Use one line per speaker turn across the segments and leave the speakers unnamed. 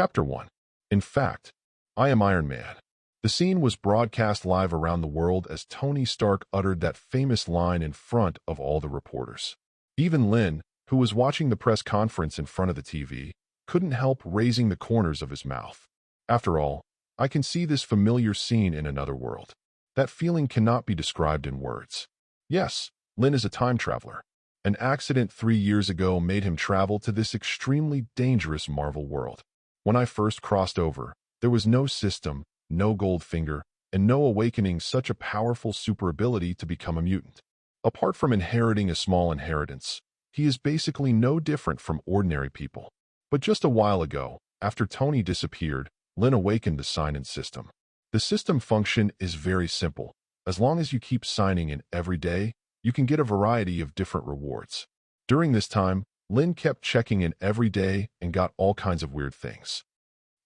Chapter 1. In fact, I am Iron Man. The scene was broadcast live around the world as Tony Stark uttered that famous line in front of all the reporters. Even Lynn, who was watching the press conference in front of the TV, couldn't help raising the corners of his mouth. After all, I can see this familiar scene in another world. That feeling cannot be described in words. Yes, Lynn is a time traveler. An accident 3 years ago made him travel to this extremely dangerous Marvel world. When I first crossed over, there was no system, no gold finger, and no awakening such a powerful super ability to become a mutant. Apart from inheriting a small inheritance, he is basically no different from ordinary people. But just a while ago, after Tony disappeared, Lynn awakened the sign-in system. The system function is very simple. As long as you keep signing in every day, you can get a variety of different rewards. During this time, Lynn kept checking in every day and got all kinds of weird things.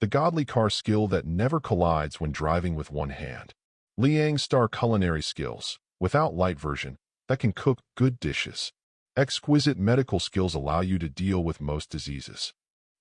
The godly car skill that never collides when driving with one hand. Liang Star culinary skills, without light version, that can cook good dishes. Exquisite medical skills allow you to deal with most diseases.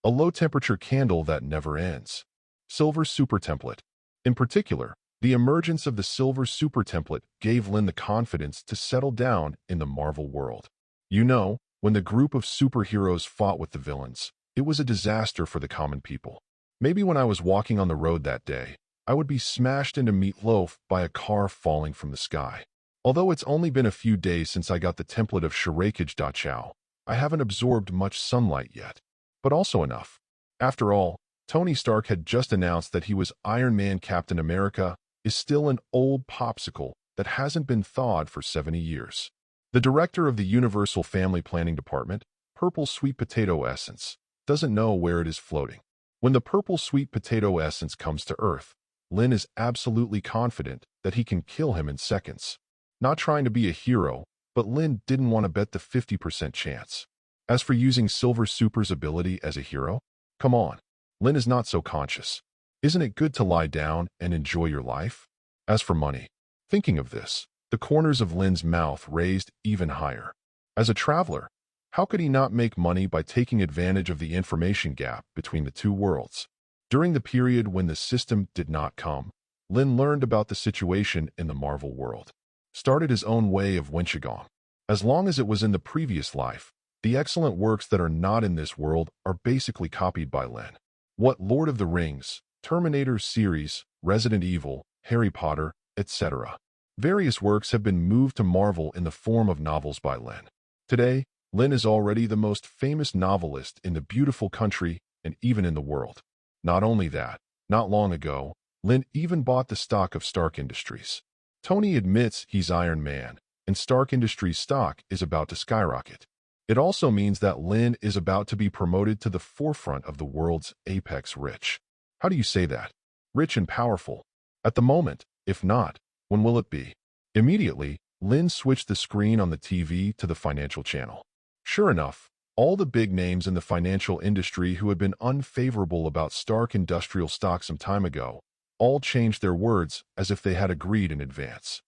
A low-temperature candle that never ends. Silver Super Template. In particular, the emergence of the Silver Super Template gave Lynn the confidence to settle down in the Marvel world. You know, when the group of superheroes fought with the villains, it was a disaster for the common people. Maybe when I was walking on the road that day, I would be smashed into meatloaf by a car falling from the sky. Although it's only been a few days since I got the template of Shiraikage Da Chao, I haven't absorbed much sunlight yet. But also enough. After all, Tony Stark had just announced that he was Iron Man. Captain America is still an old popsicle that hasn't been thawed for 70 years. The director of the Universal Family Planning Department, Purple Sweet Potato Essence, doesn't know where it is floating. When the purple sweet potato essence comes to Earth, Lynn is absolutely confident that he can kill him in seconds. Not trying to be a hero, but Lynn didn't want to bet the 50% chance. As for using Silver Super's ability as a hero, come on, Lynn is not so conscious. Isn't it good to lie down and enjoy your life? As for money, thinking of this, the corners of Lynn's mouth raised even higher. As a traveler, how could he not make money by taking advantage of the information gap between the two worlds? During the period when the system did not come, Lynn learned about the situation in the Marvel world. Started his own way of Wenchigong. As long as it was in the previous life, the excellent works that are not in this world are basically copied by Lynn. What Lord of the Rings, Terminator series, Resident Evil, Harry Potter, etc. Various works have been moved to Marvel in the form of novels by Lynn. Today, Lynn is already the most famous novelist in the beautiful country and even in the world. Not only that, not long ago, Lynn even bought the stock of Stark Industries. Tony admits he's Iron Man, and Stark Industries stock is about to skyrocket. It also means that Lynn is about to be promoted to the forefront of the world's apex rich. How do you say that? Rich and powerful. At the moment, if not, when will it be? Immediately, Lynn switched the screen on the TV to the financial channel. Sure enough, all the big names in the financial industry who had been unfavorable about Stark Industrial stock some time ago all changed their words as if they had agreed in advance.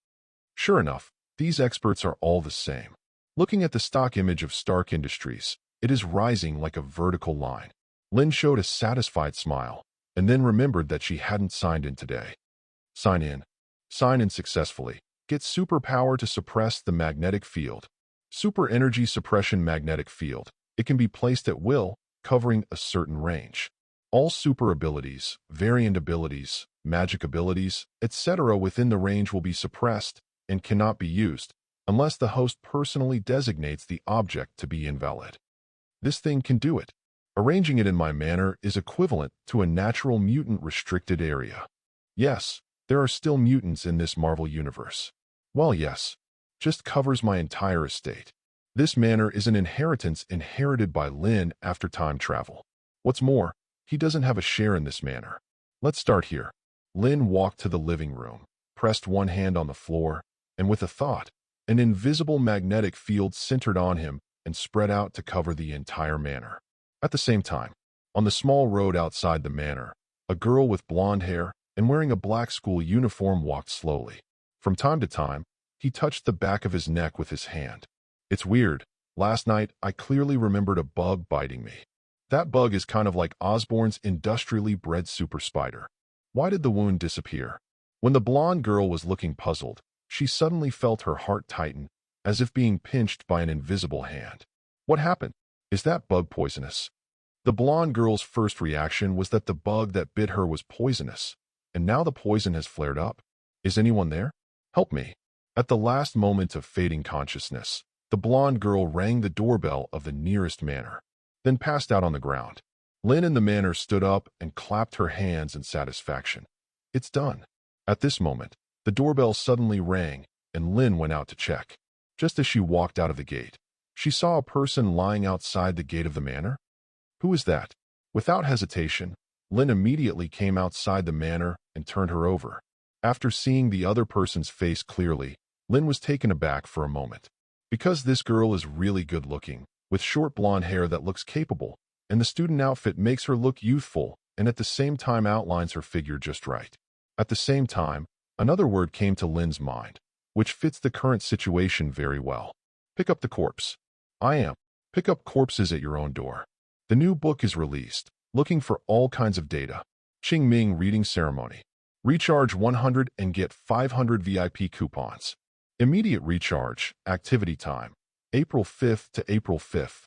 Sure enough, these experts are all the same. Looking at the stock image of Stark Industries, it is rising like a vertical line. Lynn showed a satisfied smile, and then remembered that she hadn't signed in today. Sign in. Sign in successfully. Get superpower to suppress the magnetic field. Super energy suppression magnetic field. It can be placed at will, covering a certain range. All super abilities, variant abilities, magic abilities, etc. within the range will be suppressed and cannot be used unless the host personally designates the object to be invalid. This thing can do it. Arranging it in my manner is equivalent to a natural mutant restricted area. Yes, there are still mutants in this Marvel universe. Well, yes, just covers my entire estate. This manor is an inheritance inherited by Lynn after time travel. What's more, he doesn't have a share in this manor. Let's start here. Lynn walked to the living room, pressed one hand on the floor, and with a thought, an invisible magnetic field centered on him and spread out to cover the entire manor. At the same time, on the small road outside the manor, a girl with blonde hair and wearing a black school uniform walked slowly. From time to time, he touched the back of his neck with his hand. It's weird. Last night, I clearly remembered a bug biting me. That bug is kind of like Osborn's industrially bred super spider. Why did the wound disappear? When the blonde girl was looking puzzled, she suddenly felt her heart tighten, as if being pinched by an invisible hand. What happened? Is that bug poisonous? The blonde girl's first reaction was that the bug that bit her was poisonous, and now the poison has flared up. Is anyone there? Help me. At the last moment of fading consciousness, the blonde girl rang the doorbell of the nearest manor, then passed out on the ground. Lynn in the manor stood up and clapped her hands in satisfaction. It's done. At this moment, the doorbell suddenly rang, and Lynn went out to check. Just as she walked out of the gate, she saw a person lying outside the gate of the manor. Who is that? Without hesitation, Lynn immediately came outside the manor and turned her over. After seeing the other person's face clearly, Lynn was taken aback for a moment. Because this girl is really good-looking, with short blonde hair that looks capable, and the student outfit makes her look youthful and at the same time outlines her figure just right. At the same time, another word came to Lynn's mind, which fits the current situation very well. Pick up the corpse. I am. Pick up corpses at your own door. The new book is released, looking for all kinds of data. Qing Ming reading ceremony. Recharge 100 and get 500 VIP coupons. Immediate recharge, activity time, April 5th to April 5th.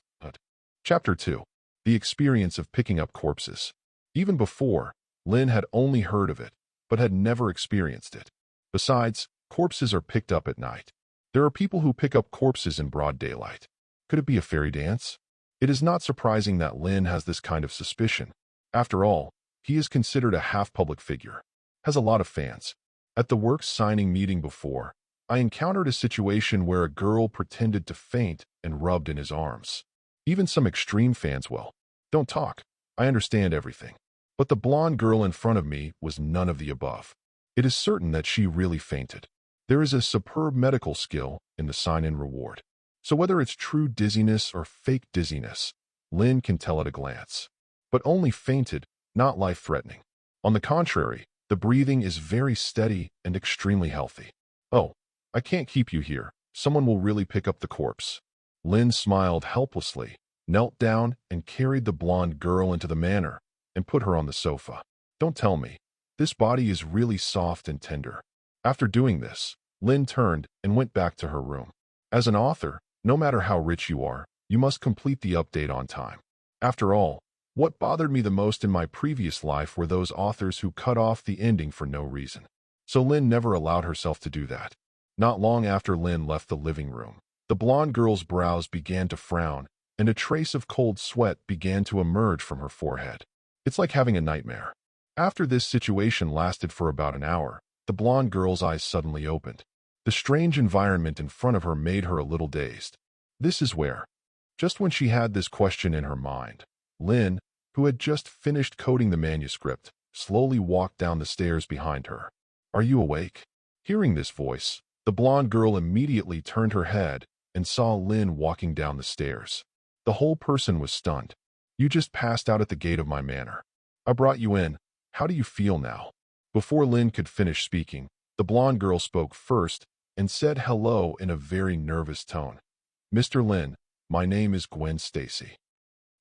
Chapter 2. The experience of picking up corpses. Even before, Lynn had only heard of it, but had never experienced it. Besides, corpses are picked up at night. There are people who pick up corpses in broad daylight. Could it be a fairy dance? It is not surprising that Lynn has this kind of suspicion. After all, he is considered a half-public figure, has a lot of fans. At the works signing meeting before, I encountered a situation where a girl pretended to faint and rubbed in his arms. Even some extreme fans will. Don't talk. I understand everything. But the blonde girl in front of me was none of the above. It is certain that she really fainted. There is a superb medical skill in the sign-in reward. So whether it's true dizziness or fake dizziness, Lynn can tell at a glance. But only fainted, not life-threatening. On the contrary, the breathing is very steady and extremely healthy. Oh, I can't keep you here. Someone will really pick up the corpse. Lynn smiled helplessly, knelt down, and carried the blonde girl into the manor and put her on the sofa. Don't tell me. This body is really soft and tender. After doing this, Lynn turned and went back to her room. As an author, no matter how rich you are, you must complete the update on time. After all, what bothered me the most in my previous life were those authors who cut off the ending for no reason. So Lynn never allowed herself to do that. Not long after Lynn left the living room, the blonde girl's brows began to frown, and a trace of cold sweat began to emerge from her forehead. It's like having a nightmare. After this situation lasted for about an hour, the blonde girl's eyes suddenly opened. The strange environment in front of her made her a little dazed. This is where. Just when she had this question in her mind, Lynn, who had just finished coding the manuscript, slowly walked down the stairs behind her. Are you awake? Hearing this voice, the blonde girl immediately turned her head and saw Lynn walking down the stairs. The whole person was stunned. You just passed out at the gate of my manor. I brought you in. How do you feel now? Before Lynn could finish speaking, the blonde girl spoke first and said hello in a very nervous tone. Mr. Lynn, my name is Gwen Stacy.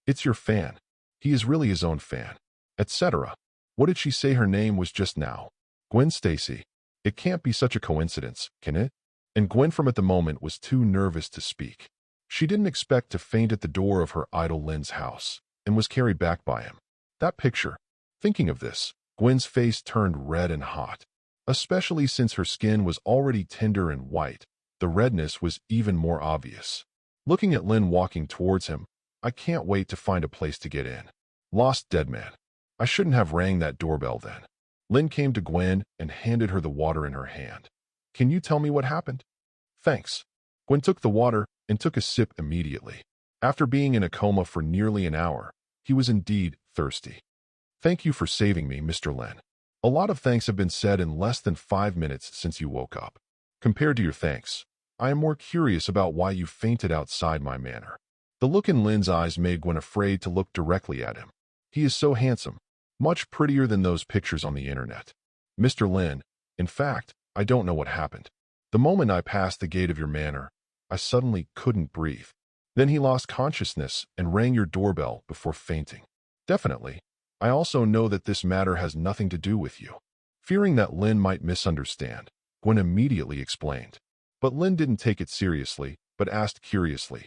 It's your fan. He is really his own fan. Etc. What did she say her name was just now? Gwen Stacy. It can't be such a coincidence, can it? And Gwen from at the moment was too nervous to speak. She didn't expect to faint at the door of her idol Lynn's house, and was carried back by him. That picture. Thinking of this, Gwen's face turned red and hot. Especially since her skin was already tender and white, the redness was even more obvious. Looking at Lynn walking towards him, I can't wait to find a place to get in. Lost dead man. I shouldn't have rang that doorbell then. Lynn came to Gwen and handed her the water in her hand. Can you tell me what happened? Thanks. Gwen took the water and took a sip immediately. After being in a coma for nearly an hour, he was indeed thirsty. Thank you for saving me, Mr. Lynn. A lot of thanks have been said in less than 5 minutes since you woke up. Compared to your thanks, I am more curious about why you fainted outside my manor. The look in Lynn's eyes made Gwen afraid to look directly at him. He is so handsome, much prettier than those pictures on the internet. Mr. Lynn, in fact, I don't know what happened. The moment I passed the gate of your manor, I suddenly couldn't breathe. Then he lost consciousness and rang your doorbell before fainting. Definitely. I also know that this matter has nothing to do with you. Fearing that Lynn might misunderstand, Gwen immediately explained. But Lynn didn't take it seriously, but asked curiously,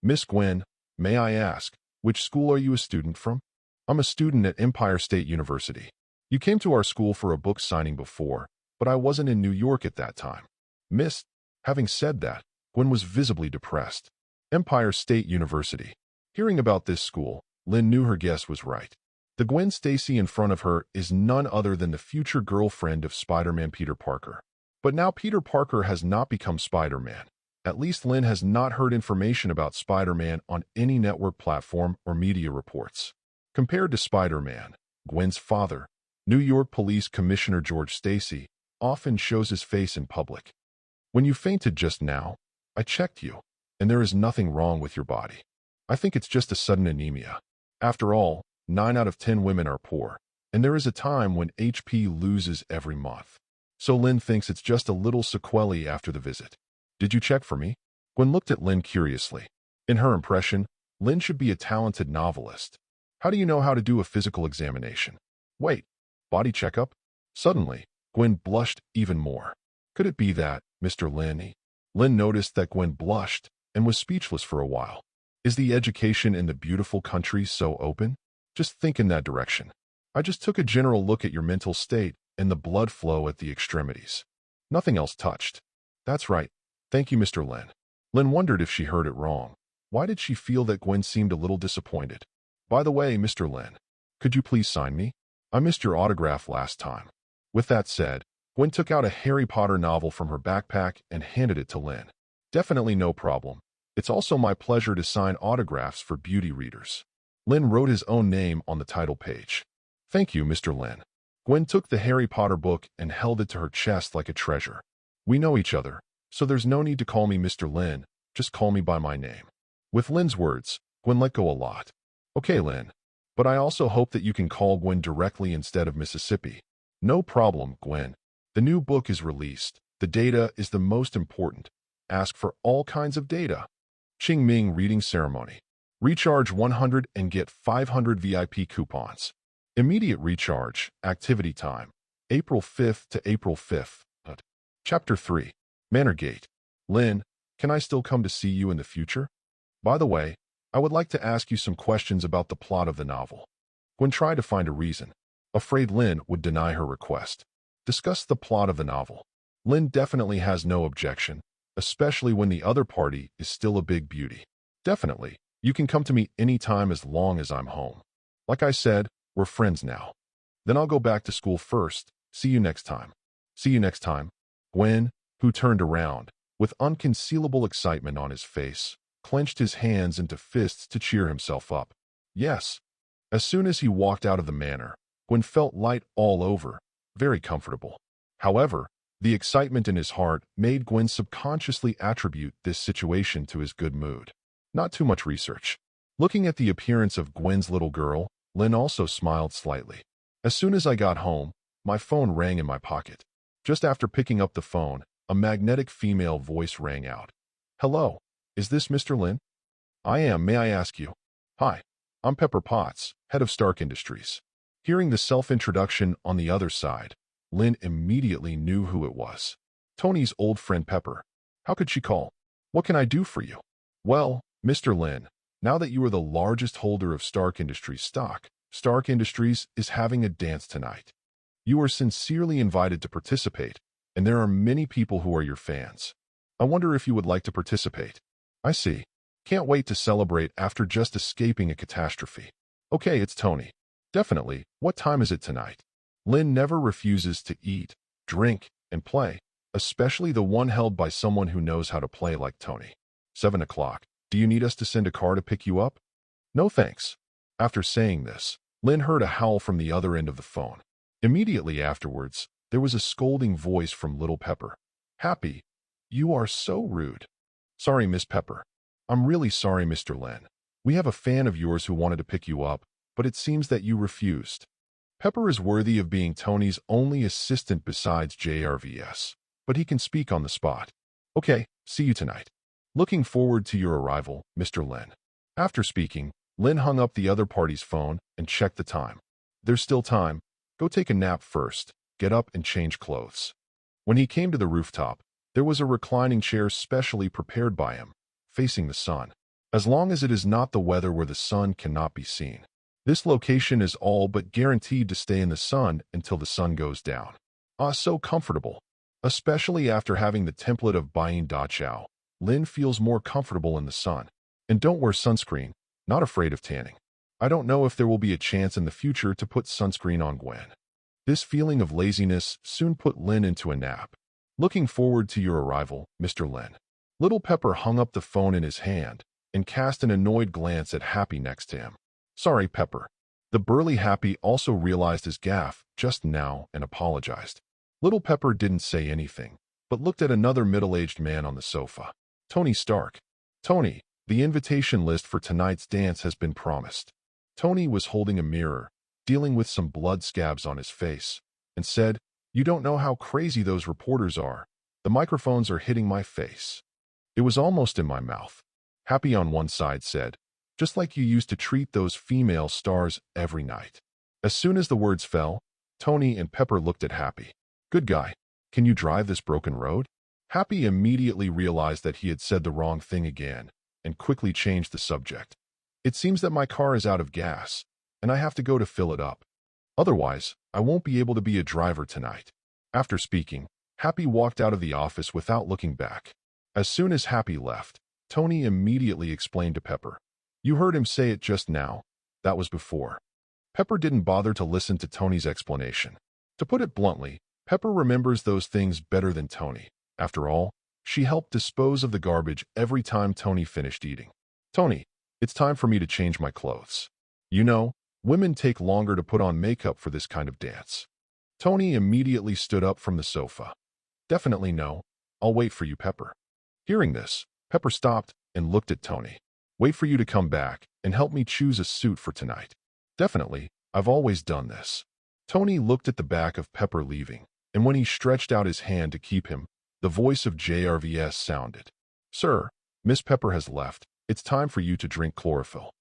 Miss Gwen, may I ask, which school are you a student from? I'm a student at Empire State University. You came to our school for a book signing before, but I wasn't in New York at that time. Miss, having said that, Gwen was visibly depressed. Empire State University. Hearing about this school, Lynn knew her guess was right. The Gwen Stacy in front of her is none other than the future girlfriend of Spider-Man Peter Parker. But now Peter Parker has not become Spider-Man. At least Lynn has not heard information about Spider-Man on any network platform or media reports. Compared to Spider-Man, Gwen's father, New York Police Commissioner George Stacy, often shows his face in public. When you fainted just now, I checked you, and there is nothing wrong with your body. I think it's just a sudden anemia. After all, 9 out of 10 women are poor, and there is a time when HP loses every month. So Lynn thinks it's just a little sequelae after the visit. Did you check for me? Gwen looked at Lynn curiously. In her impression, Lynn should be a talented novelist. How do you know how to do a physical examination? Wait, body checkup? Suddenly, Gwen blushed even more. Could it be that, Mr. Lynn? Lynn noticed that Gwen blushed and was speechless for a while. Is the education in the beautiful country so open? Just think in that direction. I just took a general look at your mental state and the blood flow at the extremities. Nothing else touched. That's right. Thank you, Mr. Lynn. Lynn wondered if she heard it wrong. Why did she feel that Gwen seemed a little disappointed? By the way, Mr. Lynn, could you please sign me? I missed your autograph last time. With that said, Gwen took out a Harry Potter novel from her backpack and handed it to Lynn. Definitely no problem. It's also my pleasure to sign autographs for beauty readers. Lynn wrote his own name on the title page. Thank you, Mr. Lynn. Gwen took the Harry Potter book and held it to her chest like a treasure. We know each other, so there's no need to call me Mr. Lynn, just call me by my name. With Lynn's words, Gwen let go a lot. Okay, Lynn. But I also hope that you can call Gwen directly instead of Mississippi. No problem, Gwen. The new book is released. The data is the most important. Ask for all kinds of data. Qing Ming reading ceremony. Recharge 100 and get 500 VIP coupons. Immediate recharge, activity time. April 5th to April 5th. Chapter 3. Manor Gate. Lynn, can I still come to see you in the future? By the way, I would like to ask you some questions about the plot of the novel. Gwen tried to find a reason, afraid Lynn would deny her request. Discuss the plot of the novel. Lynn definitely has no objection, especially when the other party is still a big beauty. Definitely. You can come to me anytime as long as I'm home. Like I said, we're friends now. Then I'll go back to school first. See you next time. See you next time. Gwen, who turned around, with unconcealable excitement on his face, clenched his hands into fists to cheer himself up. Yes. As soon as he walked out of the manor, Gwen felt light all over, very comfortable. However, the excitement in his heart made Gwen subconsciously attribute this situation to his good mood. Not too much research. Looking at the appearance of Gwen's little girl, Lynn also smiled slightly. As soon as I got home, my phone rang in my pocket. Just after picking up the phone, a magnetic female voice rang out. Hello, is this Mr. Lynn? I am, may I ask you? Hi, I'm Pepper Potts, head of Stark Industries. Hearing the self-introduction on the other side, Lynn immediately knew who it was. Tony's old friend Pepper. How could she call? What can I do for you? Well, Mr. Lynn, now that you are the largest holder of Stark Industries stock, Stark Industries is having a dance tonight. You are sincerely invited to participate, and there are many people who are your fans. I wonder if you would like to participate. I see. Can't wait to celebrate after just escaping a catastrophe. Okay, it's Tony. Definitely. What time is it tonight? Lynn never refuses to eat, drink, and play, especially the one held by someone who knows how to play like Tony. 7 o'clock. Do you need us to send a car to pick you up? No thanks. After saying this, Lynn heard a howl from the other end of the phone. Immediately afterwards, there was a scolding voice from Little Pepper. Happy, you are so rude. Sorry, Miss Pepper. I'm really sorry, Mr. Lynn. We have a fan of yours who wanted to pick you up, but it seems that you refused. Pepper is worthy of being Tony's only assistant besides JRVS, but he can speak on the spot. Okay, see you tonight. Looking forward to your arrival, Mr. Lynn. After speaking, Lynn hung up the other party's phone and checked the time. There's still time. Go take a nap first, get up and change clothes. When he came to the rooftop, there was a reclining chair specially prepared by him, facing the sun. As long as it is not the weather where the sun cannot be seen. This location is all but guaranteed to stay in the sun until the sun goes down. Ah, so comfortable. Especially after having the template of buying Da Chow, Lynn feels more comfortable in the sun. And don't wear sunscreen, not afraid of tanning. I don't know if there will be a chance in the future to put sunscreen on Gwen. This feeling of laziness soon put Lynn into a nap. Looking forward to your arrival, Mr. Lynn. Little Pepper hung up the phone in his hand and cast an annoyed glance at Happy next to him. Sorry, Pepper. The burly Happy also realized his gaffe just now and apologized. Little Pepper didn't say anything, but looked at another middle-aged man on the sofa. Tony Stark. Tony, the invitation list for tonight's dance has been promised. Tony was holding a mirror, dealing with some blood scabs on his face, and said, "You don't know how crazy those reporters are. The microphones are hitting my face." It was almost in my mouth. Happy on one side said, "Just like you used to treat those female stars every night." As soon as the words fell, Tony and Pepper looked at Happy. "Good guy, can you drive this broken road?" Happy immediately realized that he had said the wrong thing again, and quickly changed the subject. "It seems that my car is out of gas, and I have to go to fill it up. Otherwise, I won't be able to be a driver tonight." After speaking, Happy walked out of the office without looking back. As soon as Happy left, Tony immediately explained to Pepper, "You heard him say it just now. That was before." Pepper didn't bother to listen to Tony's explanation. To put it bluntly, Pepper remembers those things better than Tony. After all, she helped dispose of the garbage every time Tony finished eating. "Tony, it's time for me to change my clothes. You know, women take longer to put on makeup for this kind of dance." Tony immediately stood up from the sofa. "Definitely no. I'll wait for you, Pepper." Hearing this, Pepper stopped and looked at Tony. "Wait for you to come back and help me choose a suit for tonight." "Definitely, I've always done this." Tony looked at the back of Pepper leaving, and when he stretched out his hand to keep him, the voice of JRVS sounded. "Sir, Miss Pepper has left. It's time for you to drink chlorophyll."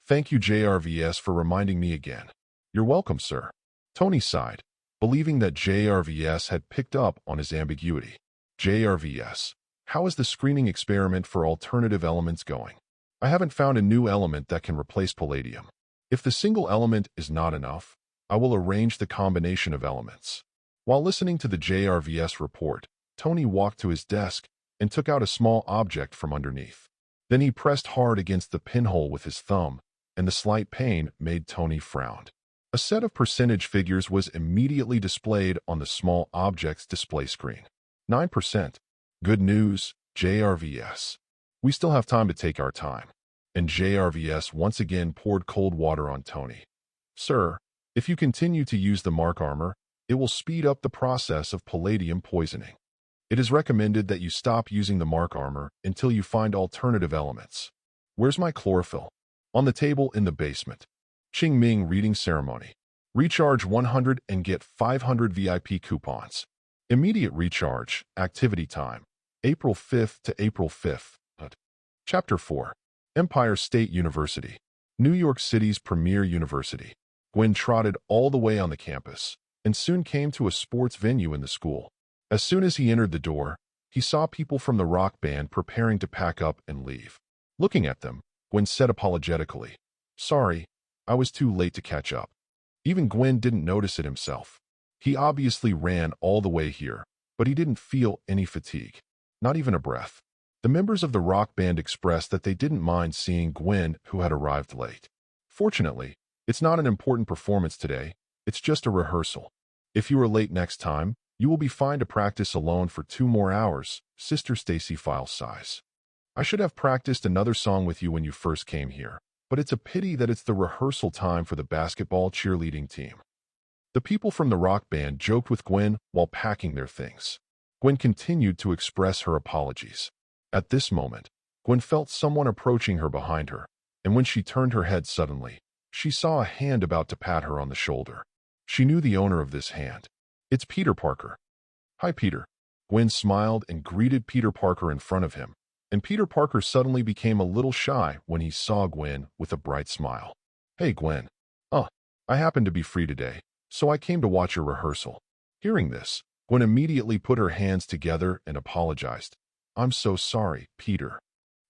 "Thank you, JRVS, for reminding me again." "You're welcome, sir." Tony sighed, believing that JRVS had picked up on his ambiguity. "JRVS, how is the screening experiment for alternative elements going? I haven't found a new element that can replace palladium. If the single element is not enough, I will arrange the combination of elements." While listening to the JRVS report, Tony walked to his desk and took out a small object from underneath. Then he pressed hard against the pinhole with his thumb, and the slight pain made Tony frown. A set of percentage figures was immediately displayed on the small object's display screen. 9%. Good news, JRVS. We still have time to take our time. And JRVS once again poured cold water on Tony. "Sir, if you continue to use the Mark armor, it will speed up the process of palladium poisoning. It is recommended that you stop using the Mark armor until you find alternative elements." "Where's my chlorophyll?" "On the table in the basement." Qing Ming reading ceremony. Recharge 100 and get 500 VIP coupons. Immediate recharge, activity time, April 5th to April 5th. Chapter 4. Empire State University. New York City's premier university. Gwen trotted all the way on the campus and soon came to a sports venue in the school. As soon as he entered the door, he saw people from the rock band preparing to pack up and leave. Looking at them, Gwen said apologetically, "Sorry, I was too late to catch up." Even Gwen didn't notice it himself. He obviously ran all the way here, but he didn't feel any fatigue, not even a breath. The members of the rock band expressed that they didn't mind seeing Gwen, who had arrived late. "Fortunately, it's not an important performance today, it's just a rehearsal. If you are late next time, you will be fine to practice alone for 2 more hours, Sister Stacy files sighs. I should have practiced another song with you when you first came here, but it's a pity that it's the rehearsal time for the basketball cheerleading team." The people from the rock band joked with Gwen while packing their things. Gwen continued to express her apologies. At this moment, Gwen felt someone approaching her behind her, and when she turned her head suddenly, she saw a hand about to pat her on the shoulder. She knew the owner of this hand. "It's Peter Parker." "Hi, Peter." Gwen smiled and greeted Peter Parker in front of him, and Peter Parker suddenly became a little shy when he saw Gwen with a bright smile. "Hey, Gwen. I happen to be free today, so I came to watch your rehearsal." Hearing this, Gwen immediately put her hands together and apologized. "I'm so sorry, Peter.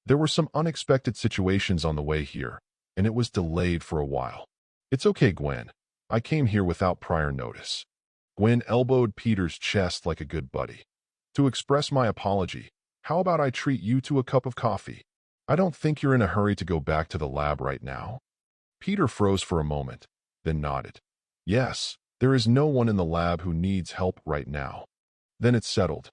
There were some unexpected situations on the way here, and it was delayed for a while." "It's okay, Gwen. I came here without prior notice." Gwen elbowed Peter's chest like a good buddy. "To express my apology, how about I treat you to a cup of coffee? I don't think you're in a hurry to go back to the lab right now." Peter froze for a moment, then nodded. "Yes, there is no one in the lab who needs help right now." Then it settled.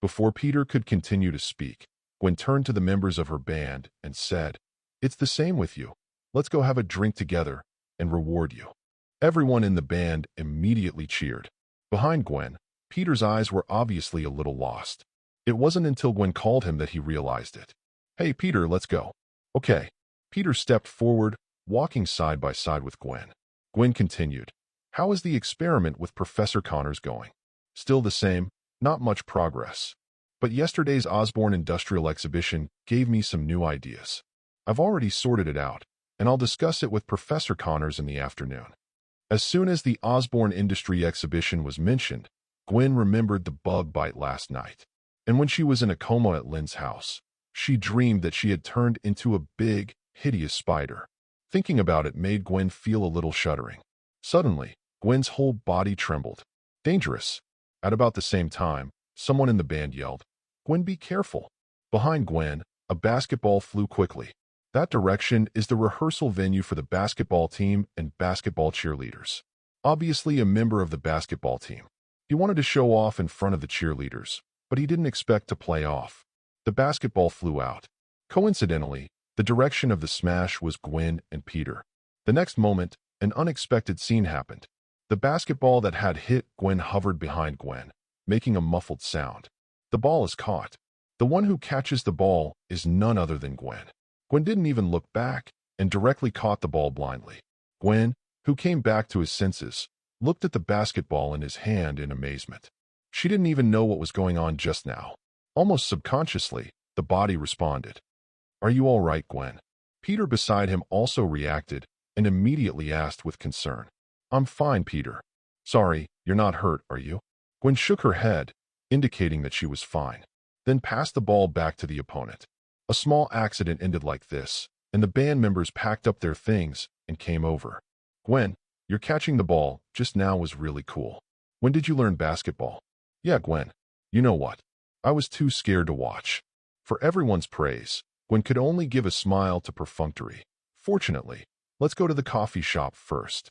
Before Peter could continue to speak, Gwen turned to the members of her band and said, "It's the same with you. Let's go have a drink together and reward you." Everyone in the band immediately cheered. Behind Gwen, Peter's eyes were obviously a little lost. It wasn't until Gwen called him that he realized it. "Hey, Peter, let's go." "Okay." Peter stepped forward, walking side by side with Gwen. Gwen continued, "How is the experiment with Professor Connors going?" "Still the same, not much progress. But yesterday's Osborne Industrial Exhibition gave me some new ideas. I've already sorted it out, and I'll discuss it with Professor Connors in the afternoon." As soon as the Osborne Industry Exhibition was mentioned, Gwen remembered the bug bite last night. And when she was in a coma at Lynn's house, she dreamed that she had turned into a big, hideous spider. Thinking about it made Gwen feel a little shuddering. Suddenly, Gwen's whole body trembled. "Dangerous." At about the same time, someone in the band yelled, "Gwen, be careful." Behind Gwen, a basketball flew quickly. That direction is the rehearsal venue for the basketball team and basketball cheerleaders. Obviously a member of the basketball team. He wanted to show off in front of the cheerleaders, but he didn't expect to play off. The basketball flew out. Coincidentally, the direction of the smash was Gwen and Peter. The next moment, an unexpected scene happened. The basketball that had hit Gwen hovered behind Gwen, making a muffled sound. The ball is caught. The one who catches the ball is none other than Gwen. Gwen didn't even look back and directly caught the ball blindly. Gwen, who came back to his senses, looked at the basketball in his hand in amazement. She didn't even know what was going on just now. Almost subconsciously, the body responded. "Are you all right, Gwen?" Peter beside him also reacted and immediately asked with concern. "I'm fine, Peter." "Sorry, you're not hurt, are you?" Gwen shook her head, indicating that she was fine, then passed the ball back to the opponent. A small accident ended like this, and the band members packed up their things and came over. "Gwen, your catching the ball just now was really cool. When did you learn basketball?" "Yeah, Gwen. You know what? I was too scared to watch." For everyone's praise, Gwen could only give a smile to perfunctory. "Fortunately, let's go to the coffee shop first.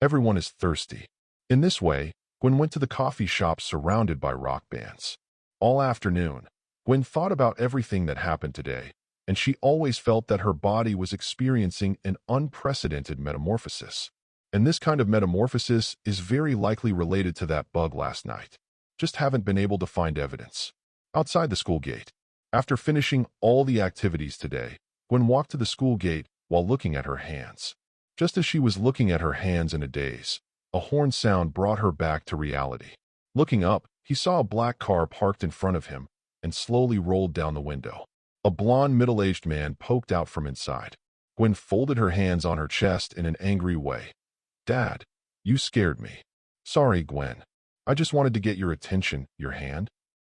Everyone is thirsty." In this way, Gwen went to the coffee shop surrounded by rock bands. All afternoon, Gwen thought about everything that happened today, and she always felt that her body was experiencing an unprecedented metamorphosis. And this kind of metamorphosis is very likely related to that bug last night. Just haven't been able to find evidence. Outside the school gate. After finishing all the activities today, Gwen walked to the school gate while looking at her hands. Just as she was looking at her hands in a daze, a horn sound brought her back to reality. Looking up, he saw a black car parked in front of him and slowly rolled down the window. A blond, middle-aged man poked out from inside. Gwen folded her hands on her chest in an angry way. "Dad, you scared me." "Sorry, Gwen. I just wanted to get your attention, your hand."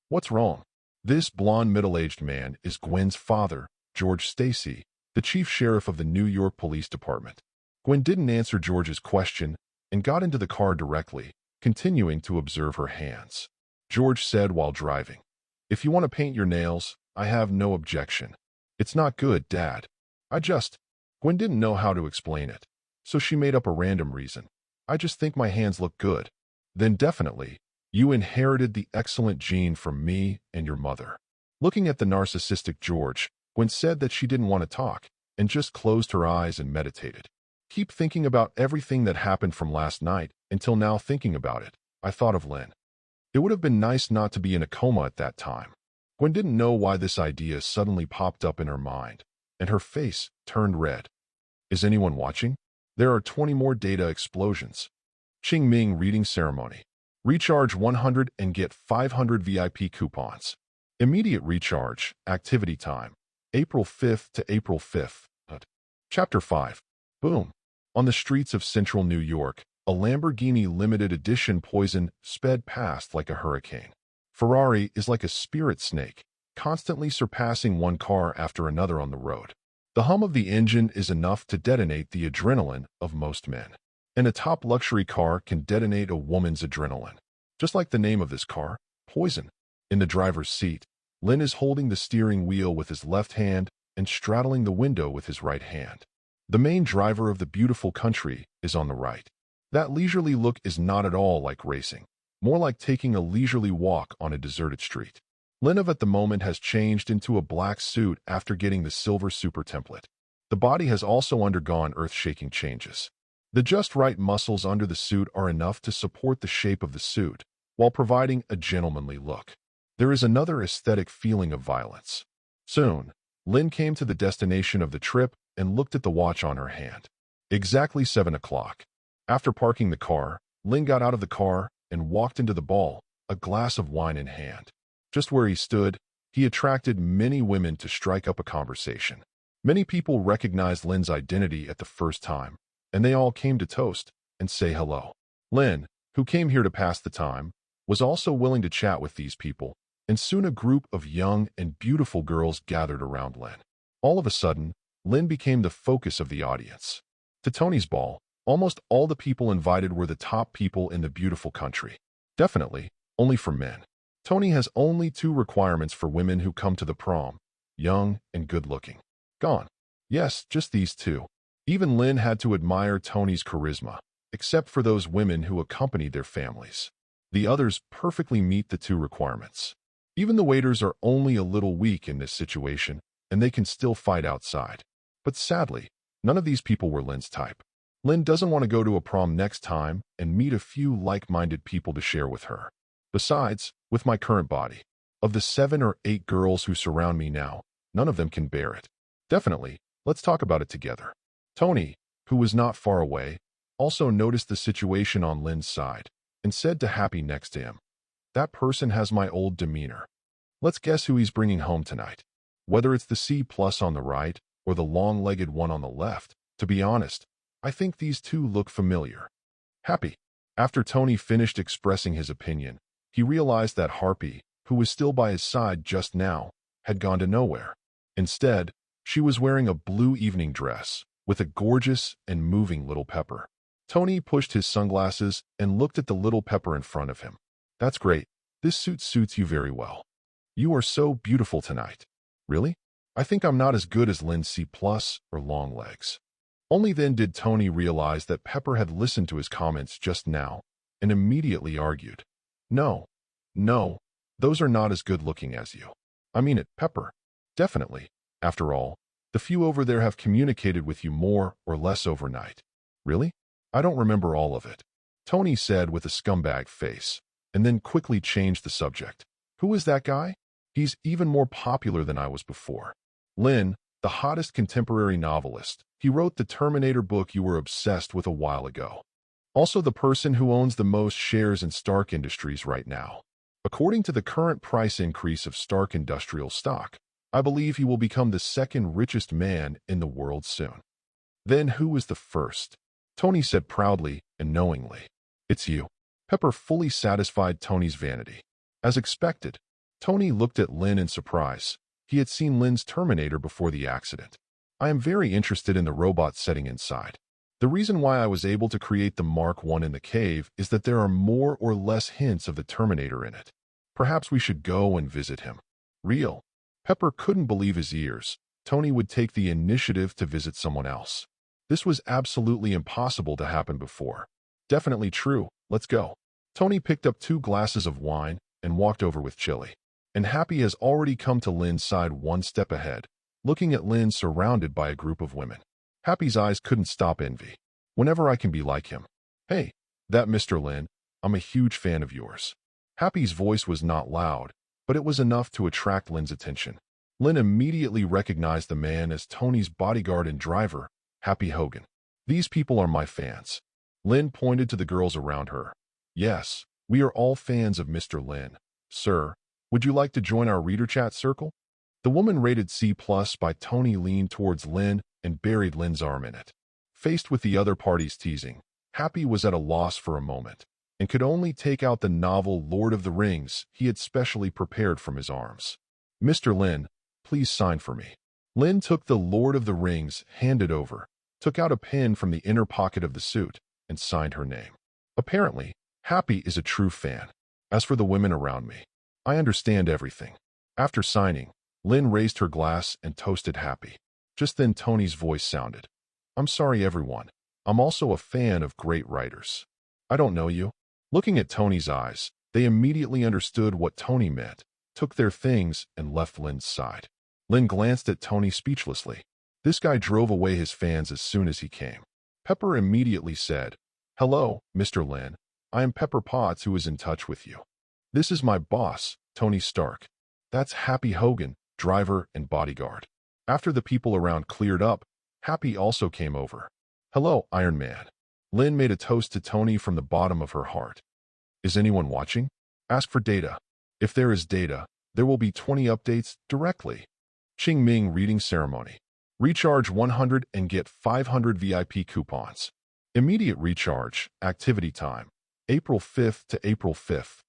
"What's wrong?" This blond, middle-aged man is Gwen's father, George Stacy, the chief sheriff of the New York Police Department. Gwen didn't answer George's question and got into the car directly, continuing to observe her hands. George said while driving, "If you want to paint your nails, I have no objection." "It's not good, Dad. Gwen didn't know how to explain it, so she made up a random reason. "I just think my hands look good." "Then definitely, you inherited the excellent gene from me and your mother." Looking at the narcissistic George, Gwen said that she didn't want to talk and just closed her eyes and meditated. "Keep thinking about everything that happened from last night until now. Thinking about it, I thought of Lynn. It would have been nice not to be in a coma at that time." Gwen didn't know why this idea suddenly popped up in her mind, and her face turned red. "Is anyone watching? There are 20 more data explosions." Ching Ming reading ceremony. Recharge 100 and get 500 VIP coupons. Immediate recharge, activity time, April 5th to April 5th. Chapter 5. Boom. On the streets of central New York, a Lamborghini limited edition Poison sped past like a hurricane. Ferrari is like a spirit snake, constantly surpassing one car after another on the road. The hum of the engine is enough to detonate the adrenaline of most men. And a top luxury car can detonate a woman's adrenaline. Just like the name of this car, Poison. In the driver's seat, Lynn is holding the steering wheel with his left hand and straddling the window with his right hand. The main driver of the beautiful country is on the right. That leisurely look is not at all like racing, more like taking a leisurely walk on a deserted street. Lynn at the moment has changed into a black suit after getting the silver super template. The body has also undergone earth-shaking changes. The just right muscles under the suit are enough to support the shape of the suit, while providing a gentlemanly look. There is another aesthetic feeling of violence. Soon, Lynn came to the destination of the trip and looked at the watch on her hand. Exactly 7 o'clock. After parking the car, Lynn got out of the car and walked into the ball, a glass of wine in hand. Just where he stood, he attracted many women to strike up a conversation. Many people recognized Lynn's identity at the first time, and they all came to toast and say hello. Lynn, who came here to pass the time, was also willing to chat with these people, and soon a group of young and beautiful girls gathered around Lynn. All of a sudden, Lynn became the focus of the audience. To Tony's ball, almost all the people invited were the top people in the beautiful country. Definitely, only for men. Tony has only 2 requirements for women who come to the prom: young and good-looking. Gone. Yes, just these 2. Even Lynn had to admire Tony's charisma, except for those women who accompanied their families. The others perfectly meet the 2 requirements. Even the waiters are only a little weak in this situation, and they can still fight outside. But sadly, none of these people were Lynn's type. Lynn doesn't want to go to a prom next time and meet a few like-minded people to share with her. Besides, with my current body, of the 7 or 8 girls who surround me now, none of them can bear it. Definitely, let's talk about it together. Tony, who was not far away, also noticed the situation on Lynn's side and said to Happy next to him, "That person has my old demeanor. Let's guess who he's bringing home tonight." Whether it's the C+ on the right or the long-legged one on the left, to be honest, I think these 2 look familiar. Happy. After Tony finished expressing his opinion, he realized that Harpy, who was still by his side just now, had gone to nowhere. Instead, she was wearing a blue evening dress with a gorgeous and moving little pepper. Tony pushed his sunglasses and looked at the little pepper in front of him. "That's great. This suit suits you very well. You are so beautiful tonight." "Really? I think I'm not as good as Lynn C+ or Longlegs." Only then did Tony realize that Pepper had listened to his comments just now and immediately argued, No, those are not as good looking as you. I mean it, Pepper. Definitely. After all, the few over there have communicated with you more or less overnight." "Really? I don't remember all of it," Tony said with a scumbag face, and then quickly changed the subject. "Who is that guy? He's even more popular than I was before." "Lynn, the hottest contemporary novelist. He wrote the Terminator book you were obsessed with a while ago. Also the person who owns the most shares in Stark Industries right now. According to the current price increase of Stark Industrial stock, I believe he will become the 2nd richest man in the world soon." "Then who is the first?" Tony said proudly and knowingly. "It's you." Pepper fully satisfied Tony's vanity. As expected, Tony looked at Lynn in surprise. He had seen Lynn's Terminator before the accident. "I am very interested in the robot setting inside. The reason why I was able to create the Mark I in the cave is that there are more or less hints of the Terminator in it. Perhaps we should go and visit him." "Real?" Pepper couldn't believe his ears. Tony would take the initiative to visit someone else. This was absolutely impossible to happen before. "Definitely true. Let's go." Tony picked up 2 glasses of wine and walked over with Chili. And Happy has already come to Lynn's side one step ahead, looking at Lynn surrounded by a group of women. Happy's eyes couldn't stop envy. "Whenever I can be like him." "Hey, that Mr. Lynn, I'm a huge fan of yours." Happy's voice was not loud, but it was enough to attract Lynn's attention. Lynn immediately recognized the man as Tony's bodyguard and driver, Happy Hogan. "These people are my fans." Lynn pointed to the girls around her. "Yes, we are all fans of Mr. Lynn, sir. Would you like to join our reader chat circle? The woman rated C+ by Tony leaned towards Lynn and buried Lynn's arm in it. Faced with the other party's teasing, Happy was at a loss for a moment and could only take out the novel Lord of the Rings he had specially prepared from his arms. Mr. Lynn, please sign for me. Lynn took the Lord of the Rings, handed over, took out a pen from the inner pocket of the suit, and signed her name. Apparently, Happy is a true fan. As for the women around me, I understand everything. After signing, Lynn raised her glass and toasted Happy. Just then Tony's voice sounded. I'm sorry, everyone. I'm also a fan of great writers. I don't know you. Looking at Tony's eyes, they immediately understood what Tony meant, took their things, and left Lynn's side. Lynn glanced at Tony speechlessly. This guy drove away his fans as soon as he came. Pepper immediately said, Hello, Mr. Lynn. I am Pepper Potts, who is in touch with you. This is my boss, Tony Stark. That's Happy Hogan, driver and bodyguard. After the people around cleared up, Happy also came over. Hello, Iron Man. Lynn made a toast to Tony from the bottom of her heart. Is anyone watching? Ask for data. If there is data, there will be 20 updates directly. Ching Ming reading ceremony. Recharge 100 and get 500 VIP coupons. Immediate recharge, activity time. April 5th to April 5th.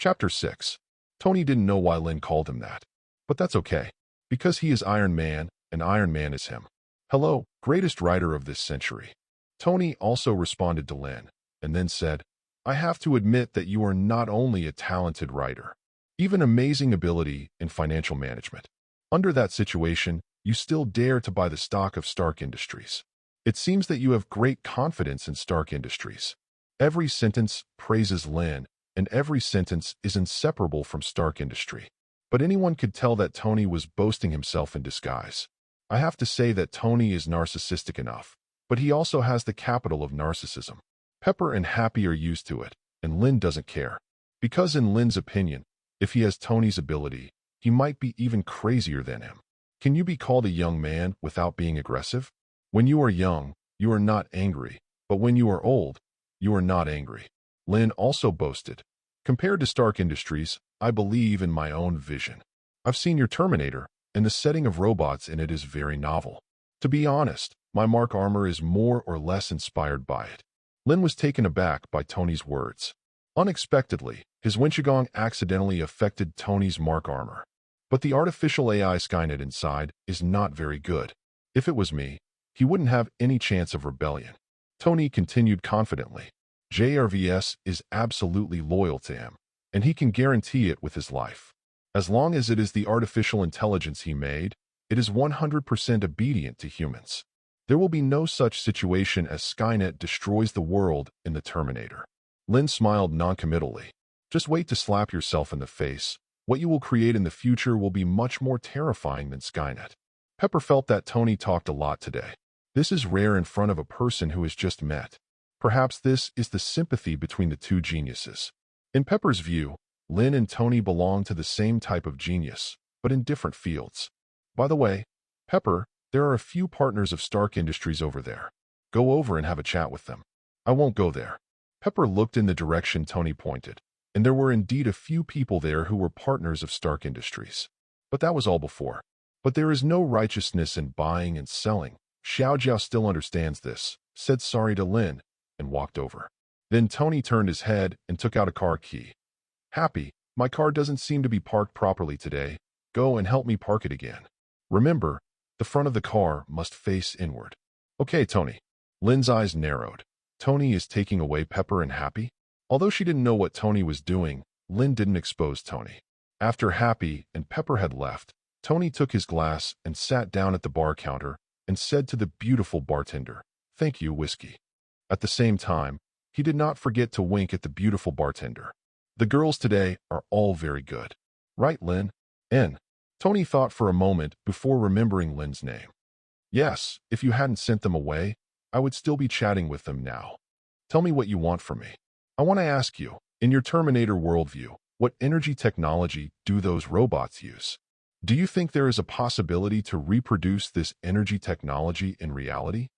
Chapter 6. Tony didn't know why Lynn called him that. But that's okay. Because he is Iron Man, and Iron Man is him. Hello, greatest writer of this century. Tony also responded to Lynn, and then said, I have to admit that you are not only a talented writer, even amazing ability in financial management. Under that situation, you still dare to buy the stock of Stark Industries. It seems that you have great confidence in Stark Industries. Every sentence praises Lynn, and every sentence is inseparable from Stark Industry. But anyone could tell that Tony was boasting himself in disguise. I have to say that Tony is narcissistic enough, but he also has the capital of narcissism. Pepper and Happy are used to it, and Lynn doesn't care. Because in Lynn's opinion, if he has Tony's ability, he might be even crazier than him. Can you be called a young man without being aggressive? When you are young, you are not angry, but when you are old, you are not angry. Lynn also boasted. Compared to Stark Industries, I believe in my own vision. I've seen your Terminator, and the setting of robots in it is very novel. To be honest, my Mark armor is more or less inspired by it. Lynn was taken aback by Tony's words. Unexpectedly, his Winchigong accidentally affected Tony's Mark armor. But the artificial AI Skynet inside is not very good. If it was me, he wouldn't have any chance of rebellion. Tony continued confidently. JRVS is absolutely loyal to him, and he can guarantee it with his life. As long as it is the artificial intelligence he made, it is 100% obedient to humans. There will be no such situation as Skynet destroys the world in the Terminator. Lynn smiled noncommittally. Just wait to slap yourself in the face. What you will create in the future will be much more terrifying than Skynet. Pepper felt that Tony talked a lot today. This is rare in front of a person who has just met. Perhaps this is the sympathy between the two geniuses. In Pepper's view, Lynn and Tony belong to the same type of genius, but in different fields. By the way, Pepper, there are a few partners of Stark Industries over there. Go over and have a chat with them. I won't go there. Pepper looked in the direction Tony pointed, and there were indeed a few people there who were partners of Stark Industries. But that was all before. But there is no righteousness in buying and selling. Xiao Jiao still understands this, said sorry to Lynn, and walked over. Then Tony turned his head and took out a car key. Happy, my car doesn't seem to be parked properly today. Go and help me park it again. Remember, the front of the car must face inward. Okay, Tony. Lynn's eyes narrowed. Tony is taking away Pepper and Happy? Although she didn't know what Tony was doing, Lynn didn't expose Tony. After Happy and Pepper had left, Tony took his glass and sat down at the bar counter and said to the beautiful bartender, "Thank you, whiskey." At the same time, he did not forget to wink at the beautiful bartender. The girls today are all very good. Right, Lynn? N. Tony thought for a moment before remembering Lynn's name. Yes, if you hadn't sent them away, I would still be chatting with them now. Tell me what you want from me. I want to ask you, in your Terminator worldview, what energy technology do those robots use? Do you think there is a possibility to reproduce this energy technology in reality?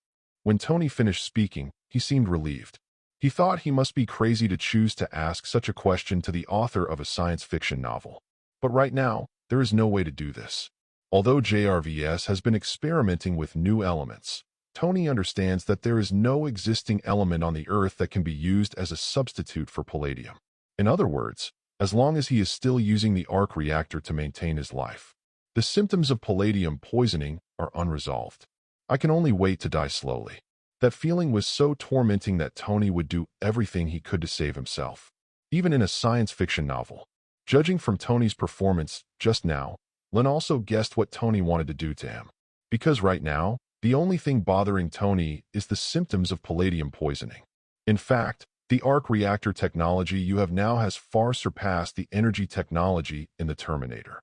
When Tony finished speaking, he seemed relieved. He thought he must be crazy to choose to ask such a question to the author of a science fiction novel. But right now, there is no way to do this. Although JRVS has been experimenting with new elements, Tony understands that there is no existing element on the Earth that can be used as a substitute for palladium. In other words, as long as he is still using the arc reactor to maintain his life, the symptoms of palladium poisoning are unresolved. I can only wait to die slowly. That feeling was so tormenting that Tony would do everything he could to save himself, even in a science fiction novel. Judging from Tony's performance just now, Lynn also guessed what Tony wanted to do to him. Because right now, the only thing bothering Tony is the symptoms of palladium poisoning. In fact, the arc reactor technology you have now has far surpassed the energy technology in the Terminator.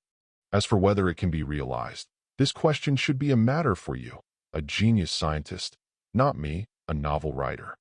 As for whether it can be realized, this question should be a matter for you, a genius scientist, not me, a novel writer.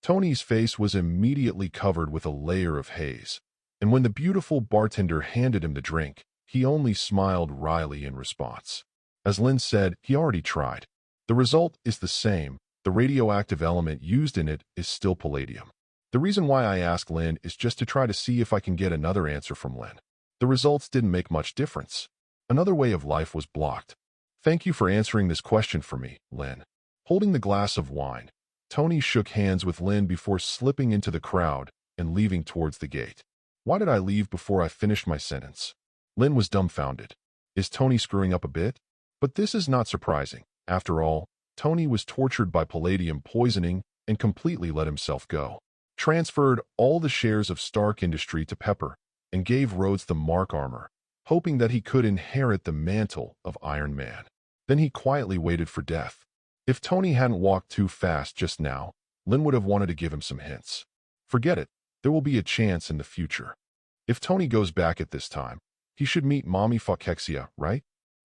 Tony's face was immediately covered with a layer of haze, and when the beautiful bartender handed him the drink, he only smiled wryly in response. As Lynn said, he already tried. The result is the same. The radioactive element used in it is still palladium. The reason why I asked Lynn is just to try to see if I can get another answer from Lynn. The results didn't make much difference. Another way of life was blocked. Thank you for answering this question for me, Lynn. Holding the glass of wine, Tony shook hands with Lynn before slipping into the crowd and leaving towards the gate. Why did I leave before I finished my sentence? Lynn was dumbfounded. Is Tony screwing up a bit? But this is not surprising. After all, Tony was tortured by palladium poisoning and completely let himself go. Transferred all the shares of Stark Industry to Pepper and gave Rhodes the Mark armor, hoping that he could inherit the mantle of Iron Man. Then he quietly waited for death. If Tony hadn't walked too fast just now, Lynn would have wanted to give him some hints. Forget it. There will be a chance in the future. If Tony goes back at this time, he should meet Mommy Phokexia, right?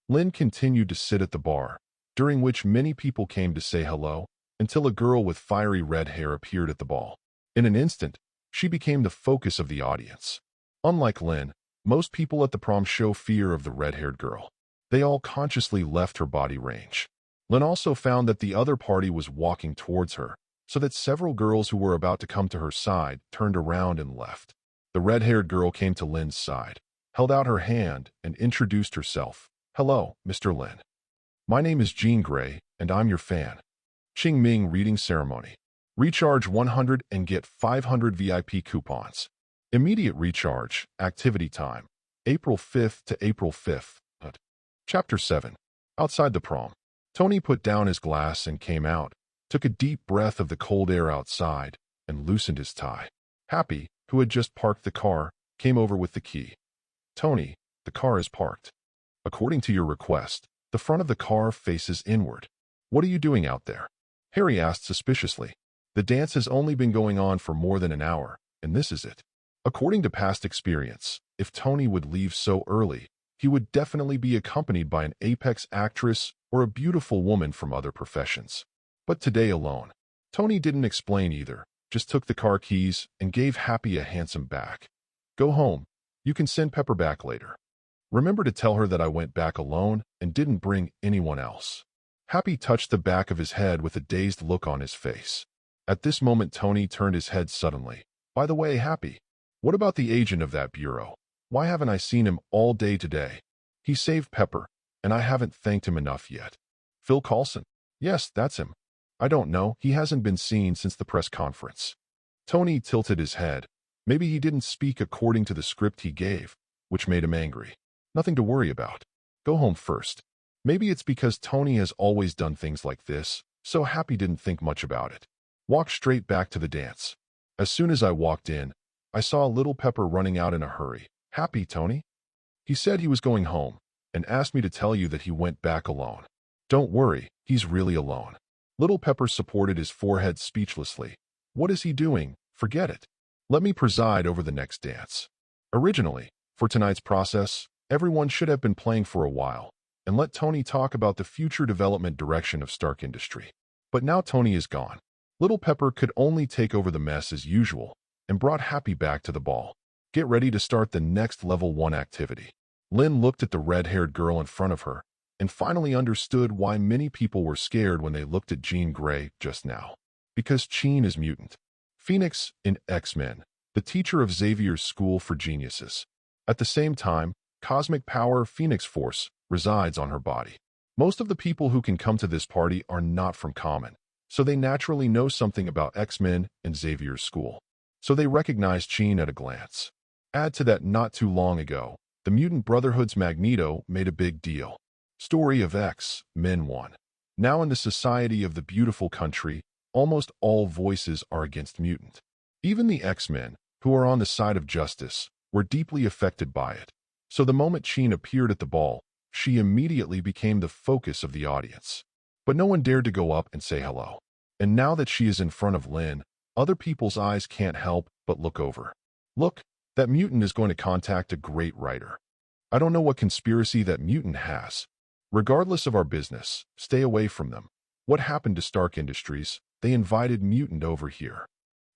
Lynn continued to sit at the bar, during which many people came to say hello, until a girl with fiery red hair appeared at the ball. In an instant, she became the focus of the audience. Unlike Lynn, most people at the prom show fear of the red-haired girl. They all consciously left her body range. Lynn also found that the other party was walking towards her, so that several girls who were about to come to her side turned around and left. The red-haired girl came to Lynn's side, held out her hand, and introduced herself. Hello, Mr. Lynn. My name is Jean Grey, and I'm your fan. Qing Ming reading ceremony. Recharge 100 and get 500 VIP coupons. Immediate recharge, activity time, April 5th to April 5th. Chapter 7. Outside the prom. Tony put down his glass and came out, took a deep breath of the cold air outside, and loosened his tie. Happy, who had just parked the car, came over with the key. Tony, the car is parked. According to your request, the front of the car faces inward. What are you doing out there? Harry asked suspiciously. The dance has only been going on for more than an hour, and this is it. According to past experience, if Tony would leave so early, he would definitely be accompanied by an apex actress or a beautiful woman from other professions. But today alone, Tony didn't explain either, just took the car keys and gave Happy a handsome back. Go home. You can send Pepper back later. Remember to tell her that I went back alone and didn't bring anyone else. Happy touched the back of his head with a dazed look on his face. At this moment, Tony turned his head suddenly. By the way, Happy, what about the agent of that bureau? Why haven't I seen him all day today? He saved Pepper, and I haven't thanked him enough yet. Phil Coulson. Yes, that's him. I don't know, he hasn't been seen since the press conference. Tony tilted his head. Maybe he didn't speak according to the script he gave, which made him angry. Nothing to worry about. Go home first. Maybe it's because Tony has always done things like this, so Happy didn't think much about it. Walk straight back to the dance. As soon as I walked in, I saw little Pepper running out in a hurry. Happy, Tony? He said he was going home, and asked me to tell you that he went back alone. Don't worry, he's really alone. Little Pepper supported his forehead speechlessly. What is he doing? Forget it. Let me preside over the next dance. Originally, for tonight's process, everyone should have been playing for a while, and let Tony talk about the future development direction of Stark Industry. But now Tony is gone. Little Pepper could only take over the mess as usual, and brought Happy back to the ball. Get ready to start the next level 1 activity. Lynn looked at the red-haired girl in front of her, and finally understood why many people were scared when they looked at Jean Grey just now. Because Jean is mutant. Phoenix in X-Men, the teacher of Xavier's School for Geniuses. At the same time, cosmic power Phoenix Force resides on her body. Most of the people who can come to this party are not from common, so they naturally know something about X-Men and Xavier's school. So they recognize Jean at a glance. Add to that, not too long ago, the Mutant Brotherhood's Magneto made a big deal. Story of X-Men 1. Now in the society of the beautiful country, almost all voices are against mutant. Even the X-Men, who are on the side of justice, were deeply affected by it. So the moment Jean appeared at the ball, she immediately became the focus of the audience. But no one dared to go up and say hello. And now that she is in front of Lynn, other people's eyes can't help but look over. Look, that mutant is going to contact a great writer. I don't know what conspiracy that mutant has. Regardless of our business, stay away from them. What happened to Stark Industries? They invited mutant over here.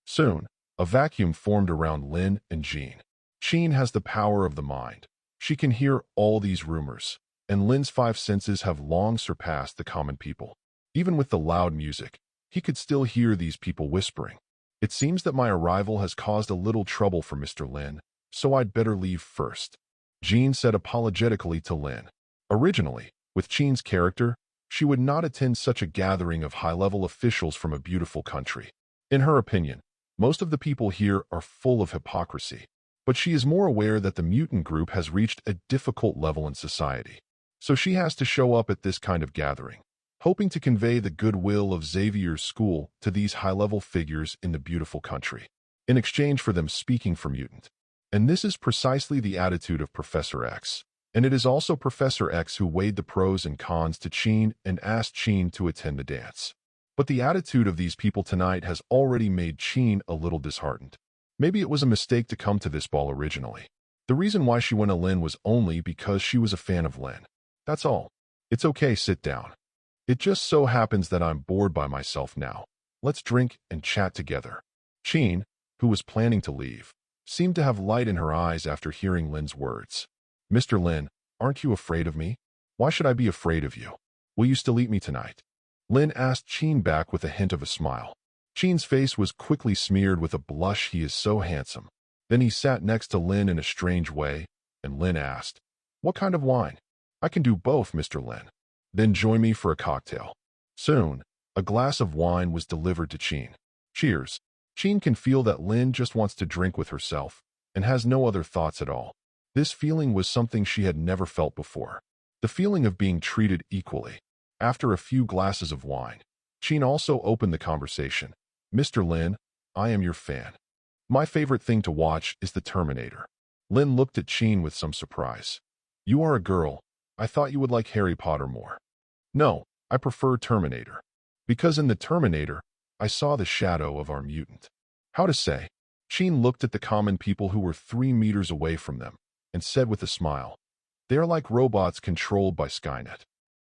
Soon, a vacuum formed around Lynn and Jean. Jean has the power of the mind. She can hear all these rumors, and Lynn's 5 senses have long surpassed the common people. Even with the loud music, he could still hear these people whispering. It seems that my arrival has caused a little trouble for Mr. Lynn, so I'd better leave first. Jean said apologetically to Lynn. Originally, with Jean's character, she would not attend such a gathering of high-level officials from a beautiful country. In her opinion, most of the people here are full of hypocrisy. But she is more aware that the mutant group has reached a difficult level in society. So she has to show up at this kind of gathering, hoping to convey the goodwill of Xavier's school to these high-level figures in the beautiful country, in exchange for them speaking for mutant. And this is precisely the attitude of Professor X. And it is also Professor X who weighed the pros and cons to Jean and asked Jean to attend the dance. But the attitude of these people tonight has already made Jean a little disheartened. Maybe it was a mistake to come to this ball originally. The reason why she went to Lynn was only because she was a fan of Lynn. That's all. It's okay, sit down. It just so happens that I'm bored by myself now. Let's drink and chat together. Jean, who was planning to leave, seemed to have light in her eyes after hearing Lynn's words. Mr. Lynn, aren't you afraid of me? Why should I be afraid of you? Will you still eat me tonight? Lynn asked Jean back with a hint of a smile. Jean's face was quickly smeared with a blush. He is so handsome. Then he sat next to Lynn in a strange way, and Lynn asked, What kind of wine? I can do both, Mr. Lynn. Then join me for a cocktail. Soon, a glass of wine was delivered to Jean. Cheers. Jean can feel that Lynn just wants to drink with herself, and has no other thoughts at all. This feeling was something she had never felt before. The feeling of being treated equally. After a few glasses of wine, Jean also opened the conversation. Mr. Lynn, I am your fan. My favorite thing to watch is The Terminator. Lynn looked at Jean with some surprise. You are a girl. I thought you would like Harry Potter more. No, I prefer Terminator. Because in The Terminator, I saw the shadow of our mutant. How to say? Jean looked at the common people who were 3 meters away from them, and said with a smile, They are like robots controlled by Skynet.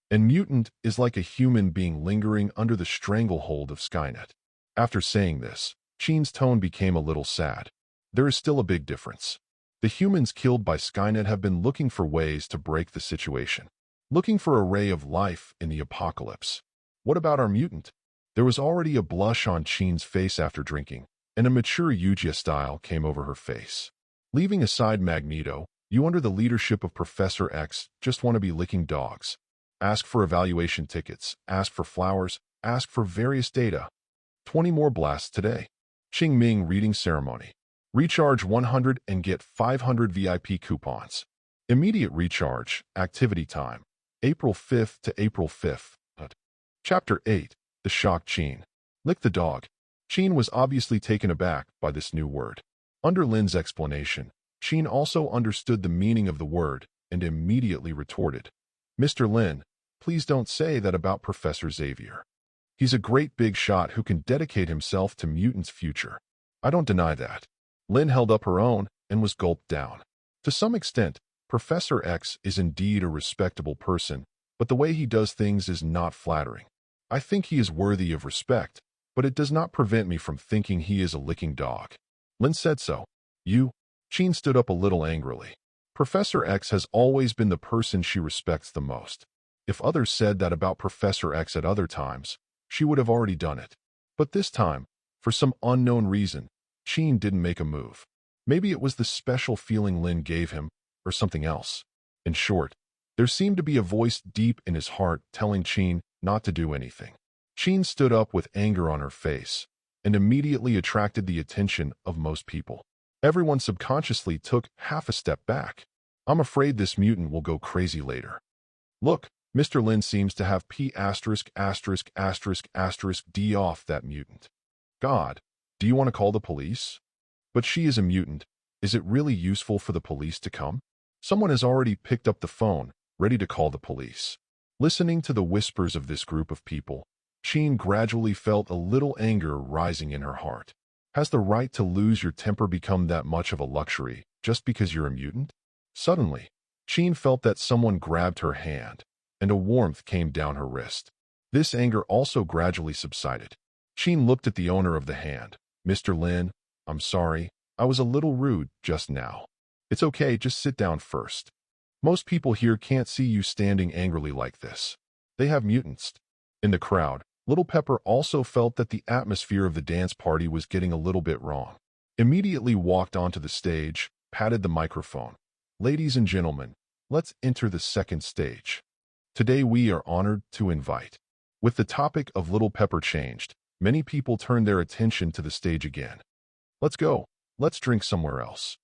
And mutant is like a human being lingering under the stranglehold of Skynet. After saying this, Jean's tone became a little sad. There is still a big difference. The humans killed by Skynet have been looking for ways to break the situation, looking for a ray of life in the apocalypse. What about our mutant? There was already a blush on Jean's face after drinking, and a mature Yugia style came over her face. Leaving aside Magneto, you under the leadership of Professor X just want to be licking dogs. Ask for evaluation tickets, ask for flowers, ask for various data. 20 more blasts today. Qingming reading ceremony. Recharge 100 and get 500 VIP coupons. Immediate recharge, activity time. April 5th to April 5th. Chapter 8. The Shocked Jean. Lick the dog. Jean was obviously taken aback by this new word. Under Lynn's explanation, Jean also understood the meaning of the word and immediately retorted. Mr. Lynn, please don't say that about Professor Xavier. He's a great big shot who can dedicate himself to mutants' future. I don't deny that. Lynn held up her own and was gulped down. To some extent, Professor X is indeed a respectable person, but the way he does things is not flattering. I think he is worthy of respect, but it does not prevent me from thinking he is a licking dog. Lynn said so. You? Jean stood up a little angrily. Professor X has always been the person she respects the most. If others said that about Professor X at other times, she would have already done it. But this time, for some unknown reason, Jean didn't make a move. Maybe it was the special feeling Lynn gave him, or something else. In short, there seemed to be a voice deep in his heart telling Chin not to do anything. Chin stood up with anger on her face and immediately attracted the attention of most people. Everyone subconsciously took half a step back. I'm afraid this mutant will go crazy later. Look, Mr. Lynn seems to have P*************** D off that mutant. God, do you want to call the police? But she is a mutant. Is it really useful for the police to come? Someone has already picked up the phone, ready to call the police. Listening to the whispers of this group of people, Chin gradually felt a little anger rising in her heart. Has the right to lose your temper become that much of a luxury just because you're a mutant? Suddenly, Chin felt that someone grabbed her hand, and a warmth came down her wrist. This anger also gradually subsided. Chin looked at the owner of the hand. Mr. Lynn, I'm sorry, I was a little rude just now. It's okay, just sit down first. Most people here can't see you standing angrily like this. They have mutants. In the crowd, Little Pepper also felt that the atmosphere of the dance party was getting a little bit wrong. Immediately walked onto the stage, patted the microphone. Ladies and gentlemen, let's enter the second stage. Today we are honored to invite. With the topic of Little Pepper changed, many people turned their attention to the stage again. Let's go. Let's drink somewhere else.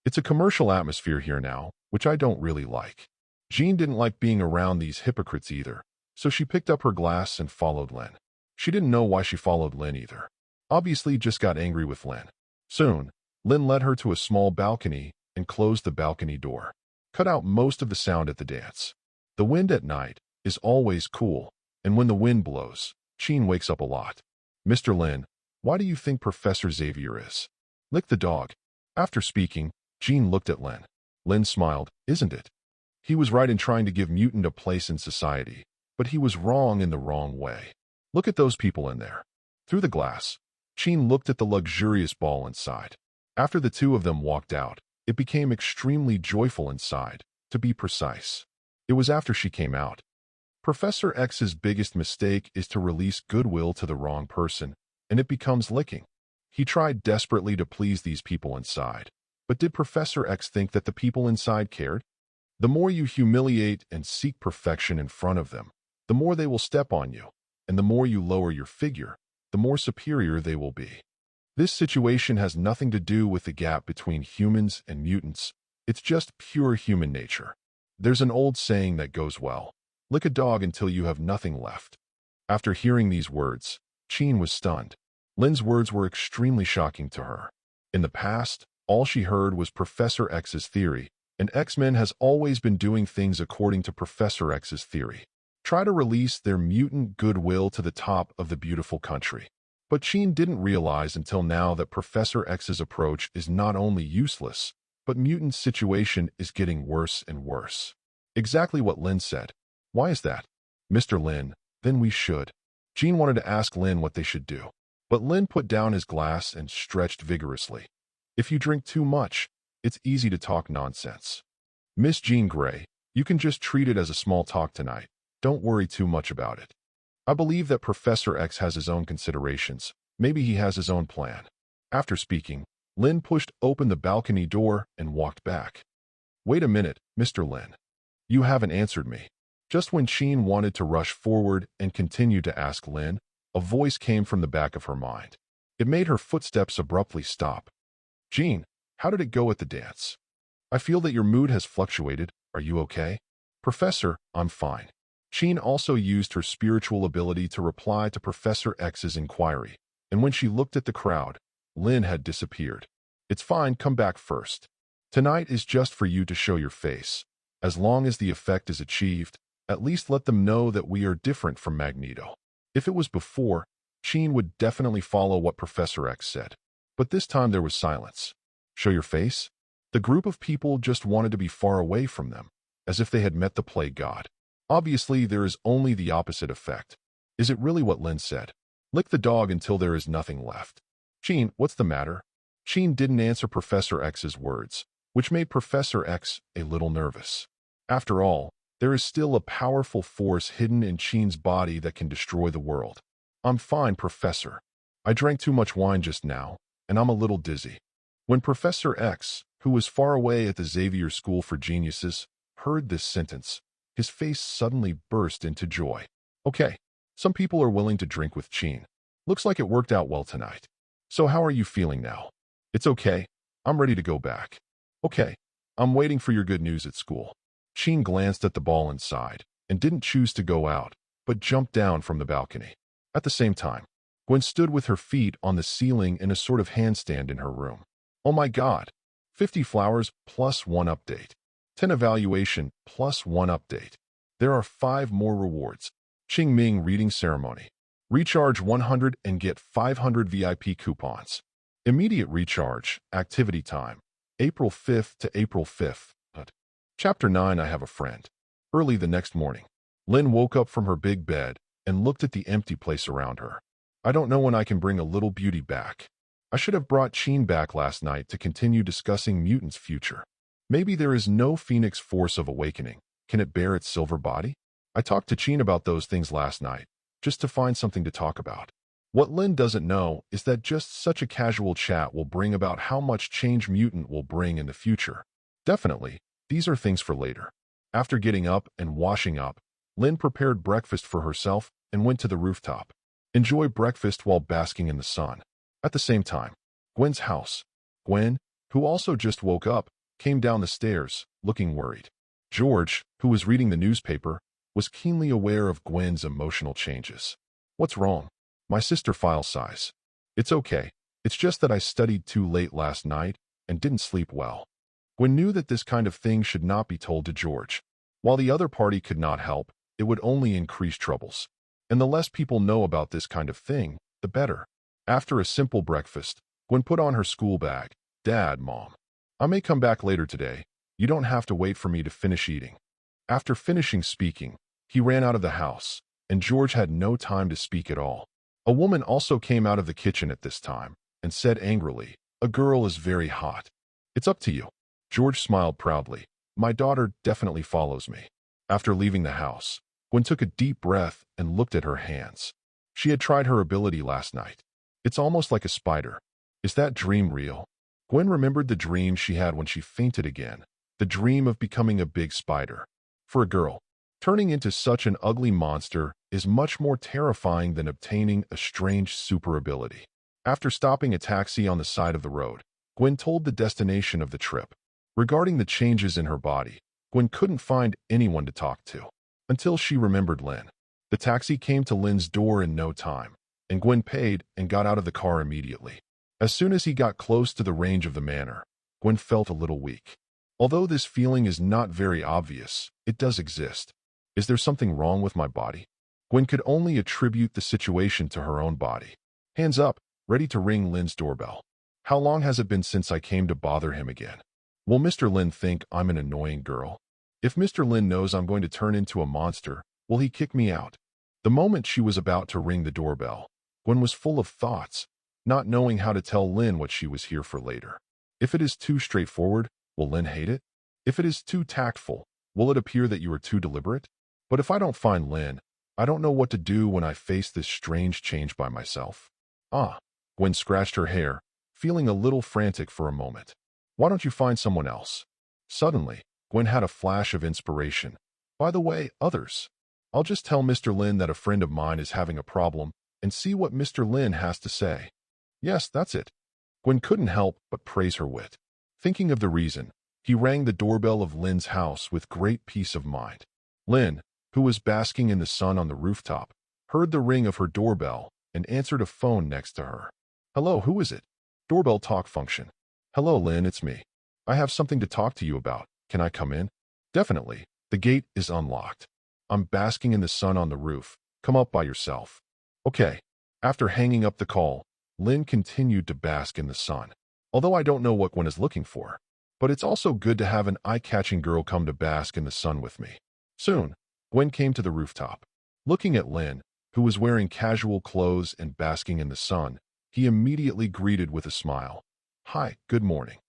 It's a commercial atmosphere here now, which I don't really like. Jean didn't like being around these hypocrites either, so she picked up her glass and followed Lynn. She didn't know why she followed Lynn either. Obviously just got angry with Lynn. Soon, Lynn led her to a small balcony and closed the balcony door. Cut out most of the sound at the dance. The wind at night is always cool, and when the wind blows, Chin wakes up a lot. Mr. Lynn, why do you think Professor Xavier is? Lick the dog. After speaking, Jean looked at Lynn. Lynn smiled, isn't it? He was right in trying to give mutant a place in society, but he was wrong in the wrong way. Look at those people in there. Through the glass, Chin looked at the luxurious ball inside. After the two of them walked out, it became extremely joyful inside, to be precise. It was after she came out. Professor X's biggest mistake is to release goodwill to the wrong person, and it becomes licking. He tried desperately to please these people inside. But did Professor X think that the people inside cared? The more you humiliate and seek perfection in front of them, the more they will step on you, and the more you lower your figure, the more superior they will be. This situation has nothing to do with the gap between humans and mutants. It's just pure human nature. There's an old saying that goes well, lick a dog until you have nothing left. After hearing these words, Chin was stunned. Lynn's words were extremely shocking to her. In the past, all she heard was Professor X's theory, and X-Men has always been doing things according to Professor X's theory. Try to release their mutant goodwill to the top of the beautiful country. But Chin didn't realize until now that Professor X's approach is not only useless, but mutant's situation is getting worse and worse. Exactly what Lynn said. Why is that? Mr. Lynn, then we should. Chin wanted to ask Lynn what they should do. But Lynn put down his glass and stretched vigorously. If you drink too much, it's easy to talk nonsense. Miss Jean Grey, you can just treat it as a small talk tonight. Don't worry too much about it. I believe that Professor X has his own considerations. Maybe he has his own plan. After speaking, Lynn pushed open the balcony door and walked back. Wait a minute, Mr. Lynn. You haven't answered me. Just when Chin wanted to rush forward and continue to ask Lynn, a voice came from the back of her mind. It made her footsteps abruptly stop. Jean, how did it go at the dance? I feel that your mood has fluctuated. Are you okay? Professor, I'm fine. Chin also used her spiritual ability to reply to Professor X's inquiry, and when she looked at the crowd, Lynn had disappeared. It's fine, come back first. Tonight is just for you to show your face. As long as the effect is achieved, at least let them know that we are different from Magneto. If it was before, Chin would definitely follow what Professor X said. But this time there was silence. Show your face? The group of people just wanted to be far away from them, as if they had met the plague god. Obviously, there is only the opposite effect. Is it really what Lynn said? Lick the dog until there is nothing left. Chin, what's the matter? Chin didn't answer Professor X's words, which made Professor X a little nervous. After all, there is still a powerful force hidden in Chin's body that can destroy the world. I'm fine, Professor. I drank too much wine just now, and I'm a little dizzy. When Professor X, who was far away at the Xavier School for Geniuses, heard this sentence, his face suddenly burst into joy. Okay, some people are willing to drink with Chin. Looks like it worked out well tonight. So how are you feeling now? It's okay. I'm ready to go back. Okay, I'm waiting for your good news at school. Chin glanced at the ball inside and didn't choose to go out, but jumped down from the balcony. At the same time, Gwen stood with her feet on the ceiling in a sort of handstand in her room. Oh my God! 50 flowers plus 1 update. 10 evaluation plus 1 update. There are 5 more rewards. Qing Ming reading ceremony. Recharge 100 and get 500 VIP coupons. Immediate recharge, activity time. April 5th to April 5th. Chapter 9 I Have a Friend. Early the next morning, Lynn woke up from her big bed and looked at the empty place around her. I don't know when I can bring a little beauty back. I should have brought Chin back last night to continue discussing mutants' future. Maybe there is no phoenix force of awakening. Can it bear its silver body? I talked to Chin about those things last night, just to find something to talk about. What Lynn doesn't know is that just such a casual chat will bring about how much change mutant will bring in the future. Definitely, these are things for later. After getting up and washing up, Lynn prepared breakfast for herself and went to the rooftop. Enjoy breakfast while basking in the sun. At the same time, Gwen's house. Gwen, who also just woke up, came down the stairs, looking worried. George, who was reading the newspaper, was keenly aware of Gwen's emotional changes. What's wrong? My sister file size. It's okay. It's just that I studied too late last night and didn't sleep well. Gwen knew that this kind of thing should not be told to George. While the other party could not help, it would only increase troubles. And the less people know about this kind of thing, the better. After a simple breakfast, Gwen put on her school bag. Dad, Mom. I may come back later today. You don't have to wait for me to finish eating. After finishing speaking, he ran out of the house, and George had no time to speak at all. A woman also came out of the kitchen at this time and said angrily, "A girl is very hot. It's up to you." George smiled proudly. My daughter definitely follows me. After leaving the house, Gwen took a deep breath and looked at her hands. She had tried her ability last night. It's almost like a spider. Is that dream real? Gwen remembered the dream she had when she fainted again, the dream of becoming a big spider. For a girl, turning into such an ugly monster is much more terrifying than obtaining a strange super ability. After stopping a taxi on the side of the road, Gwen told the destination of the trip. Regarding the changes in her body, Gwen couldn't find anyone to talk to, until she remembered Lynn. The taxi came to Lynn's door in no time, and Gwen paid and got out of the car immediately. As soon as he got close to the range of the manor, Gwen felt a little weak. Although this feeling is not very obvious, it does exist. Is there something wrong with my body? Gwen could only attribute the situation to her own body. Hands up, ready to ring Lynn's doorbell. How long has it been since I came to bother him again? Will Mr. Lynn think I'm an annoying girl? If Mr. Lynn knows I'm going to turn into a monster, will he kick me out? The moment she was about to ring the doorbell, Gwen was full of thoughts, not knowing how to tell Lynn what she was here for later. If it is too straightforward, will Lynn hate it? If it is too tactful, will it appear that you are too deliberate? But if I don't find Lynn, I don't know what to do when I face this strange change by myself. Gwen scratched her hair, feeling a little frantic for a moment. Why don't you find someone else? Suddenly, Gwen had a flash of inspiration. By the way, others. I'll just tell Mr. Lynn that a friend of mine is having a problem and see what Mr. Lynn has to say. Yes, that's it. Gwen couldn't help but praise her wit. Thinking of the reason, he rang the doorbell of Lynn's house with great peace of mind. Lynn, who was basking in the sun on the rooftop, heard the ring of her doorbell and answered a phone next to her. Hello, who is it? Doorbell talk function. Hello, Lynn, it's me. I have something to talk to you about. Can I come in? Definitely. The gate is unlocked. I'm basking in the sun on the roof. Come up by yourself. Okay. After hanging up the call, Lynn continued to bask in the sun. Although I don't know what Gwen is looking for, but it's also good to have an eye-catching girl come to bask in the sun with me. Soon, Gwen came to the rooftop. Looking at Lynn, who was wearing casual clothes and basking in the sun, he immediately greeted with a smile. Hi, good morning.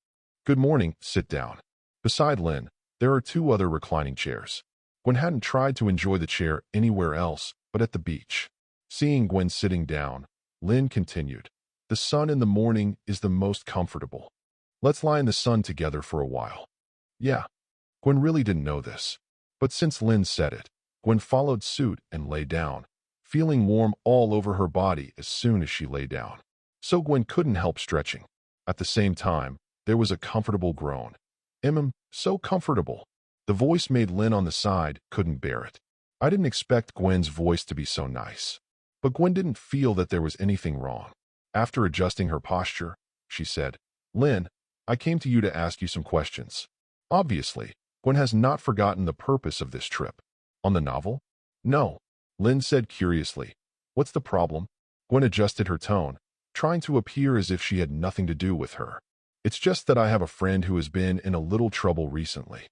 Good morning, sit down. Beside Lynn, there are 2 other reclining chairs. Gwen hadn't tried to enjoy the chair anywhere else but at the beach. Seeing Gwen sitting down, Lynn continued. The sun in the morning is the most comfortable. Let's lie in the sun together for a while. Yeah. Gwen really didn't know this. But since Lynn said it, Gwen followed suit and lay down, feeling warm all over her body as soon as she lay down. So Gwen couldn't help stretching. At the same time, there was a comfortable groan. So comfortable. The voice made Lynn on the side couldn't bear it. I didn't expect Gwen's voice to be so nice. But Gwen didn't feel that there was anything wrong. After adjusting her posture, she said, "Lynn, I came to you to ask you some questions." Obviously, Gwen has not forgotten the purpose of this trip. On the novel? No. Lynn said curiously. "What's the problem?" Gwen adjusted her tone, trying to appear as if she had nothing to do with her. "It's just that I have a friend who has been in a little trouble recently."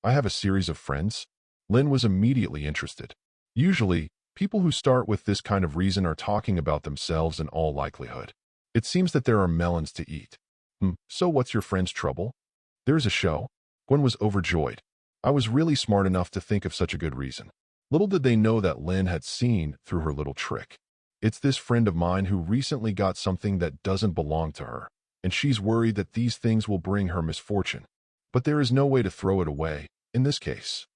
I have a series of friends? Lynn was immediately interested. Usually, people who start with this kind of reason are talking about themselves in all likelihood. It seems that there are melons to eat. So what's your friend's trouble? There's a show. Gwen was overjoyed. I was really smart enough to think of such a good reason. Little did they know that Lynn had seen through her little trick. It's this friend of mine who recently got something that doesn't belong to her, and she's worried that these things will bring her misfortune. But there is no way to throw it away, in this case.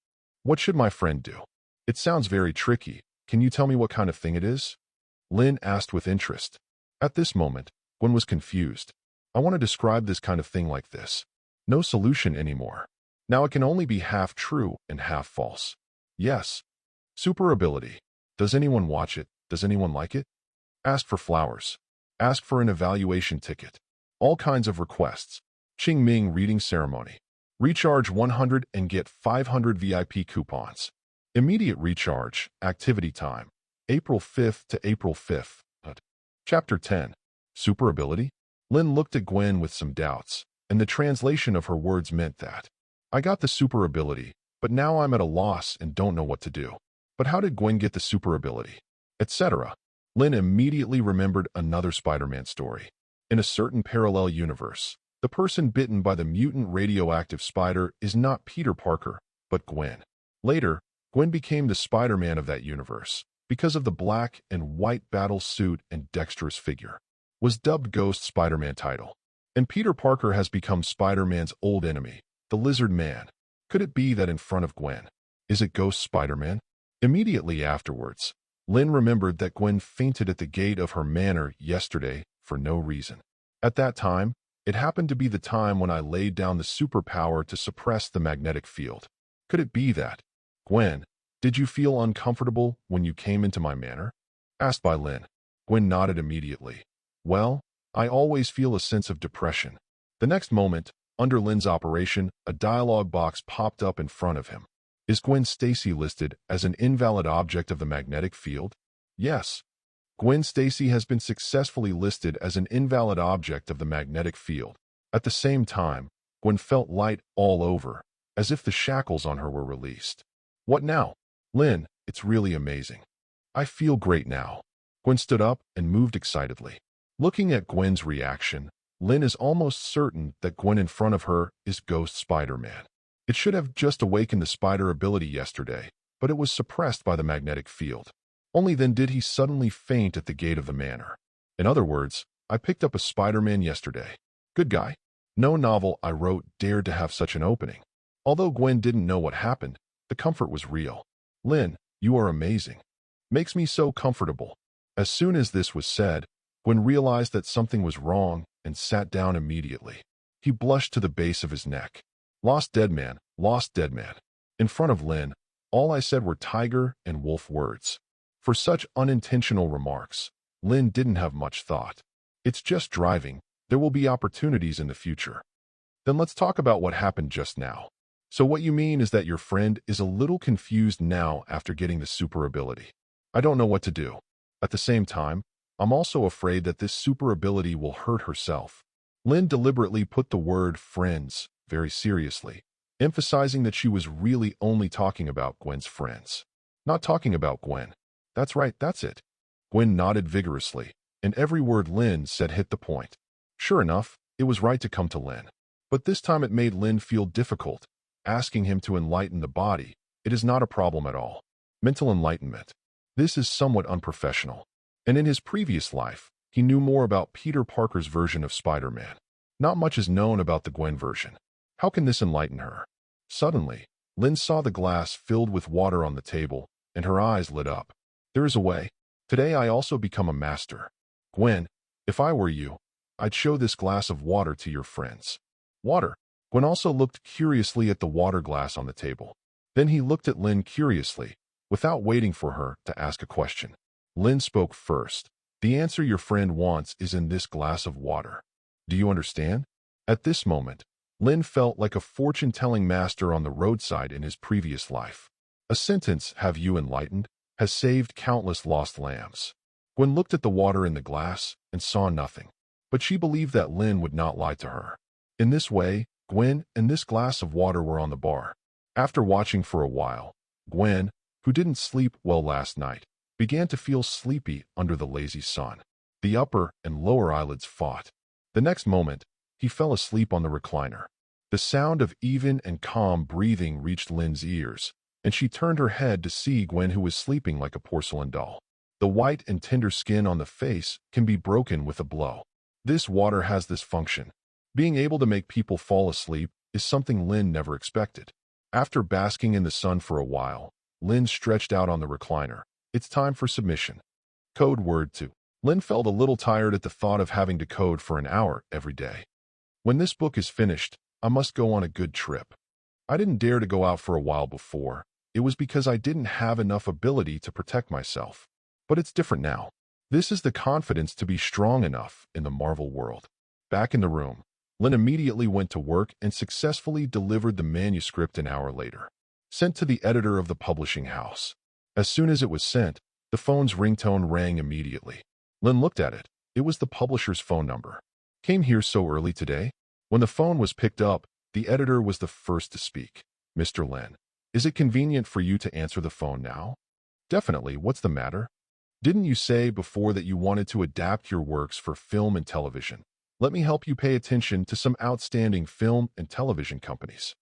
What should my friend do? It sounds very tricky. Can you tell me what kind of thing it is? Lynn asked with interest. At this moment, Gwen was confused. I want to describe this kind of thing like this. No solution anymore. Now it can only be half true and half false. Yes. Super ability. Does anyone watch it? Does anyone like it? Ask for flowers. Ask for an evaluation ticket. All kinds of requests. Ching Ming reading ceremony. Recharge 100 and get 500 VIP coupons. Immediate recharge, activity time. April 5th to April 5th. Chapter 10. Super ability? Lynn looked at Gwen with some doubts, and the translation of her words meant that. I got the super ability, but now I'm at a loss and don't know what to do. But how did Gwen get the super ability? Etc. Lynn immediately remembered another Spider-Man story. In a certain parallel universe, the person bitten by the mutant radioactive spider is not Peter Parker, but Gwen. Later, Gwen became the Spider-Man of that universe because of the black and white battle suit and dexterous figure. Was dubbed Ghost Spider-Man title. And Peter Parker has become Spider-Man's old enemy, the Lizard Man. Could it be that in front of Gwen? Is it Ghost Spider-Man? Immediately afterwards, Lynn remembered that Gwen fainted at the gate of her manor yesterday for no reason. At that time, it happened to be the time when I laid down the superpower to suppress the magnetic field. Could it be that? Gwen, did you feel uncomfortable when you came into my manor? Asked by Lynn. Gwen nodded immediately. Well, I always feel a sense of depression. The next moment, under Lynn's operation, a dialogue box popped up in front of him. Is Gwen Stacy listed as an invalid object of the magnetic field? Yes. Gwen Stacy has been successfully listed as an invalid object of the magnetic field. At the same time, Gwen felt light all over, as if the shackles on her were released. What now? Lynn, it's really amazing. I feel great now. Gwen stood up and moved excitedly. Looking at Gwen's reaction, Lynn is almost certain that Gwen in front of her is Ghost Spider-Man. It should have just awakened the spider ability yesterday, but it was suppressed by the magnetic field. Only then did he suddenly faint at the gate of the manor. In other words, I picked up a Spider-Man yesterday. Good guy. No novel I wrote dared to have such an opening. Although Gwen didn't know what happened, the comfort was real. Lynn, you are amazing. Makes me so comfortable. As soon as this was said, Gwen realized that something was wrong and sat down immediately. He blushed to the base of his neck. Lost dead man, lost dead man. In front of Lynn, all I said were tiger and wolf words. For such unintentional remarks, Lynn didn't have much thought. It's just driving. There will be opportunities in the future. Then let's talk about what happened just now. So what you mean is that your friend is a little confused now after getting the super ability. I don't know what to do. At the same time, I'm also afraid that this super ability will hurt herself. Lynn deliberately put the word friends very seriously, emphasizing that she was really only talking about Gwen's friends. Not talking about Gwen. That's right, that's it. Gwen nodded vigorously, and every word Lynn said hit the point. Sure enough, it was right to come to Lynn. But this time it made Lynn feel difficult. Asking him to enlighten the body, it is not a problem at all. Mental enlightenment. This is somewhat unprofessional. And in his previous life, he knew more about Peter Parker's version of Spider-Man. Not much is known about the Gwen version. How can this enlighten her? Suddenly, Lynn saw the glass filled with water on the table, and her eyes lit up. There is a way. Today I also become a master. Gwen, if I were you, I'd show this glass of water to your friends. Water. Gwen also looked curiously at the water glass on the table. Then he looked at Lynn curiously, without waiting for her to ask a question. Lynn spoke first. The answer your friend wants is in this glass of water. Do you understand? At this moment, Lynn felt like a fortune-telling master on the roadside in his previous life. A sentence, have you enlightened, has saved countless lost lambs. Gwen looked at the water in the glass and saw nothing, but she believed that Lynn would not lie to her. In this way, Gwen and this glass of water were on the bar. After watching for a while, Gwen, who didn't sleep well last night, began to feel sleepy under the lazy sun. The upper and lower eyelids fought. The next moment, he fell asleep on the recliner. The sound of even and calm breathing reached Lynn's ears, and she turned her head to see Gwen, who was sleeping like a porcelain doll. The white and tender skin on the face can be broken with a blow. This water has this function. Being able to make people fall asleep is something Lynn never expected. After basking in the sun for a while, Lynn stretched out on the recliner. It's time for submission. Code word 2. Lynn felt a little tired at the thought of having to code for an hour every day. When this book is finished, I must go on a good trip. I didn't dare to go out for a while before. It was because I didn't have enough ability to protect myself. But it's different now. This is the confidence to be strong enough in the Marvel world. Back in the room, Lynn immediately went to work and successfully delivered the manuscript an hour later. Sent to the editor of the publishing house. As soon as it was sent, the phone's ringtone rang immediately. Lynn looked at it. It was the publisher's phone number. Came here so early today? When the phone was picked up, the editor was the first to speak. Mr. Lynn, is it convenient for you to answer the phone now? Definitely. What's the matter? Didn't you say before that you wanted to adapt your works for film and television? Let me help you pay attention to some outstanding film and television companies.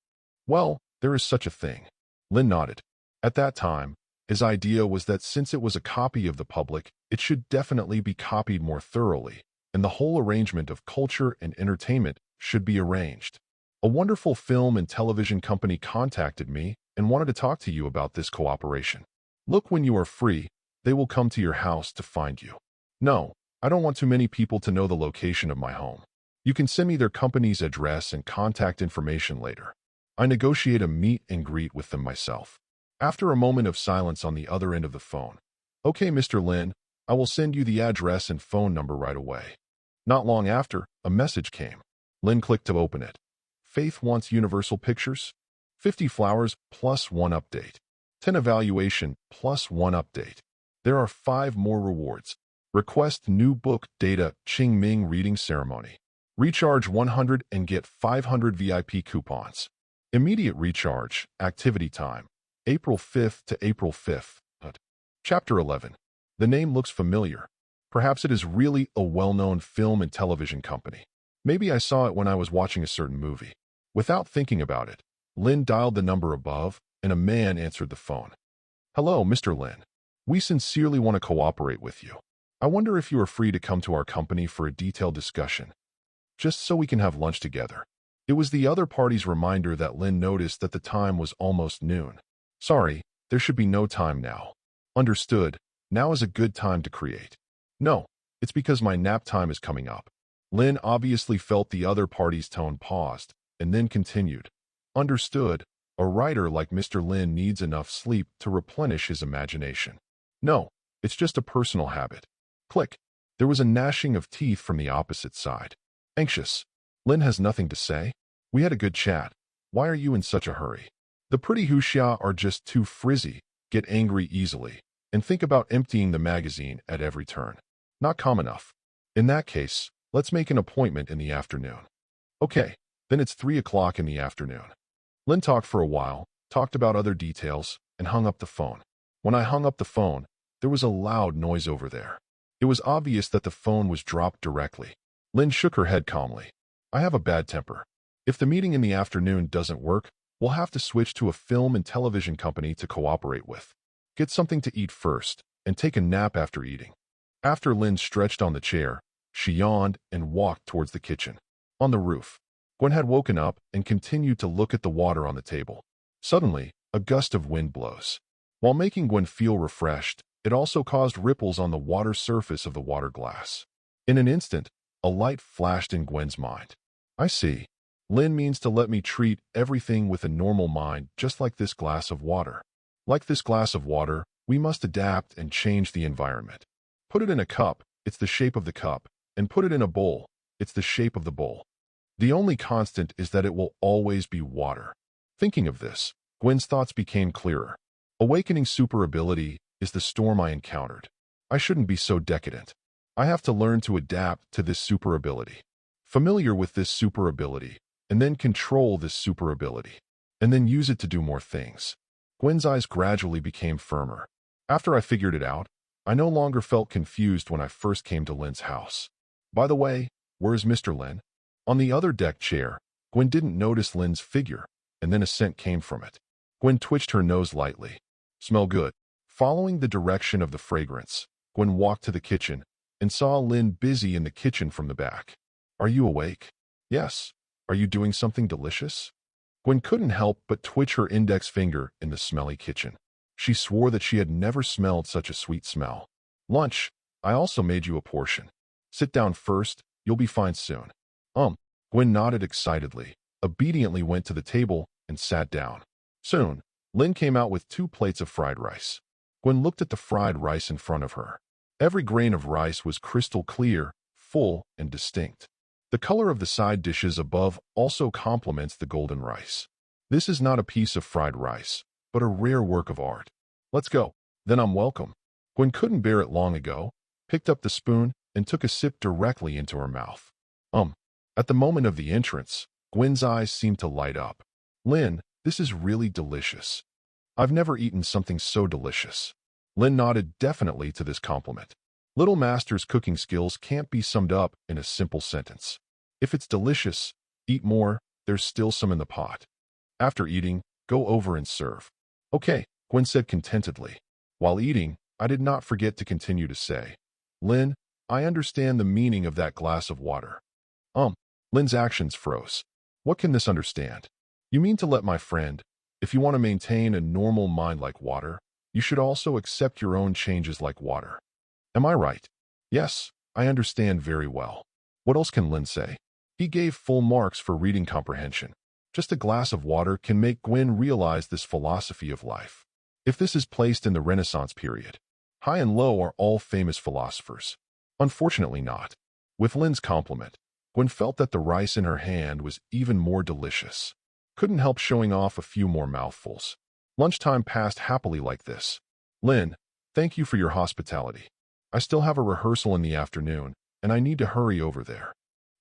Well, there is such a thing. Lynn nodded. At that time, his idea was that since it was a copy of the public, it should definitely be copied more thoroughly, and the whole arrangement of culture and entertainment should be arranged. A wonderful film and television company contacted me and wanted to talk to you about this cooperation. Look, when you are free, they will come to your house to find you. No, I don't want too many people to know the location of my home. You can send me their company's address and contact information later. I negotiate a meet and greet with them myself. After a moment of silence on the other end of the phone. Okay, Mr. Lynn, I will send you the address and phone number right away. Not long after, a message came. Lynn clicked to open it. Faith wants Universal Pictures. 50 flowers plus 1 update. 10 evaluation plus 1 update. There are 5 more rewards. Request new book data Qing Ming reading ceremony. Recharge 100 and get 500 VIP coupons. Immediate recharge, activity time. April 5th to April 5th. Chapter 11. The name looks familiar. Perhaps it is really a well-known film and television company. Maybe I saw it when I was watching a certain movie. Without thinking about it, Lynn dialed the number above, and a man answered the phone. Hello, Mr. Lynn. We sincerely want to cooperate with you. I wonder if you are free to come to our company for a detailed discussion, just so we can have lunch together. It was the other party's reminder that Lynn noticed that the time was almost noon. Sorry, there should be no time now. Understood. Now is a good time to create. No, it's because my nap time is coming up. Lynn obviously felt the other party's tone paused, and then continued. Understood. A writer like Mr. Lynn needs enough sleep to replenish his imagination. No, it's just a personal habit. Click. There was a gnashing of teeth from the opposite side. Anxious. Lynn has nothing to say. We had a good chat. Why are you in such a hurry? The pretty Huxia are just too frizzy, get angry easily, and think about emptying the magazine at every turn. Not calm enough. In that case, let's make an appointment in the afternoon. Okay, then it's 3 o'clock in the afternoon. Lynn talked for a while, talked about other details, and hung up the phone. When I hung up the phone, there was a loud noise over there. It was obvious that the phone was dropped directly. Lynn shook her head calmly. I have a bad temper. If the meeting in the afternoon doesn't work, we'll have to switch to a film and television company to cooperate with. Get something to eat first, and take a nap after eating. After Lynn stretched on the chair, she yawned and walked towards the kitchen. On the roof, Gwen had woken up and continued to look at the water on the table. Suddenly, a gust of wind blows. While making Gwen feel refreshed, it also caused ripples on the water surface of the water glass. In an instant, a light flashed in Gwen's mind. I see. Lynn means to let me treat everything with a normal mind, just like this glass of water. Like this glass of water, we must adapt and change the environment. Put it in a cup, it's the shape of the cup, and put it in a bowl, it's the shape of the bowl. The only constant is that it will always be water. Thinking of this, Gwen's thoughts became clearer. Awakening super ability is the storm I encountered. I shouldn't be so decadent. I have to learn to adapt to this super ability. Familiar with this super ability, and then control this super ability, and then use it to do more things. Gwen's eyes gradually became firmer. After I figured it out, I no longer felt confused when I first came to Lynn's house. By the way, where is Mr. Lynn? On the other deck chair, Gwen didn't notice Lynn's figure, and then a scent came from it. Gwen twitched her nose lightly. Smell good. Following the direction of the fragrance, Gwen walked to the kitchen and saw Lynn busy in the kitchen from the back. Are you awake? Yes. Are you doing something delicious? Gwen couldn't help but twitch her index finger in the smelly kitchen. She swore that she had never smelled such a sweet smell. Lunch. I also made you a portion. Sit down first, you'll be fine soon. Gwen nodded excitedly, obediently went to the table, and sat down. Soon, Lynn came out with 2 plates of fried rice. Gwen looked at the fried rice in front of her. Every grain of rice was crystal clear, full, and distinct. The color of the side dishes above also complements the golden rice. This is not a piece of fried rice, but a rare work of art. Let's go. Then I'm welcome. Gwen couldn't bear it long ago, picked up the spoon, and took a sip directly into her mouth. At the moment of the entrance, Gwen's eyes seemed to light up. Lynn, this is really delicious. I've never eaten something so delicious. Lynn nodded definitely to this compliment. Little Master's cooking skills can't be summed up in a simple sentence. If it's delicious, eat more, there's still some in the pot. After eating, go over and serve. Okay, Gwen said contentedly. While eating, I did not forget to continue to say, Lynn, I understand the meaning of that glass of water. Lynn's actions froze. What can this understand? You mean to let my friend, if you want to maintain a normal mind like water, you should also accept your own changes like water. Am I right? Yes, I understand very well. What else can Lynn say? He gave full marks for reading comprehension. Just a glass of water can make Gwen realize this philosophy of life. If this is placed in the Renaissance period, high and low are all famous philosophers. Unfortunately not. With Lynn's compliment, Gwen felt that the rice in her hand was even more delicious. Couldn't help showing off a few more mouthfuls. Lunchtime passed happily like this. Lynn, thank you for your hospitality. I still have a rehearsal in the afternoon, and I need to hurry over there.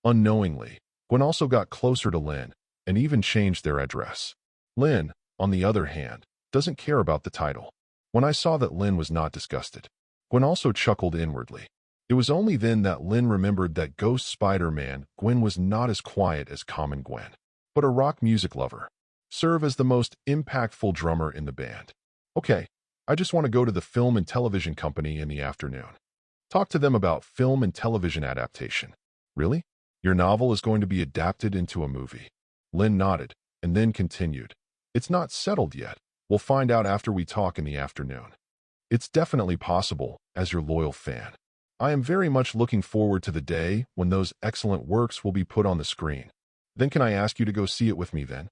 Unknowingly, Gwen also got closer to Lynn, and even changed their address. Lynn, on the other hand, doesn't care about the title. When I saw that Lynn was not disgusted, Gwen also chuckled inwardly. It was only then that Lynn remembered that Ghost Spider-Man Gwen was not as quiet as common Gwen, but a rock music lover. Serve as the most impactful drummer in the band. Okay, I just want to go to the film and television company in the afternoon. Talk to them about film and television adaptation. Really? Your novel is going to be adapted into a movie? Lynn nodded, and then continued. It's not settled yet. We'll find out after we talk in the afternoon. It's definitely possible, as your loyal fan. I am very much looking forward to the day when those excellent works will be put on the screen. Then can I ask you to go see it with me then?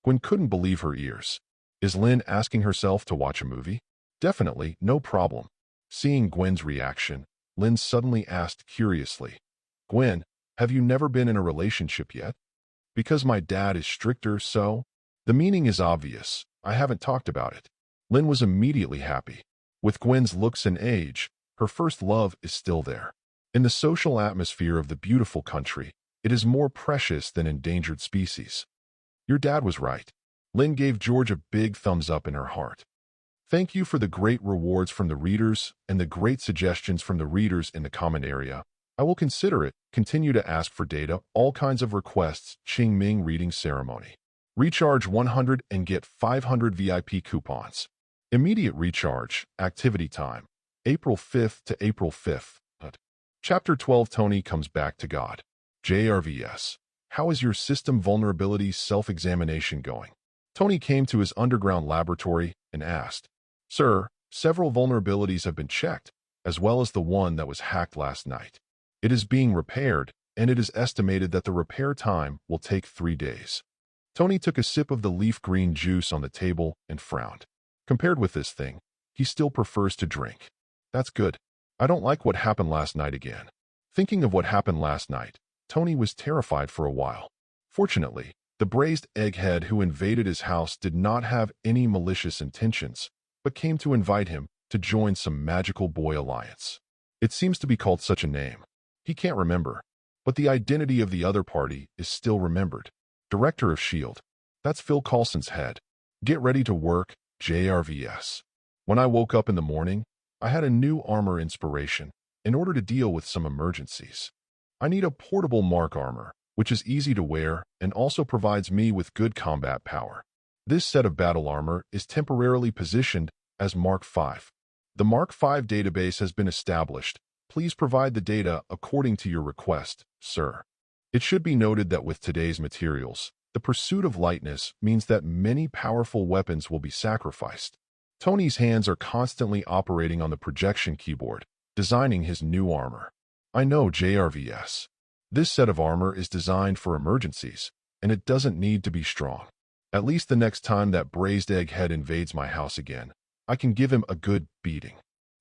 Gwen couldn't believe her ears. Is Lynn asking herself to watch a movie? Definitely, no problem. Seeing Gwen's reaction, Lynn suddenly asked curiously, Gwen, have you never been in a relationship yet? Because my dad is stricter, so? The meaning is obvious. I haven't talked about it. Lynn was immediately happy. With Gwen's looks and age, her first love is still there. In the social atmosphere of the beautiful country, it is more precious than endangered species. Your dad was right. Lynn gave George a big thumbs up in her heart. Thank you for the great rewards from the readers and the great suggestions from the readers in the comment area. I will consider it. Continue to ask for data, all kinds of requests, Ching Ming reading ceremony. Recharge 100 and get 500 VIP coupons. Immediate recharge, activity time. April 5th to April 5th. Chapter 12 Tony comes back to God. JRVS. How is your system vulnerability self-examination going? Tony came to his underground laboratory and asked, Sir, several vulnerabilities have been checked, as well as the one that was hacked last night. It is being repaired, and it is estimated that the repair time will take 3 days. Tony took a sip of the leaf green juice on the table and frowned. Compared with this thing, he still prefers to drink. That's good. I don't like what happened last night again. Thinking of what happened last night, Tony was terrified for a while. Fortunately, the braised egghead who invaded his house did not have any malicious intentions, but came to invite him to join some magical boy alliance. It seems to be called such a name. He can't remember, but the identity of the other party is still remembered. Director of S.H.I.E.L.D. That's Phil Coulson's head. Get ready to work, JRVS. When I woke up in the morning, I had a new armor inspiration in order to deal with some emergencies. I need a portable Mark armor, which is easy to wear and also provides me with good combat power. This set of battle armor is temporarily positioned as Mark V. The Mark V database has been established. Please provide the data according to your request, sir. It should be noted that with today's materials, the pursuit of lightness means that many powerful weapons will be sacrificed. Tony's hands are constantly operating on the projection keyboard, designing his new armor. I know, JRVS. This set of armor is designed for emergencies, and it doesn't need to be strong. At least the next time that braised egghead invades my house again, I can give him a good beating.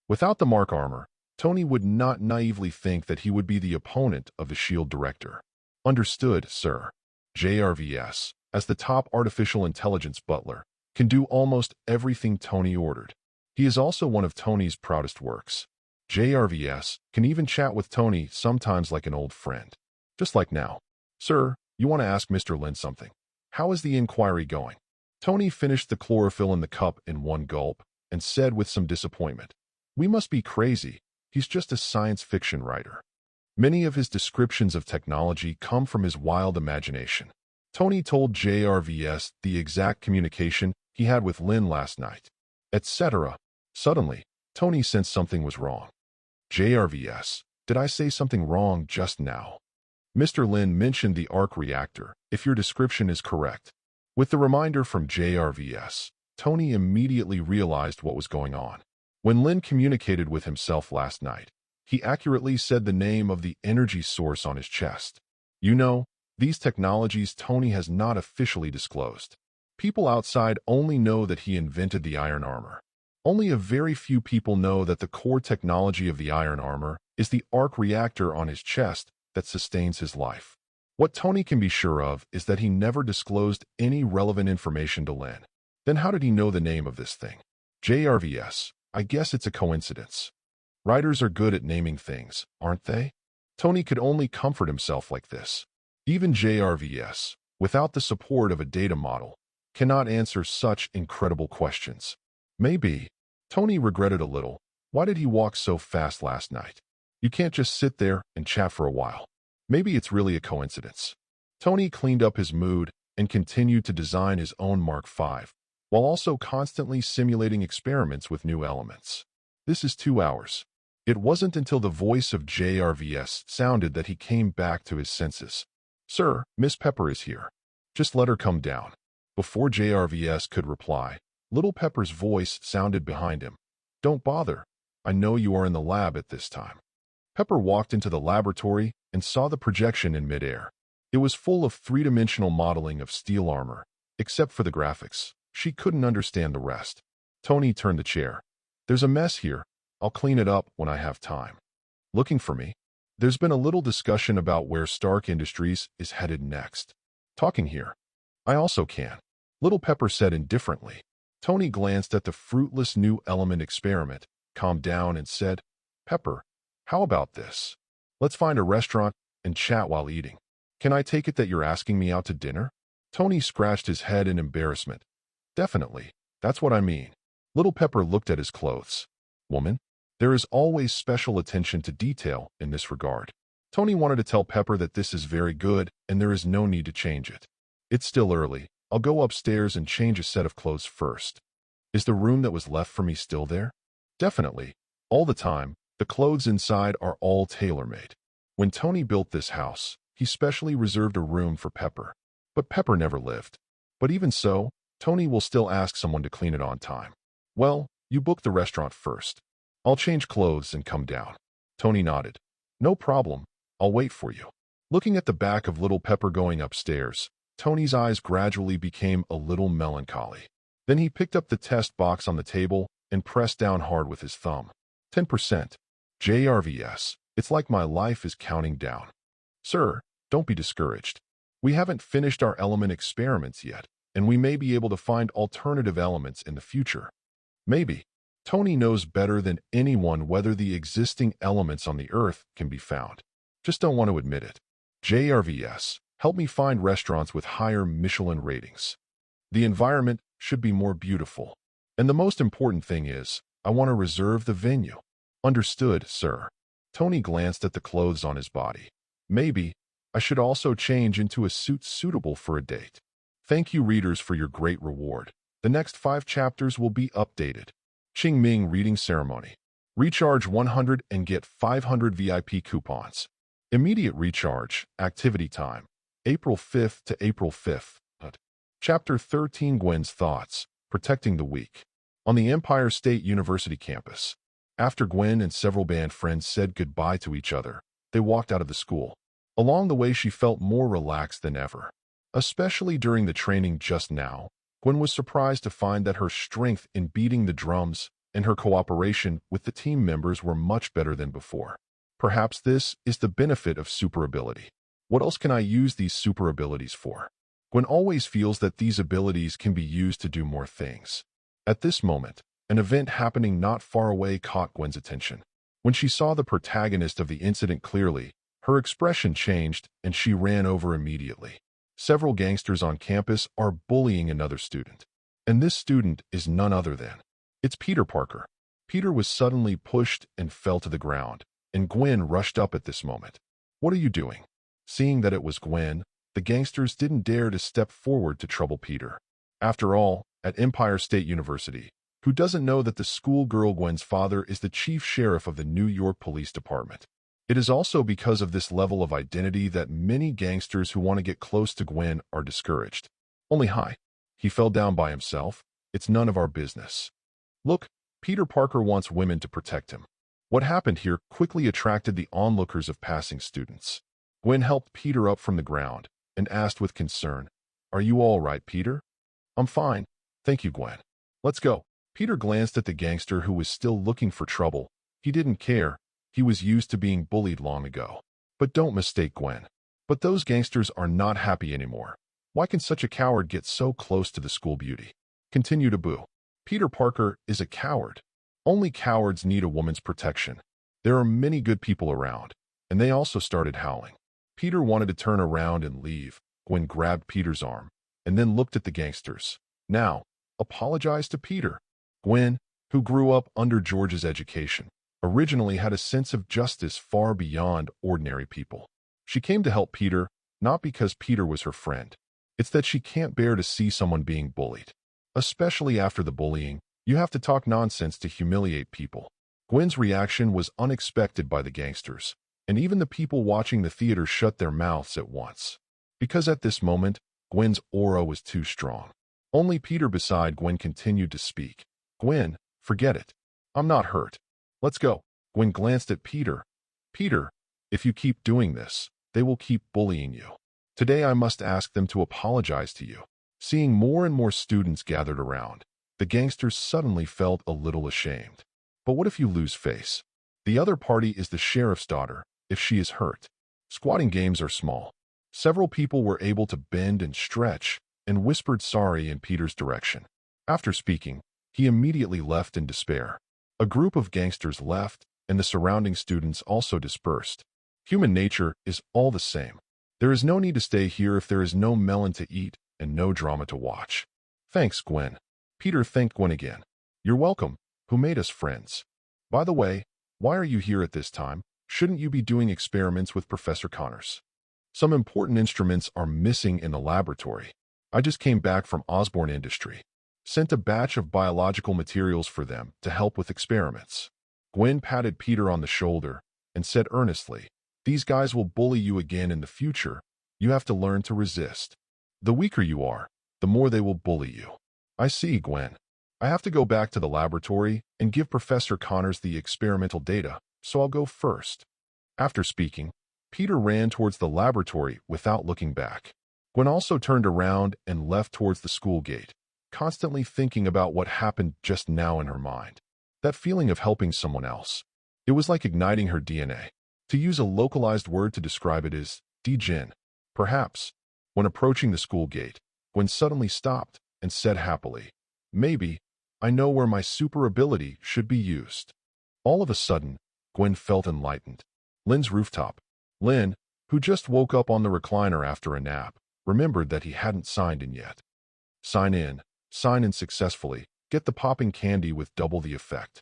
Without the Mark armor, Tony would not naively think that he would be the opponent of the S.H.I.E.L.D. director. Understood, sir. JRVS, as the top artificial intelligence butler, can do almost everything Tony ordered. He is also one of Tony's proudest works. JRVS can even chat with Tony sometimes like an old friend. Just like now. Sir, you want to ask Mr. Lynn something? How is the inquiry going? Tony finished the chlorophyll in the cup in one gulp and said with some disappointment, We must be crazy. He's just a science fiction writer. Many of his descriptions of technology come from his wild imagination. Tony told JRVS the exact communication he had with Lynn last night, etc. Suddenly, Tony sensed something was wrong. JRVS, did I say something wrong just now? Mr. Lynn mentioned the arc reactor, if your description is correct. With the reminder from JRVS, Tony immediately realized what was going on. When Lynn communicated with himself last night, he accurately said the name of the energy source on his chest. You know, these technologies Tony has not officially disclosed. People outside only know that he invented the iron armor. Only a very few people know that the core technology of the iron armor is the arc reactor on his chest that sustains his life. What Tony can be sure of is that he never disclosed any relevant information to Lynn. Then how did he know the name of this thing? JRVS, I guess it's a coincidence. Writers are good at naming things, aren't they? Tony could only comfort himself like this. Even JRVS, without the support of a data model, cannot answer such incredible questions. Maybe. Tony regretted a little. Why did he walk so fast last night? You can't just sit there and chat for a while. Maybe it's really a coincidence. Tony cleaned up his mood and continued to design his own Mark V, while also constantly simulating experiments with new elements. This is 2 hours. It wasn't until the voice of JRVS sounded that he came back to his senses. Sir, Miss Pepper is here. Just let her come down. Before JRVS could reply, Little Pepper's voice sounded behind him. Don't bother. I know you are in the lab at this time. Pepper walked into the laboratory and saw the projection in midair. It was full of three-dimensional modeling of steel armor. Except for the graphics, she couldn't understand the rest. Tony turned the chair. There's a mess here. I'll clean it up when I have time. Looking for me? There's been a little discussion about where Stark Industries is headed next. Talking here. I also can. Little Pepper said indifferently. Tony glanced at the fruitless new element experiment, calmed down and said, Pepper, how about this? Let's find a restaurant and chat while eating. Can I take it that you're asking me out to dinner? Tony scratched his head in embarrassment. Definitely. That's what I mean. Little Pepper looked at his clothes. Woman, there is always special attention to detail in this regard. Tony wanted to tell Pepper that this is very good and there is no need to change it. It's still early. I'll go upstairs and change a set of clothes first. Is the room that was left for me still there? Definitely. All the time, the clothes inside are all tailor-made. When Tony built this house, He specially reserved a room for Pepper. But Pepper never lived. But even so, Tony will still ask someone to clean it on time. Well, you book the restaurant first. I'll change clothes and come down. Tony nodded. No problem. I'll wait for you. Looking at the back of little Pepper going upstairs, Tony's eyes gradually became a little melancholy. Then he picked up the test box on the table and pressed down hard with his thumb. 10%. JRVS. It's like my life is counting down. Sir, don't be discouraged. We haven't finished our element experiments yet, and we may be able to find alternative elements in the future. Maybe. Tony knows better than anyone whether the existing elements on the Earth can be found. Just don't want to admit it. JRVS, help me find restaurants with higher Michelin ratings. The environment should be more beautiful. And the most important thing is, I want to reserve the venue. Understood, sir. Tony glanced at the clothes on his body. Maybe I should also change into a suit suitable for a date. Thank you, readers, for your great reward. The next 5 chapters will be updated. Qing Ming Reading Ceremony. Recharge 100 and get 500 VIP coupons. Immediate recharge. Activity time. April 5th to April 5th. Chapter 13 Gwen's Thoughts. Protecting the Weak. On the Empire State University campus. After Gwen and several band friends said goodbye to each other, they walked out of the school. Along the way, she felt more relaxed than ever. Especially during the training just now, Gwen was surprised to find that her strength in beating the drums and her cooperation with the team members were much better than before. Perhaps this is the benefit of super ability. What else can I use these super abilities for? Gwen always feels that these abilities can be used to do more things. At this moment, an event happening not far away caught Gwen's attention. When she saw the protagonist of the incident clearly, her expression changed and she ran over immediately. Several gangsters on campus are bullying another student. And this student is none other than. It's Peter Parker. Peter was suddenly pushed and fell to the ground, and Gwen rushed up at this moment. What are you doing? Seeing that it was Gwen, the gangsters didn't dare to step forward to trouble Peter. After all, at Empire State University, who doesn't know that the schoolgirl Gwen's father is the chief sheriff of the New York Police Department? It is also because of this level of identity that many gangsters who want to get close to Gwen are discouraged. Only hi. He fell down by himself. It's none of our business. Look, Peter Parker wants women to protect him. What happened here quickly attracted the onlookers of passing students. Gwen helped Peter up from the ground and asked with concern, "Are you all right, Peter?" "I'm fine. Thank you, Gwen. Let's go." Peter glanced at the gangster who was still looking for trouble. He didn't care. He was used to being bullied long ago. But don't mistake Gwen. But those gangsters are not happy anymore. Why can such a coward get so close to the school beauty? Continue to boo. Peter Parker is a coward. Only cowards need a woman's protection. There are many good people around, and they also started howling. Peter wanted to turn around and leave. Gwen grabbed Peter's arm and then looked at the gangsters. Now, apologize to Peter. Gwen, who grew up under George's education, originally had a sense of justice far beyond ordinary people. She came to help Peter, not because Peter was her friend. It's that she can't bear to see someone being bullied. Especially after the bullying, you have to talk nonsense to humiliate people. Gwen's reaction was unexpected by the gangsters, and even the people watching the theater shut their mouths at once. Because at this moment, Gwen's aura was too strong. Only Peter beside Gwen continued to speak. "Gwen, forget it. I'm not hurt. Let's go." Gwen glanced at Peter. "Peter, if you keep doing this, they will keep bullying you. Today I must ask them to apologize to you." Seeing more and more students gathered around, the gangsters suddenly felt a little ashamed. But what if you lose face? The other party is the sheriff's daughter, if she is hurt. Squatting games are small. Several people were able to bend and stretch and whispered sorry in Peter's direction. After speaking, he immediately left in despair. A group of gangsters left, and the surrounding students also dispersed. Human nature is all the same. There is no need to stay here if there is no melon to eat and no drama to watch. Thanks, Gwen. Peter thanked Gwen again. You're welcome, who made us friends. By the way, why are you here at this time? Shouldn't you be doing experiments with Professor Connors? Some important instruments are missing in the laboratory. I just came back from Osborne Industry. Sent a batch of biological materials for them to help with experiments. Gwen patted Peter on the shoulder and said earnestly, These guys will bully you again in the future. You have to learn to resist. The weaker you are, the more they will bully you. I see, Gwen. I have to go back to the laboratory and give Professor Connors the experimental data, so I'll go first. After speaking, Peter ran towards the laboratory without looking back. Gwen also turned around and left towards the school gate, constantly thinking about what happened just now in her mind. That feeling of helping someone else. It was like igniting her DNA. To use a localized word to describe it is degen. Perhaps, when approaching the school gate, Gwen suddenly stopped and said happily, "Maybe, I know where my super ability should be used." All of a sudden, Gwen felt enlightened. Lynn's rooftop. Lynn, who just woke up on the recliner after a nap, remembered that he hadn't signed in yet. Sign in successfully, get the popping candy with double the effect.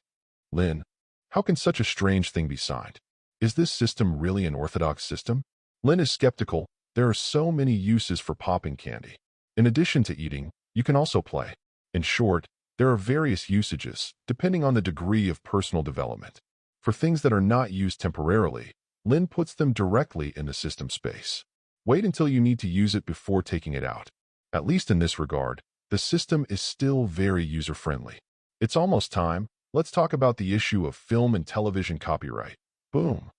Lynn, how can such a strange thing be signed? Is this system really an orthodox system? Lynn is skeptical. There are so many uses for popping candy. In addition to eating, you can also play. In short, there are various usages, depending on the degree of personal development. For things that are not used temporarily, Lynn puts them directly in the system space. Wait until you need to use it before taking it out. At least in this regard, the system is still very user-friendly. It's almost time. Let's talk about the issue of film and television copyright. Boom.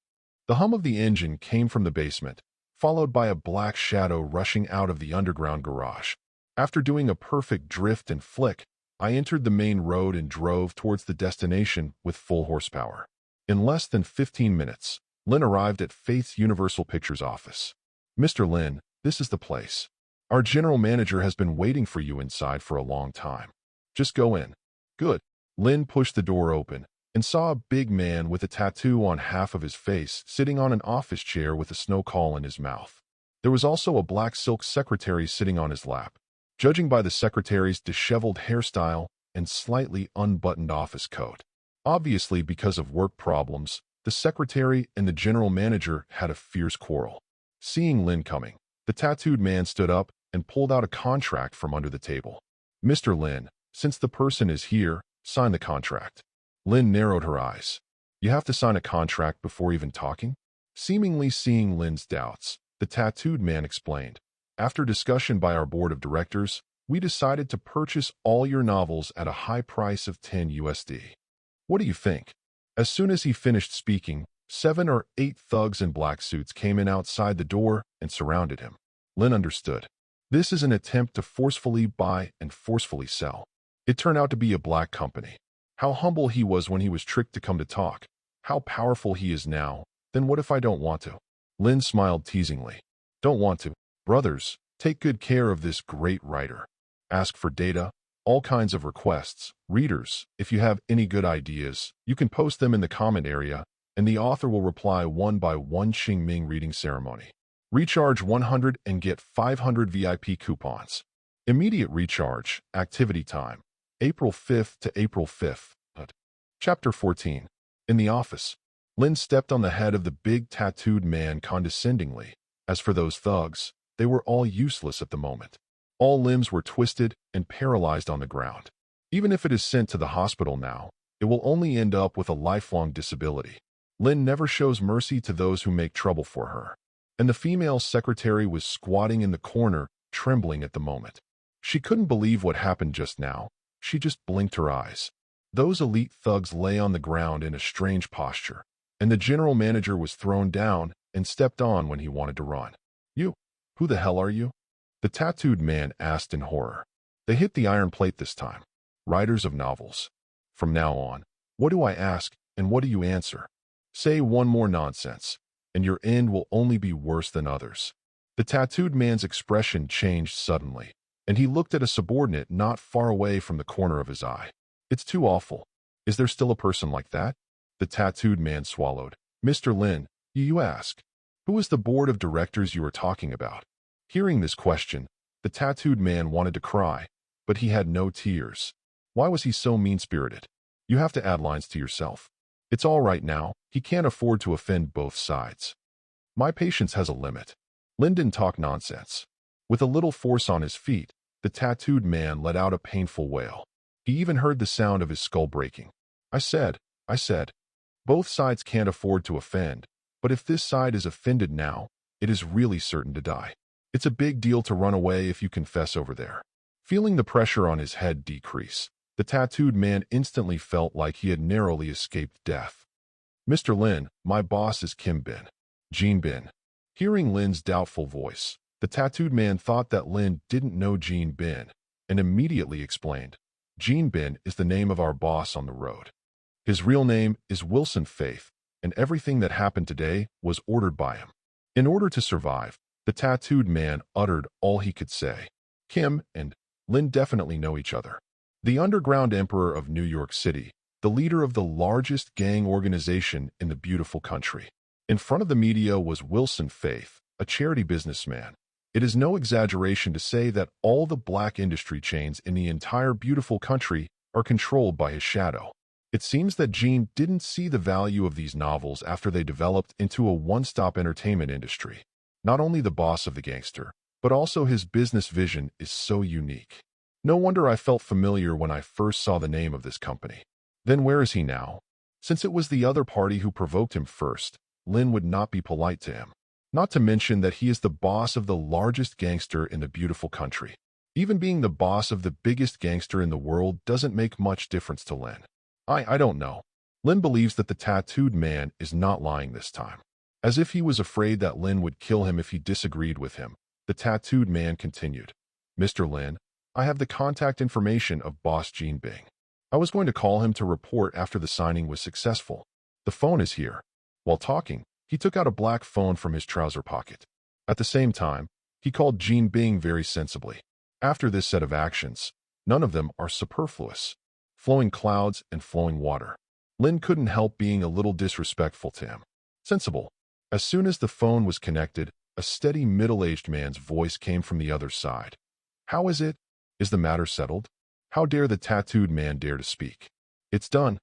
The hum of the engine came from the basement, followed by a black shadow rushing out of the underground garage. After doing a perfect drift and flick, I entered the main road and drove towards the destination with full horsepower. In less than 15 minutes, Lynn arrived at Faith's Universal Pictures office. "Mr. Lynn, this is the place. Our general manager has been waiting for you inside for a long time. Just go in." "Good." Lynn pushed the door open and saw a big man with a tattoo on half of his face sitting on an office chair with a snow cone in his mouth. There was also a black silk secretary sitting on his lap. Judging by the secretary's disheveled hairstyle and slightly unbuttoned office coat. Obviously, because of work problems, the secretary and the general manager had a fierce quarrel. Seeing Lynn coming, the tattooed man stood up and pulled out a contract from under the table. "Mr. Lynn, since the person is here, sign the contract." Lynn narrowed her eyes. "You have to sign a contract before even talking?" Seemingly seeing Lynn's doubts, the tattooed man explained. "After discussion by our board of directors, we decided to purchase all your novels at a high price of $10 USD. What do you think?" As soon as he finished speaking, 7 or 8 thugs in black suits came in outside the door and surrounded him. Lynn understood. This is an attempt to forcefully buy and forcefully sell. It turned out to be a black company. How humble he was when he was tricked to come to talk. How powerful he is now. Then what if I don't want to? Lynn smiled teasingly. "Don't want to? Brothers, take good care of this great writer. Ask for data, all kinds of requests. Readers, if you have any good ideas, you can post them in the comment area, and the author will reply one by one. Xingming reading ceremony. Recharge 100 and get 500 VIP coupons. Immediate recharge, activity time. April 5th to April 5th. Chapter 14. In the office. Lynn stepped on the head of the big tattooed man condescendingly. As for those thugs, they were all useless at the moment. All limbs were twisted and paralyzed on the ground. Even if it is sent to the hospital now, it will only end up with a lifelong disability. Lynn never shows mercy to those who make trouble for her. And the female secretary was squatting in the corner, trembling at the moment. She couldn't believe what happened just now. She just blinked her eyes. Those elite thugs lay on the ground in a strange posture, and the general manager was thrown down and stepped on when he wanted to run. "You, who the hell are you?" the tattooed man asked in horror. They hit the iron plate this time. "Writers of novels. From now on, what do I ask and what do you answer? Say one more nonsense, and your end will only be worse than others." The tattooed man's expression changed suddenly, and he looked at a subordinate not far away from the corner of his eye. "It's too awful. Is there still a person like that?" The tattooed man swallowed. "Mr. Lynn, you ask. Who is the board of directors you are talking about?" Hearing this question, the tattooed man wanted to cry, but he had no tears. Why was he so mean-spirited? You have to add lines to yourself. It's all right now. He can't afford to offend both sides. My patience has a limit. Lynn didn't talk nonsense. With a little force on his feet, the tattooed man let out a painful wail. He even heard the sound of his skull breaking. I said, both sides can't afford to offend, But if this side is offended now, it is really certain to die. It's a big deal to run away if you confess over there. Feeling the pressure on his head decrease, the tattooed man instantly felt like he had narrowly escaped death. Mr. Lynn, my boss is Kim Bin. Jean Bin. Hearing Lynn's doubtful voice, the tattooed man thought that Lynn didn't know Jean Bin, and immediately explained, Jean Bin is the name of our boss on the road. His real name is Wilson Faith, and everything that happened today was ordered by him. In order to survive, the tattooed man uttered all he could say. Kim and Lynn definitely know each other. The underground emperor of New York City, the leader of the largest gang organization in the beautiful country. In front of the media was Wilson Faith, a charity businessman. It is no exaggeration to say that all the black industry chains in the entire beautiful country are controlled by his shadow. It seems that Jean didn't see the value of these novels after they developed into a one-stop entertainment industry. Not only the boss of the gangster, but also his business vision is so unique. No wonder I felt familiar when I first saw the name of this company. Then where is he now? Since it was the other party who provoked him first, Lynn would not be polite to him. Not to mention that he is the boss of the largest gangster in the beautiful country. Even being the boss of the biggest gangster in the world doesn't make much difference to Lynn. I don't know. Lynn believes that the tattooed man is not lying this time. As if he was afraid that Lynn would kill him if he disagreed with him, the tattooed man continued. Mr. Lynn, I have the contact information of boss Jean Bing. I was going to call him to report after the signing was successful. The phone is here. While talking, he took out a black phone from his trouser pocket. At the same time, he called Jean Bing very sensibly. After this set of actions, none of them are superfluous. Flowing clouds and flowing water. Lynn couldn't help being a little disrespectful to him. Sensible. As soon as the phone was connected, a steady middle-aged man's voice came from the other side. How is it? Is the matter settled? How dare the tattooed man dare to speak? It's done,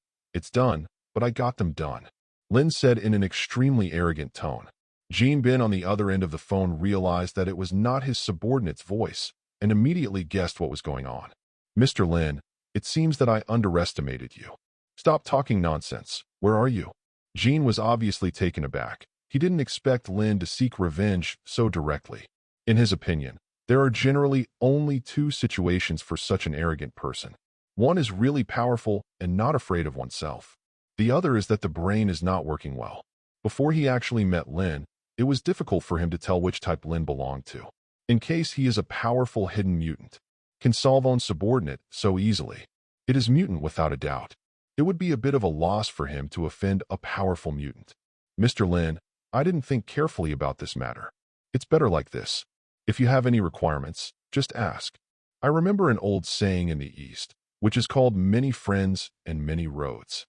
but I got them done. Lynn said in an extremely arrogant tone. Jean Bin on the other end of the phone realized that it was not his subordinate's voice and immediately guessed what was going on. Mr. Lynn, it seems that I underestimated you. Stop talking nonsense. Where are you? Jean was obviously taken aback. He didn't expect Lynn to seek revenge so directly. In his opinion, there are generally only two situations for such an arrogant person. One is really powerful and not afraid of oneself. The other is that the brain is not working well. Before he actually met Lynn, it was difficult for him to tell which type Lynn belonged to. In case he is a powerful hidden mutant, can solve on subordinate so easily. It is mutant without a doubt. It would be a bit of a loss for him to offend a powerful mutant. Mr. Lynn, I didn't think carefully about this matter. It's better like this. If you have any requirements, just ask. I remember an old saying in the East, which is called many friends and many roads.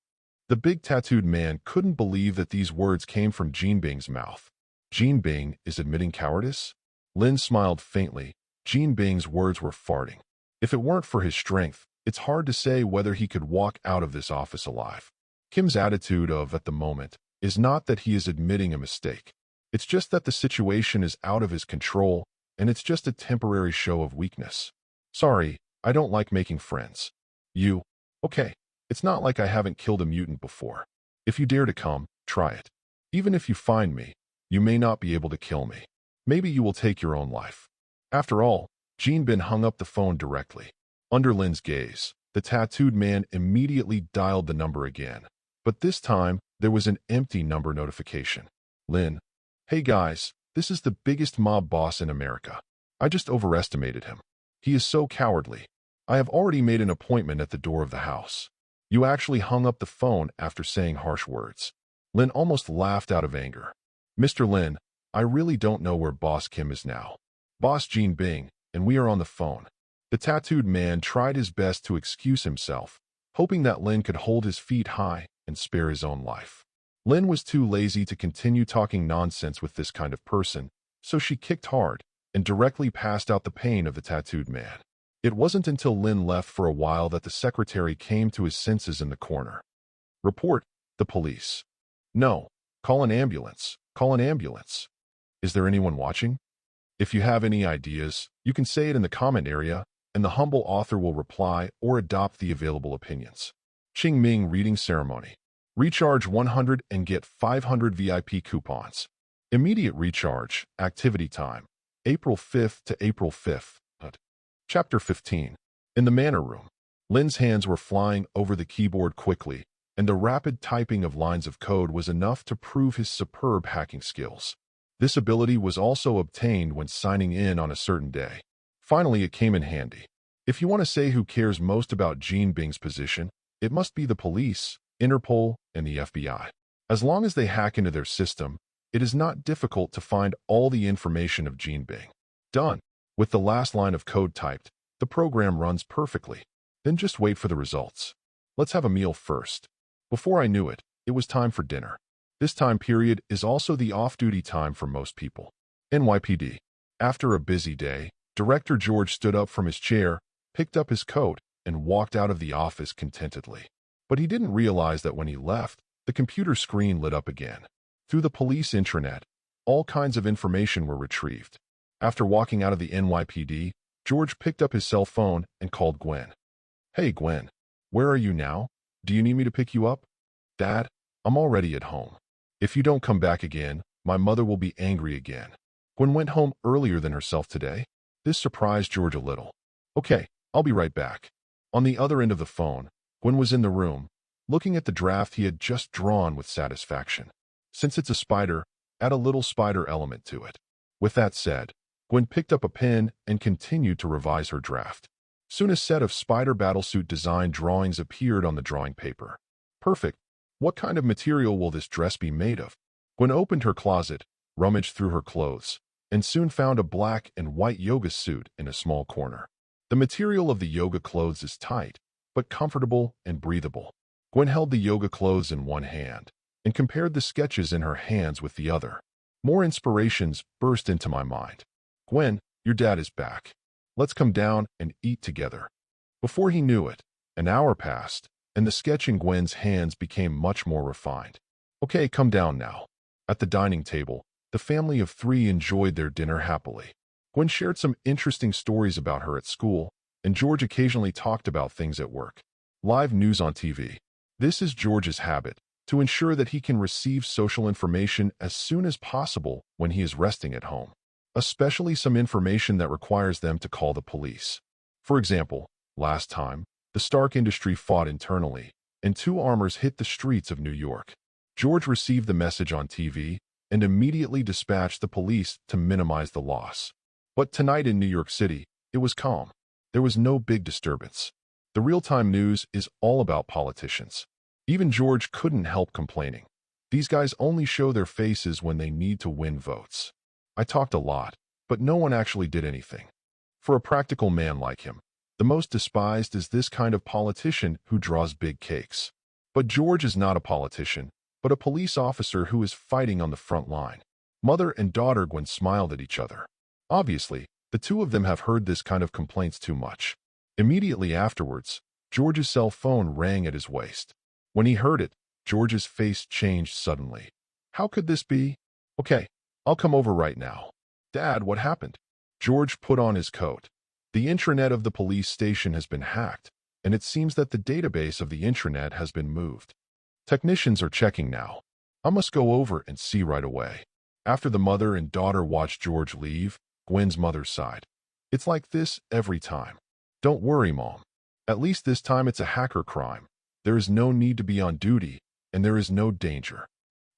The big tattooed man couldn't believe that these words came from Jean Bing's mouth. Jean Bing is admitting cowardice? Lynn smiled faintly. Jean Bing's words were farting. If it weren't for his strength, it's hard to say whether he could walk out of this office alive. Kim's attitude at the moment is not that he is admitting a mistake. It's just that the situation is out of his control, and it's just a temporary show of weakness. Sorry, I don't like making friends. You? Okay, it's not like I haven't killed a mutant before. If you dare to come, try it. Even if you find me, you may not be able to kill me. Maybe you will take your own life. After all, Jean Bin hung up the phone directly. Under Lynn's gaze, the tattooed man immediately dialed the number again. But this time, there was an empty number notification. Lynn. Hey guys, this is the biggest mob boss in America. I just overestimated him. He is so cowardly. I have already made an appointment at the door of the house. You actually hung up the phone after saying harsh words. Lynn almost laughed out of anger. Mr. Lynn, I really don't know where Boss Kim is now. Boss Jean Bing, and we are on the phone. The tattooed man tried his best to excuse himself, hoping that Lynn could hold his feet high and spare his own life. Lynn was too lazy to continue talking nonsense with this kind of person, so she kicked hard and directly passed out the pain of the tattooed man. It wasn't until Lynn left for a while that the secretary came to his senses in the corner. Report the police. No, call an ambulance. Call an ambulance. Is there anyone watching? If you have any ideas, you can say it in the comment area, and the humble author will reply or adopt the available opinions. Qingming Reading Ceremony. Recharge 100 and get 500 VIP coupons. Immediate recharge. Activity time. April 5th to April 5th. Chapter 15. In the manor room. Lynn's hands were flying over the keyboard quickly, and the rapid typing of lines of code was enough to prove his superb hacking skills. This ability was also obtained when signing in on a certain day. Finally, it came in handy. If you want to say who cares most about Gene Bing's position, it must be the police, Interpol, and the FBI. As long as they hack into their system, it is not difficult to find all the information of Gene Bing. Done. With the last line of code typed, the program runs perfectly. Then just wait for the results. Let's have a meal first. Before I knew it, it was time for dinner. This time period is also the off-duty time for most people. NYPD. After a busy day, Director George stood up from his chair, picked up his coat, and walked out of the office contentedly. But he didn't realize that when he left, the computer screen lit up again. Through the police intranet, all kinds of information were retrieved. After walking out of the NYPD, George picked up his cell phone and called Gwen. "Hey, Gwen. Where are you now? Do you need me to pick you up?" "Dad, I'm already at home. If you don't come back again, my mother will be angry again." Gwen went home earlier than herself today. This surprised George a little. "Okay, I'll be right back." On the other end of the phone, Gwen was in the room, looking at the draft he had just drawn with satisfaction. Since it's a spider, add a little spider element to it. With that said, Gwen picked up a pen and continued to revise her draft. Soon a set of spider battlesuit design drawings appeared on the drawing paper. Perfect. What kind of material will this dress be made of? Gwen opened her closet, rummaged through her clothes, and soon found a black and white yoga suit in a small corner. The material of the yoga clothes is tight, but comfortable and breathable. Gwen held the yoga clothes in one hand and compared the sketches in her hands with the other. More inspirations burst into my mind. "Gwen, your dad is back. Let's come down and eat together." Before he knew it, an hour passed, and the sketch in Gwen's hands became much more refined. "Okay, come down now." At the dining table, the family of three enjoyed their dinner happily. Gwen shared some interesting stories about her at school, and George occasionally talked about things at work. Live news on TV. This is George's habit, to ensure that he can receive social information as soon as possible when he is resting at home, especially some information that requires them to call the police. For example, last time, the Stark industry fought internally, and two armors hit the streets of New York. George received the message on TV and immediately dispatched the police to minimize the loss. But tonight in New York City, it was calm. There was no big disturbance. The real-time news is all about politicians. Even George couldn't help complaining. These guys only show their faces when they need to win votes. I talked a lot, but no one actually did anything. For a practical man like him, the most despised is this kind of politician who draws big cakes. But George is not a politician, but a police officer who is fighting on the front line. Mother and daughter Gwen smiled at each other. Obviously, the two of them have heard this kind of complaints too much. Immediately afterwards, George's cell phone rang at his waist. When he heard it, George's face changed suddenly. How could this be? "Okay, I'll come over right now." "Dad, what happened?" George put on his coat. "The intranet of the police station has been hacked, and it seems that the database of the intranet has been moved. Technicians are checking now. I must go over and see right away." After the mother and daughter watched George leave, Gwen's mother sighed. "It's like this every time." "Don't worry, Mom. At least this time it's a hacker crime. There is no need to be on duty, and there is no danger."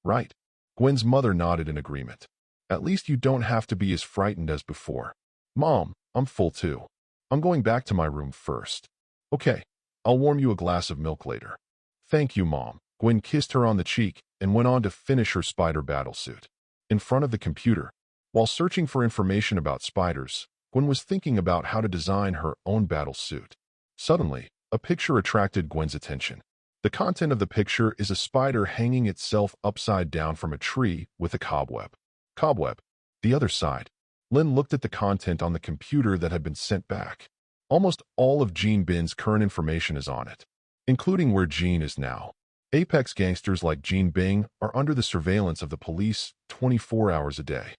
"Right." Gwen's mother nodded in agreement. "At least you don't have to be as frightened as before." "Mom, I'm full too. I'm going back to my room first." "Okay, I'll warm you a glass of milk later." "Thank you, Mom." Gwen kissed her on the cheek and went on to finish her spider battlesuit. In front of the computer, while searching for information about spiders, Gwen was thinking about how to design her own battlesuit. Suddenly, a picture attracted Gwen's attention. The content of the picture is a spider hanging itself upside down from a tree with a cobweb. Cobweb. The other side. Lynn looked at the content on the computer that had been sent back. Almost all of Gene Bin's current information is on it, including where Gene is now. Apex gangsters like Gene Bing are under the surveillance of the police 24 hours a day.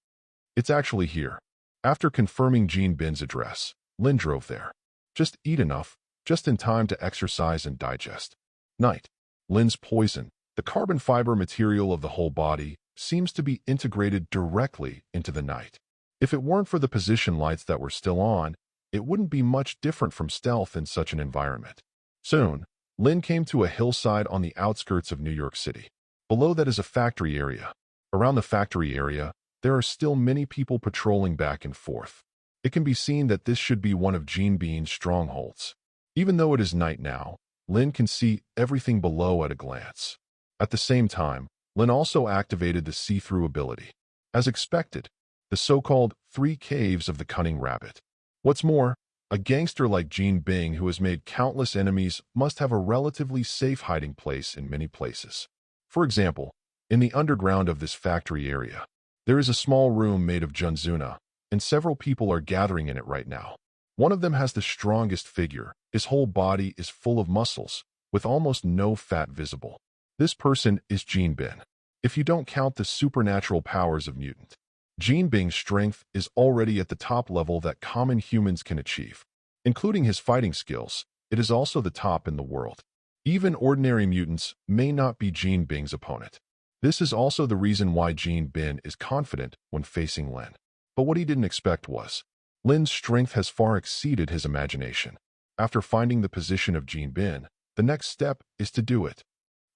It's actually here. After confirming Gene Bin's address, Lynn drove there. Just eat enough, just in time to exercise and digest. Night. Lynn's poison, The carbon fiber material of the whole body seems to be integrated directly into the night. If it weren't for the position lights that were still on, it wouldn't be much different from stealth in such an environment. Soon, Lynn came to a hillside on the outskirts of New York City. Below that is a factory area. Around the factory area, there are still many people patrolling back and forth. It can be seen that this should be one of Gene Bean's strongholds. Even though it is night now, Lynn can see everything below at a glance. At the same time, Lynn also activated the see-through ability. As expected, the so-called 3 caves of the cunning rabbit. What's more, a gangster like Gene Bing who has made countless enemies must have a relatively safe hiding place in many places. For example, in the underground of this factory area, there is a small room made of junzuna, and several people are gathering in it right now. One of them has the strongest figure. His whole body is full of muscles, with almost no fat visible. This person is Gene Bin. If you don't count the supernatural powers of mutant, Gene Bing's strength is already at the top level that common humans can achieve. Including his fighting skills, it is also the top in the world. Even ordinary mutants may not be Gene Bing's opponent. This is also the reason why Gene Bin is confident when facing Lynn. But what he didn't expect was, Lynn's strength has far exceeded his imagination. After finding the position of Gene Bin, the next step is to do it.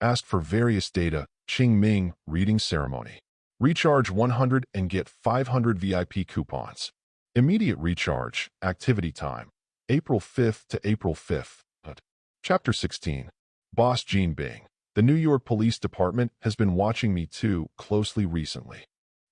Ask for various data, Qing Ming reading ceremony. Recharge 100 and get 500 VIP coupons. Immediate recharge, activity time, April 5th to April 5th. Chapter 16. Boss Gene Bing. The New York Police Department has been watching me too closely recently.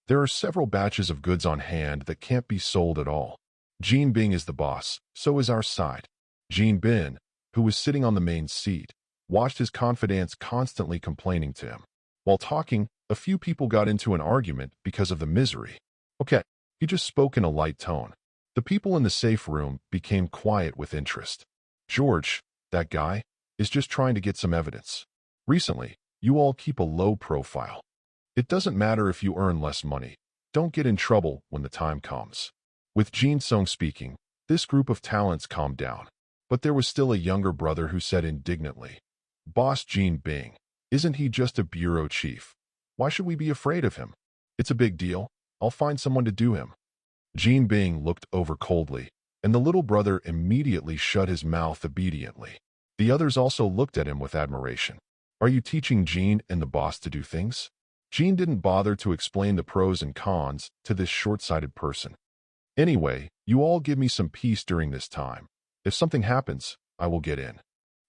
There are several batches of goods on hand that can't be sold at all. Gene Bing is the boss, so is our side. Gene Bin, who was sitting on the main seat, watched his confidants constantly complaining to him. While talking, a few people got into an argument because of the misery. Okay, he just spoke in a light tone. The people in the safe room became quiet with interest. George, that guy, is just trying to get some evidence. Recently, you all keep a low profile. It doesn't matter if you earn less money. Don't get in trouble when the time comes. With Jin Sung speaking, this group of talents calmed down. But there was still a younger brother who said indignantly, "Boss Gene Bing, isn't he just a bureau chief? Why should we be afraid of him? It's a big deal. I'll find someone to do him." Gene Bing looked over coldly, and the little brother immediately shut his mouth obediently. The others also looked at him with admiration. Are you teaching Gene and the boss to do things? Gene didn't bother to explain the pros and cons to this short-sighted person. Anyway, you all give me some peace during this time. If something happens, I will get in.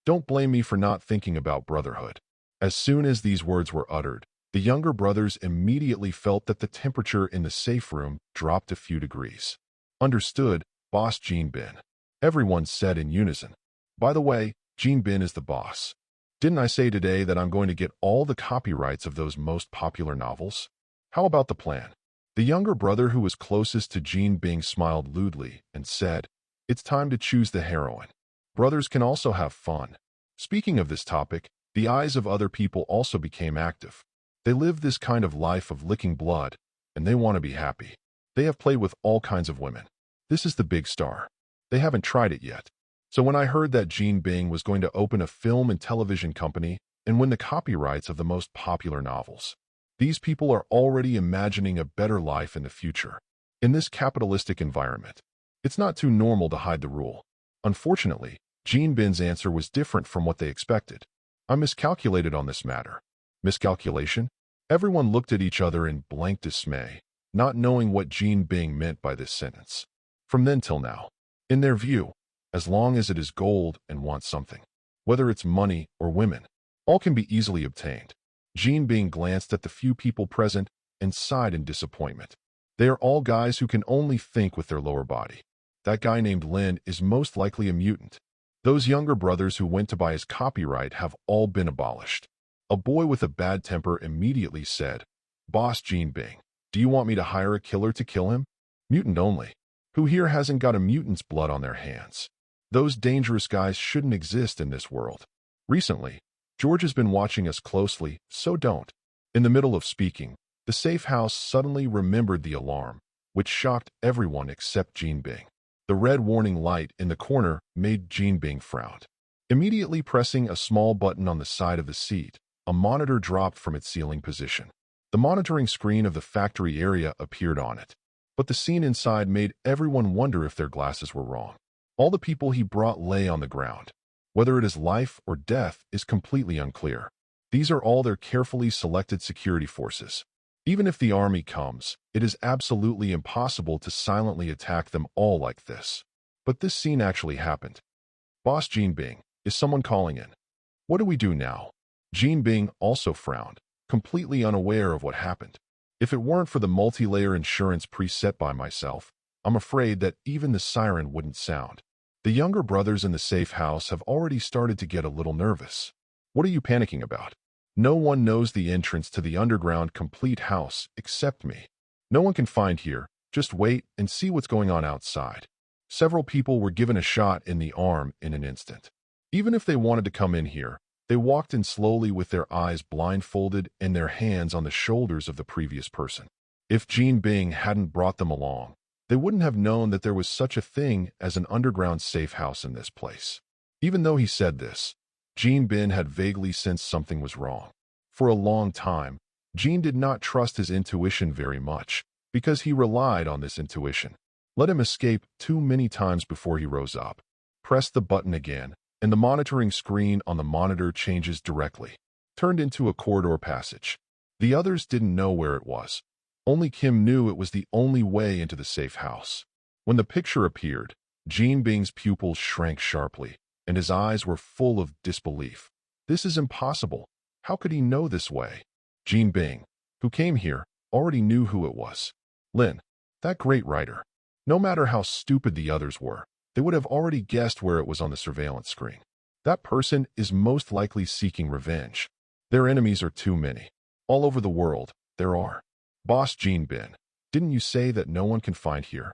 Don't blame me for not thinking about brotherhood. As soon as these words were uttered, the younger brothers immediately felt that the temperature in the safe room dropped a few degrees. Understood, Boss Gene Bin. Everyone said in unison. By the way, Gene Bin is the boss. Didn't I say today that I'm going to get all the copyrights of those most popular novels? How about the plan? The younger brother who was closest to Gene Bing smiled lewdly and said, "It's time to choose the heroine. Brothers can also have fun." Speaking of this topic, the eyes of other people also became active. They live this kind of life of licking blood, and they want to be happy. They have played with all kinds of women. This is the big star. They haven't tried it yet. So when I heard that Gene Bing was going to open a film and television company and win the copyrights of the most popular novels, these people are already imagining a better life in the future. In this capitalistic environment, it's not too normal to hide the rule. Unfortunately, Gene Bin's answer was different from what they expected. I miscalculated on this matter. Miscalculation? Everyone looked at each other in blank dismay, not knowing what Gene Bing meant by this sentence. From then till now, in their view, as long as it is gold and wants something, whether it's money or women, all can be easily obtained. Gene Bing glanced at the few people present and sighed in disappointment. They are all guys who can only think with their lower body. That guy named Lynn is most likely a mutant. Those younger brothers who went to buy his copyright have all been abolished. A boy with a bad temper immediately said, "Boss Gene Bing, do you want me to hire a killer to kill him? Mutant only. Who here hasn't got a mutant's blood on their hands? Those dangerous guys shouldn't exist in this world." Recently, George has been watching us closely, so don't. In the middle of speaking, the safe house suddenly remembered the alarm, which shocked everyone except Gene Bing. The red warning light in the corner made Gene Bing frown. Immediately pressing a small button on the side of the seat, a monitor dropped from its ceiling position. The monitoring screen of the factory area appeared on it. But the scene inside made everyone wonder if their glasses were wrong. All the people he brought lay on the ground. Whether it is life or death is completely unclear. These are all their carefully selected security forces. Even if the army comes, it is absolutely impossible to silently attack them all like this. But this scene actually happened. Boss Jean Bing, is someone calling in? What do we do now? Jean Bing also frowned, completely unaware of what happened. If it weren't for the multi-layer insurance preset by myself, I'm afraid that even the siren wouldn't sound. The younger brothers in the safe house have already started to get a little nervous. What are you panicking about? No one knows the entrance to the underground complete house except me. No one can find here. Just wait and see what's going on outside. Several people were given a shot in the arm in an instant. Even if they wanted to come in here, they walked in slowly with their eyes blindfolded and their hands on the shoulders of the previous person. If Jean Bing hadn't brought them along, they wouldn't have known that there was such a thing as an underground safe house in this place. Even though he said this, Jean Bing had vaguely sensed something was wrong. For a long time, Jean did not trust his intuition very much, because he relied on this intuition. Let him escape too many times before he rose up. Press the button again, and the monitoring screen on the monitor changes directly. Turned into a corridor passage. The others didn't know where it was. Only Kim knew it was the only way into the safe house. When the picture appeared, Jean Bing's pupils shrank sharply, and his eyes were full of disbelief. This is impossible. How could he know this way? Jean Bing, who came here, already knew who it was. Lynn, that great writer. No matter how stupid the others were, they would have already guessed where it was on the surveillance screen. That person is most likely seeking revenge. Their enemies are too many. All over the world, there are. Boss Jean Bing, didn't you say that no one can find here?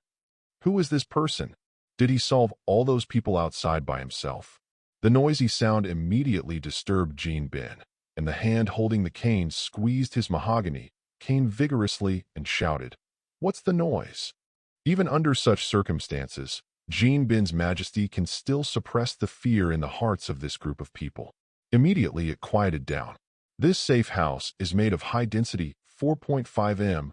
Who is this person? Did he solve all those people outside by himself? The noisy sound immediately disturbed Jean Bing, and the hand holding the cane squeezed his mahogany cane vigorously and shouted, "What's the noise?" Even under such circumstances, Jean Bing's majesty can still suppress the fear in the hearts of this group of people. Immediately it quieted down. This safe house is made of high-density 4.5 m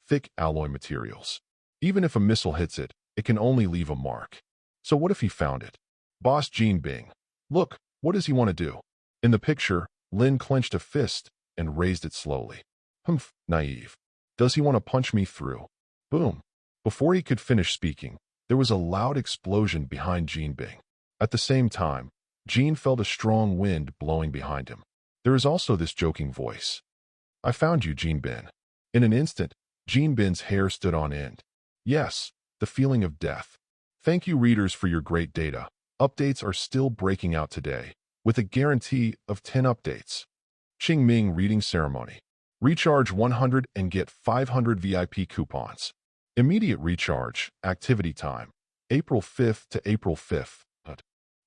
thick alloy materials. Even if a missile hits it, it can only leave a mark. So what if he found it? Boss Jean Bing, look, what does he want to do? In the picture, Lynn clenched a fist and raised it slowly. Humph, naive. Does he want to punch me through? Boom. Before he could finish speaking, there was a loud explosion behind Jean Bing. At the same time, Jean felt a strong wind blowing behind him. There is also this joking voice. I found you, Jean Bing. In an instant, Jean Bing's hair stood on end. Yes, the feeling of death. Thank you, readers, for your great data. Updates are still breaking out today, with a guarantee of 10 updates. Qingming Reading Ceremony. Recharge 100 and get 500 VIP coupons. Immediate recharge, activity time, April 5th to April 5th.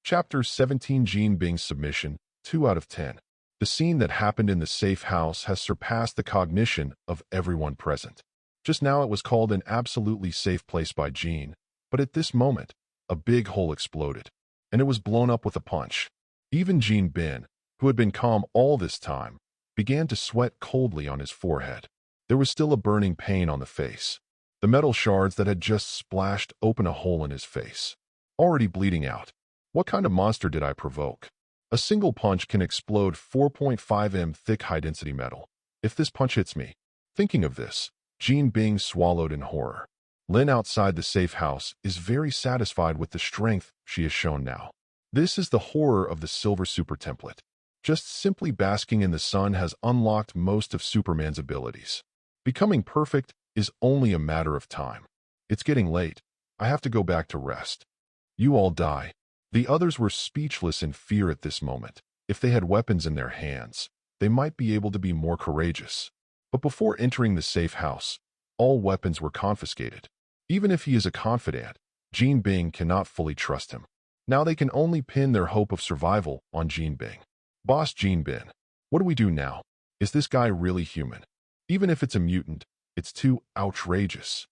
Chapter 17 Jean Bing's submission, 2 out of 10. The scene that happened in the safe house has surpassed the cognition of everyone present. Just now it was called an absolutely safe place by Jean, but at this moment, a big hole exploded, and it was blown up with a punch. Even Jean Bing, who had been calm all this time, began to sweat coldly on his forehead. There was still a burning pain on the face. The metal shards that had just splashed open a hole in his face, already bleeding out. What kind of monster did I provoke? A single punch can explode 4.5 m thick high-density metal. If this punch hits me. Thinking of this, Jean Bing swallowed in horror. Lynn outside the safe house is very satisfied with the strength she has shown now. This is the horror of the Silver Super template. Just simply basking in the sun has unlocked most of Superman's abilities. Becoming perfect is only a matter of time. It's getting late. I have to go back to rest. You all die. The others were speechless in fear at this moment. If they had weapons in their hands, they might be able to be more courageous. But before entering the safe house, all weapons were confiscated. Even if he is a confidant, Jean Bing cannot fully trust him. Now they can only pin their hope of survival on Jean Bing. Boss Jean Bing, what do we do now? Is this guy really human? Even if it's a mutant, it's too outrageous.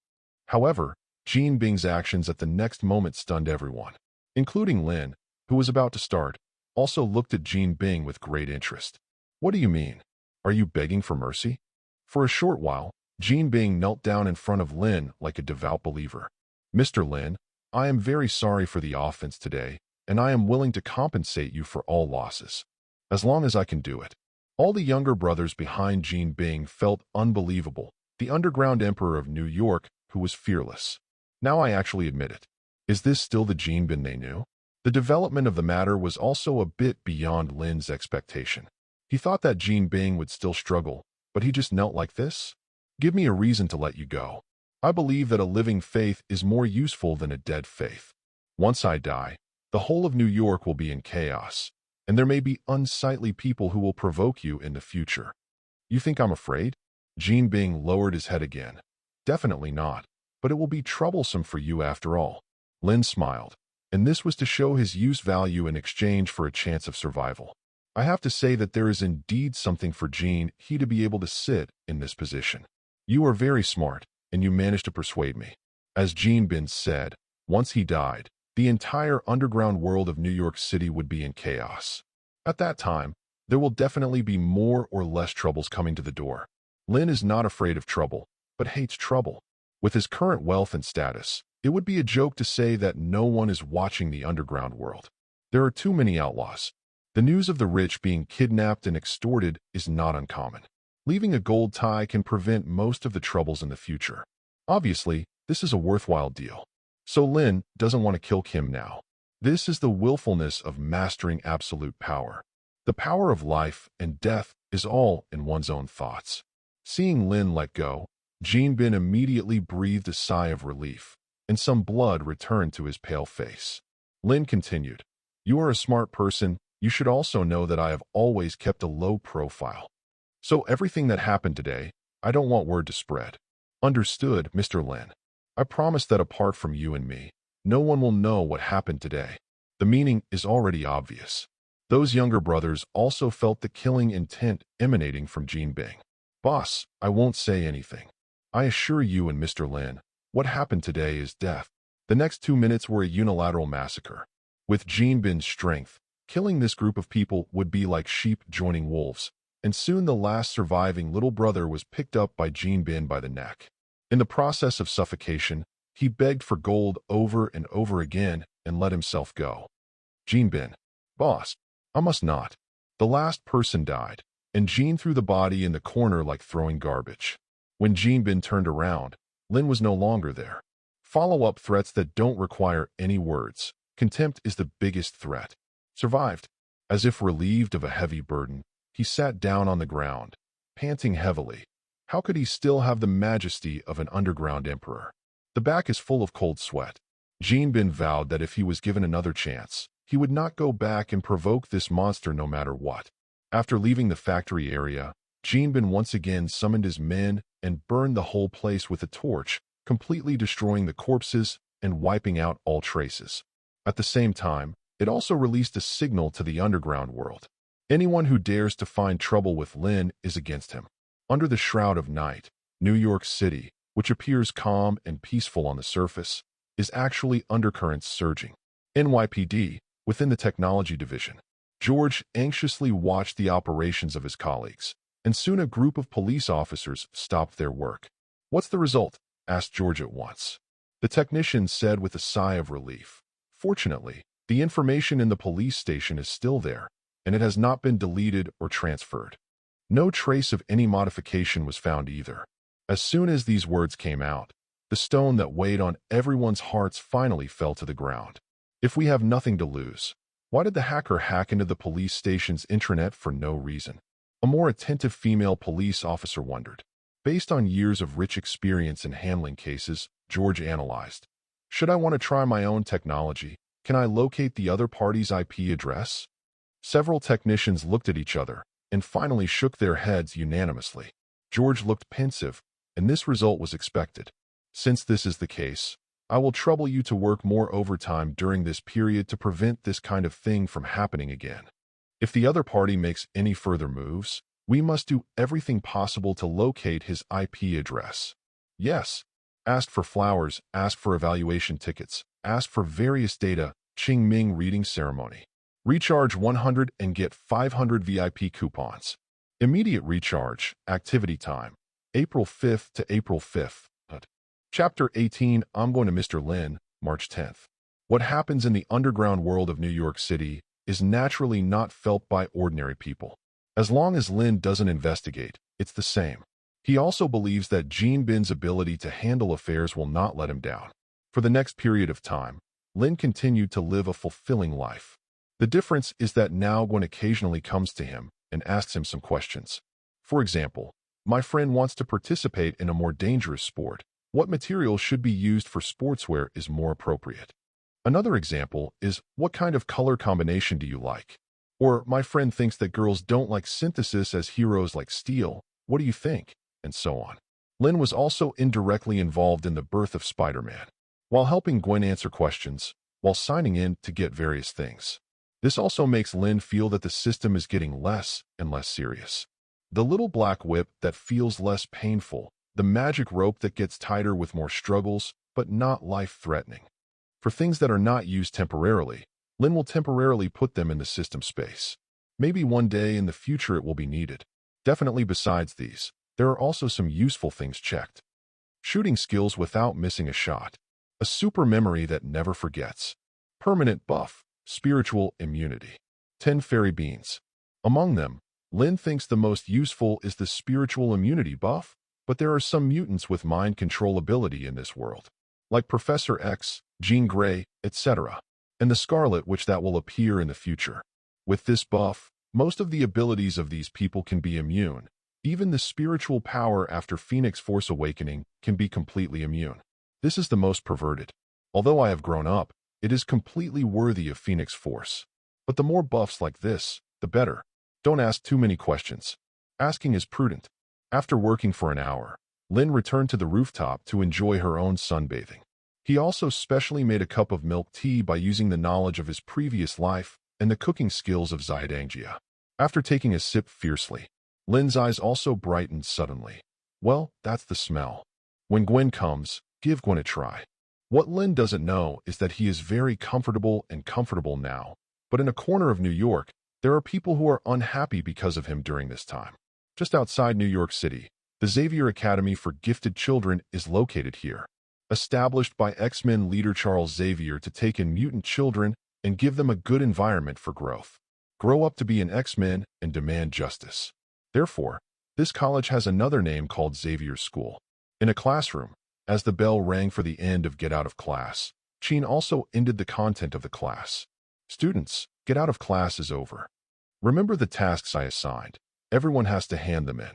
However, Jean Bing's actions at the next moment stunned everyone, including Lynn, who was about to start, also looked at Jean Bing with great interest. What do you mean? Are you begging for mercy? For a short while, Jean Bing knelt down in front of Lynn like a devout believer. Mr. Lynn, I am very sorry for the offense today, and I am willing to compensate you for all losses, as long as I can do it. All the younger brothers behind Jean Bing felt unbelievable, the underground emperor of New York who was fearless. Now I actually admit it. Is this still the Jean Bing they knew? The development of the matter was also a bit beyond Lynn's expectation. He thought that Jean Bing would still struggle, but he just knelt like this? Give me a reason to let you go. I believe that a living faith is more useful than a dead faith. Once I die, the whole of New York will be in chaos, and there may be unsightly people who will provoke you in the future. You think I'm afraid? Jean Bing lowered his head again. Definitely not, but it will be troublesome for you after all. Lynn smiled, and this was to show his use value in exchange for a chance of survival. I have to say that there is indeed something for Jean he to be able to sit in this position. You are very smart, and you managed to persuade me. As Jean Bing said, once he died, the entire underground world of New York City would be in chaos. At that time, there will definitely be more or less troubles coming to the door. Lynn is not afraid of trouble, but hates trouble. With his current wealth and status, it would be a joke to say that no one is watching the underground world. There are too many outlaws. The news of the rich being kidnapped and extorted is not uncommon. Leaving a gold tie can prevent most of the troubles in the future. Obviously, this is a worthwhile deal. So Lynn doesn't want to kill Kim now. This is the willfulness of mastering absolute power. The power of life and death is all in one's own thoughts. Seeing Lynn let go, Jean Bing immediately breathed a sigh of relief, and some blood returned to his pale face. Lynn continued, "You are a smart person. You should also know that I have always kept a low profile. So everything that happened today, I don't want word to spread." Understood, Mr. Lynn. I promise that apart from you and me, no one will know what happened today. The meaning is already obvious. Those younger brothers also felt the killing intent emanating from Jean Bing. Boss, I won't say anything. I assure you and Mr. Lynn, what happened today is death. The next 2 minutes were a unilateral massacre. With Jean Bing's strength, killing this group of people would be like sheep joining wolves, and soon the last surviving little brother was picked up by Jean Bing by the neck. In the process of suffocation, he begged for gold over and over again and let himself go. Jean Bing, boss, I must not. The last person died, and Jean threw the body in the corner like throwing garbage. When Jean Bing turned around, Lynn was no longer there. Follow-up threats that don't require any words. Contempt is the biggest threat. Survived. As if relieved of a heavy burden, he sat down on the ground, panting heavily. How could he still have the majesty of an underground emperor? The back is full of cold sweat. Jean Bing vowed that if he was given another chance, he would not go back and provoke this monster no matter what. After leaving the factory area, Jean Bing once again summoned his men and burned the whole place with a torch, completely destroying the corpses and wiping out all traces. At the same time, it also released a signal to the underground world. Anyone who dares to find trouble with Lynn is against him. Under the shroud of night, New York City, which appears calm and peaceful on the surface, is actually undercurrents surging. NYPD, within the technology division. George anxiously watched the operations of his colleagues, and soon a group of police officers stopped their work. "What's the result?" asked George at once. The technician said with a sigh of relief, "Fortunately, the information in the police station is still there, and it has not been deleted or transferred. No trace of any modification was found either." As soon as these words came out, the stone that weighed on everyone's hearts finally fell to the ground. If we have nothing to lose, why did the hacker hack into the police station's intranet for no reason? A more attentive female police officer wondered. Based on years of rich experience in handling cases, George analyzed. Should I want to try my own technology? Can I locate the other party's IP address? Several technicians looked at each other and finally shook their heads unanimously. George looked pensive, and this result was expected. Since this is the case, I will trouble you to work more overtime during this period to prevent this kind of thing from happening again. If the other party makes any further moves, we must do everything possible to locate his IP address. Yes. Ask for flowers, ask for evaluation tickets, ask for various data, Qing Ming reading ceremony. Recharge 100 and get 500 VIP coupons. Immediate recharge, activity time, April 5th to April 5th. Chapter 18, I'm Going to Mr. Lynn, March 10th. What happens in the underground world of New York City is naturally not felt by ordinary people. As long as Lynn doesn't investigate, it's the same. He also believes that Gene Bin's ability to handle affairs will not let him down. For the next period of time, Lynn continued to live a fulfilling life. The difference is that now Gwen occasionally comes to him and asks him some questions. For example, my friend wants to participate in a more dangerous sport. What material should be used for sportswear is more appropriate? Another example is, what kind of color combination do you like? Or, my friend thinks that girls don't like synthesis as heroes like steel. What do you think? And so on. Lynn was also indirectly involved in the birth of Spider-Man, while helping Gwen answer questions, while signing in to get various things. This also makes Lynn feel that the system is getting less and less serious. The little black whip that feels less painful, the magic rope that gets tighter with more struggles, but not life-threatening. For things that are not used temporarily, Lynn will temporarily put them in the system space. Maybe one day in the future it will be needed. Definitely besides these, there are also some useful things checked. Shooting skills without missing a shot. A super memory that never forgets. Permanent buff. Spiritual immunity. 10 fairy beans. Among them, Lynn thinks the most useful is the spiritual immunity buff, but there are some mutants with mind control ability in this world, like Professor X, Jean Grey, etc., and the Scarlet Witch that will appear in the future. With this buff, most of the abilities of these people can be immune. Even the spiritual power after Phoenix Force Awakening can be completely immune. This is the most perverted. Although I have grown up, it is completely worthy of Phoenix Force. But the more buffs like this, the better. Don't ask too many questions. Asking is prudent. After working for an hour, Lynn returned to the rooftop to enjoy her own sunbathing. He also specially made a cup of milk tea by using the knowledge of his previous life and the cooking skills of Zydangia. After taking a sip fiercely, Lynn's eyes also brightened suddenly. Well, that's the smell. When Gwen comes, give Gwen a try. What Lynn doesn't know is that he is very comfortable now, but in a corner of New York, there are people who are unhappy because of him during this time. Just outside New York City, the Xavier Academy for Gifted Children is located here. Established by X-Men leader Charles Xavier to take in mutant children and give them a good environment for growth. Grow up to be an X-Men and demand justice. Therefore, this college has another name called Xavier's School. In a classroom, as the bell rang for the end of Get Out of Class, Sheen also ended the content of the class. Students, Get Out of Class is over. Remember the tasks I assigned. Everyone has to hand them in.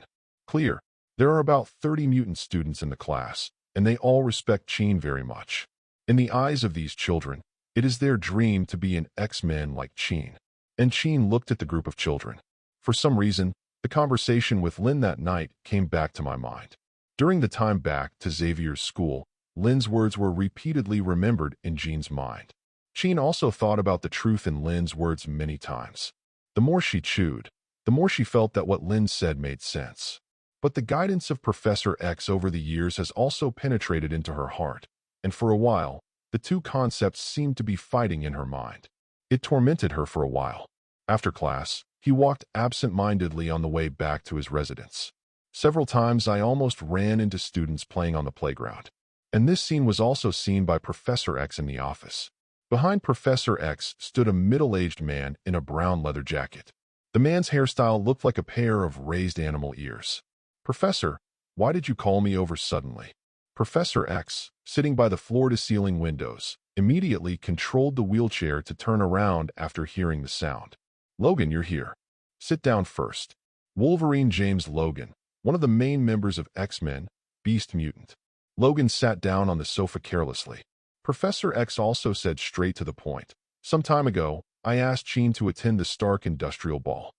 Clear. There are about 30 mutant students in the class, and they all respect Sheen very much. In the eyes of these children, it is their dream to be an X-Men like Sheen. And Sheen looked at the group of children. For some reason, the conversation with Lynn that night came back to my mind. During the time back to Xavier's school, Lynn's words were repeatedly remembered in Jean's mind. Sheen also thought about the truth in Lynn's words many times. The more she chewed, the more she felt that what Lynn said made sense. But the guidance of Professor X over the years has also penetrated into her heart, and for a while, the two concepts seemed to be fighting in her mind. It tormented her for a while. After class, he walked absent-mindedly on the way back to his residence. Several times I almost ran into students playing on the playground. And this scene was also seen by Professor X in the office. Behind Professor X stood a middle-aged man in a brown leather jacket. The man's hairstyle looked like a pair of raised animal ears. "Professor, why did you call me over suddenly?" Professor X, sitting by the floor-to-ceiling windows, immediately controlled the wheelchair to turn around after hearing the sound. "Logan, you're here. Sit down first." Wolverine James Logan, one of the main members of X-Men, Beast Mutant. Logan sat down on the sofa carelessly. Professor X also said straight to the point. "Some time ago, I asked Sheen to attend the Stark Industrial Ball.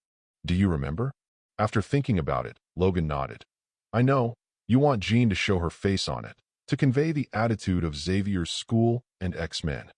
Do you remember?" After thinking about it, Logan nodded. "I know. You want Jean to show her face on it, to convey the attitude of Xavier's school and X-Men."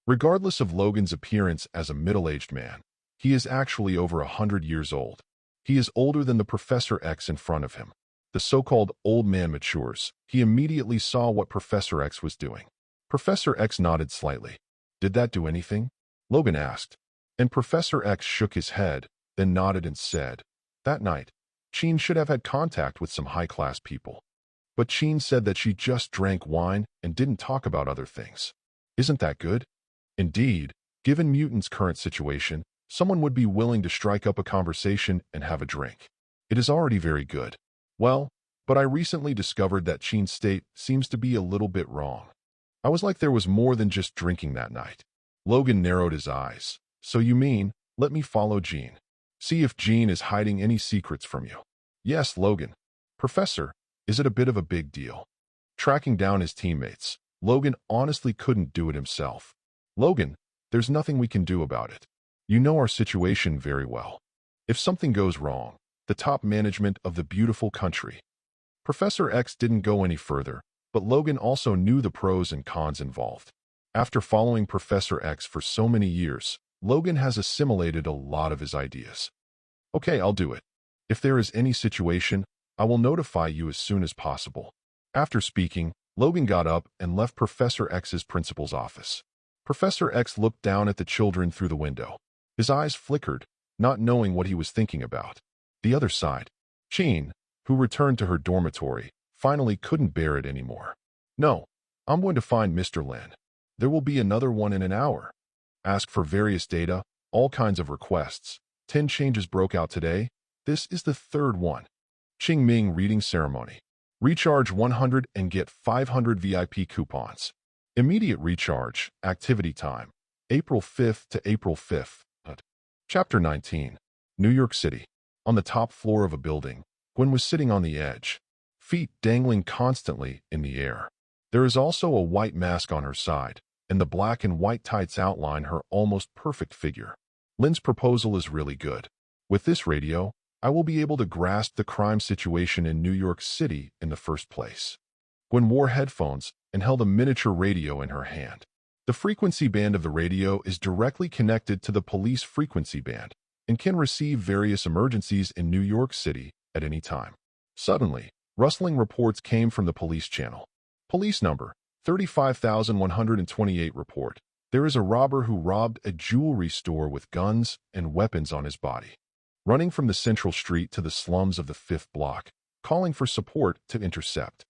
Regardless of Logan's appearance as a middle-aged man, he is actually over 100 years old. He is older than the Professor X in front of him. The so-called old man matures. He immediately saw what Professor X was doing. Professor X nodded slightly. "Did that do anything?" Logan asked. And Professor X shook his head, then nodded and said, "That night, Sheen should have had contact with some high-class people. But Sheen said that she just drank wine and didn't talk about other things. Isn't that good? Indeed, given Mutant's current situation, someone would be willing to strike up a conversation and have a drink. It is already very good. Well, but I recently discovered that Sheen's state seems to be a little bit wrong. I was like there was more than just drinking that night. Logan narrowed his eyes. So you mean, let me follow Jean. See if Jean is hiding any secrets from you. Yes, Logan. Professor, is it a bit of a big deal? Tracking down his teammates, Logan honestly couldn't do it himself. Logan, there's nothing we can do about it. You know our situation very well. If something goes wrong, the top management of the beautiful country. Professor X didn't go any further, but Logan also knew the pros and cons involved. After following Professor X for so many years, Logan has assimilated a lot of his ideas. Okay, I'll do it. If there is any situation, I will notify you as soon as possible. After speaking, Logan got up and left Professor X's principal's office. Professor X looked down at the children through the window. His eyes flickered, not knowing what he was thinking about. The other side, Jean, who returned to her dormitory, finally couldn't bear it anymore. No, I'm going to find Mr. Lynn. There will be another one in an hour. Ask for various data, all kinds of requests. 10 changes broke out today. This is the third one. Qing Ming reading ceremony. Recharge 100 and get 500 VIP coupons. Immediate recharge, activity time. April 5th to April 5th. Chapter 19. New York City. On the top floor of a building, Gwen was sitting on the edge, feet dangling constantly in the air. There is also a white mask on her side, and the black and white tights outline her almost perfect figure. Lynn's proposal is really good. With this radio, I will be able to grasp the crime situation in New York City in the first place. Gwen wore headphones and held a miniature radio in her hand. The frequency band of the radio is directly connected to the police frequency band and can receive various emergencies in New York City at any time. Suddenly, rustling reports came from the police channel. Police number 35,128 report. There is a robber who robbed a jewelry store with guns and weapons on his body. Running from the central street to the slums of the 5th block, calling for support to intercept.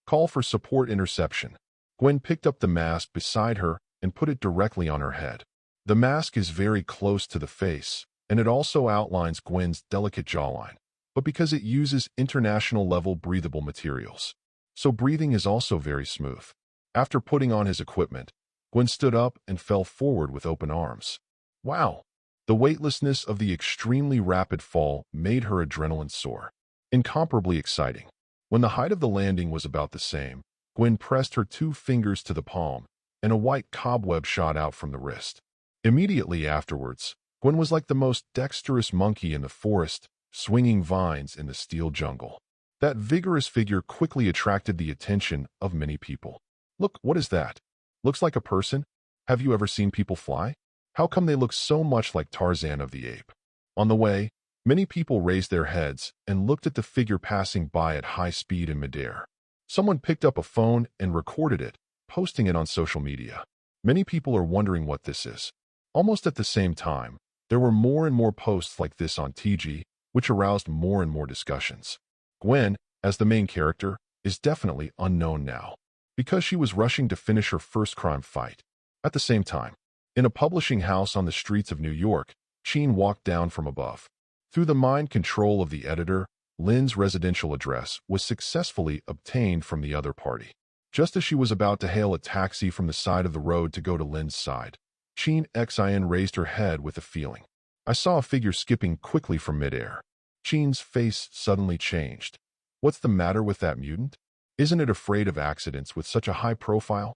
Call for support interception. Gwen picked up the mask beside her and put it directly on her head. The mask is very close to the face, and it also outlines Gwen's delicate jawline, but because it uses international-level breathable materials. So breathing is also very smooth. After putting on his equipment, Gwen stood up and fell forward with open arms. Wow! The weightlessness of the extremely rapid fall made her adrenaline soar. Incomparably exciting. When the height of the landing was about the same, Gwen pressed her 2 fingers to the palm, and a white cobweb shot out from the wrist. Immediately afterwards, Gwen was like the most dexterous monkey in the forest, swinging vines in the steel jungle. That vigorous figure quickly attracted the attention of many people. Look, what is that? Looks like a person? Have you ever seen people fly? How come they look so much like Tarzan of the Ape? On the way, many people raised their heads and looked at the figure passing by at high speed in midair. Someone picked up a phone and recorded it, posting it on social media. Many people are wondering what this is. Almost at the same time, there were more and more posts like this on TG, which aroused more and more discussions. Gwen, as the main character, is definitely unknown now, because she was rushing to finish her first crime fight. At the same time, in a publishing house on the streets of New York, Sheen walked down from above. Through the mind control of the editor, Lynn's residential address was successfully obtained from the other party. Just as she was about to hail a taxi from the side of the road to go to Lynn's side, Sheen Xin raised her head with a feeling. I saw a figure skipping quickly from midair. Sheen's face suddenly changed. What's the matter with that mutant? Isn't it afraid of accidents with such a high profile?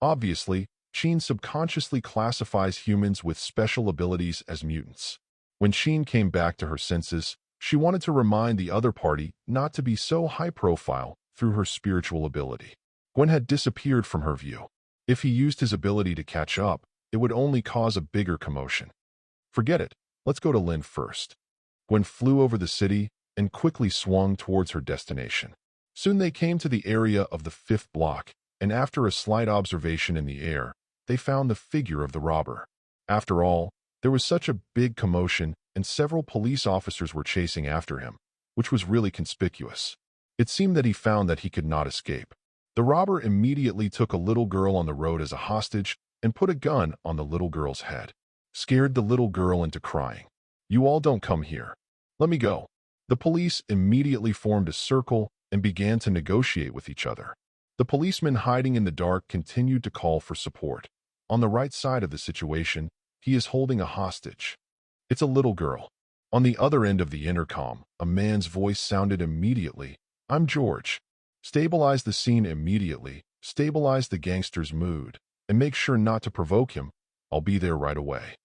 Obviously, Sheen subconsciously classifies humans with special abilities as mutants. When Sheen came back to her senses, she wanted to remind the other party not to be so high-profile through her spiritual ability. Gwen had disappeared from her view. If he used his ability to catch up, it would only cause a bigger commotion. Forget it. Let's go to Lynn first. Gwen flew over the city and quickly swung towards her destination. Soon they came to the area of the 5th block, and after a slight observation in the air, they found the figure of the robber. After all, there was such a big commotion, and several police officers were chasing after him. which was really conspicuous. It seemed that he found that he could not escape. The robber immediately took a little girl on the road as a hostage and put a gun on the little girl's head. Scared the little girl into crying. "You all don't come here. Let me go." The police immediately formed a circle and began to negotiate with each other. The policeman hiding in the dark continued to call for support. On the right side of the situation, he is holding a hostage. It's a little girl. On the other end of the intercom, a man's voice sounded immediately. "I'm George. Stabilize the scene immediately, stabilize the gangster's mood, and make sure not to provoke him. I'll be there right away."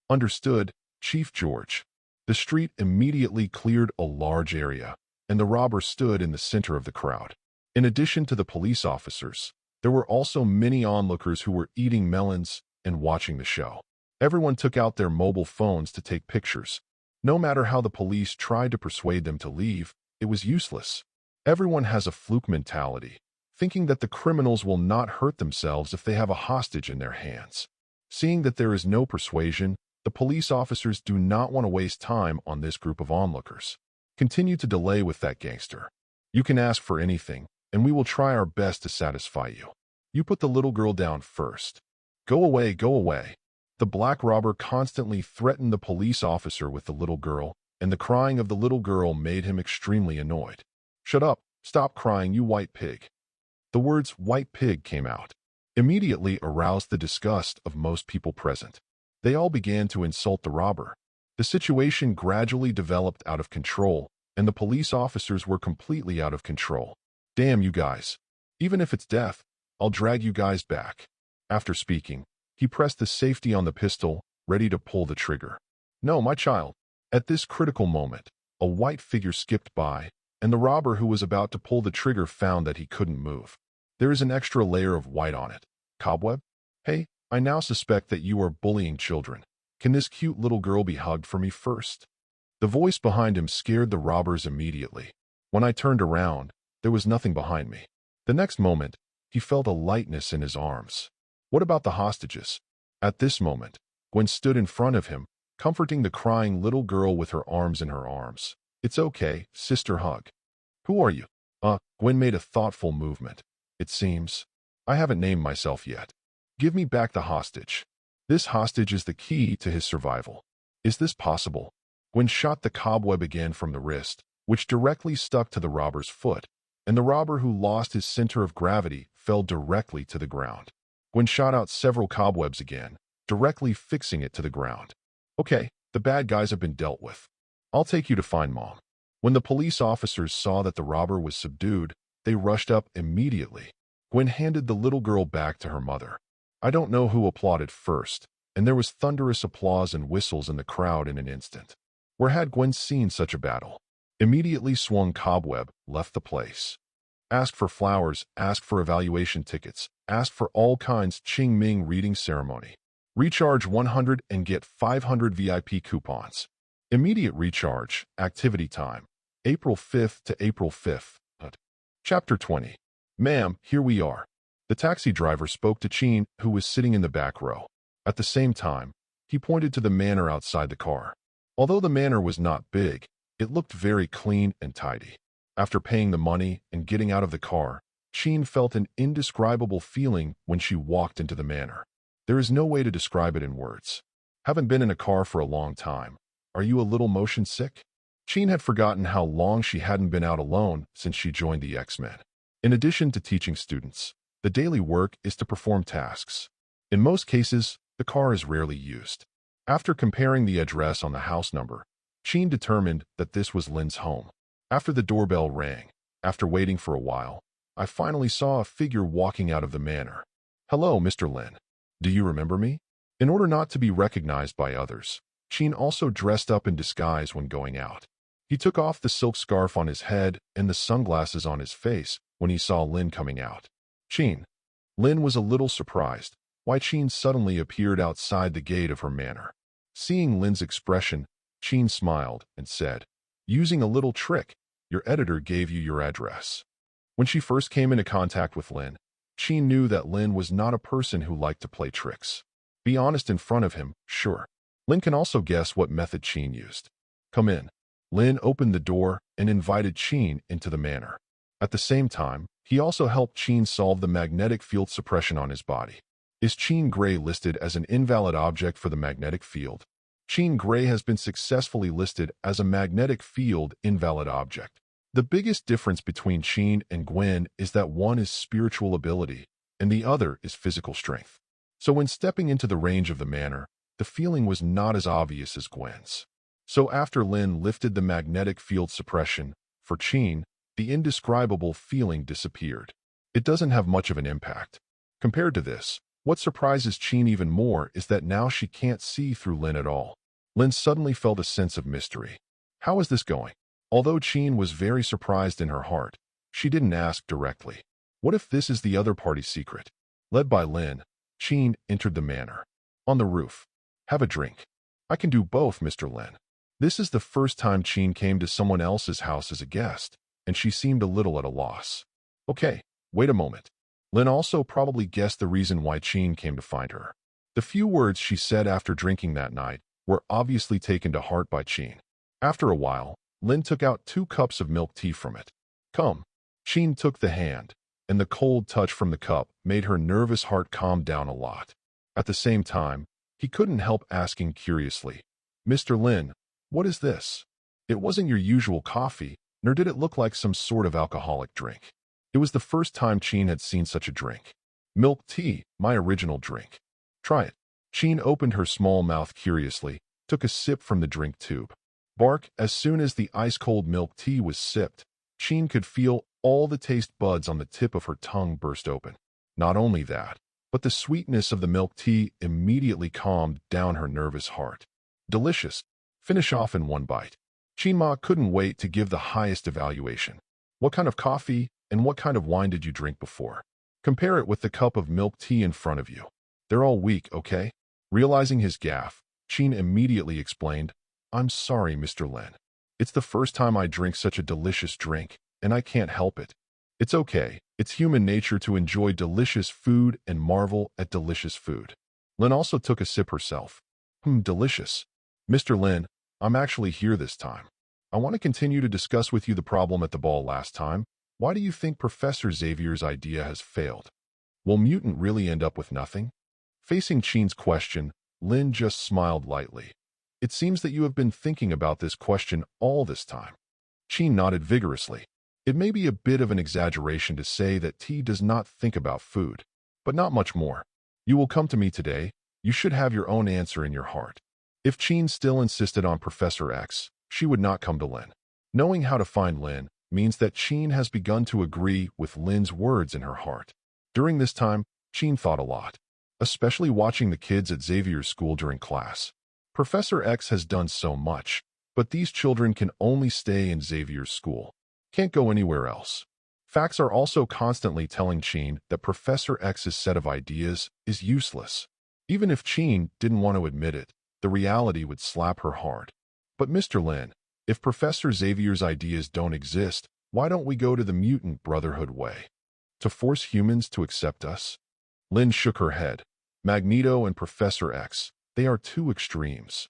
"Understood, Chief George." The street immediately cleared a large area, and the robber stood in the center of the crowd. In addition to the police officers, there were also many onlookers who were eating melons and watching the show. Everyone took out their mobile phones to take pictures. No matter how the police tried to persuade them to leave, it was useless. Everyone has a fluke mentality, thinking that the criminals will not hurt themselves if they have a hostage in their hands. Seeing that there is no persuasion, the police officers do not want to waste time on this group of onlookers. Continue to delay with that gangster. You can ask for anything, and we will try our best to satisfy you. You put the little girl down first. Go away, go away. The black robber constantly threatened the police officer with the little girl, and the crying of the little girl made him extremely annoyed. "Shut up, stop crying, you white pig." The words "white pig" came out. Immediately aroused the disgust of most people present. They all began to insult the robber. The situation gradually developed out of control, and the police officers were completely out of control. "Damn you guys. Even if it's death, I'll drag you guys back." After speaking, he pressed the safety on the pistol, ready to pull the trigger. "No, my child." At this critical moment, a white figure skipped by, and the robber who was about to pull the trigger found that he couldn't move. There is an extra layer of white on it. Cobweb? "Hey, I now suspect that you are bullying children. Can this cute little girl be hugged for me first?" The voice behind him scared the robbers immediately. When I turned around, there was nothing behind me. The next moment, he felt a lightness in his arms. What about the hostages? At this moment, Gwen stood in front of him, comforting the crying little girl with her arms in her arms. "It's okay, sister, hug." "Who are you?" Gwen made a thoughtful movement. "It seems I haven't named myself yet. Give me back the hostage. This hostage is the key to his survival." "Is this possible?" Gwen shot the cobweb again from the wrist, which directly stuck to the robber's foot, and the robber who lost his center of gravity fell directly to the ground. Gwen shot out several cobwebs again, directly fixing it to the ground. "Okay, the bad guys have been dealt with. I'll take you to find Mom." When the police officers saw that the robber was subdued, they rushed up immediately. Gwen handed the little girl back to her mother. I don't know who applauded first, and there was thunderous applause and whistles in the crowd in an instant. Where had Gwen seen such a battle? Immediately swung cobweb, left the place. Ask for flowers, ask for evaluation tickets, ask for all kinds Ching Ming reading ceremony. Recharge 100 and get 500 VIP coupons. Immediate recharge, activity time, April 5th to April 5th. Chapter 20. "Ma'am, here we are." The taxi driver spoke to Chin, who was sitting in the back row. At the same time, he pointed to the manor outside the car. Although the manor was not big, it looked very clean and tidy. After paying the money and getting out of the car, Chin felt an indescribable feeling when she walked into the manor. There is no way to describe it in words. Haven't been in a car for a long time. Are you a little motion sick? Chin had forgotten how long she hadn't been out alone since she joined the X-Men. In addition to teaching students, the daily work is to perform tasks. In most cases, the car is rarely used. After comparing the address on the house number, Chin determined that this was Lynn's home. After the doorbell rang, after waiting for a while, I finally saw a figure walking out of the manor. "Hello, Mr. Lynn. Do you remember me?" In order not to be recognized by others, Chin also dressed up in disguise when going out. He took off the silk scarf on his head and the sunglasses on his face when he saw Lynn coming out. "Chin." Lynn was a little surprised why Chin suddenly appeared outside the gate of her manor. Seeing Lynn's expression, Chin smiled and said, "Using a little trick, your editor gave you your address." When she first came into contact with Lynn, Chin knew that Lynn was not a person who liked to play tricks. Be honest in front of him, sure. Lynn can also guess what method Chin used. "Come in." Lynn opened the door and invited Qin into the manor. At the same time, he also helped Qin solve the magnetic field suppression on his body. Is Qin Gray listed as an invalid object for the magnetic field? Qin Gray has been successfully listed as a magnetic field invalid object. The biggest difference between Qin and Gwen is that one is spiritual ability and the other is physical strength. So when stepping into the range of the manor, the feeling was not as obvious as Gwen's. So after Lynn lifted the magnetic field suppression, for Qin, the indescribable feeling disappeared. It doesn't have much of an impact. Compared to this, what surprises Qin even more is that now she can't see through Lynn at all. Lynn suddenly felt a sense of mystery. How is this going? Although Qin was very surprised in her heart, she didn't ask directly. What if this is the other party's secret? Led by Lynn, Qin entered the manor. On the roof. Have a drink. I can do both, Mr. Lynn. This is the first time Qin came to someone else's house as a guest, and she seemed a little at a loss. Okay, wait a moment. Lynn also probably guessed the reason why Qin came to find her. The few words she said after drinking that night were obviously taken to heart by Qin. After a while, Lynn took out 2 cups of milk tea from it. Come. Qin took the hand, and the cold touch from the cup made her nervous heart calm down a lot. At the same time, he couldn't help asking curiously, Mr. Lynn, what is this? It wasn't your usual coffee, nor did it look like some sort of alcoholic drink. It was the first time Qin had seen such a drink. Milk tea, my original drink. Try it. Qin opened her small mouth curiously, took a sip from the drink tube. Bark, as soon as the ice-cold milk tea was sipped, Qin could feel all the taste buds on the tip of her tongue burst open. Not only that, but the sweetness of the milk tea immediately calmed down her nervous heart. Delicious. Finish off in one bite. Qin couldn't wait to give the highest evaluation. What kind of coffee and what kind of wine did you drink before? Compare it with the cup of milk tea in front of you. They're all weak, okay? Realizing his gaffe, Qin immediately explained, I'm sorry, Mr. Lynn. It's the first time I drink such a delicious drink, and I can't help it. It's okay. It's human nature to enjoy delicious food and marvel at delicious food. Lynn also took a sip herself. Delicious. Mr. Lynn, I'm actually here this time. I want to continue to discuss with you the problem at the ball last time. Why do you think Professor Xavier's idea has failed? Will mutant really end up with nothing? Facing Qin's question, Lynn just smiled lightly. It seems that you have been thinking about this question all this time. Qin nodded vigorously. It may be a bit of an exaggeration to say that T does not think about food, but not much more. You will come to me today. You should have your own answer in your heart. If Qin still insisted on Professor X, she would not come to Lynn. Knowing how to find Lynn means that Qin has begun to agree with Lynn's words in her heart. During this time, Qin thought a lot, especially watching the kids at Xavier's school during class. Professor X has done so much, but these children can only stay in Xavier's school. Can't go anywhere else. Facts are also constantly telling Qin that Professor X's set of ideas is useless. Even if Qin didn't want to admit it, the reality would slap her hard. But Mr. Lynn, if Professor Xavier's ideas don't exist, why don't we go to the mutant brotherhood way? To force humans to accept us? Lynn shook her head. Magneto and Professor X, they are 2 extremes.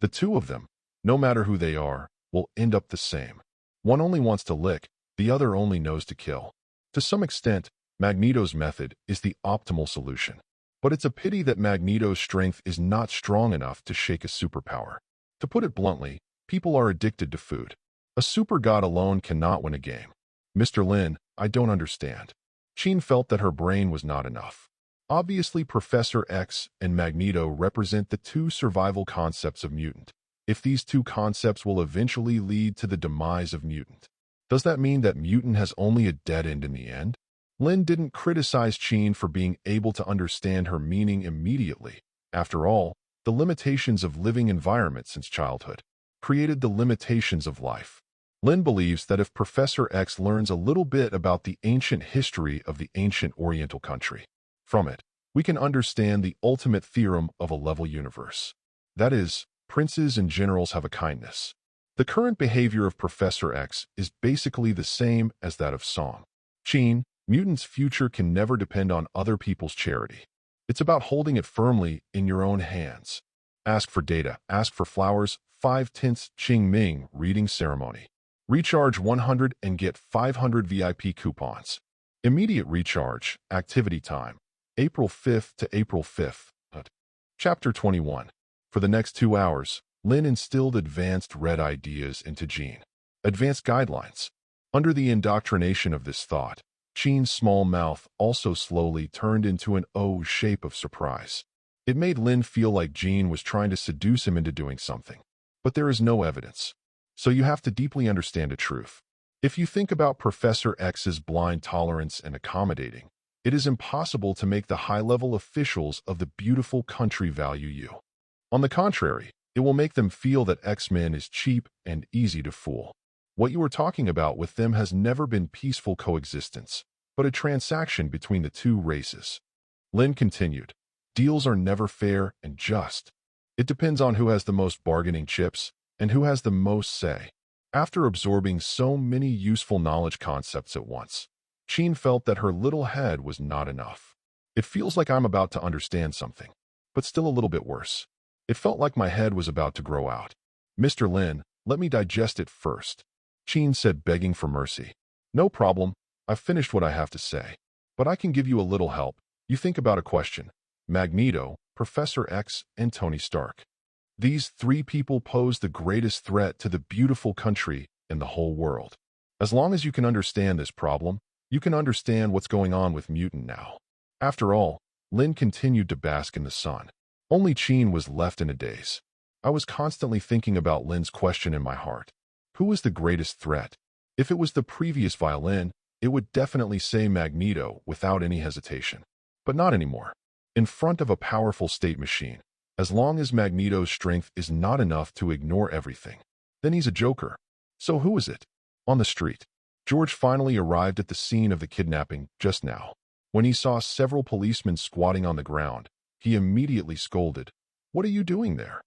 The 2 of them, no matter who they are, will end up the same. One only wants to lick, the other only knows to kill. To some extent, Magneto's method is the optimal solution. But it's a pity that Magneto's strength is not strong enough to shake a superpower. To put it bluntly, people are addicted to food. A super god alone cannot win a game. Mr. Lynn, I don't understand. Qin felt that her brain was not enough. Obviously, Professor X and Magneto represent the 2 survival concepts of mutant. If these 2 concepts will eventually lead to the demise of mutant, does that mean that mutant has only a dead end in the end? Lynn didn't criticize Qin for being able to understand her meaning immediately. After all, the limitations of living environment since childhood created the limitations of life. Lynn believes that if Professor X learns a little bit about the ancient history of the ancient Oriental country, from it, we can understand the ultimate theorem of a level universe. That is, princes and generals have a kindness. The current behavior of Professor X is basically the same as that of Song. Qin, mutants' future can never depend on other people's charity. It's about holding it firmly in your own hands. Ask for data. Ask for flowers. 5 tints. Ching Ming. Reading ceremony. Recharge 100 and get 500 VIP coupons. Immediate recharge. Activity time. April 5th to April 5th. Chapter 21. For the next 2 hours, Lynn instilled advanced red ideas into Jean. Advanced guidelines. Under the indoctrination of this thought, Jean's small mouth also slowly turned into an O shape of surprise. It made Lynn feel like Jean was trying to seduce him into doing something. But there is no evidence. So you have to deeply understand a truth. If you think about Professor X's blind tolerance and accommodating, it is impossible to make the high-level officials of the beautiful country value you. On the contrary, it will make them feel that X-Men is cheap and easy to fool. What you are talking about with them has never been peaceful coexistence, but a transaction between the two races. Lynn continued, deals are never fair and just. It depends on who has the most bargaining chips and who has the most say. After absorbing so many useful knowledge concepts at once, Jean felt that her little head was not enough. It feels like I'm about to understand something, but still a little bit worse. It felt like my head was about to grow out. Mr. Lynn, let me digest it first. Jean said, begging for mercy. No problem. I've finished what I have to say. But I can give you a little help. You think about a question. Magneto, Professor X, and Tony Stark. These 3 people pose the greatest threat to the beautiful country in the whole world. As long as you can understand this problem, you can understand what's going on with Mutant now. After all, Lynn continued to bask in the sun. Only Jean was left in a daze. I was constantly thinking about Lynn's question in my heart. Who is the greatest threat? If it was the previous violin, it would definitely say Magneto without any hesitation. But not anymore. In front of a powerful state machine, as long as Magneto's strength is not enough to ignore everything, then he's a joker. So who is it? On the street, George finally arrived at the scene of the kidnapping just now. When he saw several policemen squatting on the ground, he immediately scolded, "What are you doing there?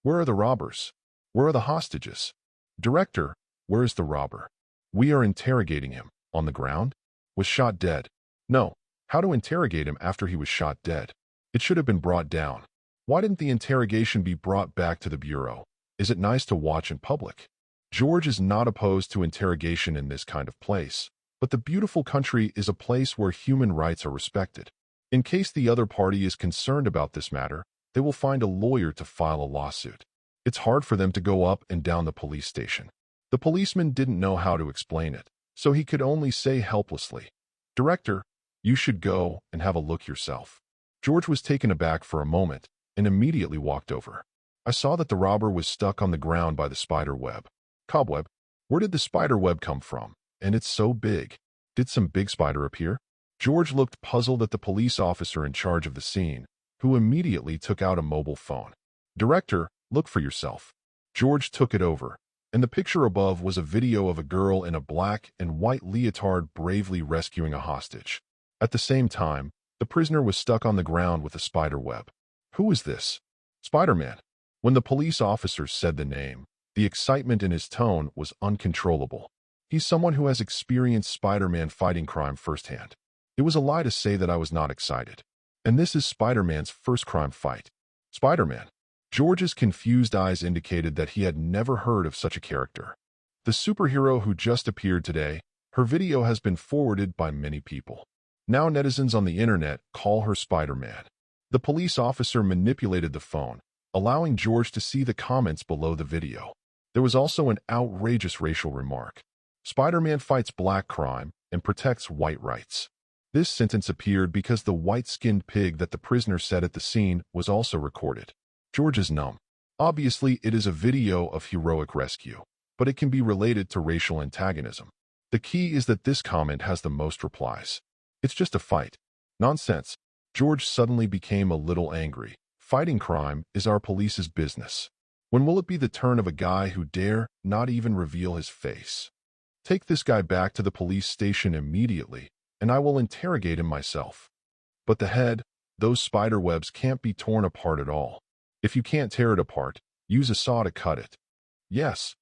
Where are the robbers? Where are the hostages? Director, where is the robber? We are interrogating him. On the ground? Was shot dead. No. How to interrogate him after he was shot dead? It should have been brought down. Why didn't the interrogation be brought back to the bureau? Is it nice to watch in public?" George is not opposed to interrogation in this kind of place, but the beautiful country is a place where human rights are respected. In case the other party is concerned about this matter, they will find a lawyer to file a lawsuit. It's hard for them to go up and down the police station. The policeman didn't know how to explain it, so he could only say helplessly, "Director, you should go and have a look yourself." George was taken aback for a moment and immediately walked over. I saw that the robber was stuck on the ground by the spider web. Cobweb? Where did the spider web come from? And it's so big. Did some big spider appear? George looked puzzled at the police officer in charge of the scene, who immediately took out a mobile phone. "Director, look for yourself." George took it over, and the picture above was a video of a girl in a black and white leotard bravely rescuing a hostage. At the same time, the prisoner was stuck on the ground with a spider web. Who is this? Spider-Man. When the police officer said the name, the excitement in his tone was uncontrollable. He's someone who has experienced Spider-Man fighting crime firsthand. It was a lie to say that I was not excited. And this is Spider-Man's first crime fight. Spider-Man. George's confused eyes indicated that he had never heard of such a character. The superhero who just appeared today, her video has been forwarded by many people. Now netizens on the internet call her Spider-Man. The police officer manipulated the phone, allowing George to see the comments below the video. There was also an outrageous racial remark. Spider-Man fights black crime and protects white rights. This sentence appeared because the white-skinned pig that the prisoner said at the scene was also recorded. George is numb. Obviously, it is a video of heroic rescue, but it can be related to racial antagonism. The key is that this comment has the most replies. It's just a fight. Nonsense. George suddenly became a little angry. Fighting crime is our police's business. When will it be the turn of a guy who dare not even reveal his face? Take this guy back to the police station immediately, and I will interrogate him myself. But the head, those spider webs can't be torn apart at all. If you can't tear it apart, use a saw to cut it. Yes.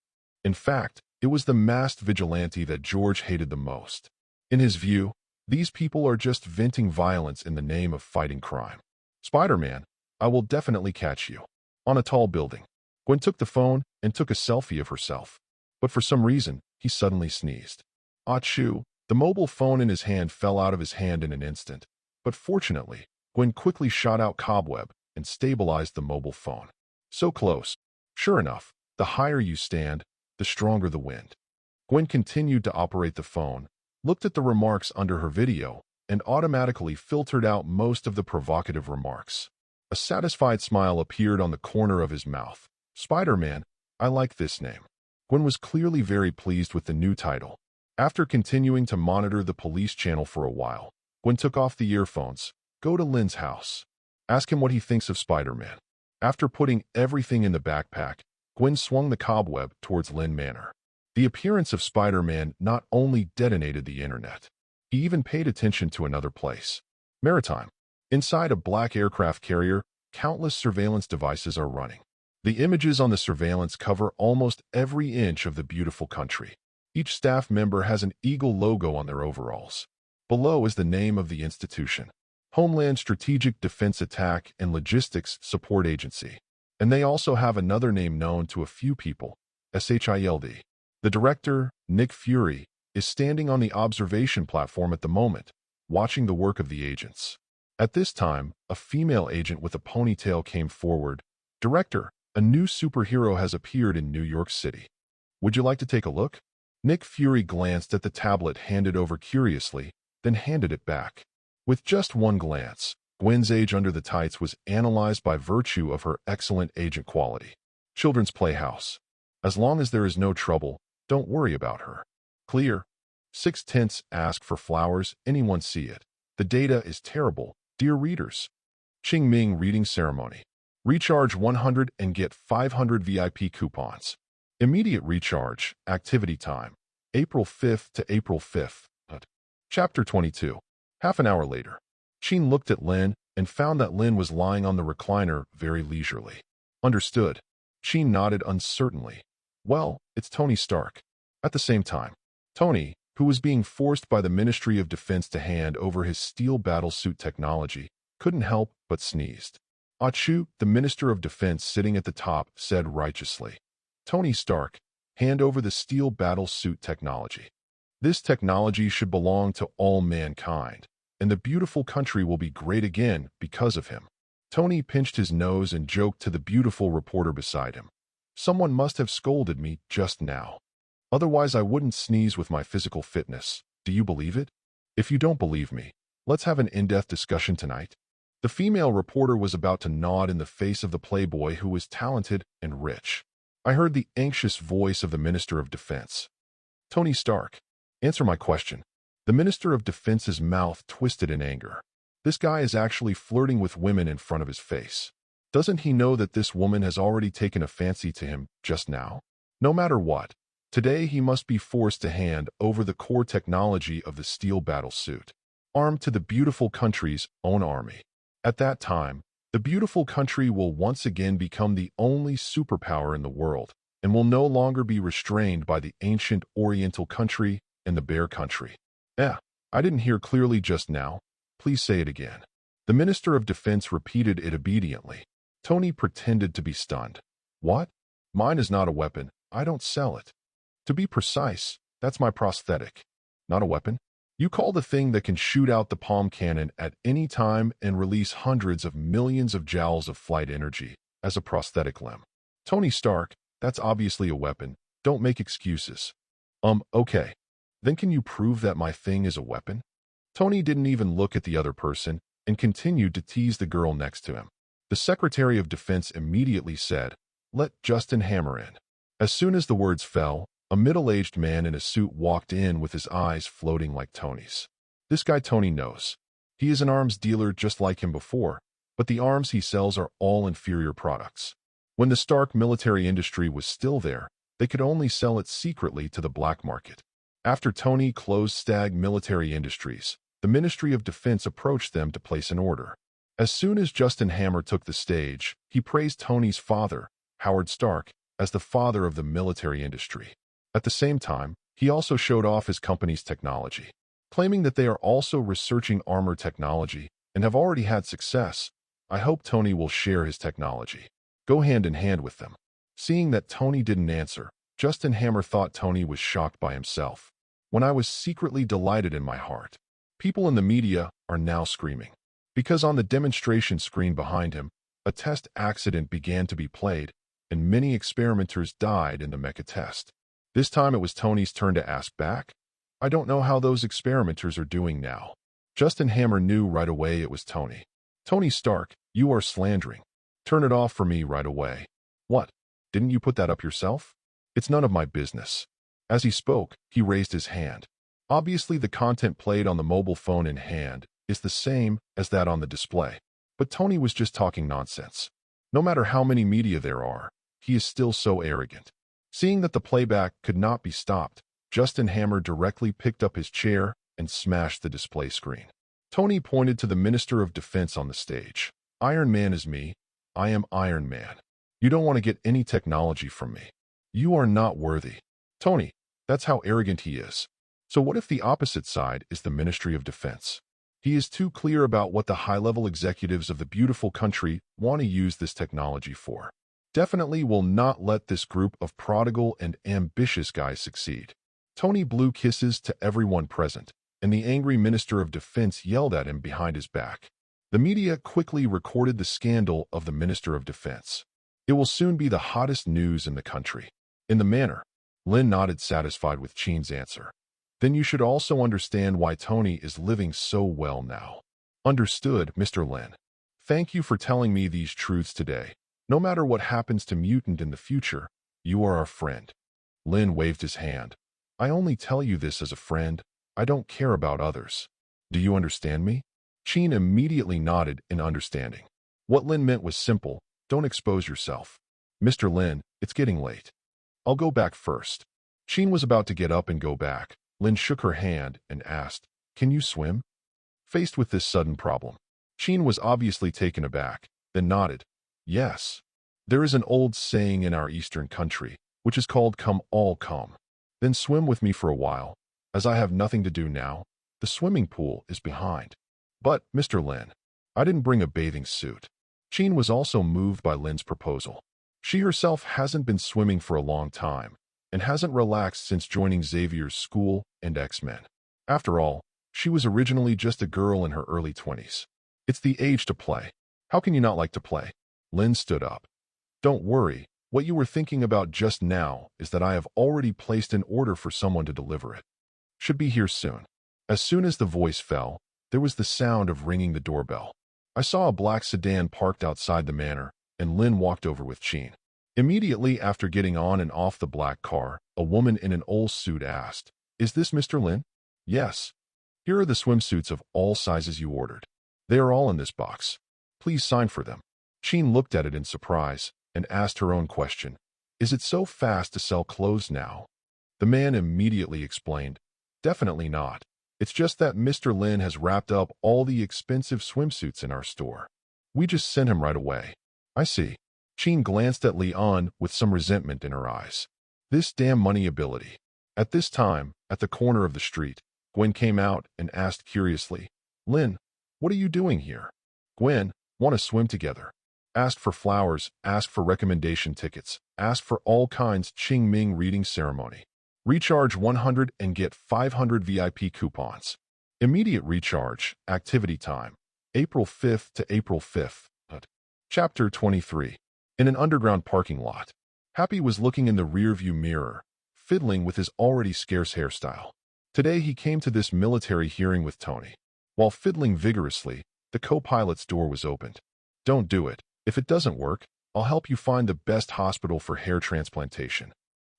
In fact, it was the masked vigilante that George hated the most. In his view, these people are just venting violence in the name of fighting crime. Spider-Man, I will definitely catch you. On a tall building. Gwen took the phone and took a selfie of herself. But for some reason, he suddenly sneezed. Achoo! The mobile phone in his hand fell out of his hand in an instant. But fortunately, Gwen quickly shot out cobweb and stabilized the mobile phone. So close. Sure enough, the higher you stand, the stronger the wind. Gwen continued to operate the phone, looked at the remarks under her video, and automatically filtered out most of the provocative remarks. A satisfied smile appeared on the corner of his mouth. Spider-Man, I like this name. Gwen was clearly very pleased with the new title. After continuing to monitor the police channel for a while, Gwen took off the earphones, go to Lynn's house. Ask him what he thinks of Spider-Man. After putting everything in the backpack, Gwen swung the cobweb towards Lynn Manor. The appearance of Spider-Man not only detonated the internet, he even paid attention to another place. Maritime. Inside a black aircraft carrier, countless surveillance devices are running. The images on the surveillance cover almost every inch of the beautiful country. Each staff member has an eagle logo on their overalls. Below is the name of the institution. Homeland Strategic Defense Attack and Logistics Support Agency. And they also have another name known to a few people, SHILD. The director, Nick Fury, is standing on the observation platform at the moment, watching the work of the agents. At this time, a female agent with a ponytail came forward. Director, a new superhero has appeared in New York City. Would you like to take a look? Nick Fury glanced at the tablet handed over curiously, then handed it back. With just one glance, Gwen's age under the tights was analyzed by virtue of her excellent agent quality. Children's Playhouse. As long as there is no trouble, don't worry about her. Clear. 6 tints ask for flowers, anyone see it. The data is terrible, dear readers. Qing Ming Reading Ceremony. Recharge 100 and get 500 VIP coupons. Immediate recharge, activity time. April 5th to April 5th. Chapter 22. Half an hour later. Qing looked at Lynn and found that Lynn was lying on the recliner very leisurely. Understood. Qing nodded uncertainly. Well, it's Tony Stark. At the same time, Tony, who was being forced by the Ministry of Defense to hand over his steel battlesuit technology, couldn't help but sneezed. Achoo, the Minister of Defense sitting at the top, said righteously. Tony Stark, hand over the steel battlesuit technology. This technology should belong to all mankind, and the beautiful country will be great again because of him. Tony pinched his nose and joked to the beautiful reporter beside him. Someone must have scolded me just now. Otherwise, I wouldn't sneeze with my physical fitness. Do you believe it? If you don't believe me, let's have an in-depth discussion tonight. The female reporter was about to nod in the face of the playboy who was talented and rich. I heard the anxious voice of the Minister of Defense. Tony Stark, answer my question. The Minister of Defense's mouth twisted in anger. This guy is actually flirting with women in front of his face. Doesn't he know that this woman has already taken a fancy to him just now? No matter what, today he must be forced to hand over the core technology of the steel battlesuit, armed to the beautiful country's own army. At that time, the beautiful country will once again become the only superpower in the world and will no longer be restrained by the ancient Oriental country and the bear country. I didn't hear clearly just now. Please say it again. The Minister of Defense repeated it obediently. Tony pretended to be stunned. What? Mine is not a weapon. I don't sell it. To be precise, that's my prosthetic. Not a weapon? You call the thing that can shoot out the palm cannon at any time and release hundreds of millions of joules of flight energy as a prosthetic limb. Tony Stark, that's obviously a weapon. Don't make excuses. Okay. Then can you prove that my thing is a weapon? Tony didn't even look at the other person and continued to tease the girl next to him. The Secretary of Defense immediately said, "Let Justin Hammer in." As soon as the words fell, a middle-aged man in a suit walked in with his eyes floating like Tony's. This guy Tony knows. He is an arms dealer just like him before, but the arms he sells are all inferior products. When the Stark military industry was still there, they could only sell it secretly to the black market. After Tony closed Stag Military Industries, the Ministry of Defense approached them to place an order. As soon as Justin Hammer took the stage, he praised Tony's father, Howard Stark, as the father of the military industry. At the same time, he also showed off his company's technology, claiming that they are also researching armor technology and have already had success. I hope Tony will share his technology. Go hand in hand with them. Seeing that Tony didn't answer, Justin Hammer thought Tony was shocked by himself. When I was secretly delighted in my heart. People in the media are now screaming. Because on the demonstration screen behind him, a test accident began to be played, and many experimenters died in the mecha test. This time it was Tony's turn to ask back. I don't know how those experimenters are doing now. Justin Hammer knew right away it was Tony. Tony Stark, you are slandering. Turn it off for me right away. What? Didn't you put that up yourself? It's none of my business. As he spoke, he raised his hand. Obviously, the content played on the mobile phone in hand is the same as that on the display. But Tony was just talking nonsense. No matter how many media there are, he is still so arrogant. Seeing that the playback could not be stopped, Justin Hammer directly picked up his chair and smashed the display screen. Tony pointed to the Minister of Defense on the stage. Iron Man is me. I am Iron Man. You don't want to get any technology from me. You are not worthy. Tony, that's how arrogant he is. So what if the opposite side is the Ministry of Defense? He is too clear about what the high-level executives of the beautiful country want to use this technology for. Definitely will not let this group of prodigal and ambitious guys succeed. Tony blew kisses to everyone present, and the angry Minister of Defense yelled at him behind his back. The media quickly recorded the scandal of the Minister of Defense. It will soon be the hottest news in the country. In the manner, Lynn nodded, satisfied with Chin's answer. Then you should also understand why Tony is living so well now. Understood, Mr. Lynn. Thank you for telling me these truths today. No matter what happens to Mutant in the future, you are our friend. Lynn waved his hand. I only tell you this as a friend. I don't care about others. Do you understand me? Chin immediately nodded in understanding. What Lynn meant was simple. Don't expose yourself. Mr. Lynn, it's getting late. I'll go back first. Chin was about to get up and go back. Lynn shook her hand and asked, Can you swim? Faced with this sudden problem, Chin was obviously taken aback, then nodded. Yes. There is an old saying in our eastern country, which is called come all come. Then swim with me for a while. As I have nothing to do now, the swimming pool is behind. But, Mr. Lynn, I didn't bring a bathing suit. Chin was also moved by Lynn's proposal. She herself hasn't been swimming for a long time, and hasn't relaxed since joining Xavier's school and X-Men. After all, she was originally just a girl in her early 20s. It's the age to play. How can you not like to play? Lynn stood up. Don't worry, what you were thinking about just now is that I have already placed an order for someone to deliver it. Should be here soon. As soon as the voice fell, there was the sound of ringing the doorbell. I saw a black sedan parked outside the manor, and Lynn walked over with Chin. Immediately after getting on and off the black car, a woman in an old suit asked, Is this Mr. Lynn? Yes. Here are the swimsuits of all sizes you ordered. They are all in this box. Please sign for them. Chin looked at it in surprise and asked her own question. Is it so fast to sell clothes now? The man immediately explained, Definitely not. It's just that Mr. Lynn has wrapped up all the expensive swimsuits in our store. We just sent him right away. I see. Chin glanced at Leon with some resentment in her eyes. This damn money ability. At this time, at the corner of the street, Gwen came out and asked curiously, Lynn, what are you doing here? Gwen, want to swim together. Asked for flowers, asked for recommendation tickets, asked for all kinds Ching Ming reading ceremony. Recharge 100 and get 500 VIP coupons. Immediate recharge, activity time. April 5th to April 5th. Chapter 23. In an underground parking lot, Happy was looking in the rearview mirror, fiddling with his already scarce hairstyle. Today he came to this military hearing with Tony. While fiddling vigorously, the co-pilot's door was opened. Don't do it. If it doesn't work, I'll help you find the best hospital for hair transplantation.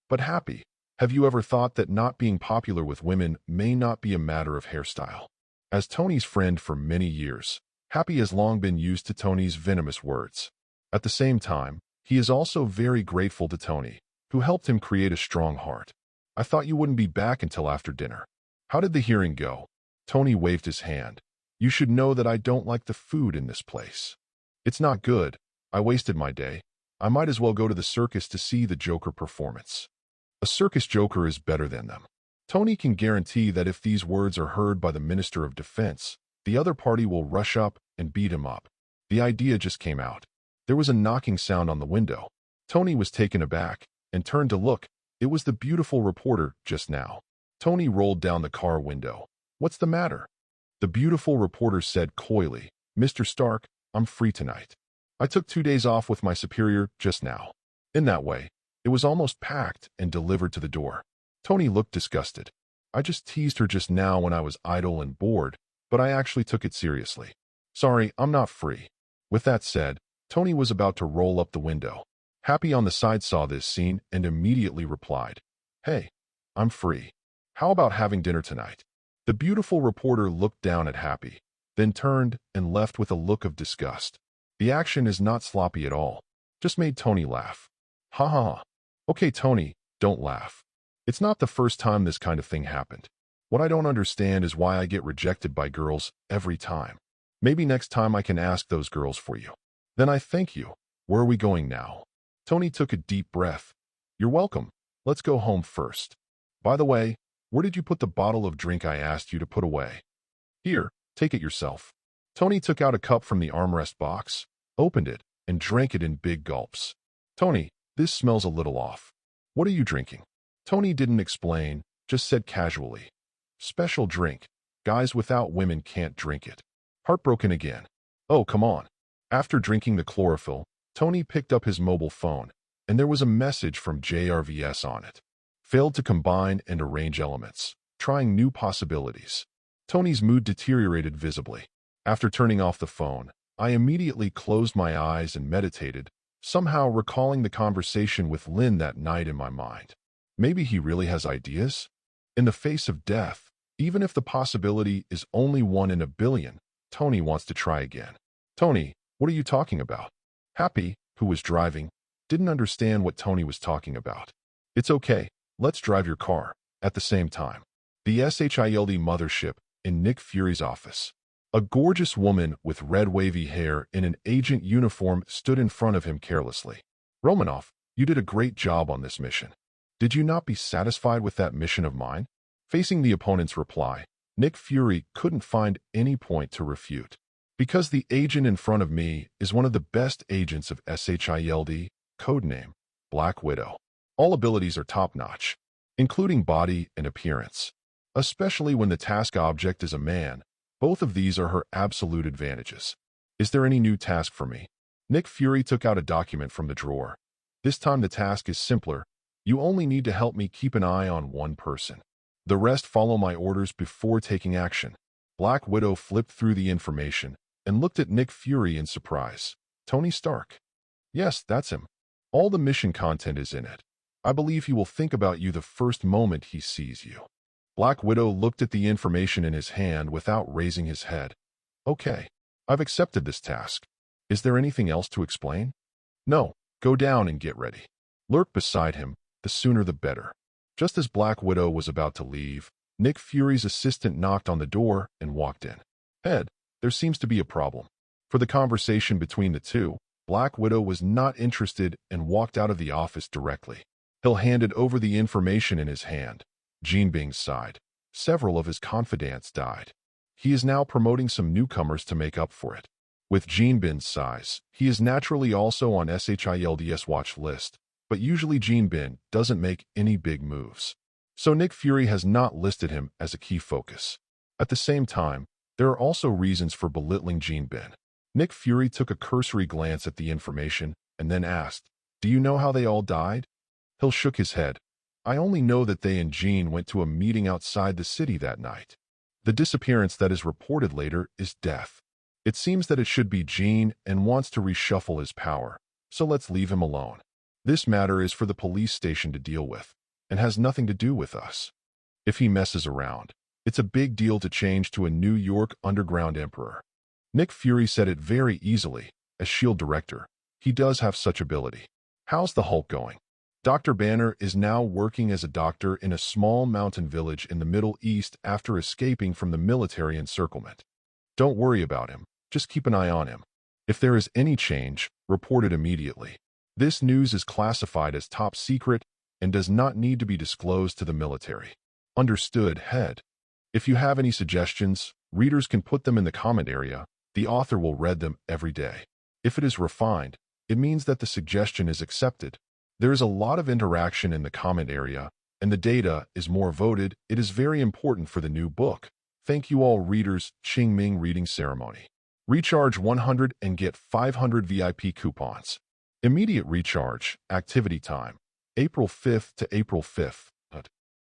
But Happy, have you ever thought that not being popular with women may not be a matter of hairstyle? As Tony's friend for many years, Happy has long been used to Tony's venomous words. At the same time, he is also very grateful to Tony, who helped him create a strong heart. I thought you wouldn't be back until after dinner. How did the hearing go? Tony waved his hand. You should know that I don't like the food in this place. It's not good. I wasted my day. I might as well go to the circus to see the Joker performance. A circus joker is better than them. Tony can guarantee that if these words are heard by the Minister of Defense, the other party will rush up and beat him up. The idea just came out. There was a knocking sound on the window. Tony was taken aback and turned to look. It was the beautiful reporter just now. Tony rolled down the car window. "What's the matter?" The beautiful reporter said coyly, "Mr. Stark, I'm free tonight. I took 2 days off with my superior just now." In that way, it was almost packed and delivered to the door. Tony looked disgusted. "I just teased her just now when I was idle and bored, but I actually took it seriously. Sorry, I'm not free." With that said, Tony was about to roll up the window. Happy on the side saw this scene and immediately replied, "Hey, I'm free. How about having dinner tonight?" The beautiful reporter looked down at Happy, then turned and left with a look of disgust. The action is not sloppy at all. Just made Tony laugh. Ha ha ha. Okay, Tony, don't laugh. It's not the first time this kind of thing happened. What I don't understand is why I get rejected by girls every time. Maybe next time I can ask those girls for you. Then I thank you. Where are we going now? Tony took a deep breath. You're welcome. Let's go home first. By the way, where did you put the bottle of drink I asked you to put away? Here, take it yourself. Tony took out a cup from the armrest box, opened it, and drank it in big gulps. Tony, this smells a little off. What are you drinking? Tony didn't explain, just said casually. Special drink. Guys without women can't drink it. Heartbroken again. Oh, come on. After drinking the chlorophyll, Tony picked up his mobile phone, and there was a message from JRVS on it. Failed to combine and arrange elements, trying new possibilities. Tony's mood deteriorated visibly. After turning off the phone, I immediately closed my eyes and meditated, somehow recalling the conversation with Lynn that night in my mind. Maybe he really has ideas? In the face of death, even if the possibility is only 1 in a billion, Tony wants to try again. Tony, what are you talking about? Happy, who was driving, didn't understand what Tony was talking about. It's okay, let's drive your car. At the same time, the SHIELD mothership in Nick Fury's office. A gorgeous woman with red wavy hair in an agent uniform stood in front of him carelessly. Romanoff, you did a great job on this mission. Did you not be satisfied with that mission of mine? Facing the opponent's reply, Nick Fury couldn't find any point to refute. Because the agent in front of me is one of the best agents of SHIELD, codename Black Widow. All abilities are top-notch, including body and appearance. Especially when the task object is a man, both of these are her absolute advantages. Is there any new task for me? Nick Fury took out a document from the drawer. This time the task is simpler. You only need to help me keep an eye on one person. The rest follow my orders before taking action. Black Widow flipped through the information and looked at Nick Fury in surprise. Tony Stark. Yes, that's him. All the mission content is in it. I believe he will think about you the first moment he sees you. Black Widow looked at the information in his hand without raising his head. Okay, I've accepted this task. Is there anything else to explain? No, go down and get ready. Lurk beside him, the sooner the better. Just as Black Widow was about to leave, Nick Fury's assistant knocked on the door and walked in. Head, there seems to be a problem. For the conversation between the two, Black Widow was not interested and walked out of the office directly. Hill handed over the information in his hand. Jean Bing sighed. Several of his confidants died. He is now promoting some newcomers to make up for it. With Jean Bin's size, he is naturally also on SHIELD's watch list, but usually Jean Bin doesn't make any big moves. So Nick Fury has not listed him as a key focus. At the same time, there are also reasons for belittling Jean Bin. Nick Fury took a cursory glance at the information and then asked, Do you know how they all died? Hill shook his head. I only know that they and Jean went to a meeting outside the city that night. The disappearance that is reported later is death. It seems that it should be Jean and wants to reshuffle his power, so let's leave him alone. This matter is for the police station to deal with, and has nothing to do with us. If he messes around, it's a big deal to change to a New York Underground Emperor. Nick Fury said it very easily. As S.H.I.E.L.D. director, he does have such ability. How's the Hulk going? Dr. Banner is now working as a doctor in a small mountain village in the Middle East after escaping from the military encirclement. Don't worry about him, just keep an eye on him. If there is any change, report it immediately. This news is classified as top secret and does not need to be disclosed to the military. Understood, Head. If you have any suggestions, readers can put them in the comment area. The author will read them every day. If it is refined, it means that the suggestion is accepted. There is a lot of interaction in the comment area, and the data is more voted. It is very important for the new book. Thank you all readers. Qingming reading ceremony. Recharge 100 and get 500 VIP coupons. Immediate recharge. Activity time. April 5th to April 5th.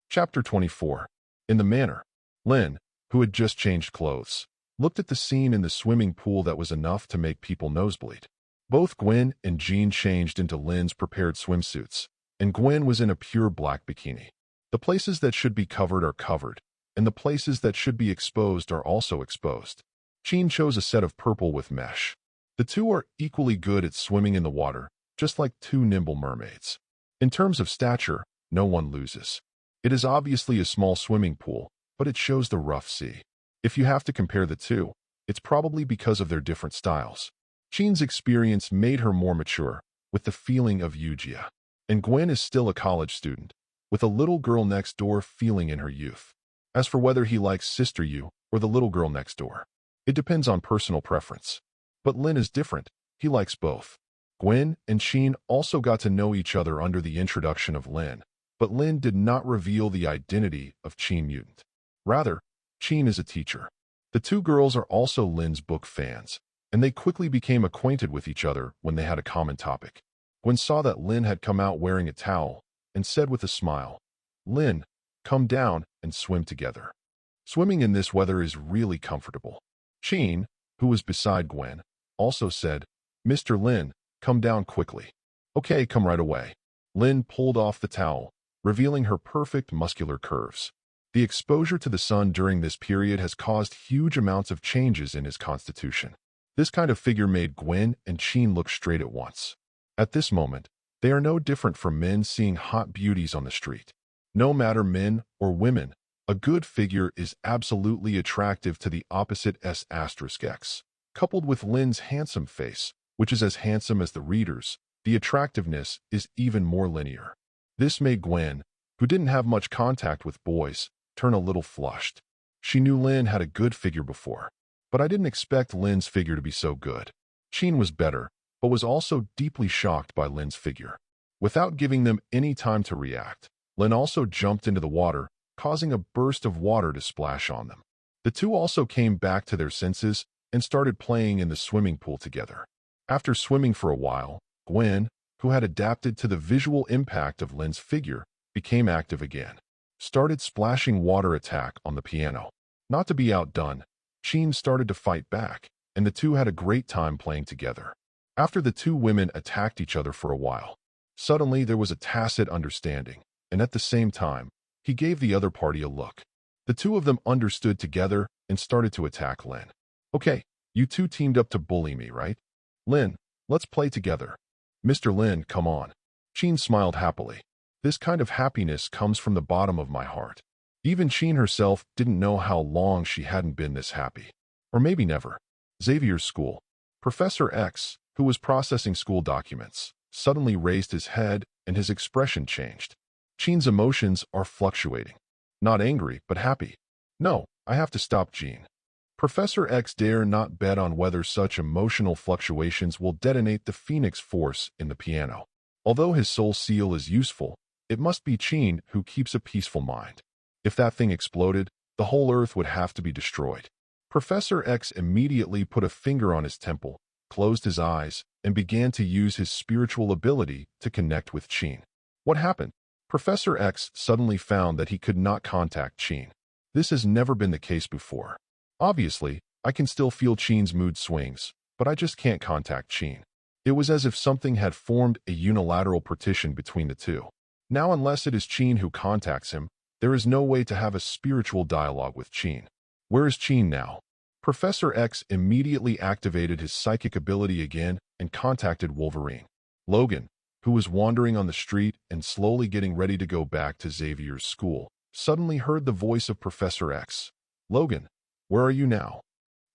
Chapter 24. In the manor. Lynn, who had just changed clothes, looked at the scene in the swimming pool that was enough to make people nosebleed. Both Gwen and Jean changed into Lynn's prepared swimsuits, and Gwen was in a pure black bikini. The places that should be covered are covered, and the places that should be exposed are also exposed. Jean chose a set of purple with mesh. The two are equally good at swimming in the water, just like two nimble mermaids. In terms of stature, no one loses. It is obviously a small swimming pool, but it shows the rough sea. If you have to compare the two, it's probably because of their different styles. Jean's experience made her more mature, with the feeling of Yugia. And Gwen is still a college student, with a little girl next door feeling in her youth. As for whether he likes Sister Yu or the little girl next door, it depends on personal preference. But Lynn is different. He likes both. Gwen and Jean also got to know each other under the introduction of Lynn, but Lynn did not reveal the identity of Qin Mutant. Rather, Qin is a teacher. The two girls are also Lynn's book fans, and they quickly became acquainted with each other when they had a common topic. Gwen saw that Lynn had come out wearing a towel and said with a smile, "Lynn, come down and swim together." Swimming in this weather is really comfortable. Qin, who was beside Gwen, also said, "Mr. Lynn, come down quickly." "Okay, come right away." Lynn pulled off the towel, revealing her perfect muscular curves. The exposure to the sun during this period has caused huge amounts of changes in his constitution. This kind of figure made Gwen and Qin look straight at once. At this moment, they are no different from men seeing hot beauties on the street. No matter men or women, a good figure is absolutely attractive to the opposite s*x. Coupled with Lynn's handsome face, which is as handsome as the reader's, the attractiveness is even more linear. This made Gwen, who didn't have much contact with boys, turn a little flushed. She knew Lynn had a good figure before, but I didn't expect Lynn's figure to be so good. Qin was better, but was also deeply shocked by Lynn's figure. Without giving them any time to react, Lynn also jumped into the water, causing a burst of water to splash on them. The two also came back to their senses and started playing in the swimming pool together. After swimming for a while, Gwen, who had adapted to the visual impact of Lynn's figure, became active again. Started splashing water attack on the piano. Not to be outdone, Qin started to fight back, and the two had a great time playing together. After the two women attacked each other for a while, suddenly there was a tacit understanding, and at the same time, he gave the other party a look. The two of them understood together and started to attack Lynn. "Okay, you two teamed up to bully me, right? Lynn, let's play together." "Mr. Lynn, come on." Qin smiled happily. This kind of happiness comes from the bottom of my heart. Even Qin herself didn't know how long she hadn't been this happy. Or maybe never. Xavier's school. Professor X, who was processing school documents, suddenly raised his head and his expression changed. Qin's emotions are fluctuating. Not angry, but happy. "No, I have to stop Jean." Professor X dare not bet on whether such emotional fluctuations will detonate the Phoenix Force in the piano. Although his soul seal is useful, it must be Qin who keeps a peaceful mind. If that thing exploded, the whole Earth would have to be destroyed. Professor X immediately put a finger on his temple, closed his eyes, and began to use his spiritual ability to connect with Qin. What happened? Professor X suddenly found that he could not contact Qin. This has never been the case before. Obviously, I can still feel Qin's mood swings, but I just can't contact Qin. It was as if something had formed a unilateral partition between the two. Now, unless it is Qin who contacts him, there is no way to have a spiritual dialogue with Qin. Where is Qin now? Professor X immediately activated his psychic ability again and contacted Wolverine. Logan, who was wandering on the street and slowly getting ready to go back to Xavier's school, suddenly heard the voice of Professor X. "Logan, where are you now?"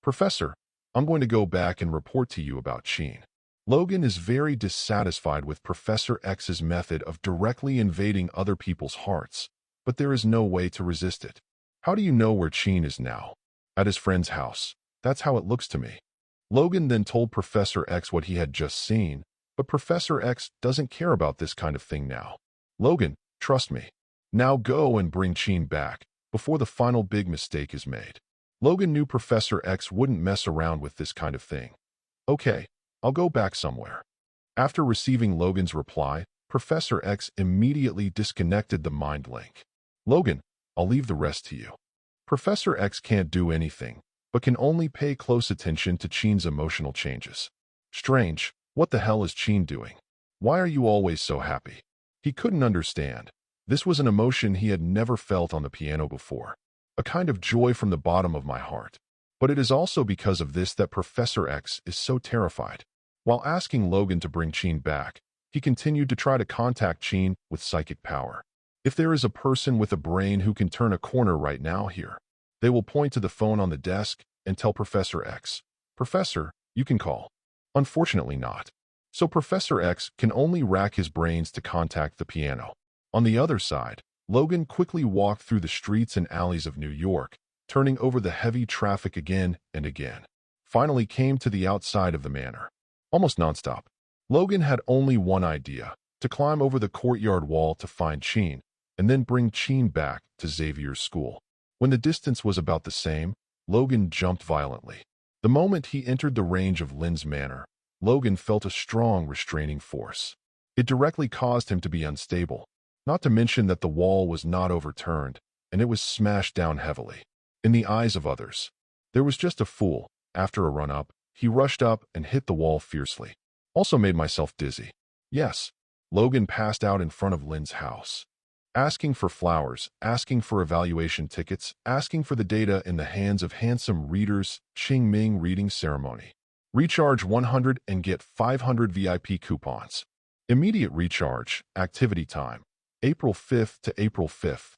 "Professor, I'm going to go back and report to you about Qin." Logan is very dissatisfied with Professor X's method of directly invading other people's hearts, but there is no way to resist it. "How do you know where Qin is now?" "At his friend's house. That's how it looks to me." Logan then told Professor X what he had just seen, But Professor X doesn't care about this kind of thing now. Logan, trust me. Now go and bring Gene back before the final big mistake is made. Logan knew Professor X wouldn't mess around with this kind of thing. Okay, I'll go back somewhere. After receiving Logan's reply, Professor X immediately disconnected the mind link. Logan, I'll leave the rest to you. Professor X can't do anything, but can only pay close attention to Gene's emotional changes. Strange, what the hell is Gene doing? Why are you always so happy? He couldn't understand. This was an emotion he had never felt on the piano before. A kind of joy from the bottom of my heart. But it is also because of this that Professor X is so terrified. While asking Logan to bring Gene back, he continued to try to contact Gene with psychic power. If there is a person with a brain who can turn a corner right now here, they will point to the phone on the desk and tell Professor X, "Professor, you can call." Unfortunately not. So Professor X can only rack his brains to contact the piano. On the other side, Logan quickly walked through the streets and alleys of New York, turning over the heavy traffic again and again. Finally came to the outside of the manor. Almost nonstop. Logan had only one idea, to climb over the courtyard wall to find Gene, and then bring Gene back to Xavier's school. When the distance was about the same, Logan jumped violently. The moment he entered the range of Lynn's manor, Logan felt a strong restraining force. It directly caused him to be unstable, not to mention that the wall was not overturned, and it was smashed down heavily. In the eyes of others, there was just a fool. After a run-up, he rushed up and hit the wall fiercely. Also made myself dizzy. Yes, Logan passed out in front of Lynn's house. Asking for flowers, asking for evaluation tickets, asking for the data in the hands of handsome readers, Ching Ming reading ceremony. Recharge 100 and get 500 VIP coupons. Immediate recharge, activity time, April 5th to April 5th.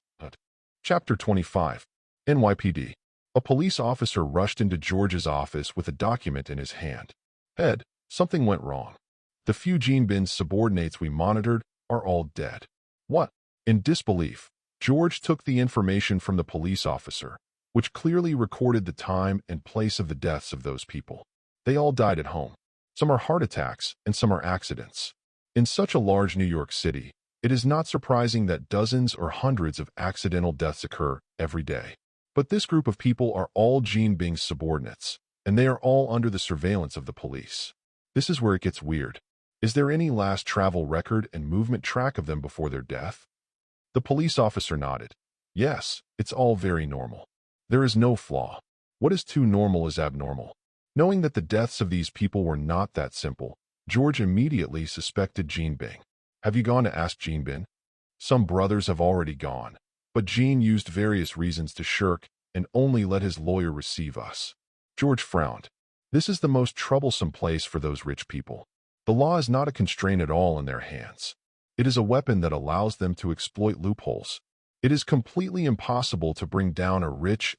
Chapter 25. NYPD. A police officer rushed into George's office with a document in his hand. Ed, something went wrong. The few Gene Bin's subordinates we monitored are all dead. What? In disbelief, George took the information from the police officer, which clearly recorded the time and place of the deaths of those people. They all died at home. Some are heart attacks and some are accidents. In such a large New York City, it is not surprising that dozens or hundreds of accidental deaths occur every day. But this group of people are all Gene Bing's subordinates, and they are all under the surveillance of the police. This is where it gets weird. Is there any last travel record and movement track of them before their death? The police officer nodded. Yes, it's all very normal. There is no flaw. What is too normal is abnormal. Knowing that the deaths of these people were not that simple, George immediately suspected Gene Bing. Have you gone to ask Gene Bing? Some brothers have already gone, but Gene used various reasons to shirk and only let his lawyer receive us. George frowned. This is the most troublesome place for those rich people. The law is not a constraint at all in their hands. It is a weapon that allows them to exploit loopholes. It is completely impossible to bring down a rich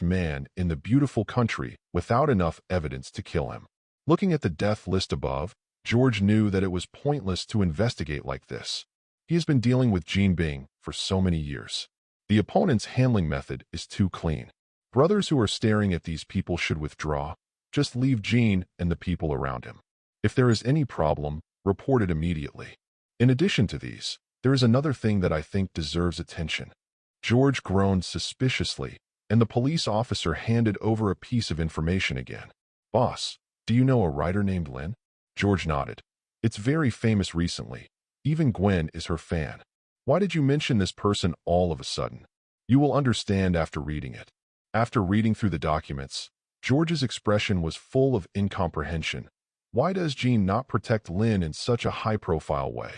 man in the beautiful country without enough evidence to kill him. Looking at the death list above, George knew that it was pointless to investigate like this. He has been dealing with Gene Bing for so many years. The opponent's handling method is too clean. Brothers who are staring at these people should withdraw. Just leave Gene and the people around him. If there is any problem, report it immediately. In addition to these, there is another thing that I think deserves attention. George groaned suspiciously, and the police officer handed over a piece of information again. Boss, do you know a writer named Lynn? George nodded. It's very famous recently. Even Gwen is her fan. Why did you mention this person all of a sudden? You will understand after reading it. After reading through the documents, George's expression was full of incomprehension. Why does Gene not protect Lynn in such a high-profile way?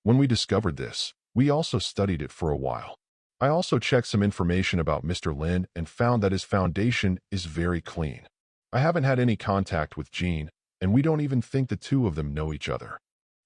When we discovered this, we also studied it for a while. I also checked some information about Mr. Lynn and found that his foundation is very clean. I haven't had any contact with Gene, and we don't even think the two of them know each other.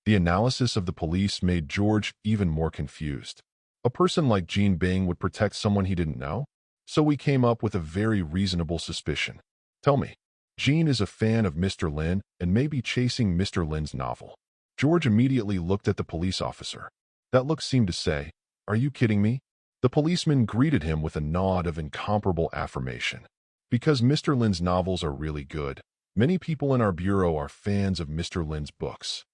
The analysis of the police made George even more confused. A person like Gene Bing would protect someone he didn't know? So we came up with a very reasonable suspicion. Tell me, Gene is a fan of Mr. Lynn and may be chasing Mr. Lynn's novel. George immediately looked at the police officer. That look seemed to say, "Are you kidding me?" The policeman greeted him with a nod of incomparable affirmation. Because Mr. Lynn's novels are really good, many people in our bureau are fans of Mr. Lynn's books.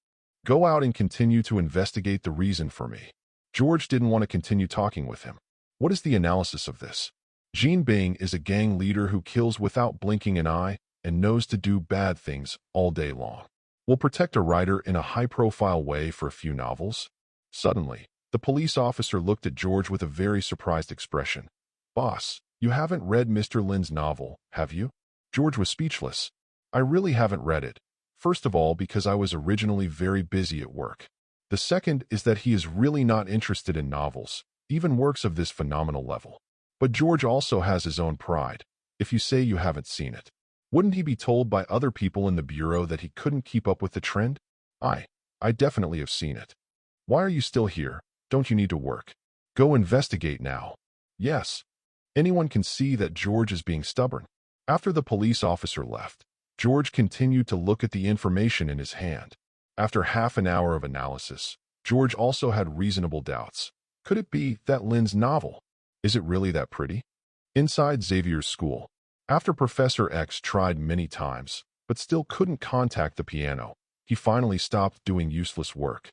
Go out and continue to investigate the reason for me. George didn't want to continue talking with him. What is the analysis of this? Jean Bing is a gang leader who kills without blinking an eye and knows to do bad things all day long. Will protect a writer in a high-profile way for a few novels? Suddenly, the police officer looked at George with a very surprised expression. Boss, you haven't read Mr. Lynn's novel, have you? George was speechless. I really haven't read it. First of all, because I was originally very busy at work. The second is that he is really not interested in novels, even works of this phenomenal level. But George also has his own pride. If you say you haven't seen it, wouldn't he be told by other people in the bureau that he couldn't keep up with the trend? I definitely have seen it. Why are you still here? Don't you need to work? Go investigate now. Yes. Anyone can see that George is being stubborn. After the police officer left, George continued to look at the information in his hand. After half an hour of analysis, George also had reasonable doubts. Could it be that Lynn's novel? Is it really that pretty? Inside Xavier's school, after Professor X tried many times, but still couldn't contact the piano, he finally stopped doing useless work.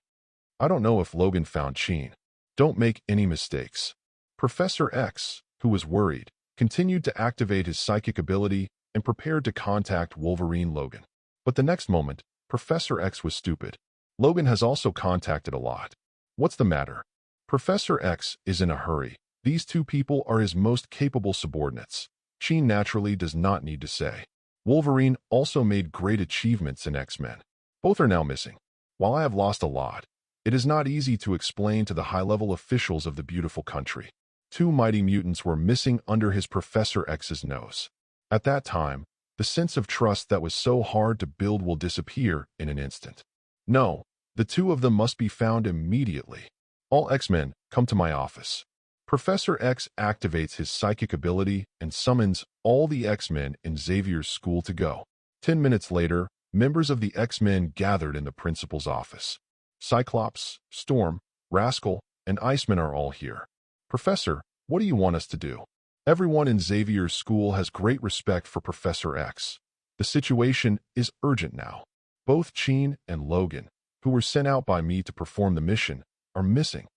I don't know if Logan found Sheen. Don't make any mistakes. Professor X, who was worried, continued to activate his psychic ability and prepared to contact Wolverine Logan. But the next moment, Professor X was stupid. Logan has also contacted a lot. What's the matter? Professor X is in a hurry. These two people are his most capable subordinates. Sheen naturally does not need to say. Wolverine also made great achievements in X-Men. Both are now missing. While I have lost a lot, it is not easy to explain to the high-level officials of the beautiful country. Two mighty mutants were missing under his Professor X's nose. At that time, the sense of trust that was so hard to build will disappear in an instant. No, the two of them must be found immediately. All X-Men, come to my office. Professor X activates his psychic ability and summons all the X-Men in Xavier's school to go. 10 minutes later, members of the X-Men gathered in the principal's office. Cyclops, Storm, Rascal, and Iceman are all here. Professor, what do you want us to do? Everyone in Xavier's school has great respect for Professor X. The situation is urgent now. Both Sheen and Logan, who were sent out by me to perform the mission, are missing.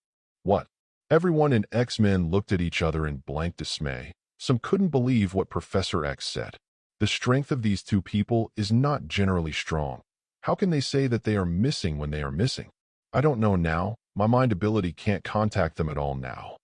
What? Everyone in X-Men looked at each other in blank dismay. Some couldn't believe what Professor X said. The strength of these two people is not generally strong. How can they say that they are missing when they are missing? I don't know now. My mind ability can't contact them at all now.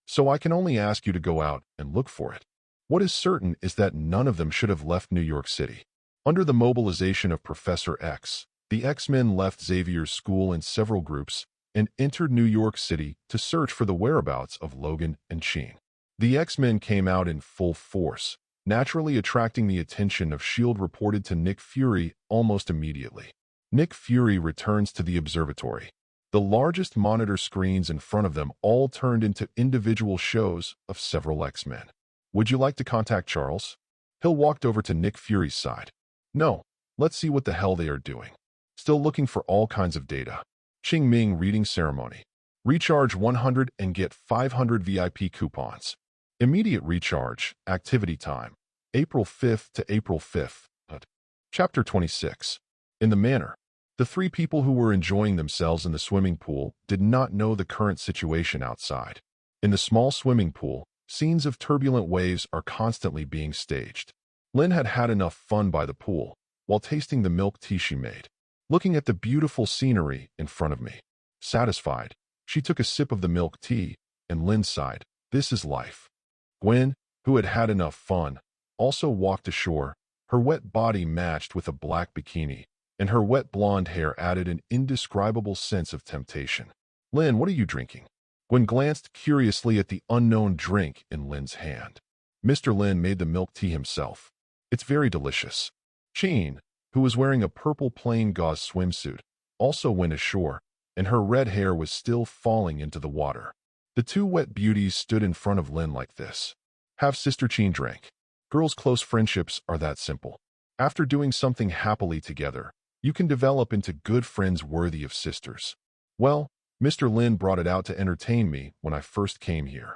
So I can only ask you to go out and look for it. What is certain is that none of them should have left New York City. Under the mobilization of Professor X, the X-Men left Xavier's school in several groups and entered New York City to search for the whereabouts of Logan and Sheen. The X-Men came out in full force, naturally attracting the attention of S.H.I.E.L.D. reported to Nick Fury almost immediately. Nick Fury returns to the observatory. The largest monitor screens in front of them all turned into individual shows of several X-Men. Would you like to contact Charles? Hill walked over to Nick Fury's side. No, let's see what the hell they are doing. Still looking for all kinds of data. Qing Ming reading ceremony. Recharge 100 and get 500 VIP coupons. Immediate recharge, activity time. April 5th to April 5th. Chapter 26. In the manor. The three people who were enjoying themselves in the swimming pool did not know the current situation outside. In the small swimming pool, scenes of turbulent waves are constantly being staged. Lynn had had enough fun by the pool, while tasting the milk tea she made, looking at the beautiful scenery in front of me. Satisfied, she took a sip of the milk tea, and Lynn sighed, "This is life." Gwen, who had had enough fun, also walked ashore. Her wet body matched with a black bikini, and her wet blonde hair added an indescribable sense of temptation. "Lynn, what are you drinking?" Gwen glanced curiously at the unknown drink in Lynn's hand. Mr. Lynn made the milk tea himself. It's very delicious. Sheen, who was wearing a purple plain gauze swimsuit, also went ashore, and her red hair was still falling into the water. The two wet beauties stood in front of Lynn like this. Have Sister Sheen drink. Girls' close friendships are that simple. After doing something happily together, you can develop into good friends worthy of sisters. Well, Mr. Lynn brought it out to entertain me when I first came here.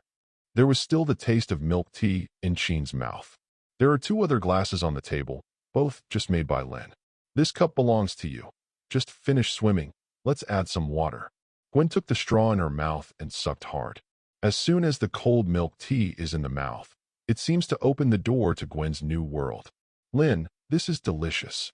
There was still the taste of milk tea in Sheen's mouth. There are two other glasses on the table, both just made by Lynn. This cup belongs to you. Just finish swimming, Let's add some water. Gwen took the straw in her mouth and sucked hard. As soon as the cold milk tea is in the mouth, it seems to open the door to Gwen's new world. Lynn, this is delicious.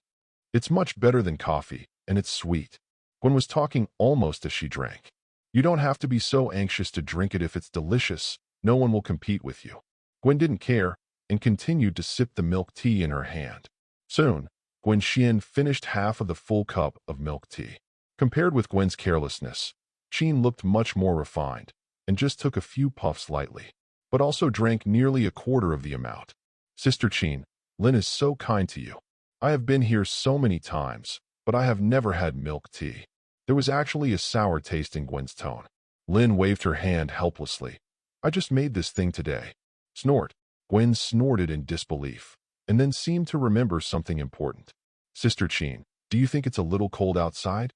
It's much better than coffee, and it's sweet. Gwen was talking almost as she drank. You don't have to be so anxious to drink it if it's delicious. No one will compete with you. Gwen didn't care and continued to sip the milk tea in her hand. Soon, Gwen finished half of the full cup of milk tea. Compared with Gwen's carelessness, Qian looked much more refined and just took a few puffs lightly, but also drank nearly a quarter of the amount. Sister Qian, Lynn is so kind to you. I have been here so many times, but I have never had milk tea. There was actually a sour taste in Gwen's tone. Lynn waved her hand helplessly. I just made this thing today. Snort. Gwen snorted in disbelief, and then seemed to remember something important. Sister Qian, do you think it's a little cold outside?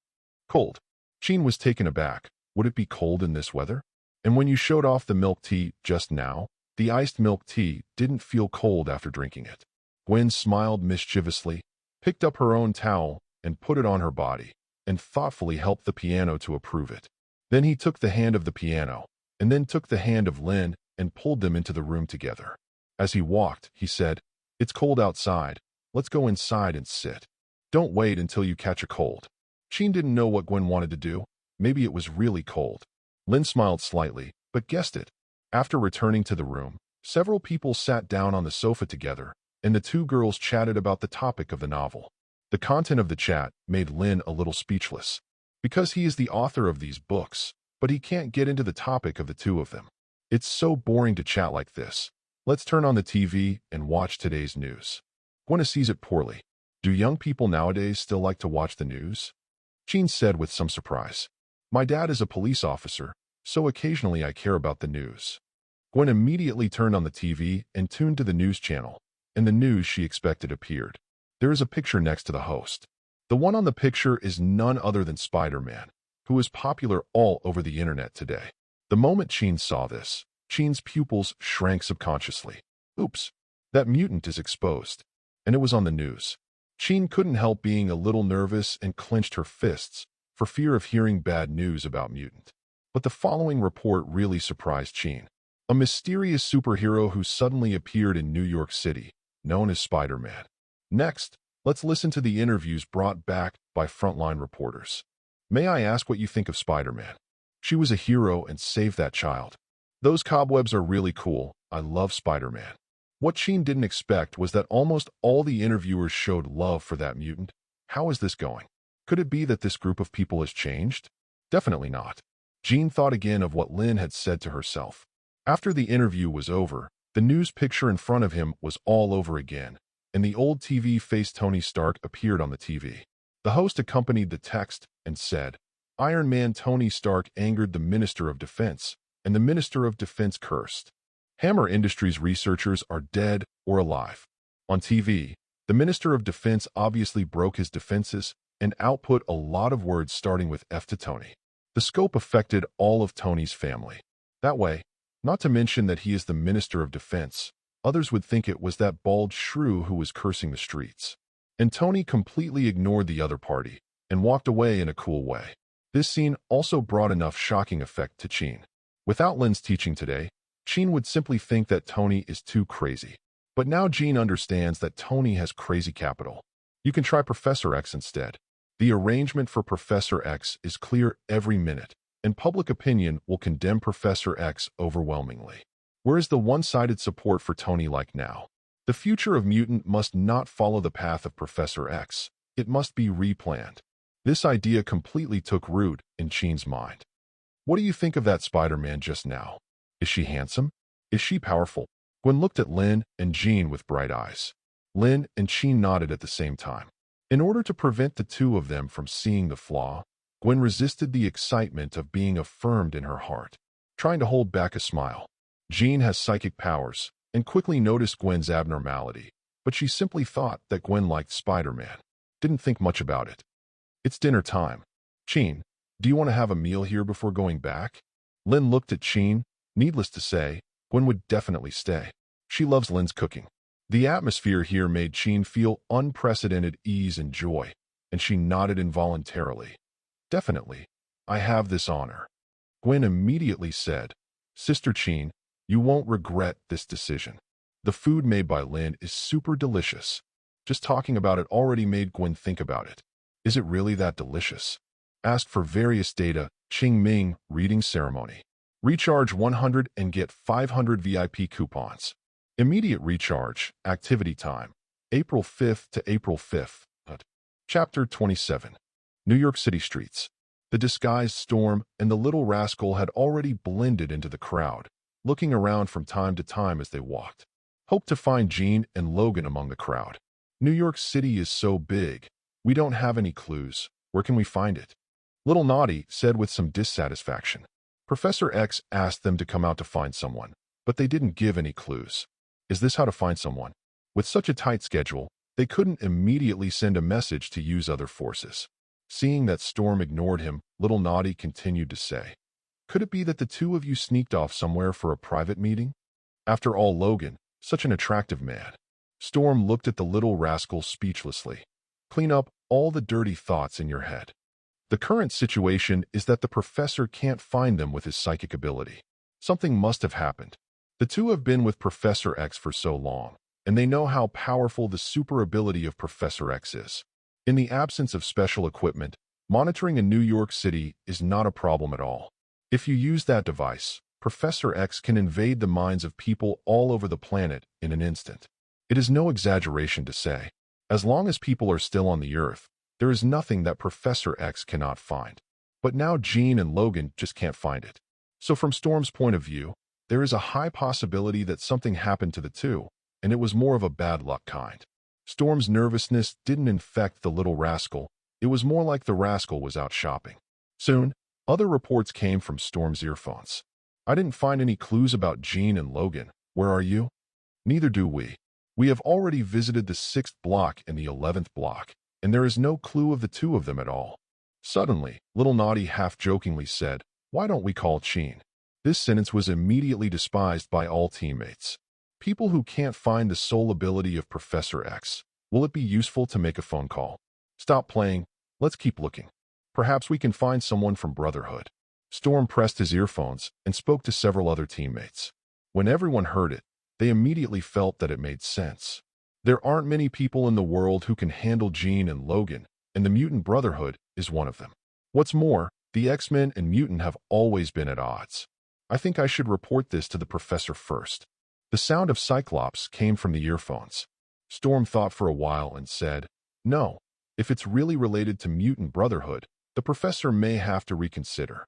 Cold. Qian was taken aback. Would it be cold in this weather? And when you showed off the milk tea just now, the iced milk tea didn't feel cold after drinking it. Gwen smiled mischievously, picked up her own towel, and put it on her body, and thoughtfully helped the piano to approve it. Then he took the hand of the piano, and then took the hand of Lynn and pulled them into the room together. As he walked, he said, It's cold outside. Let's go inside and sit. Don't wait until you catch a cold. Qian didn't know what Gwen wanted to do. Maybe it was really cold. Lynn smiled slightly, but guessed it. After returning to the room, several people sat down on the sofa together, and the two girls chatted about the topic of the novel. The content of the chat made Lynn a little speechless, because he is the author of these books, but he can't get into the topic of the two of them. It's so boring to chat like this. Let's turn on the TV and watch today's news. Gwen sees it poorly. Do young people nowadays still like to watch the news? Qian said with some surprise. My dad is a police officer, so occasionally I care about the news. Gwen immediately turned on the TV and tuned to the news channel, and the news she expected appeared. There is a picture next to the host. The one on the picture is none other than Spider-Man, who is popular all over the internet today. The moment Qian saw this, Qian's pupils shrank subconsciously. Oops, that mutant is exposed. And it was on the news. Qian couldn't help being a little nervous and clenched her fists for fear of hearing bad news about mutant. But the following report really surprised Qian. A mysterious superhero who suddenly appeared in New York City, known as Spider-Man. Next, let's listen to the interviews brought back by frontline reporters. May I ask what you think of Spider-Man? She was a hero and saved that child. Those cobwebs are really cool. I love Spider-Man. What Qian didn't expect was that almost all the interviewers showed love for that mutant. How is this going? Could it be that this group of people has changed? Definitely not. Qian thought again of what Lynn had said to herself. After the interview was over, the news picture in front of him was all over again, and the old TV face Tony Stark appeared on the TV. The host accompanied the text and said, Iron Man Tony Stark angered the Minister of Defense, and the Minister of Defense cursed. Hammer Industries researchers are dead or alive. On TV, the Minister of Defense obviously broke his defenses and output a lot of words starting with F to Tony. The scope affected all of Tony's family. That way, not to mention that he is the Minister of Defense, others would think it was that bald shrew who was cursing the streets. And Tony completely ignored the other party and walked away in a cool way. This scene also brought enough shocking effect to Qian. Without Lynn's teaching today, Qian would simply think that Tony is too crazy. But now Qian understands that Tony has crazy capital. You can try Professor X instead. The arrangement for Professor X is clear every minute, and public opinion will condemn Professor X overwhelmingly. Where is the one-sided support for Tony like now? The future of mutant must not follow the path of Professor X. It must be replanned. This idea completely took root in Qian's mind. What do you think of that Spider-Man just now? Is she handsome? Is she powerful? Gwen looked at Lynn and Jean with bright eyes. Lynn and Qian nodded at the same time. In order to prevent the two of them from seeing the flaw, Gwen resisted the excitement of being affirmed in her heart, trying to hold back a smile. Jean has psychic powers and quickly noticed Gwen's abnormality, but she simply thought that Gwen liked Spider-Man. Didn't think much about it. It's dinner time. Qian, do you want to have a meal here before going back? Lynn looked at Qian. Needless to say, Gwen would definitely stay. She loves Lynn's cooking. The atmosphere here made Qian feel unprecedented ease and joy, and she nodded involuntarily. Definitely. I have this honor. Gwen immediately said, Sister Chin, you won't regret this decision. The food made by Lynn is super delicious. Just talking about it already made Gwen think about it. Is it really that delicious? Ask for various data, Qing Ming, reading ceremony. Recharge 100 and get 500 VIP coupons. Immediate recharge, activity time. April 5th to April 5th. Chapter 27. New York City streets. The disguised Storm and the little rascal had already blended into the crowd, looking around from time to time as they walked. Hoped to find Jean and Logan among the crowd. New York City is so big. We don't have any clues. Where can we find it? Little Naughty said with some dissatisfaction. Professor X asked them to come out to find someone, but they didn't give any clues. Is this how to find someone? With such a tight schedule, they couldn't immediately send a message to use other forces. Seeing that Storm ignored him, Little Naughty continued to say, Could it be that the two of you sneaked off somewhere for a private meeting? After all, Logan, such an attractive man. Storm looked at the little rascal speechlessly. Clean up all the dirty thoughts in your head. The current situation is that the professor can't find them with his psychic ability. Something must have happened. The two have been with Professor X for so long, and they know how powerful the super ability of Professor X is. In the absence of special equipment, monitoring in New York City is not a problem at all. If you use that device, Professor X can invade the minds of people all over the planet in an instant. It is no exaggeration to say, as long as people are still on the Earth, there is nothing that Professor X cannot find. But now Jean and Logan just can't find it. So from Storm's point of view, there is a high possibility that something happened to the two, and it was more of a bad luck kind. Storm's nervousness didn't infect the little rascal. It was more like the rascal was out shopping. Soon, other reports came from Storm's earphones. I didn't find any clues about Jean and Logan. Where are you? Neither do we. We have already visited the 6th block and the 11th block, and there is no clue of the two of them at all. Suddenly, Little Naughty half-jokingly said, Why don't we call Chin? This sentence was immediately despised by all teammates. People who can't find the soul ability of Professor X. Will it be useful to make a phone call? Stop playing. Let's keep looking. Perhaps we can find someone from Brotherhood. Storm pressed his earphones and spoke to several other teammates. When everyone heard it, they immediately felt that it made sense. There aren't many people in the world who can handle Jean and Logan, and the Mutant Brotherhood is one of them. What's more, the X-Men and Mutant have always been at odds. I think I should report this to the professor first. The sound of Cyclops came from the earphones. Storm thought for a while and said, No, if it's really related to Mutant Brotherhood, the professor may have to reconsider.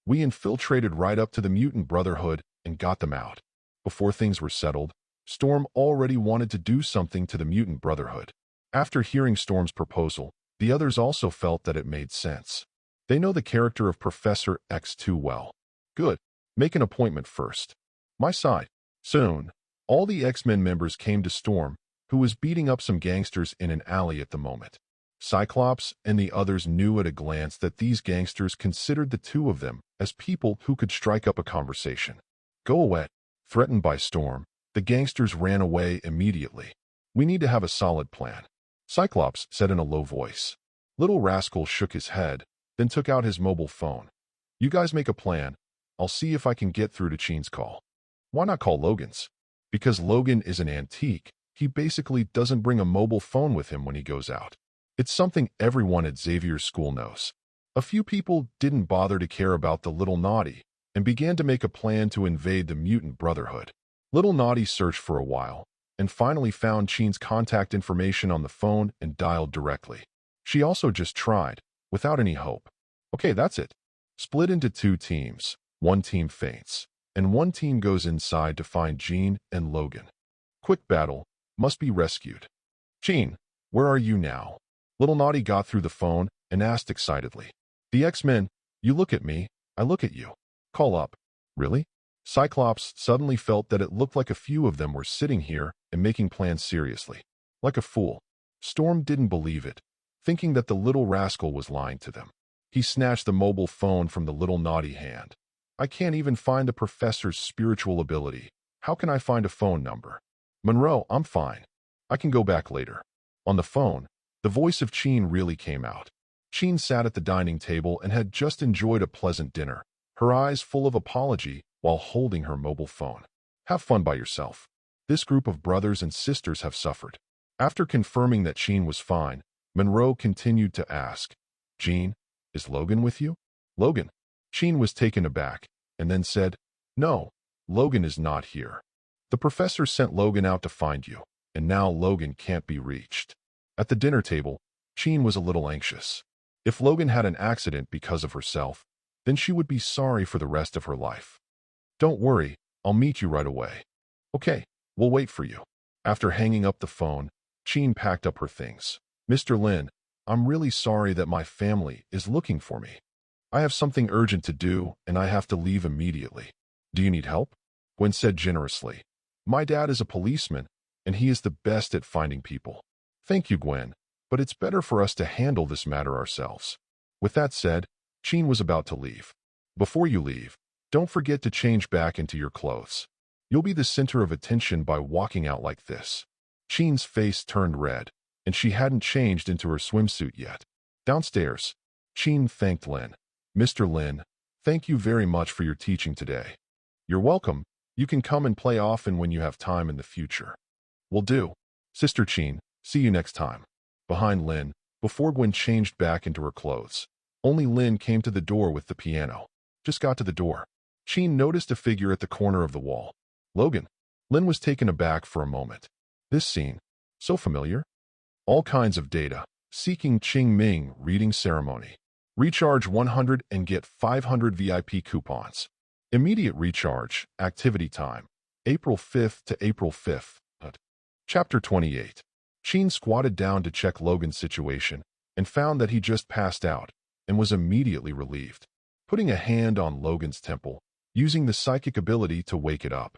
We infiltrated right up to the Mutant Brotherhood and got them out. Before things were settled, Storm already wanted to do something to the Mutant Brotherhood. After hearing Storm's proposal, the others also felt that it made sense. They know the character of Professor X too well. Good. Make an appointment first. My side. Soon, all the X-Men members came to Storm, who was beating up some gangsters in an alley at the moment. Cyclops and the others knew at a glance that these gangsters considered the two of them as people who could strike up a conversation. Go away. Threatened by Storm, the gangsters ran away immediately. We need to have a solid plan, Cyclops said in a low voice. Little Rascal shook his head, then took out his mobile phone. You guys make a plan. I'll see if I can get through to Chin's call. Why not call Logan's? Because Logan is an antique. He basically doesn't bring a mobile phone with him when he goes out. It's something everyone at Xavier's school knows. A few people didn't bother to care about the Little Naughty and began to make a plan to invade the Mutant Brotherhood. Little Naughty searched for a while and finally found Chin's contact information on the phone and dialed directly. She also just tried, without any hope. Okay, that's it. Split into two teams. One team faints, and one team goes inside to find Jean and Logan. Quick battle. Must be rescued. Chin, where are you now? Little Naughty got through the phone and asked excitedly. The X-Men, you look at me, I look at you. Call up. Really? Cyclops suddenly felt that it looked like a few of them were sitting here and making plans seriously. Like a fool. Storm didn't believe it, thinking that the little rascal was lying to them. He snatched the mobile phone from the Little Naughty hand. I can't even find the professor's spiritual ability. How can I find a phone number? Monroe, I'm fine. I can go back later. On the phone, the voice of Chin really came out. Sheen sat at the dining table and had just enjoyed a pleasant dinner, her eyes full of apology while holding her mobile phone. Have fun by yourself. This group of brothers and sisters have suffered. After confirming that Sheen was fine, Monroe continued to ask, Jean, is Logan with you? Logan. Sheen was taken aback, and then said, No, Logan is not here. The professor sent Logan out to find you, and now Logan can't be reached. At the dinner table, Sheen was a little anxious. If Logan had an accident because of herself, then she would be sorry for the rest of her life. Don't worry, I'll meet you right away. Okay, we'll wait for you. After hanging up the phone, Sheen packed up her things. Mr. Lynn, I'm really sorry that my family is looking for me. I have something urgent to do, and I have to leave immediately. Do you need help? Gwen said generously. My dad is a policeman, and he is the best at finding people. Thank you, Gwen, but it's better for us to handle this matter ourselves. With that said, Sheen was about to leave. Before you leave, don't forget to change back into your clothes. You'll be the center of attention by walking out like this. Sheen's face turned red, and she hadn't changed into her swimsuit yet. Downstairs, Sheen thanked Lynn. Mr. Lynn, thank you very much for your teaching today. You're welcome. You can come and play often when you have time in the future. Will do. Sister Sheen, see you next time. Behind Lynn, before Gwen changed back into her clothes, only Lynn came to the door with the piano. Just got to the door. Sheen noticed a figure at the corner of the wall. Logan. Lynn was taken aback for a moment. This scene, so familiar. All kinds of data. Seeking Ching Ming reading ceremony. Recharge 100 and get 500 VIP coupons. Immediate recharge. Activity time. April 5th to April 5th. Chapter 28. Sheen squatted down to check Logan's situation and found that he just passed out and was immediately relieved. Putting a hand on Logan's temple, using the psychic ability to wake it up.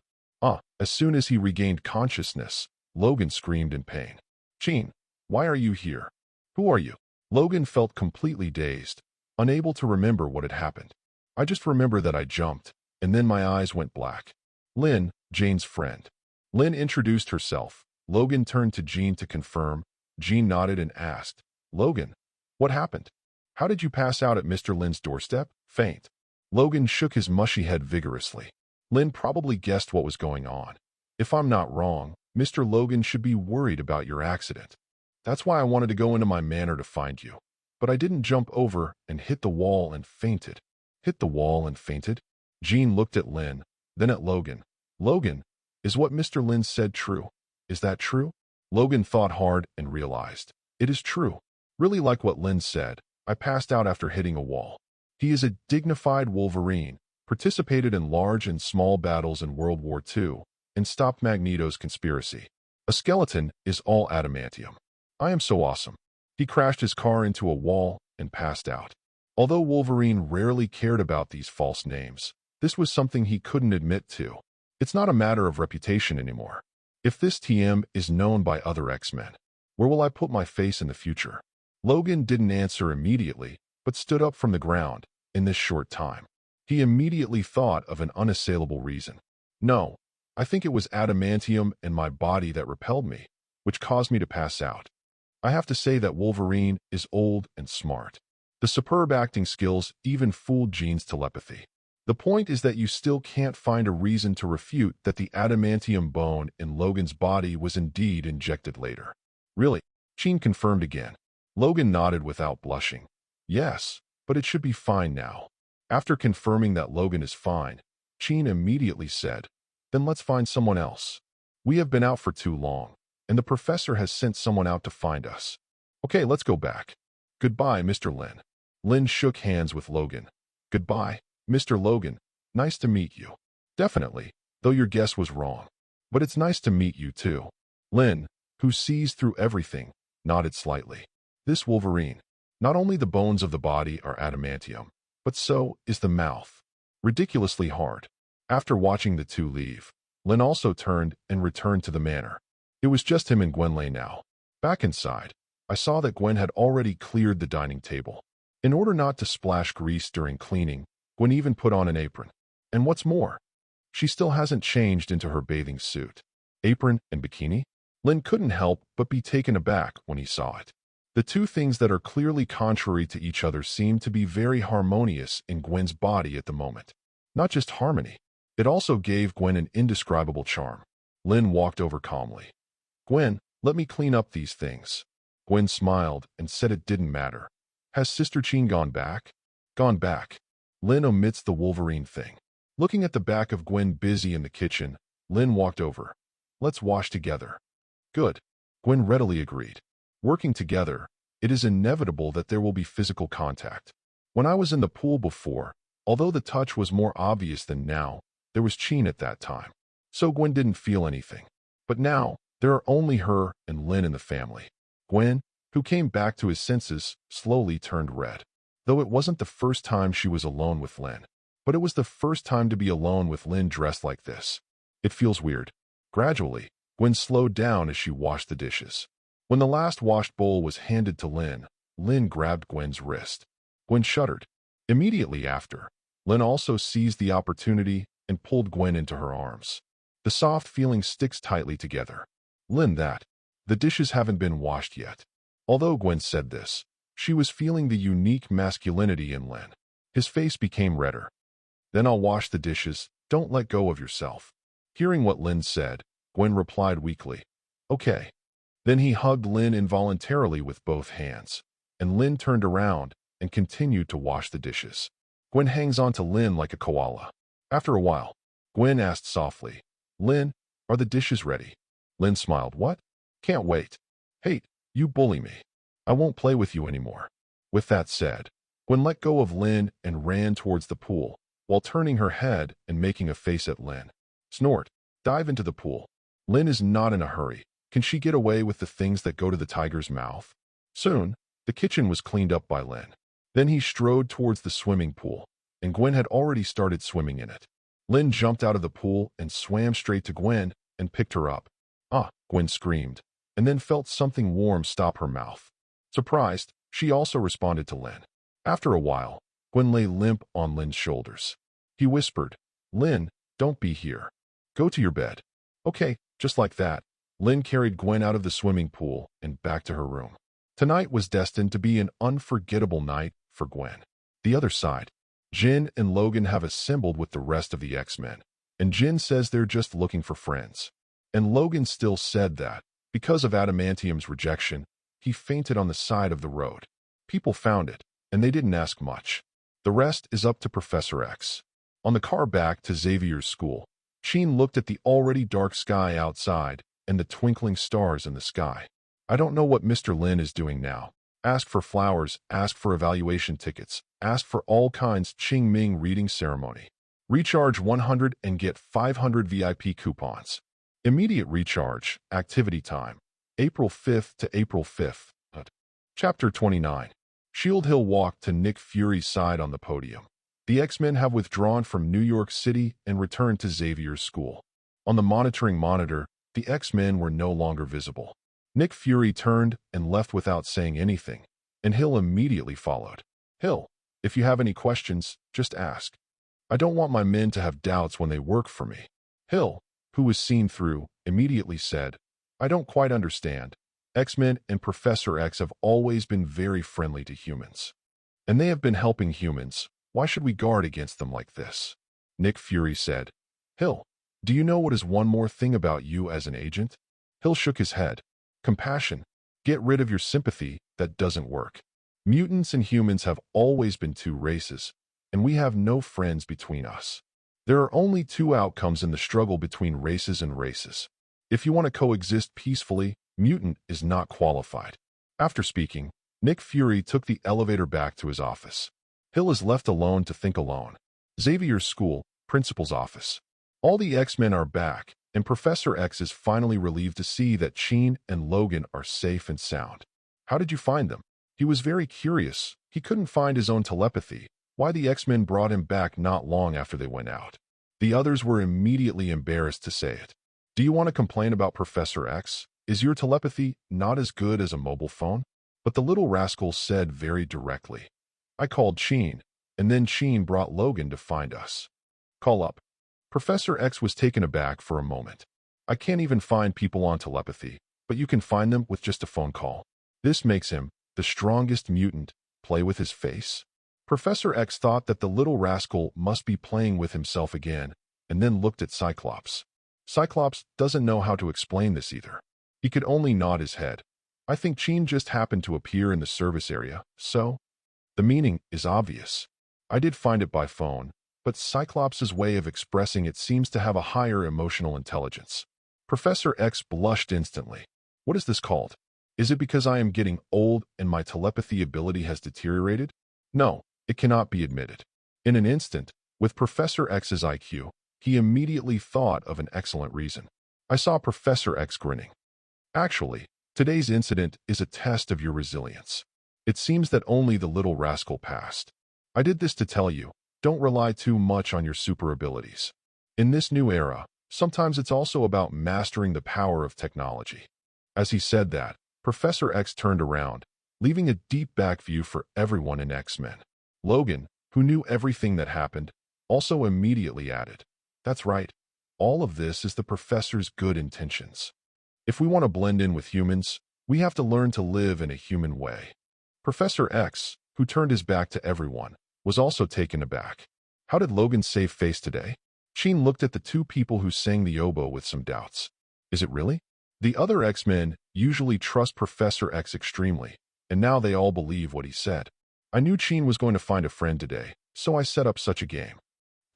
As soon as he regained consciousness, Logan screamed in pain. Sheen, why are you here? Who are you? Logan felt completely dazed, unable to remember what had happened. I just remember that I jumped, and then my eyes went black. Lynn, Jane's friend. Lynn introduced herself. Logan turned to Jean to confirm. Jean nodded and asked, Logan, what happened? How did you pass out at Mr. Lynn's doorstep? Faint. Logan shook his mushy head vigorously. Lynn probably guessed what was going on. If I'm not wrong, Mr. Logan should be worried about your accident. That's why I wanted to go into my manor to find you. But I didn't jump over and hit the wall and fainted. Hit the wall and fainted? Jean looked at Lynn, then at Logan. Logan, is what Mr. Lynn said true? Is that true? Logan thought hard and realized. It is true. Really like what Lynn said. I passed out after hitting a wall. He is a dignified Wolverine, participated in large and small battles in World War II, and stopped Magneto's conspiracy. A skeleton is all adamantium. I am so awesome. He crashed his car into a wall and passed out. Although Wolverine rarely cared about these false names, this was something he couldn't admit to. It's not a matter of reputation anymore. If this TM is known by other X-Men, where will I put my face in the future? Logan didn't answer immediately, but stood up from the ground. In this short time, he immediately thought of an unassailable reason. No, I think it was adamantium in my body that repelled me, which caused me to pass out. I have to say that Wolverine is old and smart. The superb acting skills even fooled Jean's telepathy. The point is that you still can't find a reason to refute that the adamantium bone in Logan's body was indeed injected later. Really? Jean confirmed again. Logan nodded without blushing. Yes, but it should be fine now. After confirming that Logan is fine, Jean immediately said, Then let's find someone else. We have been out for too long, and the professor has sent someone out to find us. Okay, let's go back. Goodbye, Mr. Lynn. Lynn shook hands with Logan. Goodbye, Mr. Logan. Nice to meet you. Definitely, though your guess was wrong. But it's nice to meet you too. Lynn, who sees through everything, nodded slightly. This Wolverine. Not only the bones of the body are adamantium, but so is the mouth. Ridiculously hard. After watching the two leave, Lynn also turned and returned to the manor. It was just him and Gwen now. Back inside, I saw that Gwen had already cleared the dining table. In order not to splash grease during cleaning, Gwen even put on an apron. And what's more, she still hasn't changed into her bathing suit. Apron and bikini? Lynn couldn't help but be taken aback when he saw it. The two things that are clearly contrary to each other seem to be very harmonious in Gwen's body at the moment. Not just harmony. It also gave Gwen an indescribable charm. Lynn walked over calmly. "Gwen, let me clean up these things." Gwen smiled and said it didn't matter. "Has Sister Jean gone back?" "Gone back." Lynn omits the Wolverine thing. Looking at the back of Gwen busy in the kitchen, Lynn walked over. "Let's wash together." "Good." Gwen readily agreed. Working together, it is inevitable that there will be physical contact. When I was in the pool before, although the touch was more obvious than now, there was Jean at that time. So Gwen didn't feel anything. But now, there are only her and Lynn in the family. Gwen, who came back to his senses, slowly turned red. Though it wasn't the first time she was alone with Lynn. But it was the first time to be alone with Lynn dressed like this. It feels weird. Gradually, Gwen slowed down as she washed the dishes. When the last washed bowl was handed to Lynn, Lynn grabbed Gwen's wrist. Gwen shuddered. Immediately after, Lynn also seized the opportunity and pulled Gwen into her arms. The soft feeling sticks tightly together. "Lynn, the dishes haven't been washed yet." Although Gwen said this, she was feeling the unique masculinity in Lynn. His face became redder. "Then I'll wash the dishes. Don't let go of yourself." Hearing what Lynn said, Gwen replied weakly, "Okay." Then he hugged Lynn involuntarily with both hands, and Lynn turned around and continued to wash the dishes. Gwen hangs on to Lynn like a koala. After a while, Gwen asked softly, "Lynn, are the dishes ready?" Lynn smiled. "What? Can't wait." "Hey, you bully me. I won't play with you anymore." With that said, Gwen let go of Lynn and ran towards the pool, while turning her head and making a face at Lynn. "Snort, dive into the pool." Lynn is not in a hurry. Can she get away with the things that go to the tiger's mouth? Soon, the kitchen was cleaned up by Lynn. Then he strode towards the swimming pool, and Gwen had already started swimming in it. Lynn jumped out of the pool and swam straight to Gwen and picked her up. "Ah!" Gwen screamed, and then felt something warm stop her mouth. Surprised, she also responded to Lynn. After a while, Gwen lay limp on Lynn's shoulders. He whispered, "Lynn, don't be here. Go to your bed." "Okay," just like that. Lynn carried Gwen out of the swimming pool and back to her room. Tonight was destined to be an unforgettable night for Gwen. The other side, Jin and Logan have assembled with the rest of the X-Men, and Jin says they're just looking for friends. And Logan still said that, because of Adamantium's rejection, he fainted on the side of the road. People found it, and they didn't ask much. The rest is up to Professor X. On the car back to Xavier's school, Sheen looked at the already dark sky outside and the twinkling stars in the sky. "I don't know what Mr. Lynn is doing now. Ask for flowers, ask for evaluation tickets, ask for all kinds Ching Ming reading ceremony. Recharge 100 and get 500 VIP coupons. Immediate recharge, activity time. April 5th to April 5th. Chapter 29. Shield Hill walked to Nick Fury's side on the podium. The X-Men have withdrawn from New York City and returned to Xavier's school. On the monitoring monitor, the X-Men were no longer visible. Nick Fury turned and left without saying anything, and Hill immediately followed. "Hill, if you have any questions, just ask. I don't want my men to have doubts when they work for me." Hill, who was seen through, immediately said, "I don't quite understand. X-Men and Professor X have always been very friendly to humans. And they have been helping humans. Why should we guard against them like this?" Nick Fury said, "Hill, do you know what is one more thing about you as an agent?" Hill shook his head. "Compassion. Get rid of your sympathy. That doesn't work. Mutants and humans have always been two races, and we have no friends between us. There are only two outcomes in the struggle between races and races. If you want to coexist peacefully, mutant is not qualified." After speaking, Nick Fury took the elevator back to his office. Hill is left alone to think alone. Xavier's school, principal's office. All the X-Men are back, and Professor X is finally relieved to see that Sheen and Logan are safe and sound. "How did you find them?" He was very curious. He couldn't find his own telepathy, why the X-Men brought him back not long after they went out. The others were immediately embarrassed to say it. "Do you want to complain about Professor X? Is your telepathy not as good as a mobile phone?" But the little rascal said very directly, "I called Sheen, and then Sheen brought Logan to find us." "Call up." Professor X was taken aback for a moment. "I can't even find people on telepathy, but you can find them with just a phone call. This makes him the strongest mutant, play with his face? Professor X thought that the little rascal must be playing with himself again, and then looked at Cyclops. Cyclops doesn't know how to explain this either. He could only nod his head. I think Jean just happened to appear in the service area, so? The meaning is obvious. I did find it by phone, but Cyclops' way of expressing it seems to have a higher emotional intelligence. Professor X blushed instantly. What is this called? Is it because I am getting old and my telepathy ability has deteriorated? No, it cannot be admitted. In an instant, with Professor X's IQ, he immediately thought of an excellent reason. I saw Professor X grinning. Actually, today's incident is a test of your resilience. It seems that only the little rascal passed. I did this to tell you, don't rely too much on your super abilities. In this new era, sometimes it's also about mastering the power of technology. As he said that, Professor X turned around, leaving a deep back view for everyone in X-Men. Logan, who knew everything that happened, also immediately added, "That's right. All of this is the professor's good intentions. If we want to blend in with humans, we have to learn to live in a human way." Professor X, who turned his back to everyone, was also taken aback. How did Logan save face today? Sheen looked at the two people who sang the oboe with some doubts. Is it really? The other X-Men usually trust Professor X extremely, and now they all believe what he said. I knew Sheen was going to find a friend today, so I set up such a game.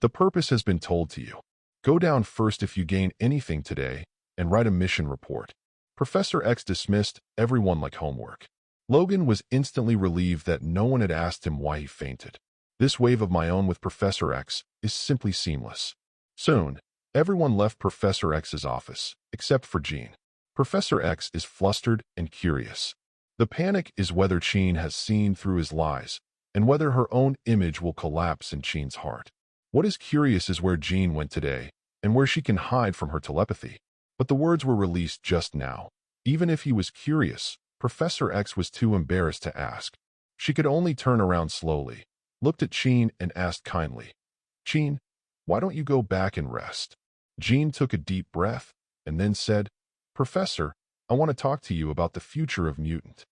The purpose has been told to you. Go down first if you gain anything today, and write a mission report. Professor X dismissed everyone like homework. Logan was instantly relieved that no one had asked him why he fainted. This wave of my own with Professor X is simply seamless. Soon, everyone left Professor X's office, except for Jean. Professor X is flustered and curious. The panic is whether Jean has seen through his lies, and whether her own image will collapse in Jean's heart. What is curious is where Jean went today, and where she can hide from her telepathy. But the words were released just now. Even if he was curious, Professor X was too embarrassed to ask. She could only turn around slowly, looked at Jean and asked kindly, "Jean, why don't you go back and rest?" Jean took a deep breath and then said, "Professor, I want to talk to you about the future of mutant."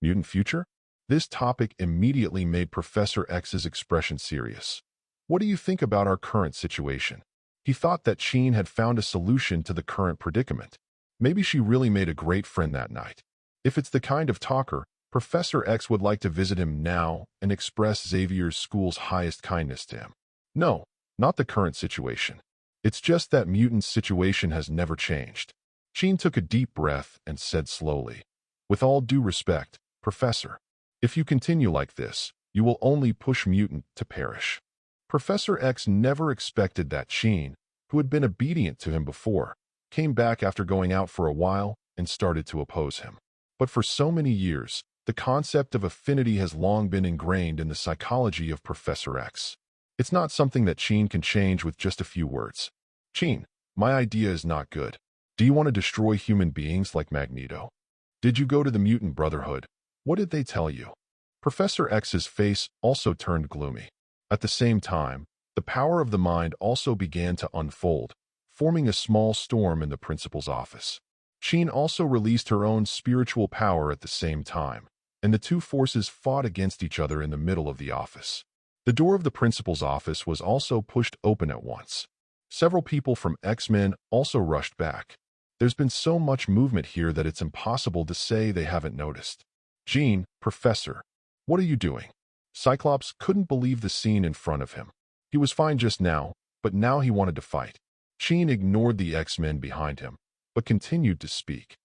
Mutant future? This topic immediately made Professor X's expression serious. What do you think about our current situation? He thought that Jean had found a solution to the current predicament. Maybe she really made a great friend that night. If it's the kind of talker, Professor X would like to visit him now and express Xavier's school's highest kindness to him. No, not the current situation. It's just that mutant's situation has never changed. Jean took a deep breath and said slowly, "With all due respect, Professor, if you continue like this, you will only push mutant to perish." Professor X never expected that Jean, who had been obedient to him before, came back after going out for a while and started to oppose him. But for so many years, the concept of affinity has long been ingrained in the psychology of Professor X. It's not something that Jean can change with just a few words. "Jean, my idea is not good. Do you want to destroy human beings like Magneto? Did you go to the Mutant Brotherhood? What did they tell you?" Professor X's face also turned gloomy. At the same time, the power of the mind also began to unfold, forming a small storm in the principal's office. Jean also released her own spiritual power at the same time, and the two forces fought against each other in the middle of the office. The door of the principal's office was also pushed open at once. Several people from X-Men also rushed back. There's been so much movement here that it's impossible to say they haven't noticed. "Jean, Professor, what are you doing?" Cyclops couldn't believe the scene in front of him. He was fine just now, but now he wanted to fight. Jean ignored the X-Men behind him, but continued to speak.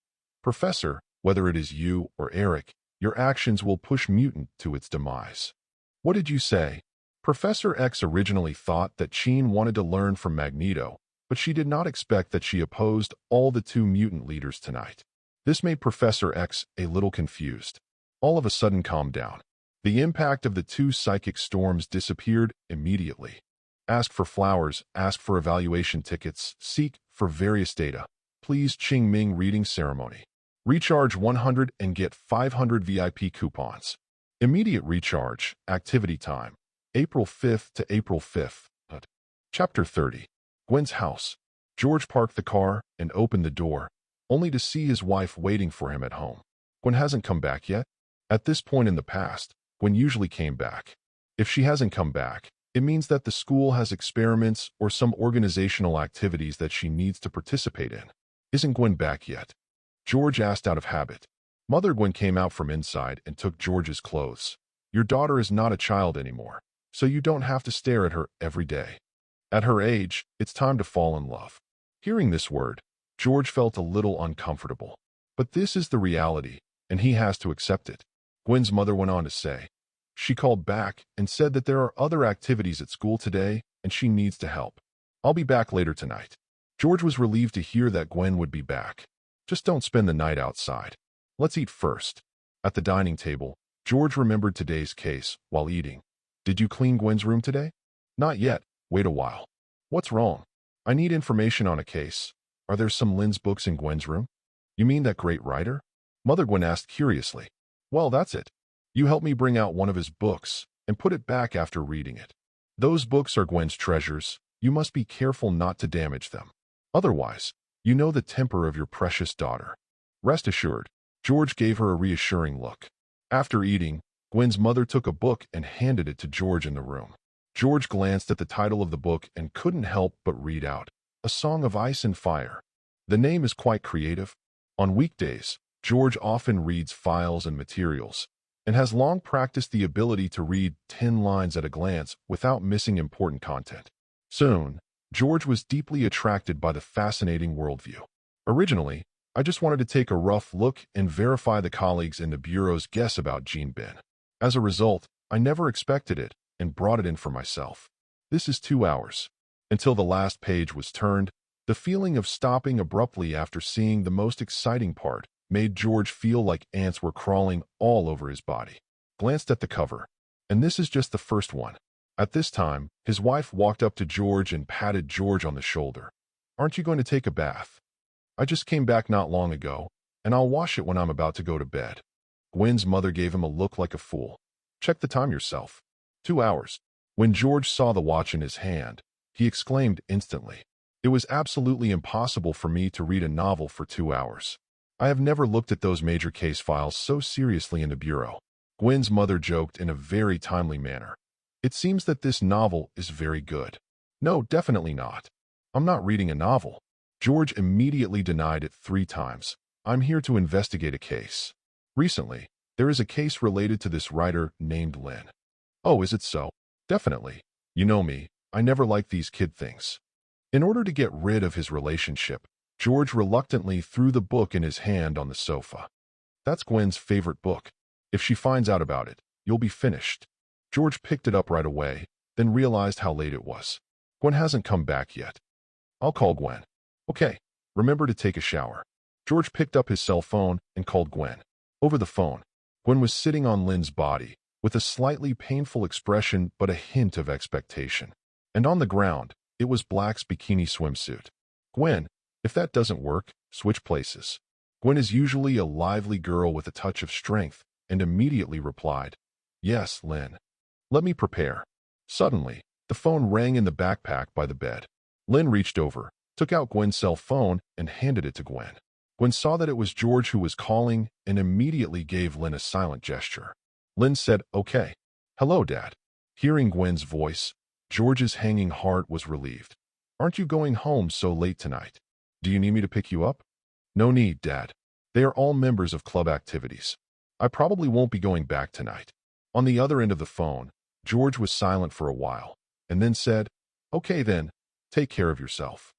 "Professor, whether it is you or Eric, your actions will push mutant to its demise." "What did you say?" Professor X originally thought that Jean wanted to learn from Magneto, but she did not expect that she opposed all the two mutant leaders tonight. This made Professor X a little confused. All of a sudden calmed down. The impact of the two psychic storms disappeared immediately. Ask for flowers, ask for evaluation tickets, seek for various data. Please Ching Ming reading ceremony. Recharge 100 and get 500 VIP coupons. Immediate recharge, activity time. April 5th to April 5th. Chapter 30. Gwen's house. George parked the car and opened the door, only to see his wife waiting for him at home. "Gwen hasn't come back yet?" At this point in the past, Gwen usually came back. If she hasn't come back, it means that the school has experiments or some organizational activities that she needs to participate in. Isn't Gwen back yet? George asked out of habit. Mother Gwen came out from inside and took George's clothes. Your daughter is not a child anymore, so you don't have to stare at her every day. At her age, it's time to fall in love. Hearing this word, George felt a little uncomfortable. But this is the reality, and he has to accept it. Gwen's mother went on to say. She called back and said that there are other activities at school today and she needs to help. I'll be back later tonight. George was relieved to hear that Gwen would be back. Just don't spend the night outside. Let's eat first. At the dining table, George remembered today's case while eating. Did you clean Gwen's room today? Not yet. Wait a while. What's wrong? I need information on a case. Are there some Lynn's books in Gwen's room? You mean that great writer? Mother Gwen asked curiously. Well, that's it. You helped me bring out one of his books and put it back after reading it. Those books are Gwen's treasures. You must be careful not to damage them. Otherwise, you know the temper of your precious daughter. Rest assured, George gave her a reassuring look. After eating, Gwen's mother took a book and handed it to George in the room. George glanced at the title of the book and couldn't help but read out, A Song of Ice and Fire. The name is quite creative. On weekdays, George often reads files and materials, and has long practiced the ability to read 10 lines at a glance without missing important content. Soon, George was deeply attracted by the fascinating worldview. Originally, I just wanted to take a rough look and verify the colleagues in the Bureau's guess about Gene Bin. As a result, I never expected it and brought it in for myself. This is 2 hours. Until the last page was turned, the feeling of stopping abruptly after seeing the most exciting part made George feel like ants were crawling all over his body. Glanced at the cover, and this is just the first one. At this time, his wife walked up to George and patted George on the shoulder. Aren't you going to take a bath? I just came back not long ago, and I'll wash it when I'm about to go to bed. Gwen's mother gave him a look like a fool. Check the time yourself. 2 hours. When George saw the watch in his hand, he exclaimed instantly. It was absolutely impossible for me to read a novel for 2 hours. I have never looked at those major case files so seriously in the Bureau. Gwen's mother joked in a very timely manner. It seems that this novel is very good. No, definitely not. I'm not reading a novel. George immediately denied it 3 times. I'm here to investigate a case. Recently, there is a case related to this writer named Lynn. Oh, is it so? Definitely. You know me, I never like these kid things. In order to get rid of his relationship, George reluctantly threw the book in his hand on the sofa. That's Gwen's favorite book. If she finds out about it, you'll be finished. George picked it up right away, then realized how late it was. Gwen hasn't come back yet. I'll call Gwen. Okay, remember to take a shower. George picked up his cell phone and called Gwen. Over the phone, Gwen was sitting on Lynn's body, with a slightly painful expression but a hint of expectation. And on the ground, it was Black's bikini swimsuit. Gwen, if that doesn't work, switch places. Gwen is usually a lively girl with a touch of strength, and immediately replied, Yes, Lynn. Let me prepare. Suddenly, the phone rang in the backpack by the bed. Lynn reached over, took out Gwen's cell phone, and handed it to Gwen. Gwen saw that it was George who was calling and immediately gave Lynn a silent gesture. Lynn said, Okay. Hello, Dad. Hearing Gwen's voice, George's hanging heart was relieved. Aren't you going home so late tonight? Do you need me to pick you up? No need, Dad. They are all members of club activities. I probably won't be going back tonight. On the other end of the phone, George was silent for a while, and then said, Okay then, take care of yourself.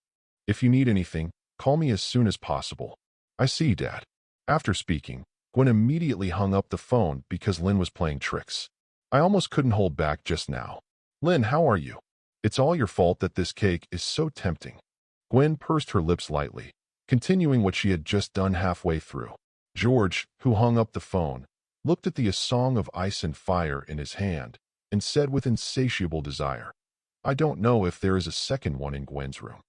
If you need anything, call me as soon as possible. I see, Dad. After speaking, Gwen immediately hung up the phone because Lynn was playing tricks. I almost couldn't hold back just now. Lynn, how are you? It's all your fault that this cake is so tempting. Gwen pursed her lips lightly, continuing what she had just done halfway through. George, who hung up the phone, looked at the A Song of Ice and Fire in his hand and said with insatiable desire, I don't know if there is a second one in Gwen's room.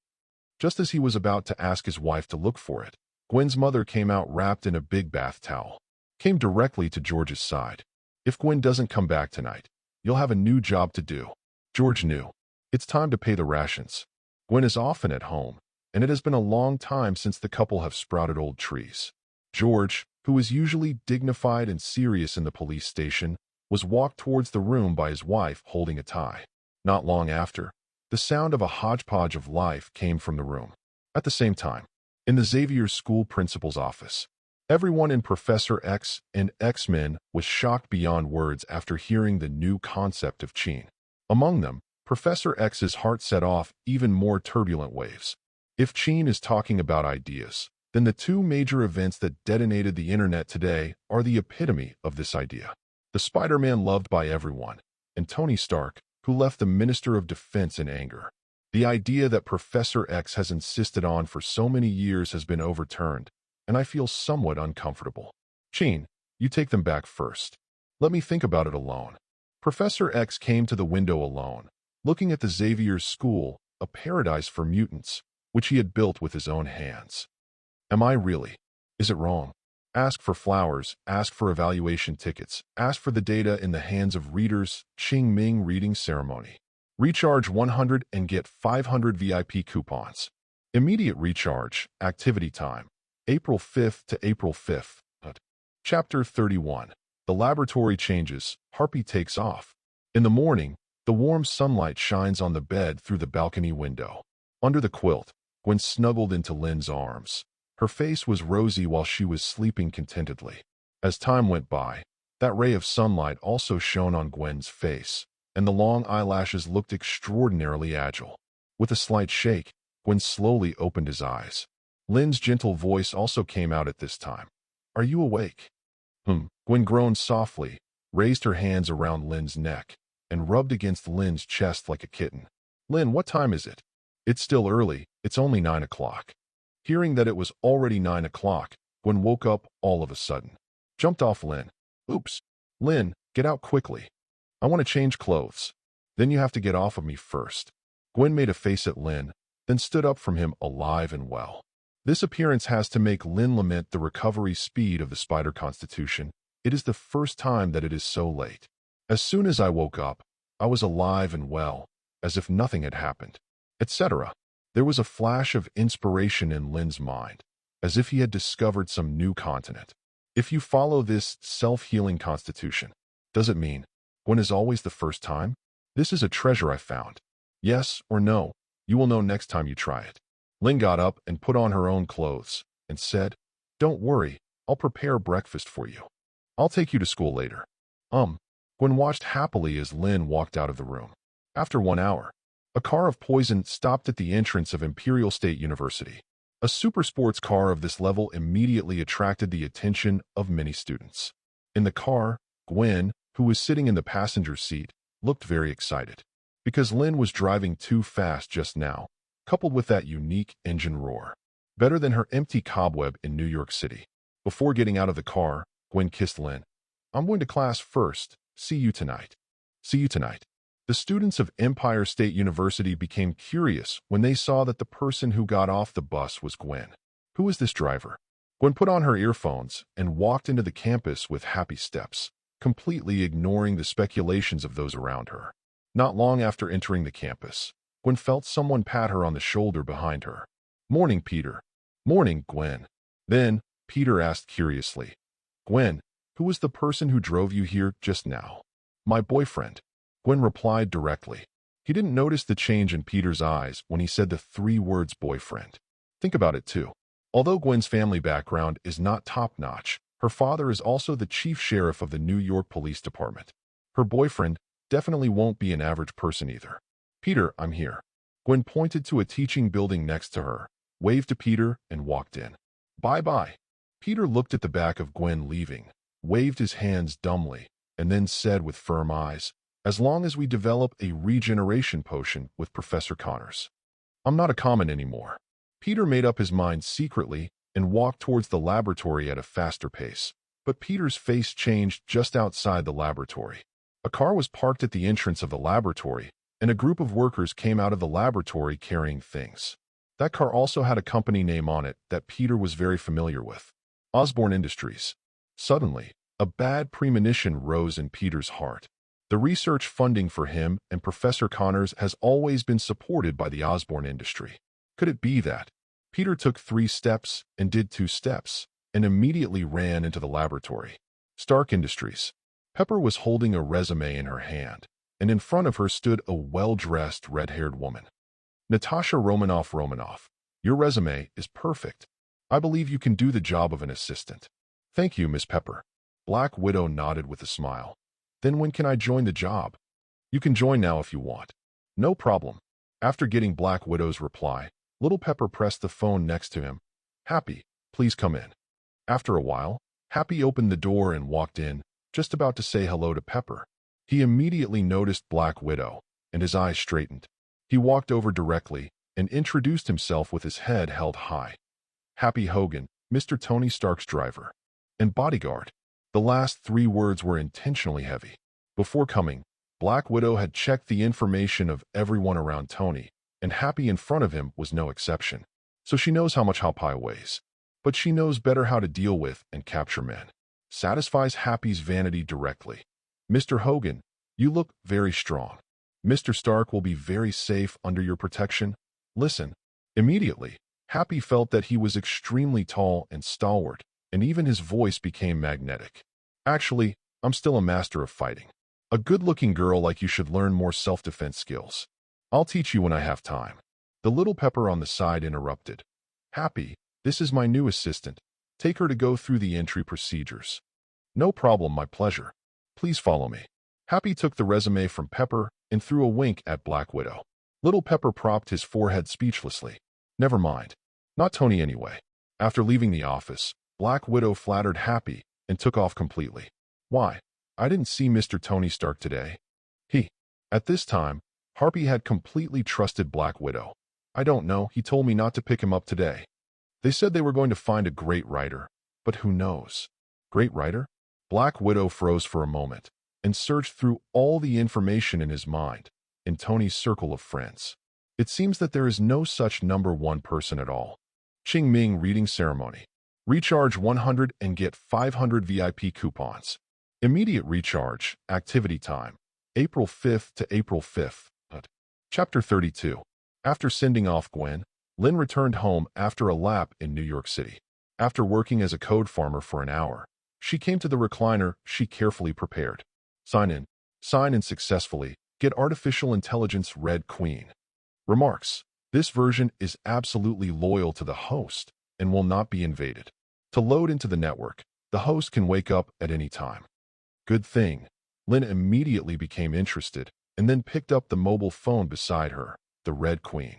Just as he was about to ask his wife to look for it, Gwen's mother came out wrapped in a big bath towel, came directly to George's side. If Gwen doesn't come back tonight, you'll have a new job to do. George knew. It's time to pay the rations. Gwen is often at home, and it has been a long time since the couple have sprouted old trees. George, who was usually dignified and serious in the police station, was walked towards the room by his wife holding a tie. Not long after, the sound of a hodgepodge of life came from the room. At the same time, in the Xavier's school principal's office, everyone in Professor X and X-Men was shocked beyond words after hearing the new concept of Qin. Among them, Professor X's heart set off even more turbulent waves. If Qin is talking about ideas, then the two major events that detonated the internet today are the epitome of this idea. The Spider-Man loved by everyone, and Tony Stark, who left the Minister of Defense in anger. The idea that Professor X has insisted on for so many years has been overturned, and I feel somewhat uncomfortable. Qin, you take them back first. Let me think about it alone. Professor X came to the window alone, looking at the Xavier's school, a paradise for mutants, which he had built with his own hands. Am I really? Is it wrong? Ask for flowers, ask for evaluation tickets, ask for the data in the hands of readers, Qing Ming reading ceremony. Recharge 100 and get 500 VIP coupons. Immediate recharge, activity time, April 5th to April 5th. Chapter 31. The laboratory changes, Harpy takes off. In the morning, the warm sunlight shines on the bed through the balcony window. Under the quilt, Gwen snuggled into Lynn's arms. Her face was rosy while she was sleeping contentedly. As time went by, that ray of sunlight also shone on Gwen's face, and the long eyelashes looked extraordinarily agile. With a slight shake, Gwen slowly opened his eyes. Lynn's gentle voice also came out at this time. Are you awake? Gwen groaned softly, raised her hands around Lynn's neck, and rubbed against Lynn's chest like a kitten. Lynn, what time is it? It's still early, it's only 9 o'clock. Hearing that it was already 9 o'clock, Gwen woke up all of a sudden. Jumped off Lynn. Oops. Lynn, get out quickly. I want to change clothes. Then you have to get off of me first. Gwen made a face at Lynn, then stood up from him alive and well. This appearance has to make Lynn lament the recovery speed of the spider constitution. It is the first time that it is so late. As soon as I woke up, I was alive and well, as if nothing had happened, etc. There was a flash of inspiration in Lynn's mind, as if he had discovered some new continent. If you follow this self-healing constitution, does it mean Gwen is always the first time? This is a treasure I found. Yes or no, you will know next time you try it. Lynn got up and put on her own clothes and said, Don't worry, I'll prepare breakfast for you. I'll take you to school later. Gwen watched happily as Lynn walked out of the room. After 1 hour, a car of poison stopped at the entrance of Imperial State University. A super sports car of this level immediately attracted the attention of many students. In the car, Gwen, who was sitting in the passenger seat, looked very excited. Because Lynn was driving too fast just now, coupled with that unique engine roar. Better than her empty cobweb in New York City. Before getting out of the car, Gwen kissed Lynn. I'm going to class first. See you tonight. See you tonight. The students of Empire State University became curious when they saw that the person who got off the bus was Gwen. Who is this driver? Gwen put on her earphones and walked into the campus with happy steps, completely ignoring the speculations of those around her. Not long after entering the campus, Gwen felt someone pat her on the shoulder behind her. Morning, Peter. Morning, Gwen. Then, Peter asked curiously, Gwen, who was the person who drove you here just now? My boyfriend. Gwen replied directly. He didn't notice the change in Peter's eyes when he said the 3 words boyfriend. Think about it too. Although Gwen's family background is not top-notch, her father is also the chief sheriff of the New York Police Department. Her boyfriend definitely won't be an average person either. Peter, I'm here. Gwen pointed to a teaching building next to her, waved to Peter, and walked in. Bye-bye. Peter looked at the back of Gwen leaving, waved his hands dumbly, and then said with firm eyes, As long as we develop a regeneration potion with Professor Connors. I'm not a common anymore. Peter made up his mind secretly and walked towards the laboratory at a faster pace. But Peter's face changed just outside the laboratory. A car was parked at the entrance of the laboratory, and a group of workers came out of the laboratory carrying things. That car also had a company name on it that Peter was very familiar with. Osborne Industries. Suddenly, a bad premonition rose in Peter's heart. The research funding for him and Professor Connors has always been supported by the Osborne industry. Could it be that? Peter took 3 steps and did 2 steps. and immediately ran into the laboratory. Stark Industries. Pepper was holding a resume in her hand, and in front of her stood a well-dressed, red-haired woman. Natasha Romanoff, your resume is perfect. I believe you can do the job of an assistant. Thank you, Miss Pepper. Black Widow nodded with a smile. Then when can I join the job? You can join now if you want. No problem. After getting Black Widow's reply, Little Pepper pressed the phone next to him. Happy, please come in. After a while, Happy opened the door and walked in, just about to say hello to Pepper. He immediately noticed Black Widow, and his eyes straightened. He walked over directly and introduced himself with his head held high. Happy Hogan, Mr. Tony Stark's driver and bodyguard. The last 3 words were intentionally heavy. Before coming, Black Widow had checked the information of everyone around Tony, and Happy in front of him was no exception. So she knows how much Happy weighs. But she knows better how to deal with and capture men. Satisfies Happy's vanity directly. Mr. Hogan, you look very strong. Mr. Stark will be very safe under your protection. Listen. Immediately, Happy felt that he was extremely tall and stalwart, and even his voice became magnetic. Actually, I'm still a master of fighting. A good-looking girl like you should learn more self-defense skills. I'll teach you when I have time. The Little Pepper on the side interrupted. Happy, this is my new assistant. Take her to go through the entry procedures. No problem, my pleasure. Please follow me. Happy took the resume from Pepper and threw a wink at Black Widow. Little Pepper propped his forehead speechlessly. Never mind. Not Tony anyway. After leaving the office, Black Widow flattered Happy and took off completely. Why? I didn't see Mr. Tony Stark today. At this time, Harpy had completely trusted Black Widow. I don't know, he told me not to pick him up today. They said they were going to find a great writer, but who knows? Great writer? Black Widow froze for a moment and searched through all the information in his mind, in Tony's circle of friends. It seems that there is no such number 1 person at all. Ching Ming reading ceremony. Recharge 100 and get 500 VIP coupons. Immediate recharge, activity time. April 5th to April 5th. Chapter 32. After sending off Gwen, Lynn returned home after a lap in New York City. After working as a code farmer for an hour, she came to the recliner she carefully prepared. Sign in successfully, get artificial intelligence Red Queen. Remarks. This version is absolutely loyal to the host and will not be invaded. To load into the network, the host can wake up at any time. Good thing. Lynn immediately became interested and then picked up the mobile phone beside her, the Red Queen.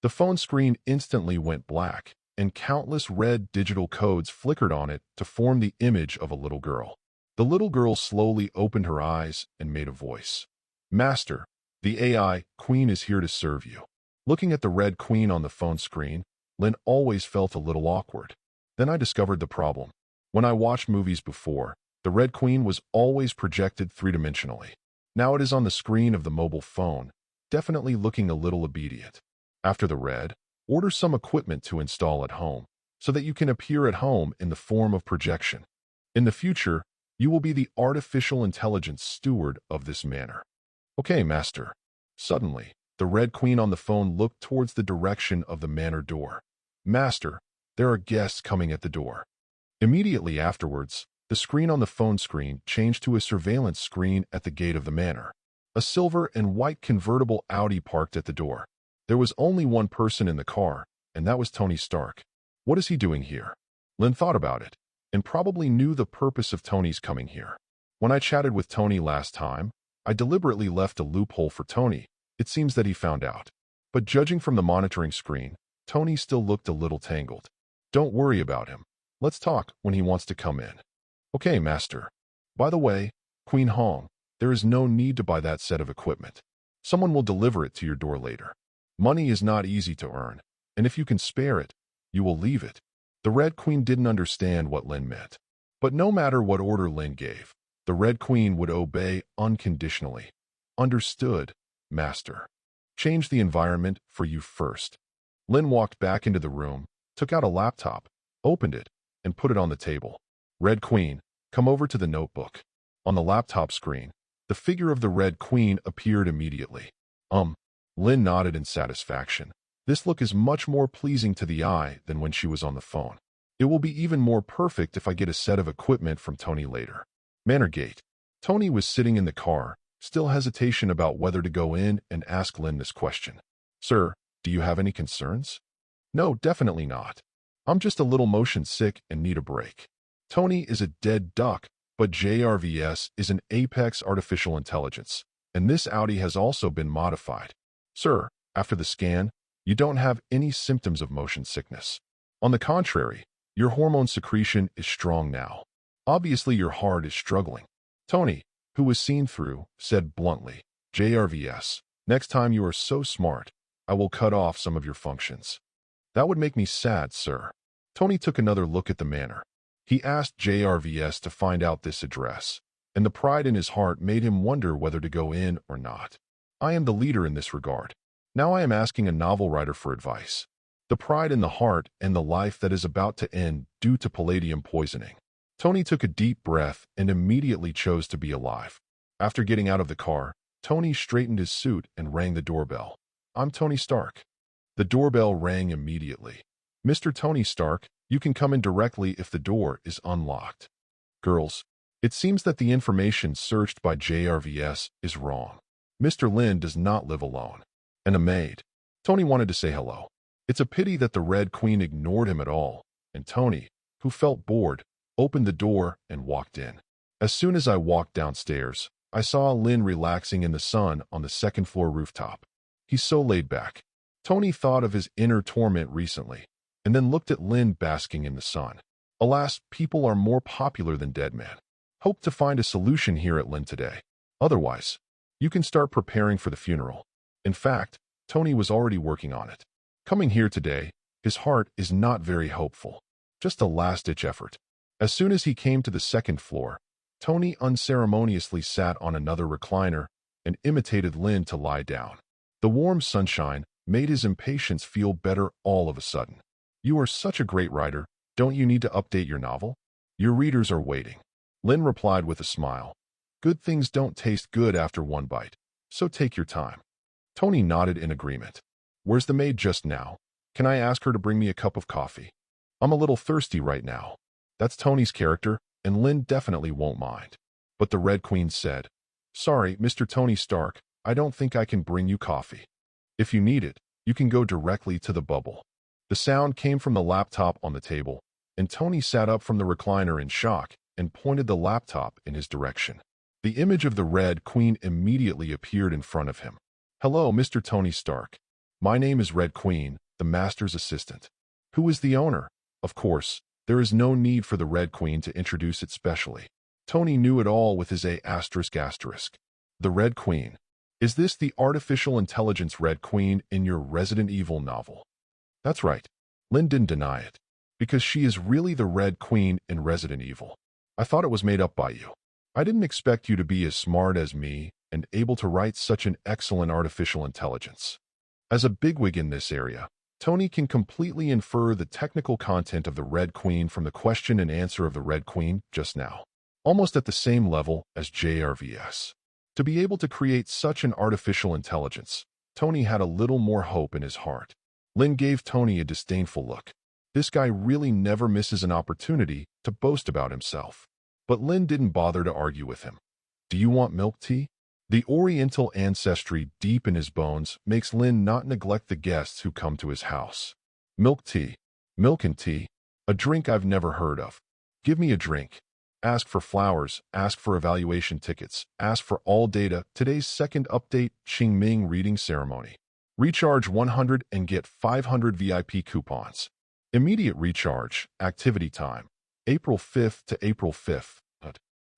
The phone screen instantly went black, and countless red digital codes flickered on it to form the image of a little girl. The little girl slowly opened her eyes and made a voice. Master, the AI Queen is here to serve you. Looking at the Red Queen on the phone screen, Lynn always felt a little awkward. Then I discovered the problem. When I watched movies before, the Red Queen was always projected 3-dimensionally. Now it is on the screen of the mobile phone, definitely looking a little obedient. After the red, order some equipment to install at home, so that you can appear at home in the form of projection. In the future, you will be the artificial intelligence steward of this manor. Okay, Master. Suddenly, the Red Queen on the phone looked towards the direction of the manor door. Master, there are guests coming at the door. Immediately afterwards, the screen on the phone screen changed to a surveillance screen at the gate of the manor. A silver and white convertible Audi parked at the door. There was only one person in the car, and that was Tony Stark. What is he doing here? Lynn thought about it, and probably knew the purpose of Tony's coming here. When I chatted with Tony last time, I deliberately left a loophole for Tony. It seems that he found out. But judging from the monitoring screen, Tony still looked a little tangled. Don't worry about him. Let's talk when he wants to come in. Okay, Master. By the way, Queen Hong, there is no need to buy that set of equipment. Someone will deliver it to your door later. Money is not easy to earn, and if you can spare it, you will leave it. The Red Queen didn't understand what Lynn meant. But no matter what order Lynn gave, the Red Queen would obey unconditionally. Understood, Master. Change the environment for you first. Lynn walked back into the room, took out a laptop, opened it, and put it on the table. Red Queen, come over to the notebook. On the laptop screen, the figure of the Red Queen appeared immediately. Lynn nodded in satisfaction. This look is much more pleasing to the eye than when she was on the phone. It will be even more perfect if I get a set of equipment from Tony later. Manor Gate. Tony was sitting in the car, still hesitation about whether to go in and ask Lynn this question. Sir, do you have any concerns? No, definitely not. I'm just a little motion sick and need a break. Tony is a dead duck, but JRVS is an apex artificial intelligence, and this Audi has also been modified. Sir, after the scan, you don't have any symptoms of motion sickness. On the contrary, your hormone secretion is strong now. Obviously, your heart is struggling. Tony, who was seen through, said bluntly, JRVS, next time you are so smart, I will cut off some of your functions. That would make me sad, sir. Tony took another look at the manor. He asked JRVS to find out this address, and the pride in his heart made him wonder whether to go in or not. I am the leader in this regard. Now I am asking a novel writer for advice. The pride in the heart and the life that is about to end due to palladium poisoning. Tony took a deep breath and immediately chose to be alive. After getting out of the car, Tony straightened his suit and rang the doorbell. I'm Tony Stark. The doorbell rang immediately. Mr. Tony Stark, you can come in directly if the door is unlocked. Girls, it seems that the information searched by JRVS is wrong. Mr. Lynn does not live alone. And a maid. Tony wanted to say hello. It's a pity that the Red Queen ignored him at all, and Tony, who felt bored, opened the door and walked in. As soon as I walked downstairs, I saw Lynn relaxing in the sun on the second-floor rooftop. He's so laid back. Tony thought of his inner torment recently, and then looked at Lynn basking in the sun. Alas, people are more popular than dead men. Hope to find a solution here at Lynn today. Otherwise, you can start preparing for the funeral. In fact, Tony was already working on it. Coming here today, his heart is not very hopeful. Just a last-ditch effort. As soon as he came to the second floor, Tony unceremoniously sat on another recliner and imitated Lynn to lie down. The warm sunshine made his impatience feel better all of a sudden. You are such a great writer, don't you need to update your novel? Your readers are waiting. Lynn replied with a smile. Good things don't taste good after one bite, so take your time. Tony nodded in agreement. Where's the maid just now? Can I ask her to bring me a cup of coffee? I'm a little thirsty right now. That's Tony's character, and Lynn definitely won't mind. But the Red Queen said, Sorry, Mr. Tony Stark, I don't think I can bring you coffee. If you need it, you can go directly to the bubble. The sound came from the laptop on the table, and Tony sat up from the recliner in shock and pointed the laptop in his direction. The image of the Red Queen immediately appeared in front of him. Hello, Mr. Tony Stark. My name is Red Queen, the master's assistant. Who is the owner? Of course, there is no need for the Red Queen to introduce it specially. Tony knew it all with his ***. The Red Queen. Is this the artificial intelligence Red Queen in your Resident Evil novel? That's right. Lynn didn't deny it, because she is really the Red Queen in Resident Evil. I thought it was made up by you. I didn't expect you to be as smart as me and able to write such an excellent artificial intelligence. As a bigwig in this area, Tony can completely infer the technical content of the Red Queen from the question and answer of the Red Queen just now, almost at the same level as JRVS. To be able to create such an artificial intelligence, Tony had a little more hope in his heart. Lynn gave Tony a disdainful look. This guy really never misses an opportunity to boast about himself. But Lynn didn't bother to argue with him. Do you want milk tea? The Oriental ancestry deep in his bones makes Lynn not neglect the guests who come to his house. Milk tea. Milk and tea. A drink I've never heard of. Give me a drink. Ask for flowers, ask for evaluation tickets, ask for all data, today's second update, Qingming reading ceremony. Recharge 100 and get 500 VIP coupons. Immediate recharge, activity time, April 5th to April 5th.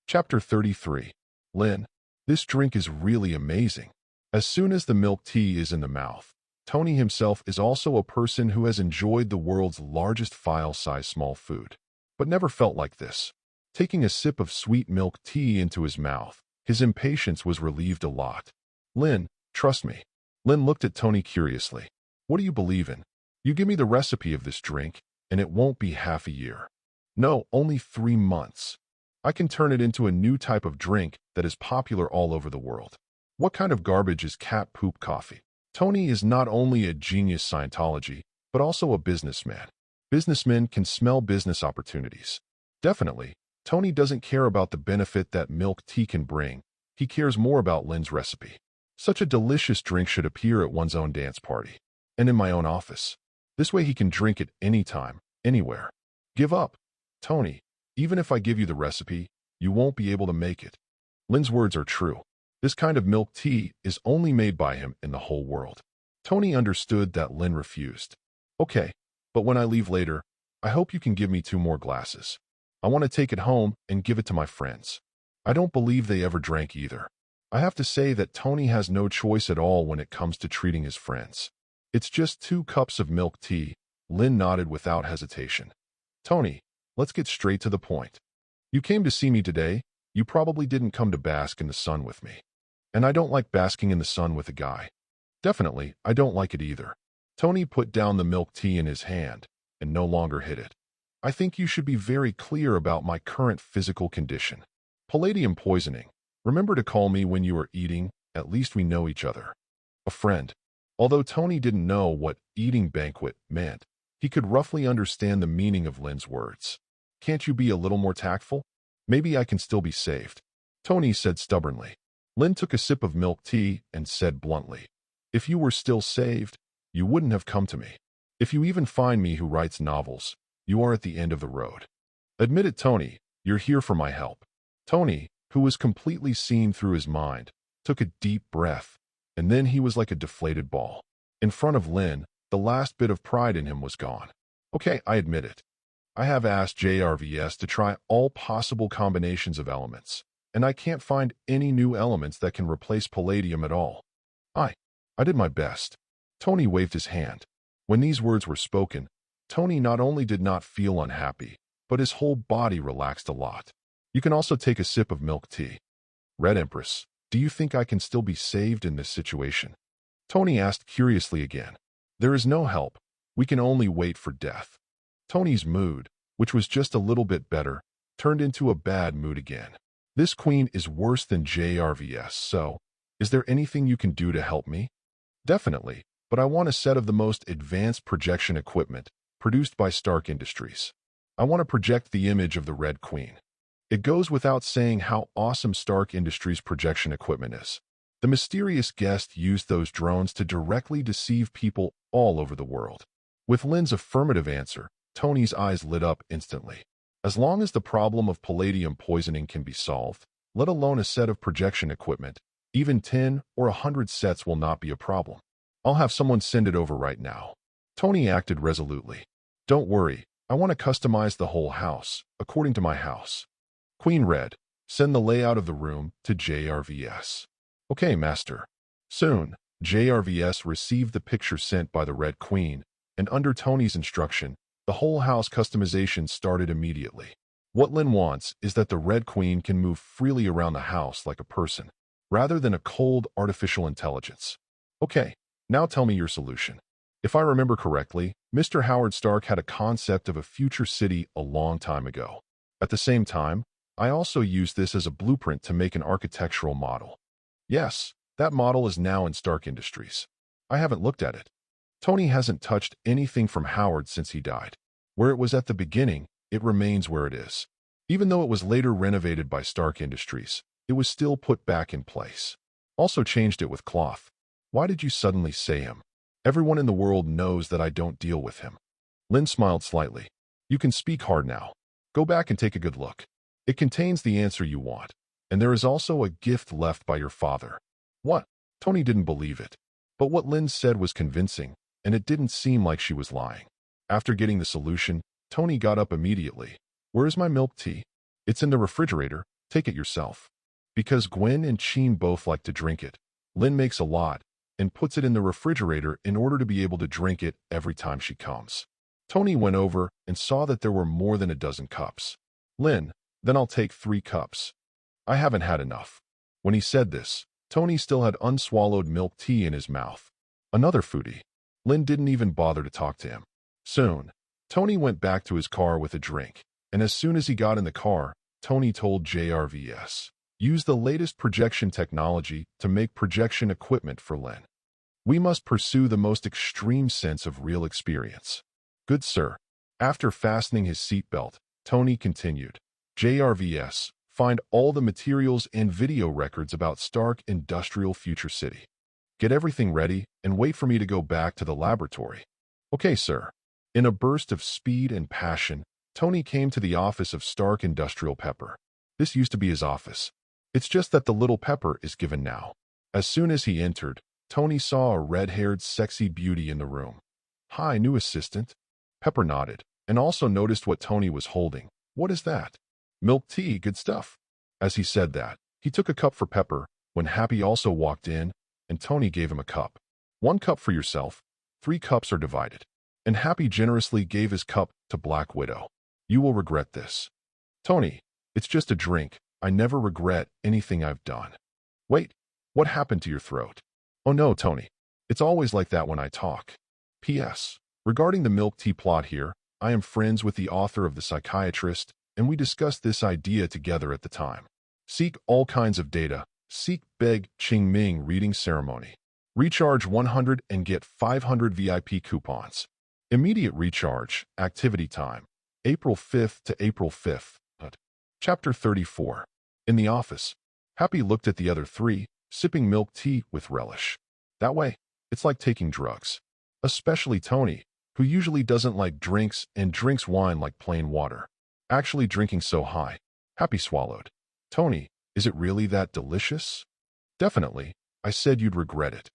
Chapter 33. Lynn, this drink is really amazing. As soon as the milk tea is in the mouth, Tony himself is also a person who has enjoyed the world's largest file-size small food, but never felt like this. Taking a sip of sweet milk tea into his mouth, his impatience was relieved a lot. Lynn, trust me. Lynn looked at Tony curiously. What do you believe in? You give me the recipe of this drink, and it won't be half a year. No, only 3 months. I can turn it into a new type of drink that is popular all over the world. What kind of garbage is cat poop coffee? Tony is not only a genius Scientology, but also a businessman. Businessmen can smell business opportunities. Definitely, Tony doesn't care about the benefit that milk tea can bring. He cares more about Lynn's recipe. Such a delicious drink should appear at one's own dance party. And in my own office. This way he can drink it anytime, anywhere. Give up. Tony, even if I give you the recipe, you won't be able to make it. Lynn's words are true. This kind of milk tea is only made by him in the whole world. Tony understood that Lynn refused. Okay, but when I leave later, I hope you can give me 2 more glasses. I want to take it home and give it to my friends. I don't believe they ever drank either. I have to say that Tony has no choice at all when it comes to treating his friends. It's just 2 cups of milk tea. Lynn nodded without hesitation. Tony, let's get straight to the point. You came to see me today. You probably didn't come to bask in the sun with me. And I don't like basking in the sun with a guy. Definitely, I don't like it either. Tony put down the milk tea in his hand and no longer hid it. I think you should be very clear about my current physical condition. Palladium poisoning. Remember to call me when you are eating. At least we know each other. A friend. Although Tony didn't know what eating banquet meant, he could roughly understand the meaning of Lynn's words. Can't you be a little more tactful? Maybe I can still be saved. Tony said stubbornly. Lynn took a sip of milk tea and said bluntly, if you were still saved, you wouldn't have come to me. If you even find me who writes novels, you are at the end of the road. Admit it, Tony, you're here for my help. Tony, who was completely seen through his mind, took a deep breath, and then he was like a deflated ball. In front of Lynn, the last bit of pride in him was gone. Okay, I admit it. I have asked JRVS to try all possible combinations of elements, and I can't find any new elements that can replace palladium at all. I did my best. Tony waved his hand. When these words were spoken, Tony not only did not feel unhappy, but his whole body relaxed a lot. You can also take a sip of milk tea. Red Empress, do you think I can still be saved in this situation? Tony asked curiously again. There is no help. We can only wait for death. Tony's mood, which was just a little bit better, turned into a bad mood again. This queen is worse than JRVS, so is there anything you can do to help me? Definitely, but I want a set of the most advanced projection equipment produced by Stark Industries. I want to project the image of the Red Queen. It goes without saying how awesome Stark Industries projection equipment is. The mysterious guest used those drones to directly deceive people all over the world. With Lynn's affirmative answer, Tony's eyes lit up instantly. As long as the problem of palladium poisoning can be solved, let alone a set of projection equipment, even 10 or 100 sets will not be a problem. I'll have someone send it over right now. Tony acted resolutely. Don't worry, I want to customize the whole house, according to my house. Queen Red, send the layout of the room to JRVS. Okay, Master. Soon, JRVS received the picture sent by the Red Queen, and under Tony's instruction, the whole house customization started immediately. What Lynn wants is that the Red Queen can move freely around the house like a person, rather than a cold artificial intelligence. Okay, now tell me your solution. If I remember correctly, Mr. Howard Stark had a concept of a future city a long time ago. At the same time, I also used this as a blueprint to make an architectural model. Yes, that model is now in Stark Industries. I haven't looked at it. Tony hasn't touched anything from Howard since he died. Where it was at the beginning, it remains where it is. Even though it was later renovated by Stark Industries, it was still put back in place. Also changed it with cloth. Why did you suddenly say him? Everyone in the world knows that I don't deal with him. Lynn smiled slightly. You can speak hard now. Go back and take a good look. It contains the answer you want. And there is also a gift left by your father. What? Tony didn't believe it. But what Lynn said was convincing, and it didn't seem like she was lying. After getting the solution, Tony got up immediately. Where is my milk tea? It's in the refrigerator. Take it yourself. Because Gwen and Sheen both like to drink it, Lynn makes a lot and puts it in the refrigerator in order to be able to drink it every time she comes. Tony went over and saw that there were more than a dozen cups. Lynn, then I'll take 3 cups. I haven't had enough. When he said this, Tony still had unswallowed milk tea in his mouth. Another foodie. Lynn didn't even bother to talk to him. Soon, Tony went back to his car with a drink, and as soon as he got in the car, Tony told JRVS, use the latest projection technology to make projection equipment for Lynn. We must pursue the most extreme sense of real experience. Good sir. After fastening his seatbelt, Tony continued, JRVS, find all the materials and video records about Stark Industrial Future City. Get everything ready and wait for me to go back to the laboratory. Okay, sir. In a burst of speed and passion, Tony came to the office of Stark Industrial Pepper. This used to be his office. It's just that the little Pepper is given now. As soon as he entered, Tony saw a red-haired sexy beauty in the room. Hi, new assistant. Pepper nodded, and also noticed what Tony was holding. What is that? Milk tea, good stuff. As he said that, he took a cup for Pepper, when Happy also walked in, and Tony gave him a cup. 1 cup for yourself, 3 cups are divided. And Happy generously gave his cup to Black Widow. You will regret this. Tony, it's just a drink. I never regret anything I've done. Wait, what happened to your throat? Oh no, Tony. It's always like that when I talk. P.S. Regarding the milk tea plot here, I am friends with the author of The Psychiatrist, and we discussed this idea together at the time. Seek all kinds of data. Seek Beg Ching Ming reading ceremony. Recharge 100 and get 500 VIP coupons. Immediate recharge, activity time. April 5th to April 5th. Chapter 34. In the office, Happy looked at the other 3, sipping milk tea with relish. That way, it's like taking drugs. Especially Tony, who usually doesn't like drinks and drinks wine like plain water. Actually drinking so high, Happy swallowed. Tony, is it really that delicious? Definitely. I said you'd regret it.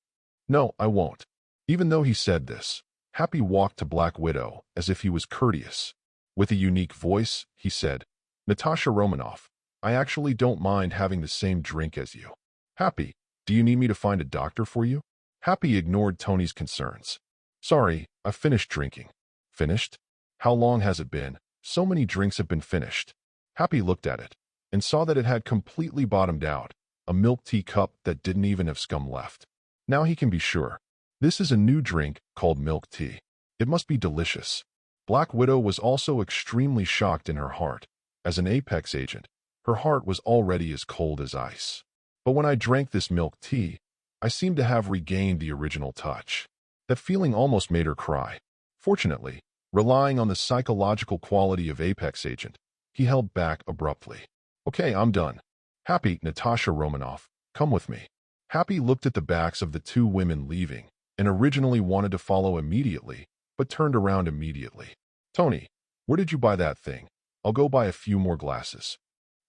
No, I won't. Even though he said this, Happy walked to Black Widow as if he was courteous. With a unique voice, he said, Natasha Romanoff, I actually don't mind having the same drink as you. Happy, do you need me to find a doctor for you? Happy ignored Tony's concerns. Sorry, I've finished drinking. Finished? How long has it been? So many drinks have been finished. Happy looked at it and saw that it had completely bottomed out, a milk tea cup that didn't even have scum left. Now he can be sure. This is a new drink called milk tea. It must be delicious. Black Widow was also extremely shocked in her heart. As an Apex agent, her heart was already as cold as ice. But when I drank this milk tea, I seemed to have regained the original touch. That feeling almost made her cry. Fortunately, relying on the psychological quality of Apex agent, he held back abruptly. Okay, I'm done. Happy, Natasha Romanoff, come with me. Happy looked at the backs of the 2 women leaving, and originally wanted to follow immediately, but turned around immediately. Tony, where did you buy that thing? I'll go buy a few more glasses.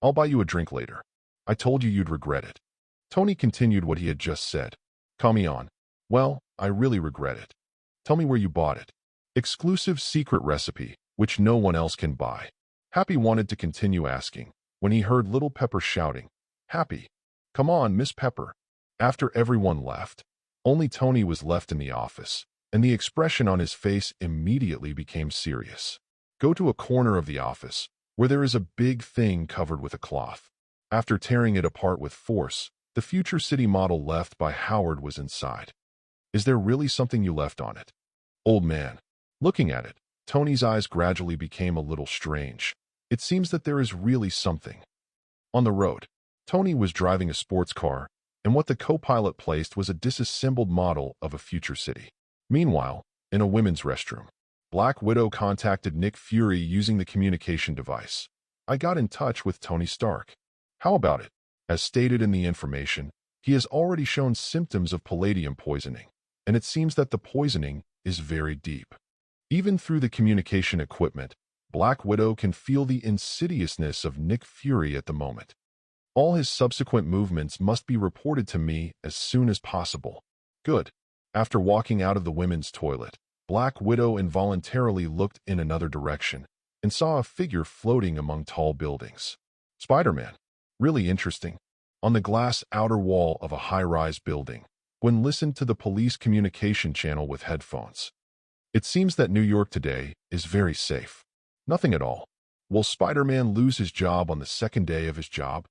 I'll buy you a drink later. I told you you'd regret it. Tony continued what he had just said. Call me on. Well, I really regret it. Tell me where you bought it. Exclusive secret recipe, which no one else can buy. Happy wanted to continue asking, when he heard Little Pepper shouting, Happy, come on, Miss Pepper. After everyone left, only Tony was left in the office, and the expression on his face immediately became serious. Go to a corner of the office, where there is a big thing covered with a cloth. After tearing it apart with force, the future city model left by Howard was inside. Is there really something you left on it? Old man. Looking at it, Tony's eyes gradually became a little strange. It seems that there is really something. On the road, Tony was driving a sports car, and what the co-pilot placed was a disassembled model of a future city. Meanwhile, in a women's restroom, Black Widow contacted Nick Fury using the communication device. I got in touch with Tony Stark. How about it? As stated in the information, he has already shown symptoms of palladium poisoning, and it seems that the poisoning is very deep. Even through the communication equipment, Black Widow can feel the insidiousness of Nick Fury at the moment. All his subsequent movements must be reported to me as soon as possible. Good. After walking out of the women's toilet, Black Widow involuntarily looked in another direction and saw a figure floating among tall buildings. Spider-Man. Really interesting. On the glass outer wall of a high-rise building, Gwen listened to the police communication channel with headphones. It seems that New York today is very safe. Nothing at all. Will Spider-Man lose his job on the second day of his job?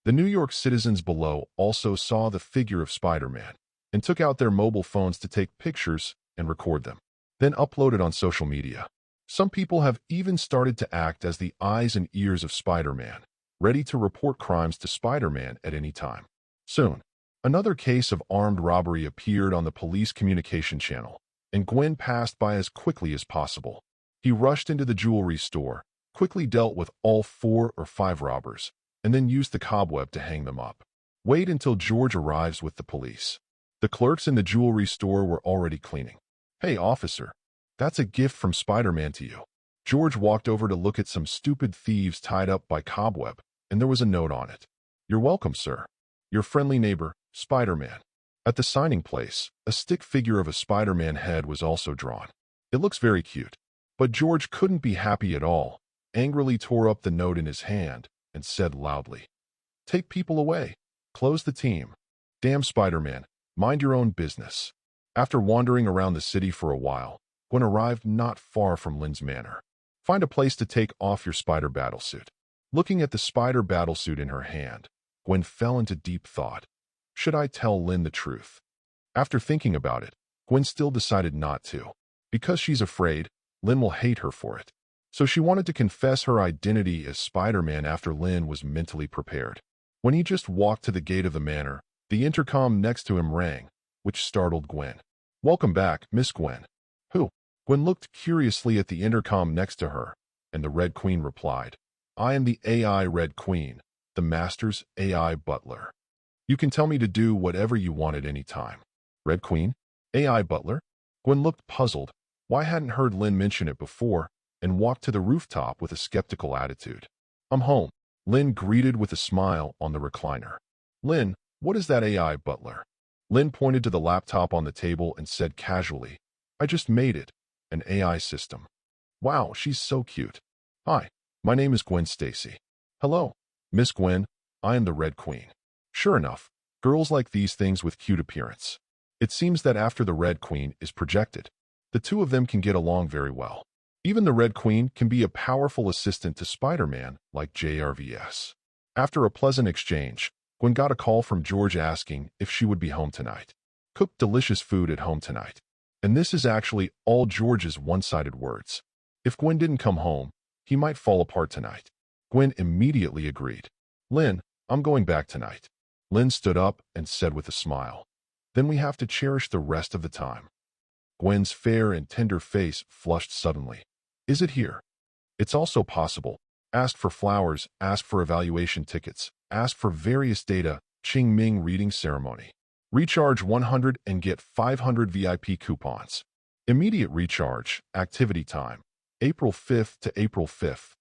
The New York citizens below also saw the figure of Spider-Man and took out their mobile phones to take pictures and record them, then upload it on social media. Some people have even started to act as the eyes and ears of Spider-Man, ready to report crimes to Spider-Man at any time. Soon, another case of armed robbery appeared on the police communication channel, and Gwen passed by as quickly as possible. He rushed into the jewelry store, quickly dealt with all 4 or 5 robbers, and then used the cobweb to hang them up. Wait until George arrives with the police. The clerks in the jewelry store were already cleaning. Hey, officer, that's a gift from Spider-Man to you. George walked over to look at some stupid thieves tied up by cobweb, and there was a note on it. You're welcome, sir. Your friendly neighbor, Spider-Man. At the signing place, a stick figure of a Spider-Man head was also drawn. It looks very cute. But George couldn't be happy at all, angrily tore up the note in his hand, and said loudly, "Take people away. Close the team. Damn Spider-Man, mind your own business." After wandering around the city for a while, Gwen arrived not far from Lynn's manor. Find a place to take off your spider battlesuit. Looking at the spider battlesuit in her hand, Gwen fell into deep thought. Should I tell Lynn the truth? After thinking about it, Gwen still decided not to. Because she's afraid, Lynn will hate her for it. So she wanted to confess her identity as Spider-Man after Lynn was mentally prepared. When he just walked to the gate of the manor, the intercom next to him rang, which startled Gwen. "Welcome back, Miss Gwen." "Who?" Gwen looked curiously at the intercom next to her, and the Red Queen replied, "I am the AI Red Queen, the Master's AI butler. You can tell me to do whatever you want at any time." "Red Queen? AI butler?" Gwen looked puzzled. Why hadn't heard Lynn mention it before, and walked to the rooftop with a skeptical attitude. "I'm home," Lynn greeted with a smile on the recliner. "Lynn, what is that AI butler?" Lynn pointed to the laptop on the table and said casually, "I just made it, an AI system." "Wow, she's so cute." "Hi, my name is Gwen Stacy." "Hello, Miss Gwen, I am the Red Queen." Sure enough, girls like these things with cute appearance. It seems that after the Red Queen is projected, the two of them can get along very well. Even the Red Queen can be a powerful assistant to Spider-Man like JRVS. After a pleasant exchange, Gwen got a call from George asking if she would be home tonight. Cook delicious food at home tonight. And this is actually all George's one-sided words. If Gwen didn't come home, he might fall apart tonight. Gwen immediately agreed. "Lynn, I'm going back tonight." Lynn stood up and said with a smile, "Then we have to cherish the rest of the time." Gwen's fair and tender face flushed suddenly. "Is it here?" "It's also possible. Ask for flowers, ask for evaluation tickets, ask for various data, Ching Ming reading ceremony. Recharge 100 and get 500 VIP coupons. Immediate recharge, activity time, April 5th to April 5th.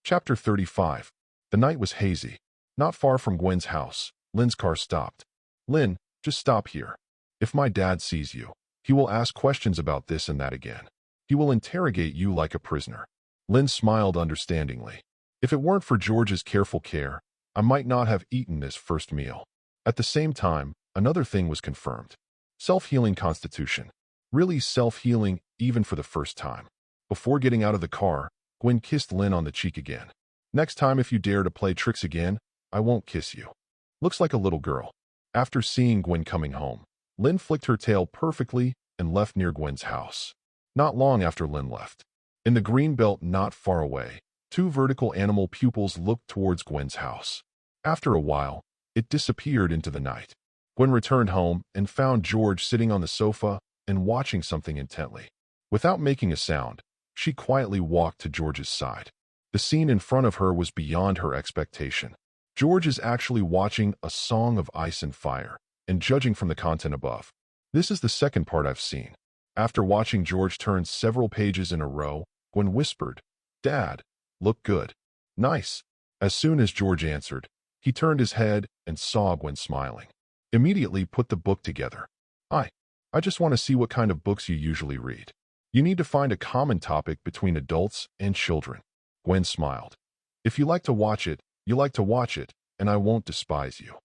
Chapter 35. The night was hazy. Not far from Gwen's house, Lynn's car stopped. "Lynn, just stop here. If my dad sees you, he will ask questions about this and that again. He will interrogate you like a prisoner." Lynn smiled understandingly. "If it weren't for George's careful care, I might not have eaten this first meal." At the same time, another thing was confirmed. Self-healing constitution. Really self-healing even for the first time. Before getting out of the car, Gwen kissed Lynn on the cheek again. "Next time if you dare to play tricks again, I won't kiss you." Looks like a little girl. After seeing Gwen coming home, Lynn flicked her tail perfectly and left near Gwen's house. Not long after Lynn left, in the green belt not far away, 2 vertical animal pupils looked towards Gwen's house. After a while, it disappeared into the night. Gwen returned home and found George sitting on the sofa and watching something intently. Without making a sound, she quietly walked to George's side. The scene in front of her was beyond her expectation. George is actually watching A Song of Ice and Fire, and judging from the content above. This is the second part I've seen. After watching George turn several pages in a row, Gwen whispered, "Dad, look good. Nice." As soon as George answered, he turned his head and saw Gwen smiling. Immediately put the book together. I just want to see what kind of books you usually read. You need to find a common topic between adults and children." Gwen smiled. "If you like to watch it, you like to watch it, and I won't despise you."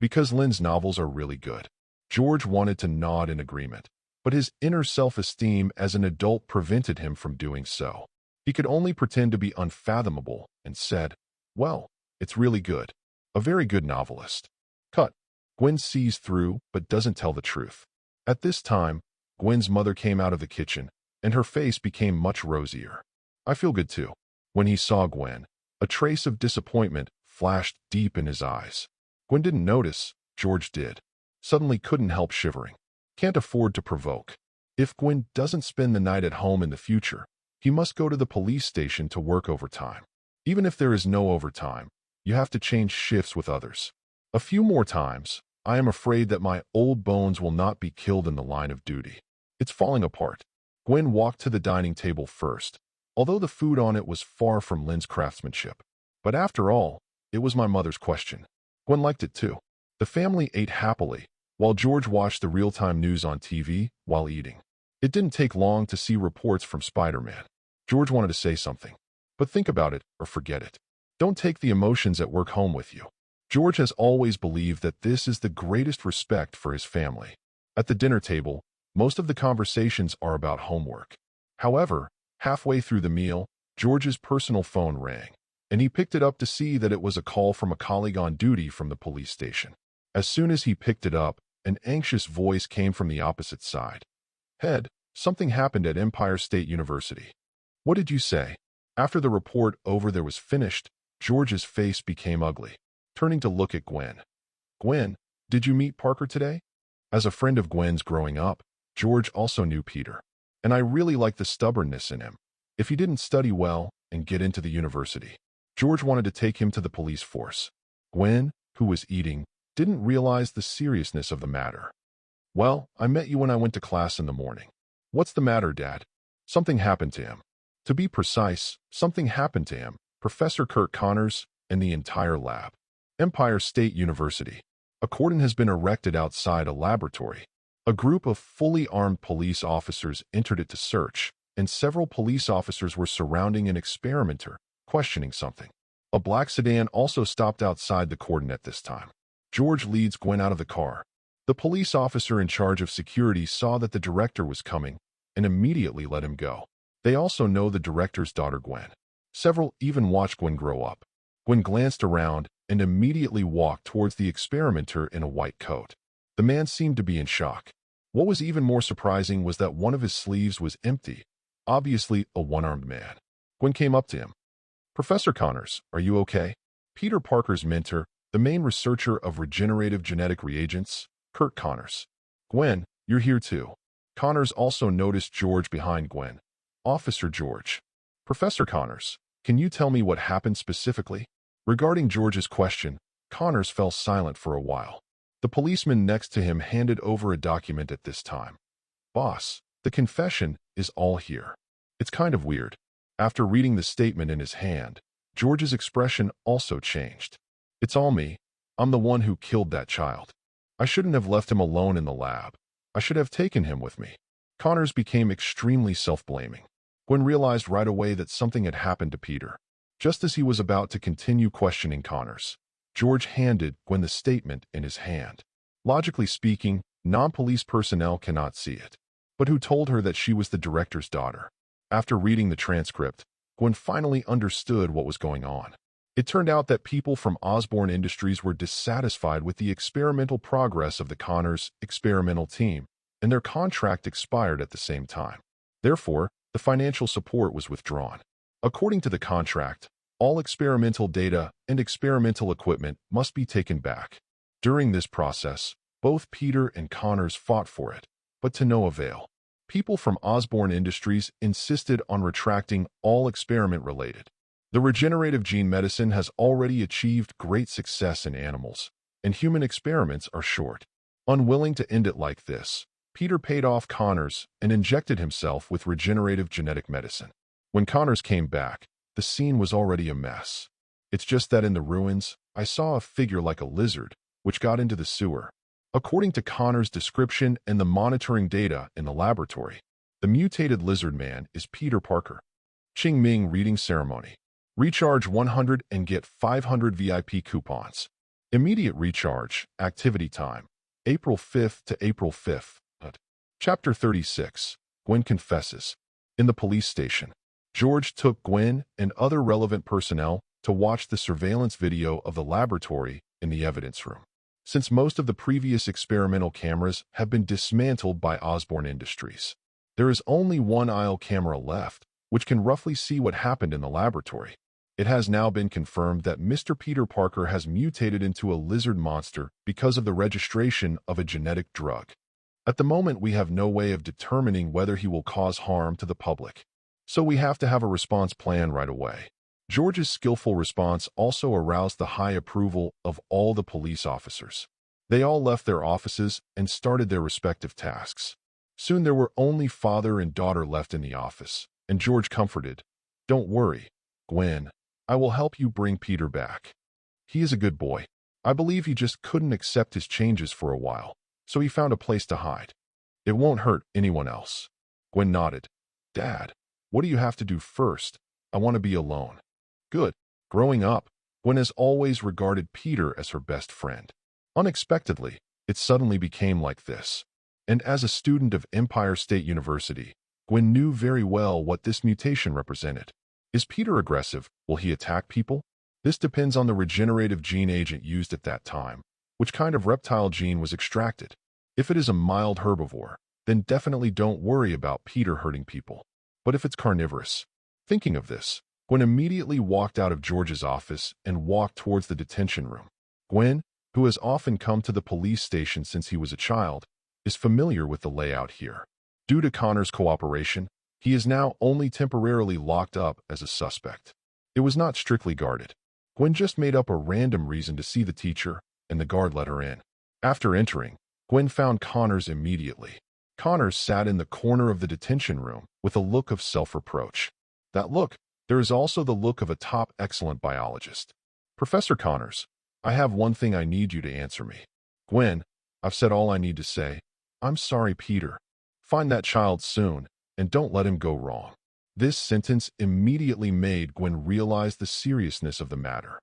Because Lynn's novels are really good. George wanted to nod in agreement, but his inner self-esteem as an adult prevented him from doing so. He could only pretend to be unfathomable and said, "Well, it's really good. A very good novelist." Cut. Gwen sees through but doesn't tell the truth. At this time, Gwen's mother came out of the kitchen, and her face became much rosier. "I feel good too." When he saw Gwen, a trace of disappointment flashed deep in his eyes. Gwen didn't notice, George did. Suddenly couldn't help shivering. Can't afford to provoke. If Gwen doesn't spend the night at home in the future, He must go to the police station to work overtime. Even if there is no overtime, you have to change shifts with others. A few more times, I am afraid that my old bones will not be killed in the line of duty. It's falling apart. Gwen walked to the dining table first, although the food on it was far from Lynn's craftsmanship. But after all, it was my mother's question. Gwen liked it too. The family ate happily, while George watched the real-time news on TV while eating. It didn't take long to see reports from Spider-Man. George wanted to say something, but think about it or forget it. Don't take the emotions at work home with you. George has always believed that this is the greatest respect for his family. At the dinner table, most of the conversations are about homework. However, halfway through the meal, George's personal phone rang, and he picked it up to see that it was a call from a colleague on duty from the police station. As soon as he picked it up, an anxious voice came from the opposite side. "Head, something happened at Empire State University." "What did you say?" After the report over there was finished, George's face became ugly, turning to look at Gwen. "Gwen, did you meet Parker today?" As a friend of Gwen's growing up, George also knew Peter, and I really liked the stubbornness in him. If he didn't study well and get into the university, George wanted to take him to the police force. Gwen, who was eating, didn't realize the seriousness of the matter. "Well, I met you when I went to class in the morning." "What's the matter, Dad?" "Something happened to him." To be precise, something happened to him, Professor Kurt Connors, and the entire lab. Empire State University. A cordon has been erected outside a laboratory. A group of fully armed police officers entered it to search, and several police officers were surrounding an experimenter, questioning something. A black sedan also stopped outside the cordon at this time. George leads Gwen out of the car. The police officer in charge of security saw that the director was coming and immediately let him go. They also know the director's daughter, Gwen. Several even watched Gwen grow up. Gwen glanced around and immediately walked towards the experimenter in a white coat. The man seemed to be in shock. What was even more surprising was that one of his sleeves was empty, obviously a one-armed man. Gwen came up to him. "Professor Connors, are you okay?" Peter Parker's mentor, the main researcher of regenerative genetic reagents, Kurt Connors. "Gwen, you're here too." Connors also noticed George behind Gwen. "Officer George." "Professor Connors, can you tell me what happened specifically?" Regarding George's question, Connors fell silent for a while. The policeman next to him handed over a document at this time. "Boss, the confession is all here." It's kind of weird. After reading the statement in his hand, George's expression also changed. "It's all me. I'm the one who killed that child. I shouldn't have left him alone in the lab. I should have taken him with me." Connors became extremely self-blaming. Gwen realized right away that something had happened to Peter. Just as he was about to continue questioning Connors, George handed Gwen the statement in his hand. Logically speaking, non-police personnel cannot see it. But who told her that she was the director's daughter? After reading the transcript, Gwen finally understood what was going on. It turned out that people from Osborne Industries were dissatisfied with the experimental progress of the Connors experimental team, and their contract expired at the same time. Therefore, the financial support was withdrawn. According to the contract, all experimental data and experimental equipment must be taken back. During this process, both Peter and Connors fought for it, but to no avail. People from Osborne Industries insisted on retracting all experiment-related. The regenerative gene medicine has already achieved great success in animals, and human experiments are short. Unwilling to end it like this, Peter paid off Connors and injected himself with regenerative genetic medicine. When Connors came back, the scene was already a mess. "It's just that in the ruins, I saw a figure like a lizard, which got into the sewer." According to Connors' description and the monitoring data in the laboratory, the mutated lizard man is Peter Parker. Ching Ming reading ceremony. Recharge 100 and get 500 VIP coupons. Immediate recharge, activity time, April 5th to April 5th. Chapter 36, Gwen confesses. In the police station, George took Gwen and other relevant personnel to watch the surveillance video of the laboratory in the evidence room. Since most of the previous experimental cameras have been dismantled by Osborne Industries, there is only one aisle camera left, which can roughly see what happened in the laboratory. It has now been confirmed that Mr. Peter Parker has mutated into a lizard monster because of the registration of a genetic drug. At the moment, we have no way of determining whether he will cause harm to the public. So we have to have a response plan right away. George's skillful response also aroused the high approval of all the police officers. They all left their offices and started their respective tasks. Soon there were only father and daughter left in the office, and George comforted, "Don't worry, Gwen. I will help you bring Peter back. He is a good boy. I believe he just couldn't accept his changes for a while, so he found a place to hide. It won't hurt anyone else." Gwen nodded. "Dad, what do you have to do first? I want to be alone." Good. Growing up, Gwen has always regarded Peter as her best friend. Unexpectedly, it suddenly became like this. And as a student of Empire State University, Gwen knew very well what this mutation represented. Is Peter aggressive? Will he attack people? This depends on the regenerative gene agent used at that time, which kind of reptile gene was extracted. If it is a mild herbivore, then definitely don't worry about Peter hurting people. But if it's carnivorous, thinking of this, Gwen immediately walked out of George's office and walked towards the detention room. Gwen, who has often come to the police station since he was a child, is familiar with the layout here. Due to Connor's cooperation, he is now only temporarily locked up as a suspect. It was not strictly guarded. Gwen just made up a random reason to see the teacher, and the guard let her in. After entering, Gwen found Connors immediately. Connors sat in the corner of the detention room with a look of self-reproach. That look, there is also the look of a top excellent biologist. "Professor Connors, I have one thing I need you to answer me." "Gwen, I've said all I need to say. I'm sorry, Peter. Find that child soon, and don't let him go wrong." This sentence immediately made Gwen realize the seriousness of the matter.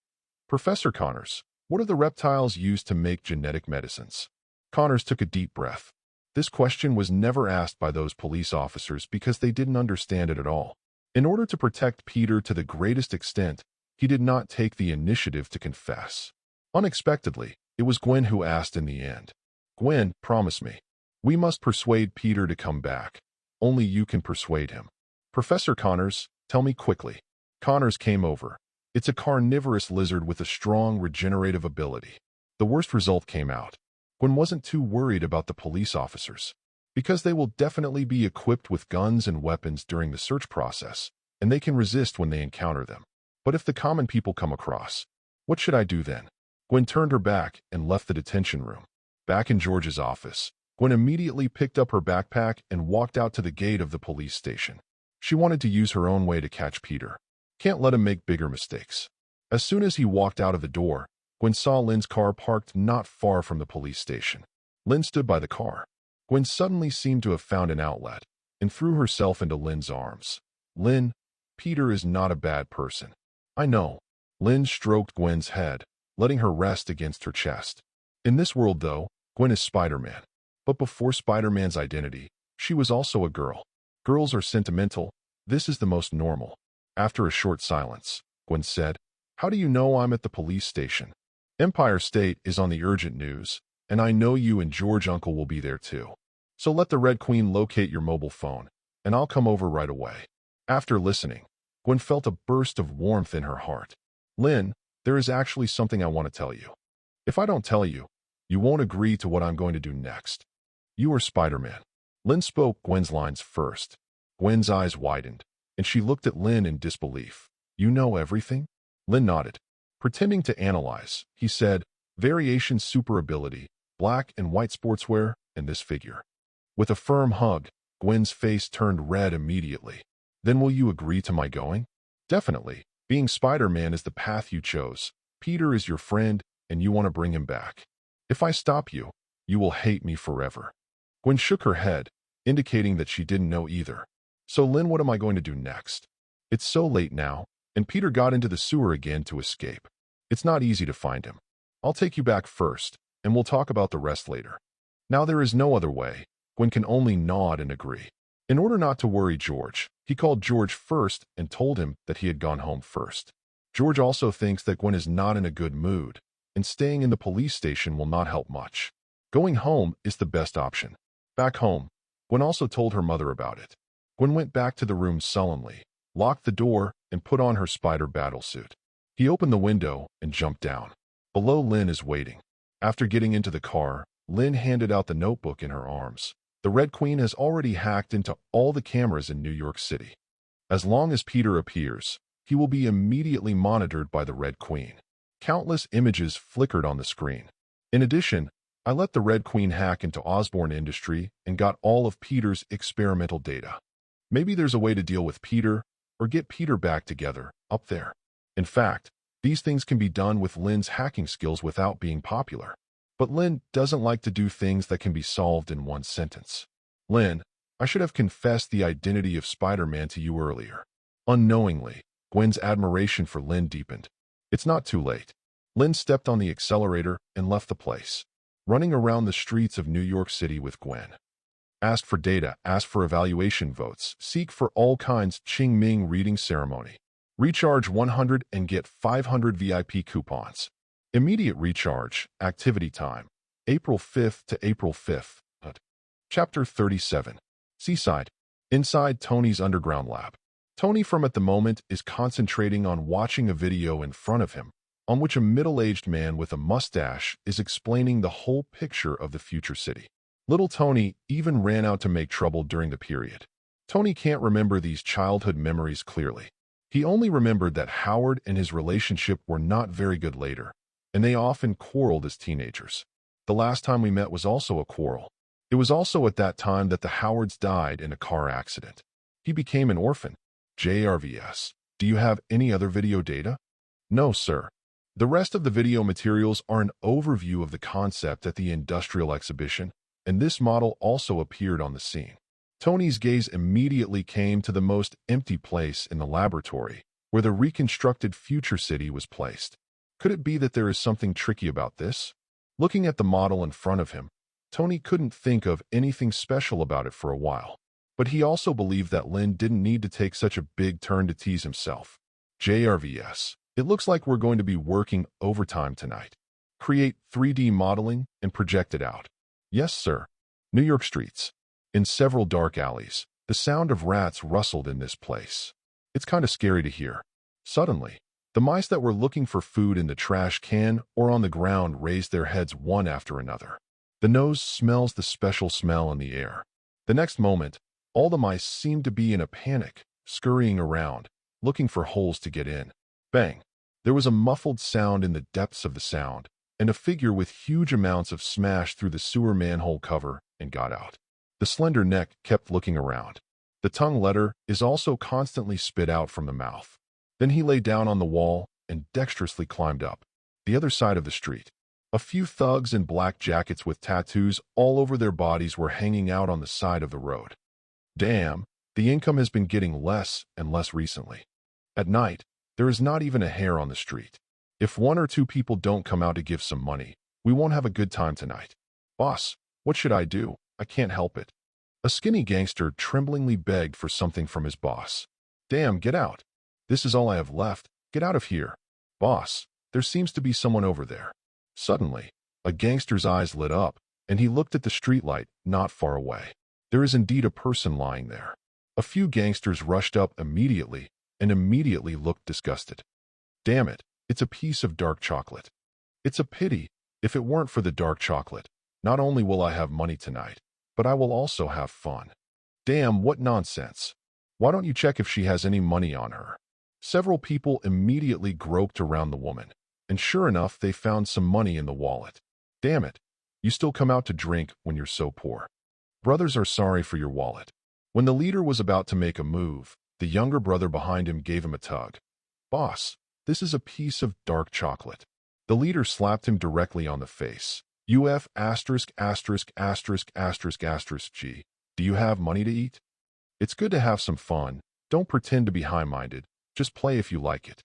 "Professor Connors, what are the reptiles used to make genetic medicines?" Connors took a deep breath. This question was never asked by those police officers because they didn't understand it at all. In order to protect Peter to the greatest extent, he did not take the initiative to confess. Unexpectedly, it was Gwen who asked in the end. "Gwen, promise me. We must persuade Peter to come back. Only you can persuade him." "Professor Connors, tell me quickly." Connors came over. It's a carnivorous lizard with a strong regenerative ability. The worst result came out. Gwen wasn't too worried about the police officers, because they will definitely be equipped with guns and weapons during the search process, and they can resist when they encounter them. But if the common people come across, what should I do then? Gwen turned her back and left the detention room. Back in George's office, Gwen immediately picked up her backpack and walked out to the gate of the police station. She wanted to use her own way to catch Peter. Can't let him make bigger mistakes. As soon as he walked out of the door, Gwen saw Lynn's car parked not far from the police station. Lynn stood by the car. Gwen suddenly seemed to have found an outlet and threw herself into Lynn's arms. "Lynn, Peter is not a bad person." "I know." Lynn stroked Gwen's head, letting her rest against her chest. In this world, though, Gwen is Spider-Man. But before Spider-Man's identity, she was also a girl. Girls are sentimental. This is the most normal. After a short silence, Gwen said, "How do you know I'm at the police station?" "Empire State is on the urgent news, and I know you and George Uncle will be there too. So let the Red Queen locate your mobile phone, and I'll come over right away." After listening, Gwen felt a burst of warmth in her heart. "Lynn, there is actually something I want to tell you. If I don't tell you, you won't agree to what I'm going to do next. You are Spider-Man." Lynn spoke Gwen's lines first. Gwen's eyes widened, and she looked at Lynn in disbelief. "You know everything?" Lynn nodded. Pretending to analyze, he said, "Variation super ability, black and white sportswear, and this figure." With a firm hug, Gwen's face turned red immediately. "Then will you agree to my going?" "Definitely. Being Spider-Man is the path you chose. Peter is your friend, and you want to bring him back. If I stop you, you will hate me forever." Gwen shook her head, indicating that she didn't know either. "So Lynn, what am I going to do next?" "It's so late now, and Peter got into the sewer again to escape. It's not easy to find him. I'll take you back first, and we'll talk about the rest later." Now there is no other way. Gwen can only nod and agree. In order not to worry George, he called George first and told him that he had gone home first. George also thinks that Gwen is not in a good mood, and staying in the police station will not help much. Going home is the best option. Back home, Gwen also told her mother about it. Gwen went back to the room sullenly, locked the door, and put on her spider battlesuit. He opened the window and jumped down. Below, Lynn is waiting. After getting into the car, Lynn handed out the notebook in her arms. The Red Queen has already hacked into all the cameras in New York City. As long as Peter appears, he will be immediately monitored by the Red Queen. Countless images flickered on the screen. In addition, I let the Red Queen hack into Osborne Industry and got all of Peter's experimental data. Maybe there's a way to deal with Peter or get Peter back together up there. In fact, these things can be done with Lynn's hacking skills without being popular. But Lynn doesn't like to do things that can be solved in one sentence. Lynn, I should have confessed the identity of Spider-Man to you earlier. Unknowingly, Gwen's admiration for Lynn deepened. It's not too late. Lynn stepped on the accelerator and left the place, running around the streets of New York City with Gwen. Ask for data, ask for evaluation votes, seek for all kinds Ching Ming reading ceremony. Recharge 100 and get 500 VIP coupons. Immediate recharge, activity time, April 5th to April 5th. Chapter 37. Seaside. Inside Tony's underground lab. Tony from at the moment is concentrating on watching a video in front of him, on which a middle-aged man with a mustache is explaining the whole picture of the future city. Little Tony even ran out to make trouble during the period. Tony can't remember these childhood memories clearly. He only remembered that Howard and his relationship were not very good later, and they often quarreled as teenagers. The last time we met was also a quarrel. It was also at that time that the Howards died in a car accident. He became an orphan. JRVS. Do you have any other video data? No, sir. The rest of the video materials are an overview of the concept at the industrial exhibition, and this model also appeared on the scene. Tony's gaze immediately came to the most empty place in the laboratory, where the reconstructed future city was placed. Could it be that there is something tricky about this? Looking at the model in front of him, Tony couldn't think of anything special about it for a while. But he also believed that Lynn didn't need to take such a big turn to tease himself. JRVS. It looks like we're going to be working overtime tonight. Create 3D modeling and project it out. Yes, sir. New York streets. In several dark alleys, the sound of rats rustled in this place. It's kind of scary to hear. Suddenly, the mice that were looking for food in the trash can or on the ground raised their heads one after another. The nose smells the special smell in the air. The next moment, all the mice seemed to be in a panic, scurrying around, looking for holes to get in. Bang! There was a muffled sound in the depths of the sound, and a figure with huge amounts of smash through the sewer manhole cover and got out. The slender neck kept looking around. The tongue letter is also constantly spit out from the mouth. Then he lay down on the wall and dexterously climbed up the other side of the street. A few thugs in black jackets with tattoos all over their bodies were hanging out on the side of the road. Damn, the income has been getting less and less recently. At night, there is not even a hair on the street. If one or two people don't come out to give some money, we won't have a good time tonight. Boss, what should I do? I can't help it. A skinny gangster tremblingly begged for something from his boss. Damn, get out. This is all I have left. Get out of here. Boss, there seems to be someone over there. Suddenly, a gangster's eyes lit up, and he looked at the streetlight not far away. There is indeed a person lying there. A few gangsters rushed up immediately and immediately looked disgusted. Damn it, it's a piece of dark chocolate. It's a pity. If it weren't for the dark chocolate, not only will I have money tonight, but I will also have fun. Damn, what nonsense. Why don't you check if she has any money on her? Several people immediately groped around the woman, and sure enough, they found some money in the wallet. Damn it, you still come out to drink when you're so poor. Brothers are sorry for your wallet. When the leader was about to make a move, the younger brother behind him gave him a tug. Boss, this is a piece of dark chocolate. The leader slapped him directly on the face. UF asterisk asterisk asterisk asterisk asterisk G. Do you have money to eat? It's good to have some fun. Don't pretend to be high-minded. Just play if you like it.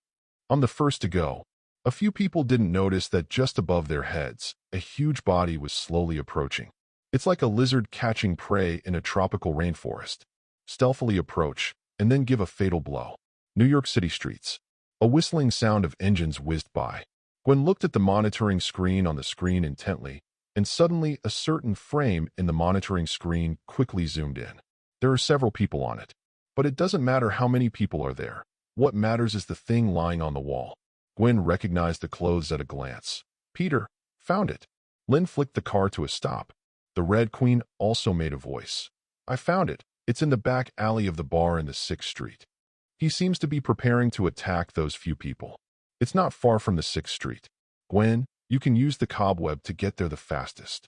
On the first to go, a few people didn't notice that just above their heads, a huge body was slowly approaching. It's like a lizard catching prey in a tropical rainforest. Stealthily approach, and then give a fatal blow. New York City streets. A whistling sound of engines whizzed by. Gwen looked at the monitoring screen on the screen intently, and suddenly a certain frame in the monitoring screen quickly zoomed in. There are several people on it. But it doesn't matter how many people are there. What matters is the thing lying on the wall. Gwen recognized the clothes at a glance. Peter, found it. Lynn flicked the car to a stop. The Red Queen also made a voice. I found it. It's in the back alley of the bar in the 6th Street. He seems to be preparing to attack those few people. It's not far from the 6th Street. Gwen, you can use the cobweb to get there the fastest.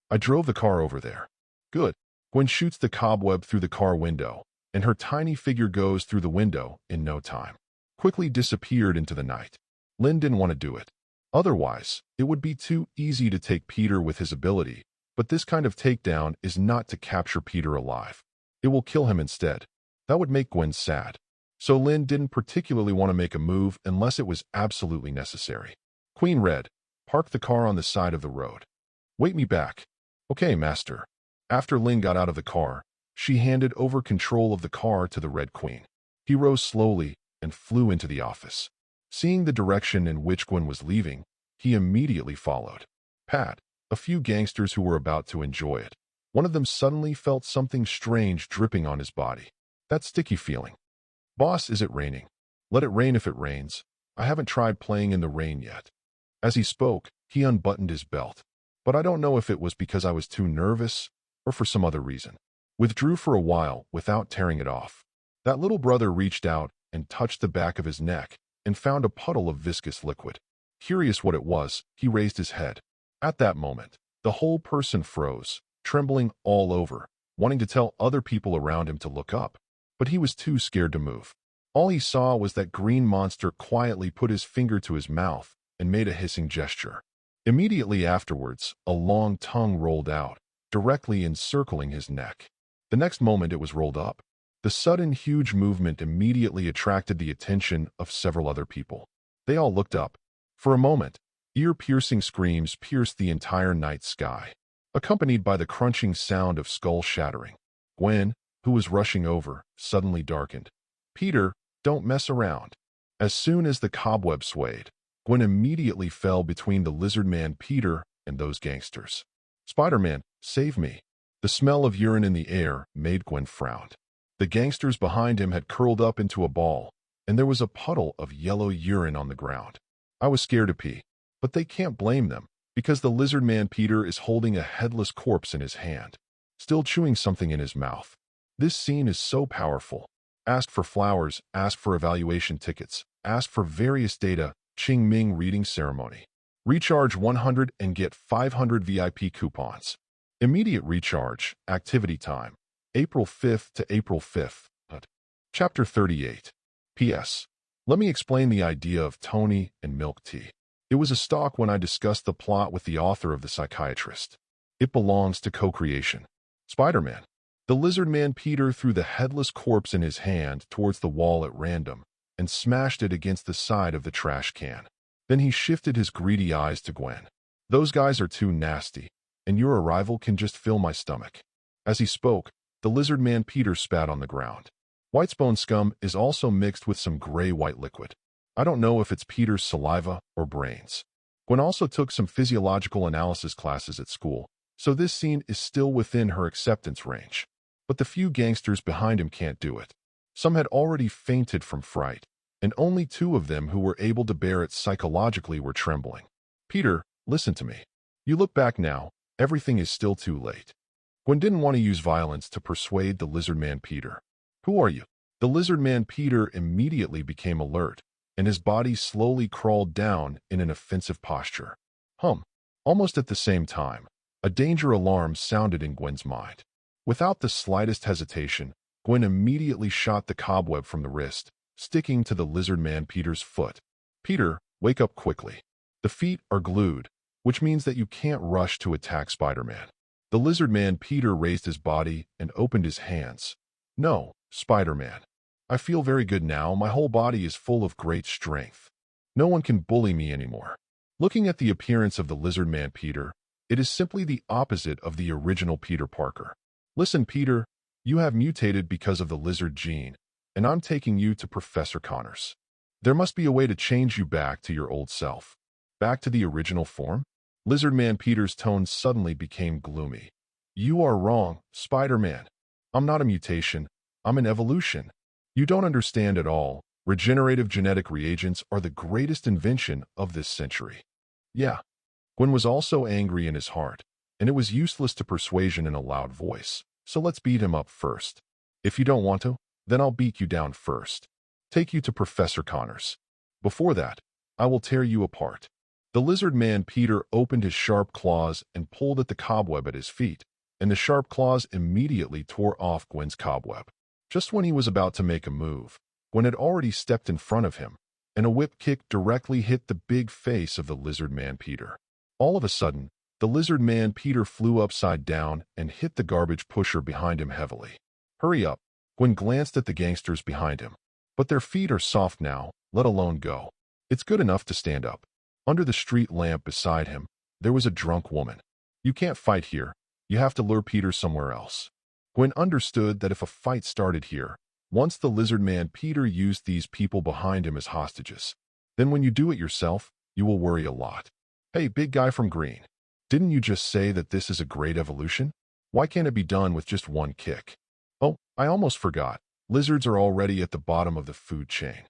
I drove the car over there. Good. Gwen shoots the cobweb through the car window, and her tiny figure goes through the window in no time. Quickly disappeared into the night. Lynn didn't want to do it. Otherwise, it would be too easy to take Peter with his ability, but this kind of takedown is not to capture Peter alive. It will kill him instead. That would make Gwen sad. So Lynn didn't particularly want to make a move unless it was absolutely necessary. Queen Red, park the car on the side of the road. Wait me back. Okay, master. After Lynn got out of the car, she handed over control of the car to the Red Queen. He rose slowly and flew into the office. Seeing the direction in which Gwen was leaving, he immediately followed. Pat, a few gangsters who were about to enjoy it. One of them suddenly felt something strange dripping on his body. That sticky feeling. Boss, is it raining? Let it rain if it rains. I haven't tried playing in the rain yet. As he spoke, he unbuttoned his belt. But I don't know if it was because I was too nervous or for some other reason. Withdrew for a while without tearing it off. That little brother reached out and touched the back of his neck and found a puddle of viscous liquid. Curious what it was, he raised his head. At that moment, the whole person froze, trembling all over, wanting to tell other people around him to look up. But he was too scared to move. All he saw was that green monster quietly put his finger to his mouth and made a hissing gesture. Immediately afterwards, a long tongue rolled out, directly encircling his neck. The next moment it was rolled up. The sudden huge movement immediately attracted the attention of several other people. They all looked up. For a moment, ear-piercing screams pierced the entire night sky, accompanied by the crunching sound of skull shattering. Gwen, who was rushing over, suddenly darkened. Peter, don't mess around. As soon as the cobweb swayed, Gwen immediately fell between the lizard man Peter and those gangsters. Spider-Man, save me. The smell of urine in the air made Gwen frown. The gangsters behind him had curled up into a ball, and there was a puddle of yellow urine on the ground. I was scared to pee, but they can't blame them, because the lizard man Peter is holding a headless corpse in his hand, still chewing something in his mouth. This scene is so powerful. Ask for flowers, ask for evaluation tickets, ask for various data, Ching Ming reading ceremony. Recharge 100 and get 500 VIP coupons. Immediate recharge, activity time, April 5th to April 5th. Chapter 38. P.S. Let me explain the idea of Tony and milk tea. It was a stock when I discussed the plot with the author of The Psychiatrist. It belongs to co-creation. Spider-Man. The lizard man Peter threw the headless corpse in his hand towards the wall at random and smashed it against the side of the trash can. Then he shifted his greedy eyes to Gwen. Those guys are too nasty, and your arrival can just fill my stomach. As he spoke, the lizard man Peter spat on the ground. Whitespone scum is also mixed with some gray-white liquid. I don't know if it's Peter's saliva or brains. Gwen also took some physiological analysis classes at school, so this scene is still within her acceptance range. But the few gangsters behind him can't do it. Some had already fainted from fright, and only 2 of them who were able to bear it psychologically were trembling. Peter, listen to me. You look back now, everything is still too late. Gwen didn't want to use violence to persuade the lizard man Peter. Who are you? The lizard man Peter immediately became alert, and his body slowly crawled down in an offensive posture. Almost at the same time, a danger alarm sounded in Gwen's mind. Without the slightest hesitation, Gwen immediately shot the cobweb from the wrist, sticking to the lizard man Peter's foot. Peter, wake up quickly. The feet are glued, which means that you can't rush to attack Spider-Man. The lizard man Peter raised his body and opened his hands. No, Spider-Man. I feel very good now. My whole body is full of great strength. No one can bully me anymore. Looking at the appearance of the lizard man Peter, it is simply the opposite of the original Peter Parker. Listen, Peter, you have mutated because of the lizard gene, and I'm taking you to Professor Connors. There must be a way to change you back to your old self. Back to the original form? Lizard man Peter's tone suddenly became gloomy. You are wrong, Spider-Man. I'm not a mutation. I'm an evolution. You don't understand at all. Regenerative genetic reagents are the greatest invention of this century. Yeah. Gwen was also angry in his heart, and it was useless to persuasion in a loud voice. So let's beat him up first. If you don't want to, then I'll beat you down first. take you to Professor Connors. Before that, I will tear you apart." The lizard man Peter opened his sharp claws and pulled at the cobweb at his feet, and the sharp claws immediately tore off Gwen's cobweb. Just when he was about to make a move, Gwen had already stepped in front of him, and a whip kick directly hit the big face of the lizard man Peter. All of a sudden, the lizard man Peter flew upside down and hit the garbage pusher behind him heavily. "Hurry up." Gwen glanced at the gangsters behind him. But their feet are soft now, let alone go. It's good enough to stand up. Under the street lamp beside him, there was a drunk woman. "You can't fight here. You have to lure Peter somewhere else." Gwen understood that if a fight started here, once the lizard man Peter used these people behind him as hostages, then when you do it yourself, you will worry a lot. "Hey, big guy from Green. Didn't you just say that this is a great evolution? Why can't it be done with just one kick?" "Oh, I almost forgot. Lizards are already at the bottom of the food chain."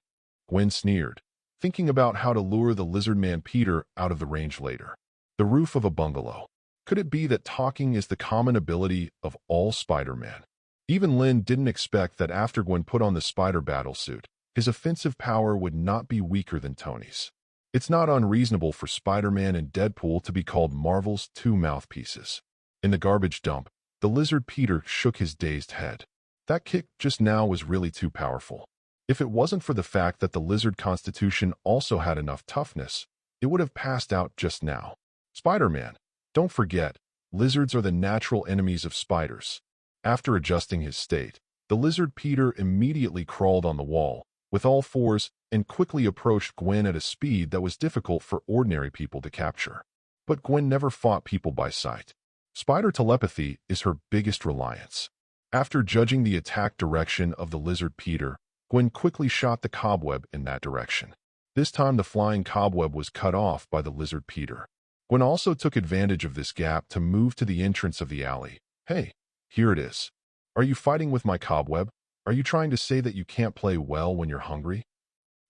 Gwen sneered, thinking about how to lure the lizard man Peter out of the range later. The roof of a bungalow. Could it be that talking is the common ability of all Spider-Man? Even Lynn didn't expect that after Gwen put on the spider battlesuit, his offensive power would not be weaker than Tony's. It's not unreasonable for Spider-Man and Deadpool to be called Marvel's two mouthpieces. In the garbage dump, the lizard Peter shook his dazed head. That kick just now was really too powerful. If it wasn't for the fact that the lizard constitution also had enough toughness, it would have passed out just now. "Spider-Man, don't forget, lizards are the natural enemies of spiders." After adjusting his state, the lizard Peter immediately crawled on the wall, with all fours, and quickly approached Gwen at a speed that was difficult for ordinary people to capture. But Gwen never fought people by sight. Spider telepathy is her biggest reliance. After judging the attack direction of the lizard Peter, Gwen quickly shot the cobweb in that direction. This time the flying cobweb was cut off by the lizard Peter. Gwen also took advantage of this gap to move to the entrance of the alley. "Hey, here it is. Are you fighting with my cobweb? Are you trying to say that you can't play well when you're hungry?"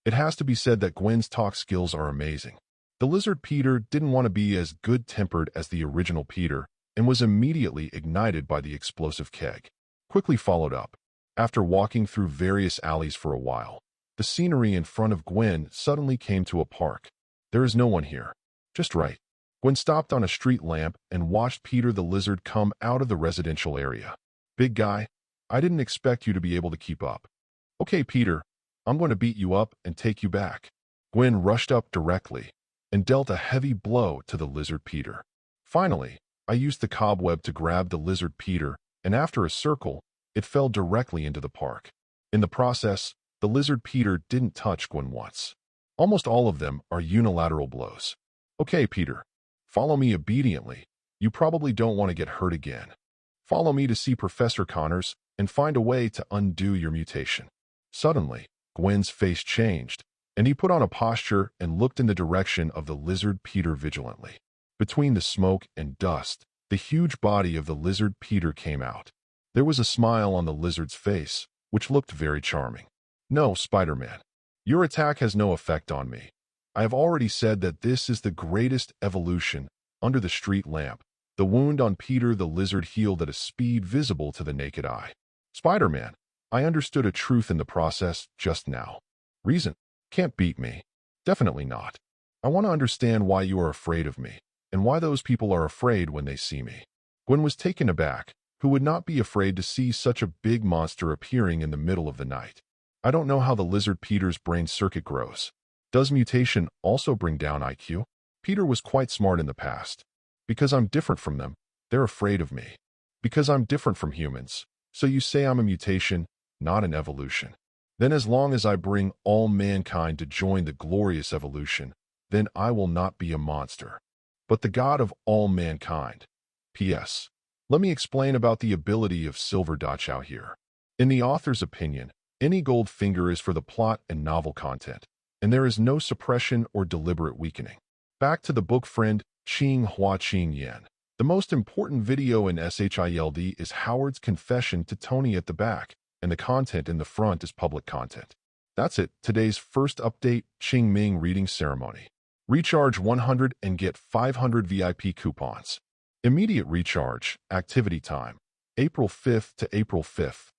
It has to be said that Gwen's talk skills are amazing. The lizard Peter didn't want to be as good-tempered as the original Peter and was immediately ignited by the explosive keg. Quickly followed up. After walking through various alleys for a while, the scenery in front of Gwen suddenly came to a park. There is no one here. Just right. Gwen stopped on a street lamp and watched Peter the lizard come out of the residential area. "Big guy, I didn't expect you to be able to keep up." "Okay, Peter, I'm going to beat you up and take you back." Gwen rushed up directly and dealt a heavy blow to the lizard Peter. Finally, I used the cobweb to grab the lizard Peter, and after a circle, it fell directly into the park. In the process, the lizard Peter didn't touch Gwen once. Almost all of them are unilateral blows. "Okay, Peter, follow me obediently. You probably don't want to get hurt again. Follow me to see Professor Connors and find a way to undo your mutation." Suddenly, Gwen's face changed, and he put on a posture and looked in the direction of the lizard Peter vigilantly. Between the smoke and dust, the huge body of the lizard Peter came out. There was a smile on the lizard's face, which looked very charming. "No, Spider-Man, your attack has no effect on me. I have already said that this is the greatest evolution." Under the street lamp, the wound on Peter the lizard healed at a speed visible to the naked eye. "Spider-Man, I understood a truth in the process just now. Reason can't beat me. Definitely not. I want to understand why you are afraid of me, and why those people are afraid when they see me." Gwen was taken aback. Who would not be afraid to see such a big monster appearing in the middle of the night? "I don't know how the lizard Peter's brain circuit grows. Does mutation also bring down IQ? Peter was quite smart in the past. Because I'm different from them, they're afraid of me. Because I'm different from humans. So you say I'm a mutation, not an evolution. Then as long as I bring all mankind to join the glorious evolution, then I will not be a monster, but the god of all mankind." P.S. Let me explain about the ability of Silver Dachow here. In the author's opinion, any gold finger is for the plot and novel content, and there is no suppression or deliberate weakening. Back to the book friend, Qing Hua Qing Yan. The most important video in SHILD is Howard's confession to Tony at the back, and the content in the front is public content. That's it, today's first update, Qing Ming reading ceremony. Recharge 100 and get 500 VIP coupons. Immediate recharge, activity time, April 5th to April 5th.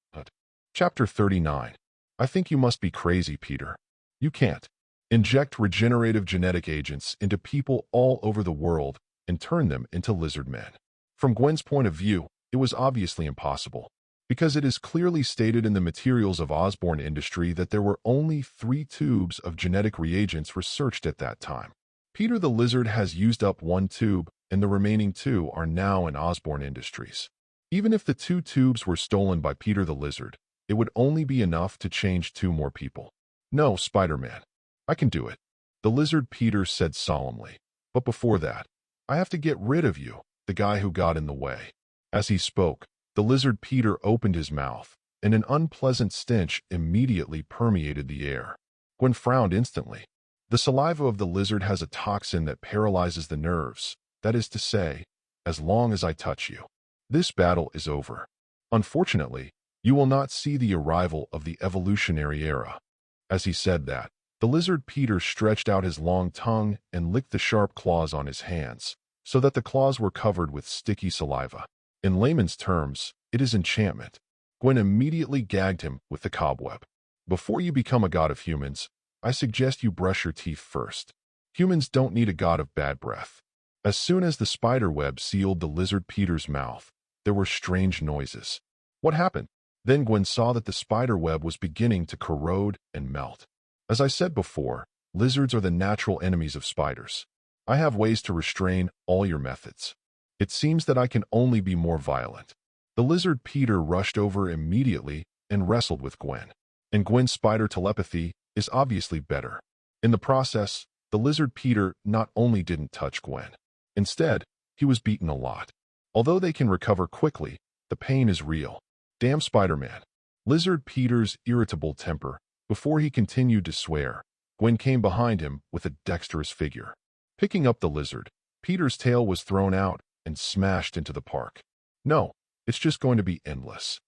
Chapter 39. I think you must be crazy, Peter. You can't inject regenerative genetic agents into people all over the world and turn them into lizard men. From Gwen's point of view, it was obviously impossible, because it is clearly stated in the materials of Osborne Industry that there were only 3 tubes of genetic reagents researched at that time. Peter the Lizard has used up 1 tube, and the remaining 2 are now in Osborne Industries. Even if the 2 tubes were stolen by Peter the Lizard, it would only be enough to change 2 more people. No, Spider-Man. I can do it, the Lizard Peter said solemnly. But before that, I have to get rid of you, the guy who got in the way. As he spoke, the Lizard Peter opened his mouth, and an unpleasant stench immediately permeated the air. Gwen frowned instantly. The saliva of the lizard has a toxin that paralyzes the nerves, that is to say, as long as I touch you. This battle is over. Unfortunately, you will not see the arrival of the evolutionary era. As he said that, the Lizard Peter stretched out his long tongue and licked the sharp claws on his hands, so that the claws were covered with sticky saliva. In layman's terms, it is enchantment. Gwen immediately gagged him with the cobweb. Before you become a god of humans, I suggest you brush your teeth first. Humans don't need a god of bad breath. As soon as the spider web sealed the Lizard Peter's mouth, there were strange noises. What happened? Then Gwen saw that the spider web was beginning to corrode and melt. As I said before, lizards are the natural enemies of spiders. I have ways to restrain all your methods. It seems that I can only be more violent. The Lizard Peter rushed over immediately and wrestled with Gwen. And Gwen's spider telepathy is obviously better. In the process, the Lizard Peter not only didn't touch Gwen. Instead, he was beaten a lot. Although they can recover quickly, the pain is real. Damn Spider-Man. Lizard Peter's irritable temper. Before he continued to swear, Gwen came behind him with a dexterous figure. Picking up the lizard, Peter's tail was thrown out and smashed into the park. No, it's just going to be endless.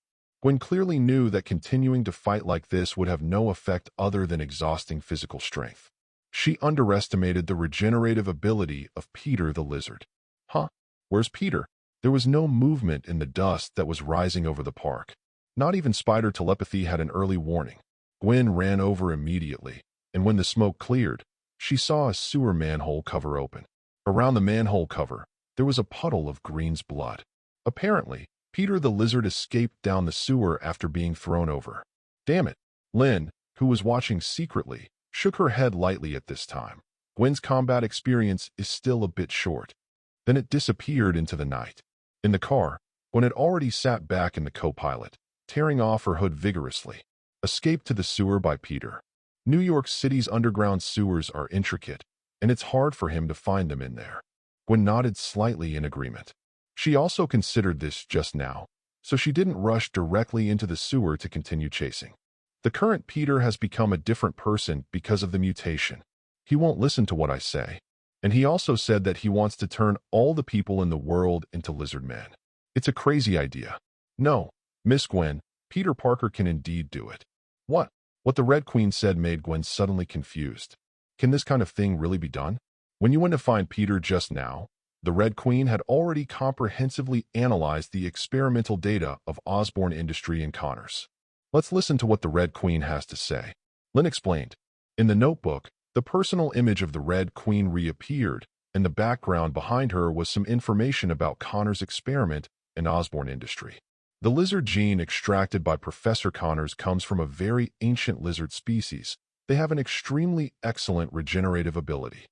Gwen clearly knew that continuing to fight like this would have no effect other than exhausting physical strength. She underestimated the regenerative ability of Peter the Lizard. Huh? Where's Peter? There was no movement in the dust that was rising over the park. Not even spider telepathy had an early warning. Gwen ran over immediately, and when the smoke cleared, she saw a sewer manhole cover open. Around the manhole cover, there was a puddle of Green's blood. Apparently, Peter the Lizard escaped down the sewer after being thrown over. Damn it! Lynn, who was watching secretly, shook her head lightly at this time. Gwen's combat experience is still a bit short. Then it disappeared into the night. In the car, Gwen had already sat back in the co-pilot, tearing off her hood vigorously. Escape to the sewer by Peter. New York City's underground sewers are intricate, and it's hard for him to find them in there. Gwen nodded slightly in agreement. She also considered this just now, so she didn't rush directly into the sewer to continue chasing. The current Peter has become a different person because of the mutation. He won't listen to what I say. And he also said that he wants to turn all the people in the world into lizard men. It's a crazy idea. No, Miss Gwen, Peter Parker can indeed do it. What? What the Red Queen said made Gwen suddenly confused. Can this kind of thing really be done? When you went to find Peter just now, the Red Queen had already comprehensively analyzed the experimental data of Osborne Industry and Connors. Let's listen to what the Red Queen has to say. Lynn explained. In the notebook, the personal image of the Red Queen reappeared, and the background behind her was some information about Connors' experiment and Osborne Industry. The lizard gene extracted by Professor Connors comes from a very ancient lizard species. They have an extremely excellent regenerative ability.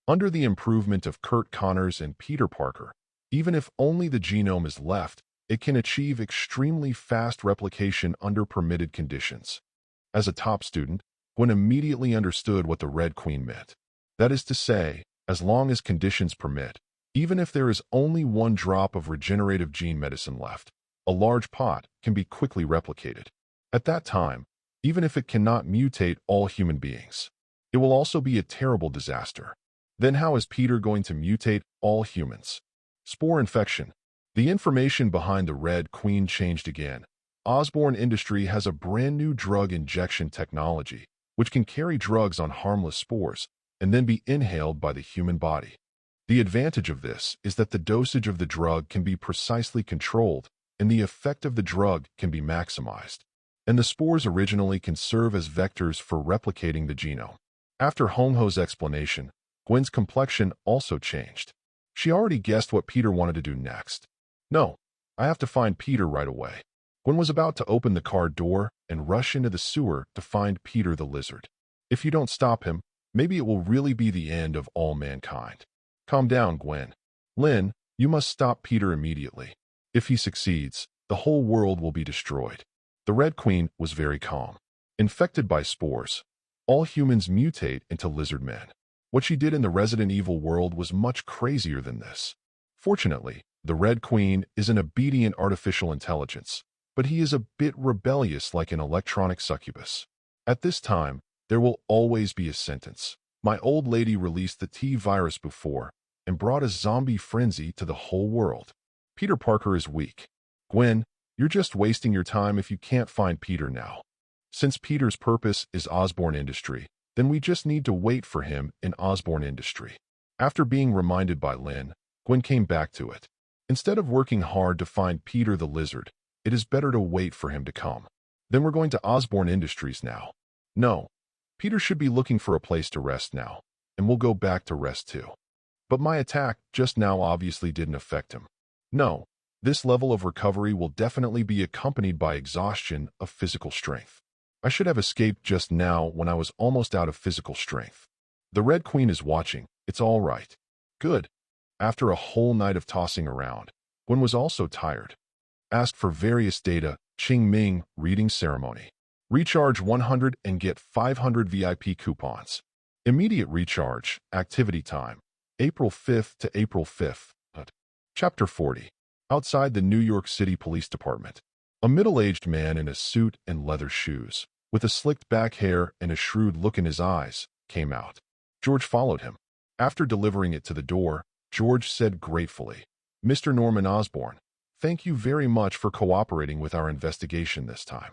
Under the improvement of Kurt Connors and Peter Parker, even if only the genome is left, it can achieve extremely fast replication under permitted conditions. As a top student, Gwen immediately understood what the Red Queen meant. That is to say, as long as conditions permit, even if there is only 1 drop of regenerative gene medicine left, a large pot can be quickly replicated. At that time, even if it cannot mutate all human beings, it will also be a terrible disaster. Then how is Peter going to mutate all humans? Spore infection. The information behind the Red Queen changed again. Osborne Industry has a brand new drug injection technology, which can carry drugs on harmless spores and then be inhaled by the human body. The advantage of this is that the dosage of the drug can be precisely controlled and the effect of the drug can be maximized. and the spores originally can serve as vectors for replicating the genome. After Hongho's explanation, Gwen's complexion also changed. She already guessed what Peter wanted to do next. No, I have to find Peter right away. Gwen was about to open the car door and rush into the sewer to find Peter the lizard. If you don't stop him, maybe it will really be the end of all mankind. Calm down, Gwen. Lynn, you must stop Peter immediately. If he succeeds, the whole world will be destroyed. The Red Queen was very calm. Infected by spores, all humans mutate into lizard men. What she did in the Resident Evil world was much crazier than this. Fortunately, the Red Queen is an obedient artificial intelligence, but he is a bit rebellious like an electronic succubus. At this time, there will always be a sentence. My old lady released the T-virus before and brought a zombie frenzy to the whole world. Peter Parker is weak. Gwen, you're just wasting your time if you can't find Peter now. Since Peter's purpose is Osborn Industry, then we just need to wait for him in Osborn Industry. After being reminded by Lynn, Gwen came back to it. Instead of working hard to find Peter the lizard, it is better to wait for him to come. Then we're going to Osborn Industries now. No, Peter should be looking for a place to rest now, and we'll go back to rest too. But my attack just now obviously didn't affect him. No, this level of recovery will definitely be accompanied by exhaustion of physical strength. I should have escaped just now when I was almost out of physical strength. The Red Queen is watching. It's all right. Good. After a whole night of tossing around, Gwen was also tired. Asked for various data, Qing Ming, reading ceremony. Recharge 100 and get 500 VIP coupons. Immediate recharge, activity time. April 5th to April 5th. Chapter 40. Outside the New York City Police Department. A middle-aged man in a suit and leather shoes, with a slicked back hair and a shrewd look in his eyes, came out. George followed him. After delivering it to the door, George said gratefully, "Mr. Norman Osborn, thank you very much for cooperating with our investigation this time."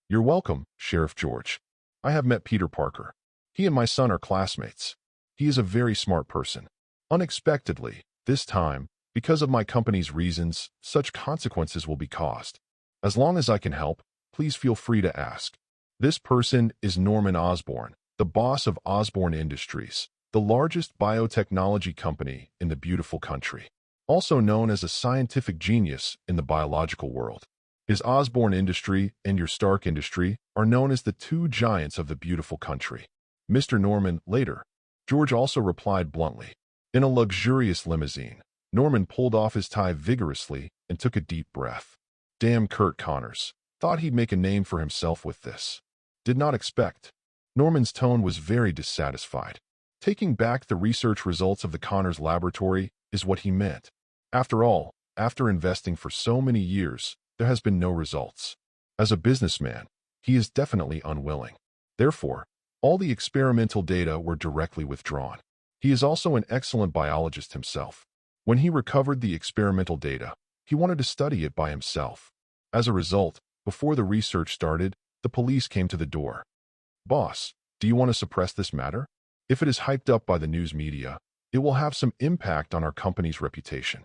"You're welcome, Sheriff George. I have met Peter Parker. He and my son are classmates. He is a very smart person. Unexpectedly, this time, because of my company's reasons, such consequences will be caused. As long as I can help, please feel free to ask. This person is Norman Osborn, the boss of Osborn Industries, the largest biotechnology company in the beautiful country, also known as a scientific genius in the biological world. His Osborn Industry and your Stark Industry are known as the two giants of the beautiful country. Mr. Norman, later." George also replied bluntly. In a luxurious limousine, Norman pulled off his tie vigorously and took a deep breath. Damn Kurt Connors. Thought he'd make a name for himself with this. Did not expect. Norman's tone was very dissatisfied. Taking back the research results of the Connors laboratory is what he meant. After all, after investing for so many years, there has been no results. As a businessman, he is definitely unwilling. Therefore, all the experimental data were directly withdrawn. He is also an excellent biologist himself. When he recovered the experimental data, he wanted to study it by himself. As a result, before the research started, the police came to the door. "Boss, do you want to suppress this matter? If it is hyped up by the news media, it will have some impact on our company's reputation."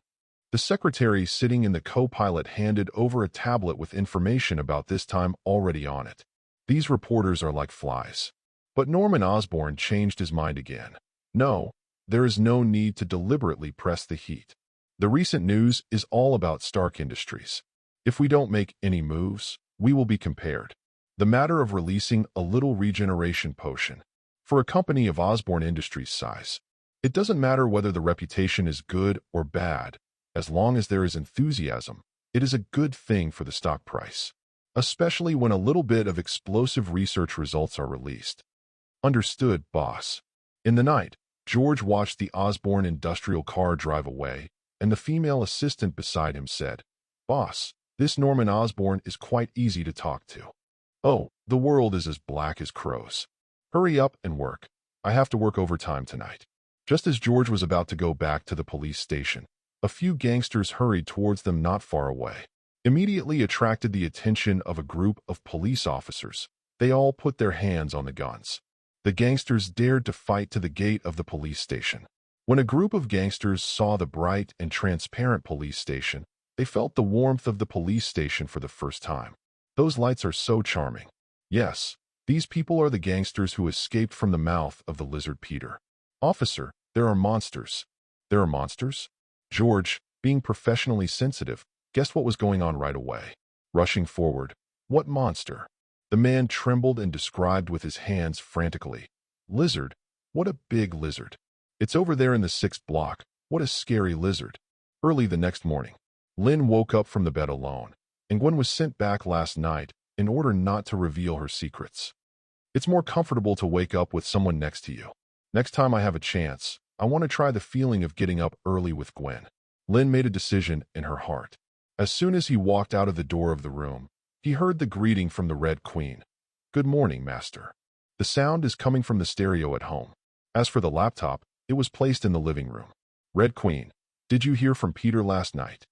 The secretary sitting in the co-pilot handed over a tablet with information about this time already on it. These reporters are like flies. But Norman Osborn changed his mind again. No, there is no need to deliberately press the heat. The recent news is all about Stark Industries. If we don't make any moves, we will be compared. The matter of releasing a little regeneration potion. For a company of Osborn Industries' size, it doesn't matter whether the reputation is good or bad. As long as there is enthusiasm, it is a good thing for the stock price, especially when a little bit of explosive research results are released. Understood, boss. In the night, George watched the Osborn industrial car drive away, and the female assistant beside him said, "Boss, this Norman Osborn is quite easy to talk to." "Oh, the world is as black as crows. Hurry up and work. I have to work overtime tonight." Just as George was about to go back to the police station, a few gangsters hurried towards them not far away. Immediately attracted the attention of a group of police officers. They all put their hands on the guns. The gangsters dared to fight to the gate of the police station. When a group of gangsters saw the bright and transparent police station, they felt the warmth of the police station for the first time. Those lights are so charming. Yes, these people are the gangsters who escaped from the mouth of the lizard Peter. Officer, there are monsters. There are monsters? George, being professionally sensitive, guessed what was going on right away. Rushing forward, what monster? The man trembled and described with his hands frantically. Lizard? What a big lizard. It's over there in the 6th block. What a scary lizard. Early the next morning, Lynn woke up from the bed alone, and Gwen was sent back last night in order not to reveal her secrets. It's more comfortable to wake up with someone next to you. Next time I have a chance, I want to try the feeling of getting up early with Gwen. Lynn made a decision in her heart. As soon as he walked out of the door of the room, he heard the greeting from the Red Queen. Good morning, Master. The sound is coming from the stereo at home. As for the laptop, it was placed in the living room. Red Queen, did you hear from Peter last night?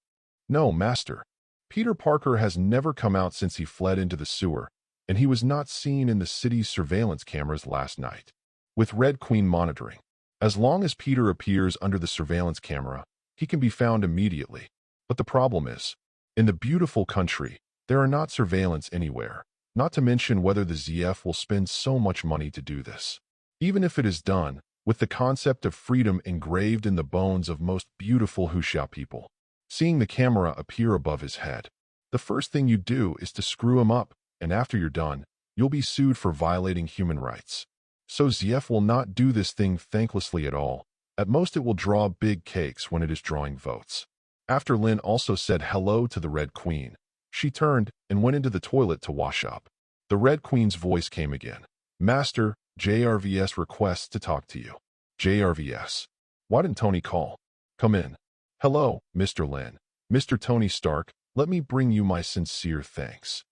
No, Master. Peter Parker has never come out since he fled into the sewer, and he was not seen in the city's surveillance cameras last night. With Red Queen monitoring, as long as Peter appears under the surveillance camera, he can be found immediately. But the problem is, in the beautiful country, there are not surveillance anywhere, not to mention whether the ZF will spend so much money to do this. Even if it is done, with the concept of freedom engraved in the bones of most beautiful Huxia people. Seeing the camera appear above his head, the first thing you do is to screw him up, and after you're done, you'll be sued for violating human rights. So ZF will not do this thing thanklessly at all. At most it will draw big cakes when it is drawing votes. After Lynn also said hello to the Red Queen, she turned and went into the toilet to wash up. The Red Queen's voice came again. Master, JRVS requests to talk to you. JRVS. Why didn't Tony call? Come in. Hello, Mr. Lynn. Mr. Tony Stark, let me bring you my sincere thanks.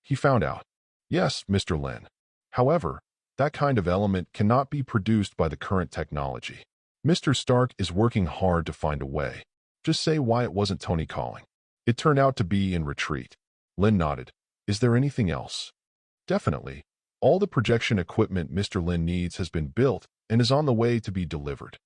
He found out. Yes, Mr. Lynn. However, that kind of element cannot be produced by the current technology. Mr. Stark is working hard to find a way. Just say why it wasn't Tony calling. It turned out to be in retreat. Lynn nodded. Is there anything else? Definitely. All the projection equipment Mr. Lynn needs has been built and is on the way to be delivered.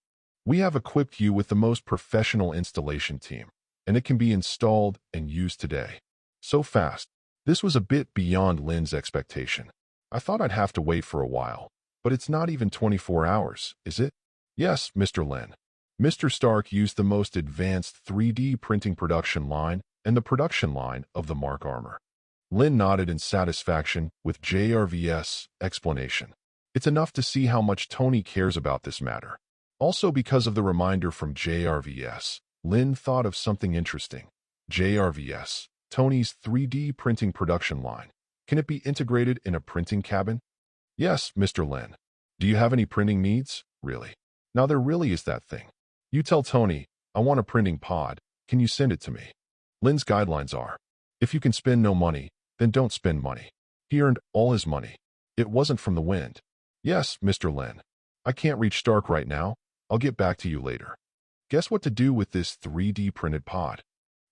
We have equipped you with the most professional installation team, and it can be installed and used today. So fast. This was a bit beyond Lynn's expectation. I thought I'd have to wait for a while, but it's not even 24 hours, is it? Yes, Mr. Lynn. Mr. Stark used the most advanced 3D printing production line and the production line of the Mark armor. Lynn nodded in satisfaction with JRVS' explanation. It's enough to see how much Tony cares about this matter. Also because of the reminder from JRVS, Lynn thought of something interesting. JRVS, Tony's 3D printing production line. Can it be integrated in a printing cabin? Yes, Mr. Lynn. Do you have any printing needs? Really? Now there really is that thing. You tell Tony, I want a printing pod. Can you send it to me? Lynn's guidelines are, if you can spend no money, then don't spend money. He earned all his money. It wasn't from the wind. Yes, Mr. Lynn. I can't reach Stark right now. I'll get back to you later. Guess what to do with this 3D printed pod?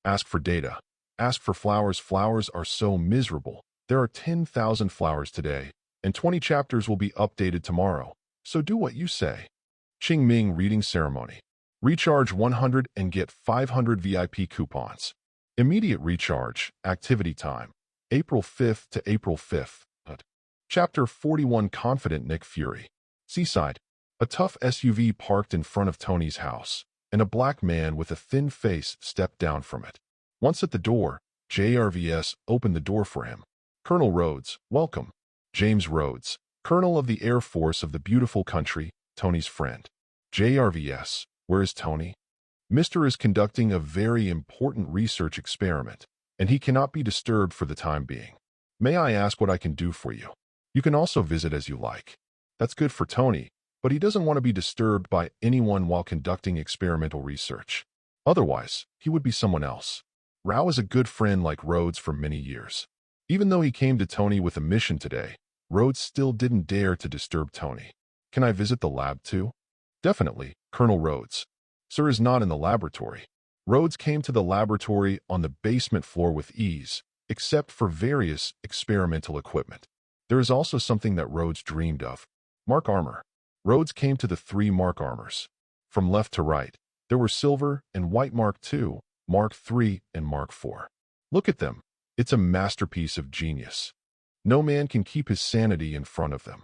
Ask for data. Ask for flowers. Flowers are so miserable. There are 10,000 flowers today, and 20 chapters will be updated tomorrow. So do what you say. Qing Ming reading ceremony. Recharge 100 and get 500 VIP coupons. Immediate recharge, activity time. April 5th to April 5th. Chapter 41 Confident Nick Fury. Seaside. A tough SUV parked in front of Tony's house, and a black man with a thin face stepped down from it. Once at the door, JRVS opened the door for him. Colonel Rhodes, welcome. James Rhodes, Colonel of the Air Force of the beautiful country, Tony's friend. JRVS, where is Tony? Mr. is conducting a very important research experiment, and he cannot be disturbed for the time being. May I ask what I can do for you? You can also visit as you like. That's good for Tony, but he doesn't want to be disturbed by anyone while conducting experimental research. Otherwise, he would be someone else. Rao is a good friend like Rhodes for many years. Even though he came to Tony with a mission today, Rhodes still didn't dare to disturb Tony. Can I visit the lab too? Definitely, Colonel Rhodes. Sir is not in the laboratory. Rhodes came to the laboratory on the basement floor with ease, except for various experimental equipment. There is also something that Rhodes dreamed of. Mark armor. Rhodes came to the 3 Mark armors. From left to right, there were silver and white Mark II, Mark III, and Mark IV. Look at them. It's a masterpiece of genius. No man can keep his sanity in front of them.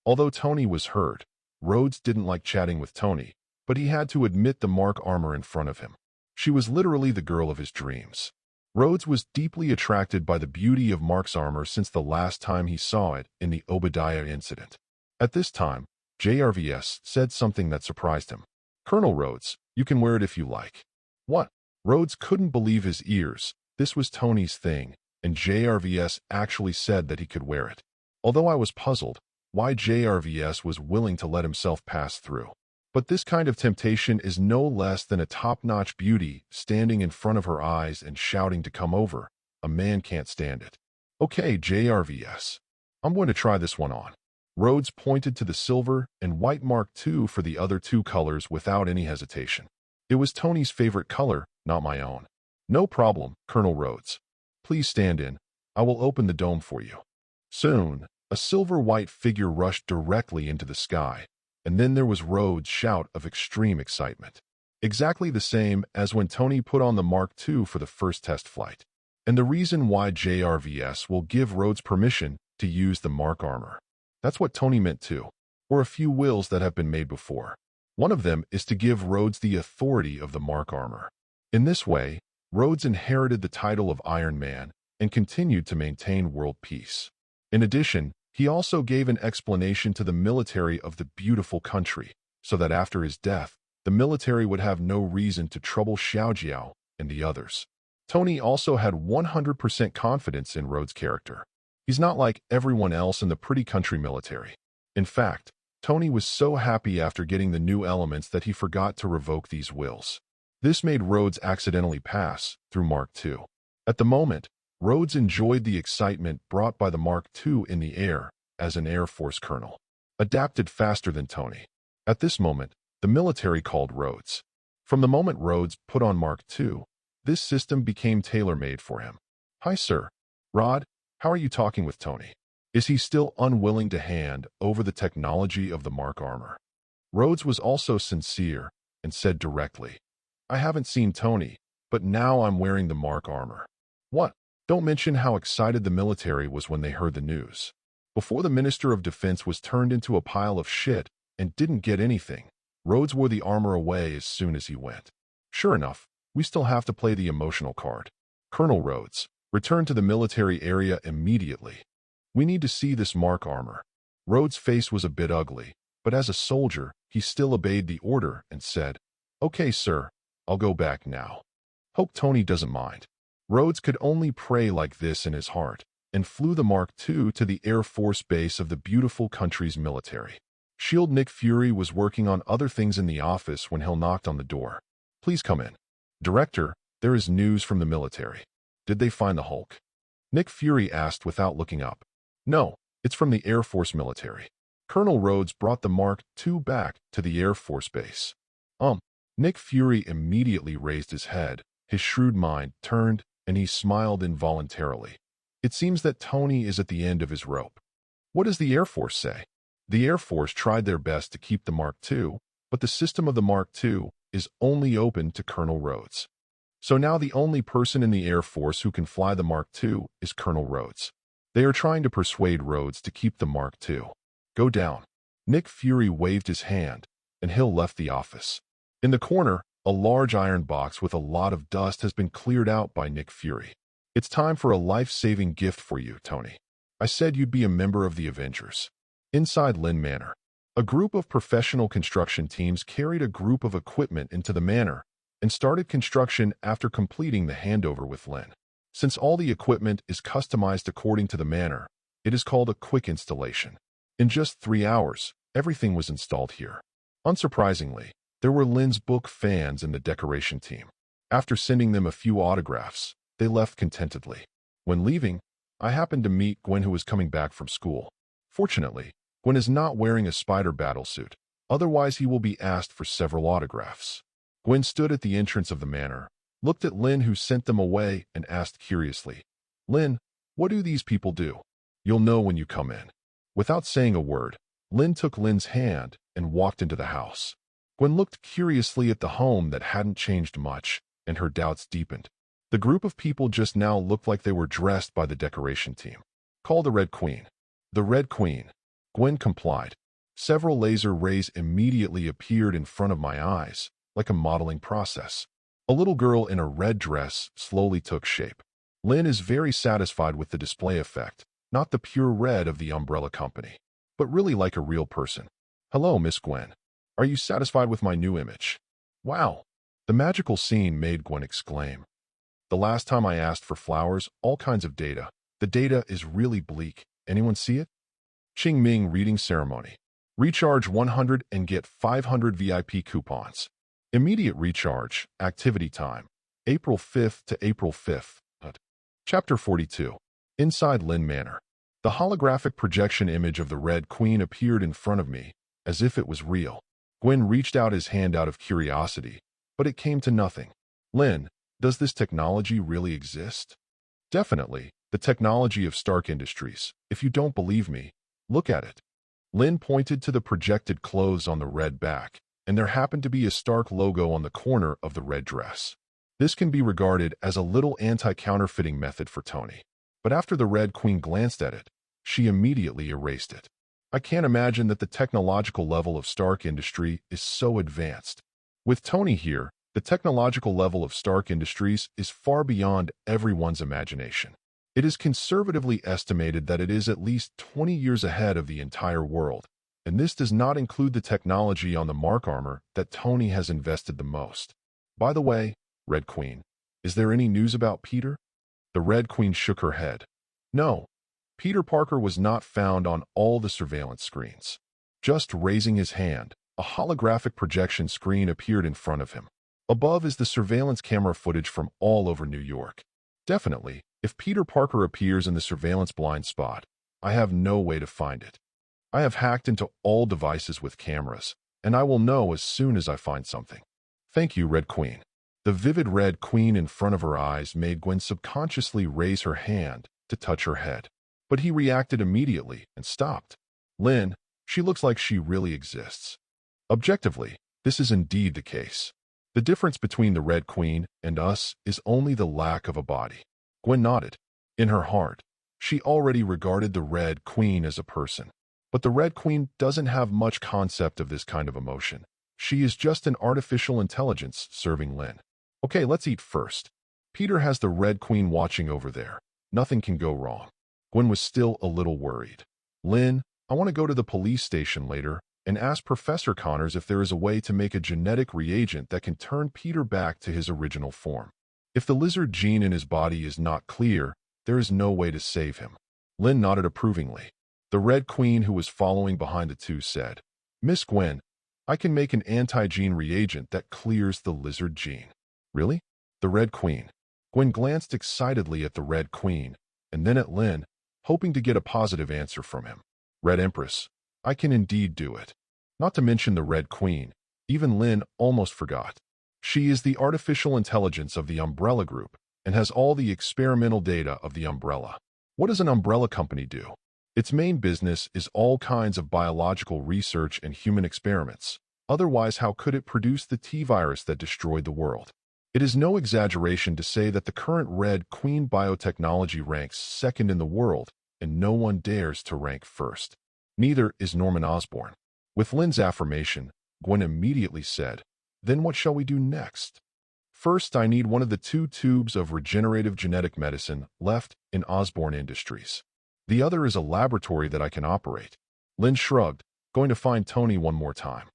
Although Tony was hurt, Rhodes didn't like chatting with Tony, but he had to admit the Mark armor in front of him. She was literally the girl of his dreams. Rhodes was deeply attracted by the beauty of Mark's armor since the last time he saw it in the Obadiah incident. At this time, JRVS said something that surprised him. "Colonel Rhodes, you can wear it if you like." What? Rhodes couldn't believe his ears. This was Tony's thing, and JRVS actually said that he could wear it. Although I was puzzled why JRVS was willing to let himself pass through. But this kind of temptation is no less than a top-notch beauty standing in front of her eyes and shouting to come over. A man can't stand it. "Okay, JRVS. I'm going to try this one on." Rhodes pointed to the silver and white Mark II for the other two colors without any hesitation. It was Tony's favorite color, not my own. "No problem, Colonel Rhodes. Please stand in. I will open the dome for you." Soon, a silver-white figure rushed directly into the sky, and then there was Rhodes' shout of extreme excitement. Exactly the same as when Tony put on the Mark II for the first test flight. And the reason why JRVS will give Rhodes permission to use the Mark armor. That's what Tony meant too, or a few wills that have been made before. One of them is to give Rhodes the authority of the Mark armor. In this way, Rhodes inherited the title of Iron Man and continued to maintain world peace. In addition, he also gave an explanation to the military of the beautiful country, so that after his death, the military would have no reason to trouble Xiaojiao and the others. Tony also had 100% confidence in Rhodes' character. He's not like everyone else in the pretty country military. In fact, Tony was so happy after getting the new elements that he forgot to revoke these wills. This made Rhodes accidentally pass through Mark II. At the moment, Rhodes enjoyed the excitement brought by the Mark II in the air as an Air Force colonel, adapted faster than Tony. At this moment, the military called Rhodes. From the moment Rhodes put on Mark II, this system became tailor-made for him. "Hi, sir. Rod, how are you talking with Tony? Is he still unwilling to hand over the technology of the Mark armor?" Rhodes was also sincere and said directly, "I haven't seen Tony, but now I'm wearing the Mark armor." "What?" Don't mention how excited the military was when they heard the news. Before the Minister of Defense was turned into a pile of shit and didn't get anything, Rhodes wore the armor away as soon as he went. Sure enough, we still have to play the emotional card. "Colonel Rhodes, return to the military area immediately. We need to see this Mark armor." Rhodes' face was a bit ugly, but as a soldier, he still obeyed the order and said, "Okay, sir, I'll go back now. Hope Tony doesn't mind." Rhodes could only pray like this in his heart, and flew the Mark II to the Air Force base of the beautiful country's military. SHIELD Nick Fury was working on other things in the office when Hill knocked on the door. "Please come in." "Director, there is news from the military." "Did they find the Hulk?" Nick Fury asked without looking up. "No, it's from the Air Force military." Colonel Rhodes brought the Mark II back to the Air Force base. Nick Fury immediately raised his head. His shrewd mind turned, and he smiled involuntarily. It seems that Tony is at the end of his rope. What does the Air Force say? The Air Force tried their best to keep the Mark II, but the system of the Mark II is only open to Colonel Rhodes. So now the only person in the Air Force who can fly the Mark II is Colonel Rhodes. They are trying to persuade Rhodes to keep the Mark II. Go down. Nick Fury waved his hand, and Hill left the office. In the corner, a large iron box with a lot of dust has been cleared out by Nick Fury. "It's time for a life-saving gift for you, Tony. I said you'd be a member of the Avengers." Inside Lynn Manor, a group of professional construction teams carried a group of equipment into the manor and started construction after completing the handover with Lynn. Since all the equipment is customized according to the manor, it is called a quick installation. In just 3 hours, everything was installed here. Unsurprisingly, there were Lynn's book fans in the decoration team. After sending them a few autographs, they left contentedly. When leaving, I happened to meet Gwen, who was coming back from school. Fortunately, Gwen is not wearing a spider battlesuit, otherwise he will be asked for several autographs. Gwen stood at the entrance of the manor, looked at Lynn, who sent them away, and asked curiously, "Lynn, what do these people do?" "You'll know when you come in." Without saying a word, Lynn took Lynn's hand and walked into the house. Gwen looked curiously at the home that hadn't changed much, and her doubts deepened. The group of people just now looked like they were dressed by the decoration team. Call the Red Queen. The Red Queen. Gwen complied. Several laser rays immediately appeared in front of my eyes, like a modeling process. A little girl in a red dress slowly took shape. Lynn is very satisfied with the display effect, not the pure red of the umbrella company, but really like a real person. Hello, Miss Gwen. Are you satisfied with my new image? Wow! The magical scene made Gwen exclaim. The last time I asked for flowers, all kinds of data. The data is really bleak. Anyone see it? Qing Ming reading ceremony. Recharge 100 and get 500 VIP coupons. Immediate recharge, activity time, April 5th to April 5th. Chapter 42. Inside Lynn Manor. The holographic projection image of the Red Queen appeared in front of me, as if it was real. Gwen reached out his hand out of curiosity, but it came to nothing. Lynn, does this technology really exist? Definitely, the technology of Stark Industries. If you don't believe me, look at it. Lynn pointed to the projected clothes on the red back, and there happened to be a Stark logo on the corner of the red dress. This can be regarded as a little anti-counterfeiting method for Tony. But after the Red Queen glanced at it, she immediately erased it. I can't imagine that the technological level of Stark Industry is so advanced. With Tony here, the technological level of Stark Industries is far beyond everyone's imagination. It is conservatively estimated that it is at least 20 years ahead of the entire world, and this does not include the technology on the Mark armor that Tony has invested the most. By the way, Red Queen, is there any news about Peter? The Red Queen shook her head. No, Peter Parker was not found on all the surveillance screens. Just raising his hand, a holographic projection screen appeared in front of him. Above is the surveillance camera footage from all over New York. Definitely, if Peter Parker appears in the surveillance blind spot, I have no way to find it. I have hacked into all devices with cameras, and I will know as soon as I find something. Thank you, Red Queen. The vivid Red Queen in front of her eyes made Gwen subconsciously raise her hand to touch her head. But he reacted immediately and stopped. Lynn, she looks like she really exists. Objectively, this is indeed the case. The difference between the Red Queen and us is only the lack of a body. Gwen nodded. In her heart, she already regarded the Red Queen as a person. But the Red Queen doesn't have much concept of this kind of emotion. She is just an artificial intelligence serving Lynn. Okay, let's eat first. Peter has the Red Queen watching over there. Nothing can go wrong. Gwen was still a little worried. Lynn, I want to go to the police station later and ask Professor Connors if there is a way to make a genetic reagent that can turn Peter back to his original form. If the lizard gene in his body is not clear, there is no way to save him. Lynn nodded approvingly. The Red Queen, who was following behind the two, said, Miss Gwen, I can make an anti-gene reagent that clears the lizard gene. Really? The Red Queen. Gwen glanced excitedly at the Red Queen, and then at Lynn, hoping to get a positive answer from him. Red Empress, I can indeed do it. Not to mention the Red Queen, even Lynn almost forgot. She is the artificial intelligence of the Umbrella Group and has all the experimental data of the Umbrella. What does an umbrella company do? Its main business is all kinds of biological research and human experiments. Otherwise, how could it produce the T-virus that destroyed the world? It is no exaggeration to say that the current Red Queen biotechnology ranks second in the world, and no one dares to rank first. Neither is Norman Osborn. With Lynn's affirmation, Gwen immediately said, Then what shall we do next? First, I need one of the 2 tubes of regenerative genetic medicine left in Osborn Industries. The other is a laboratory that I can operate. Lynn shrugged, going to find Tony one more time.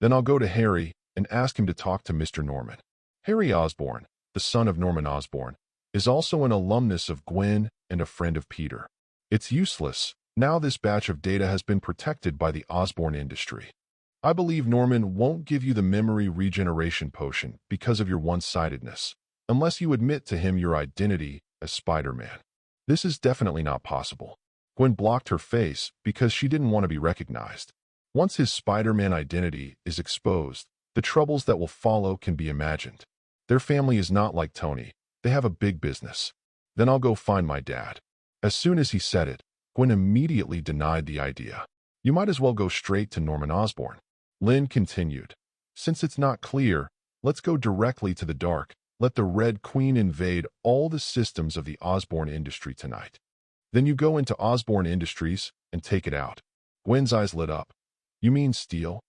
Then I'll go to Harry and ask him to talk to Mr. Norman. Harry Osborn, the son of Norman Osborn, is also an alumnus of Gwen and a friend of Peter. It's useless. Now this batch of data has been protected by the Osborn industry. I believe Norman won't give you the memory regeneration potion because of your one-sidedness, unless you admit to him your identity as Spider-Man. This is definitely not possible. Gwen blocked her face because she didn't want to be recognized. Once his Spider-Man identity is exposed, the troubles that will follow can be imagined. Their family is not like Tony. They have a big business. Then I'll go find my dad. As soon as he said it, Gwen immediately denied the idea. You might as well go straight to Norman Osborn. Lynn continued. Since it's not clear, let's go directly to the dark Let the Red Queen invade all the systems of the Osborne industry tonight. Then you go into Osborne Industries and take it out. Gwen's eyes lit up. You mean steal?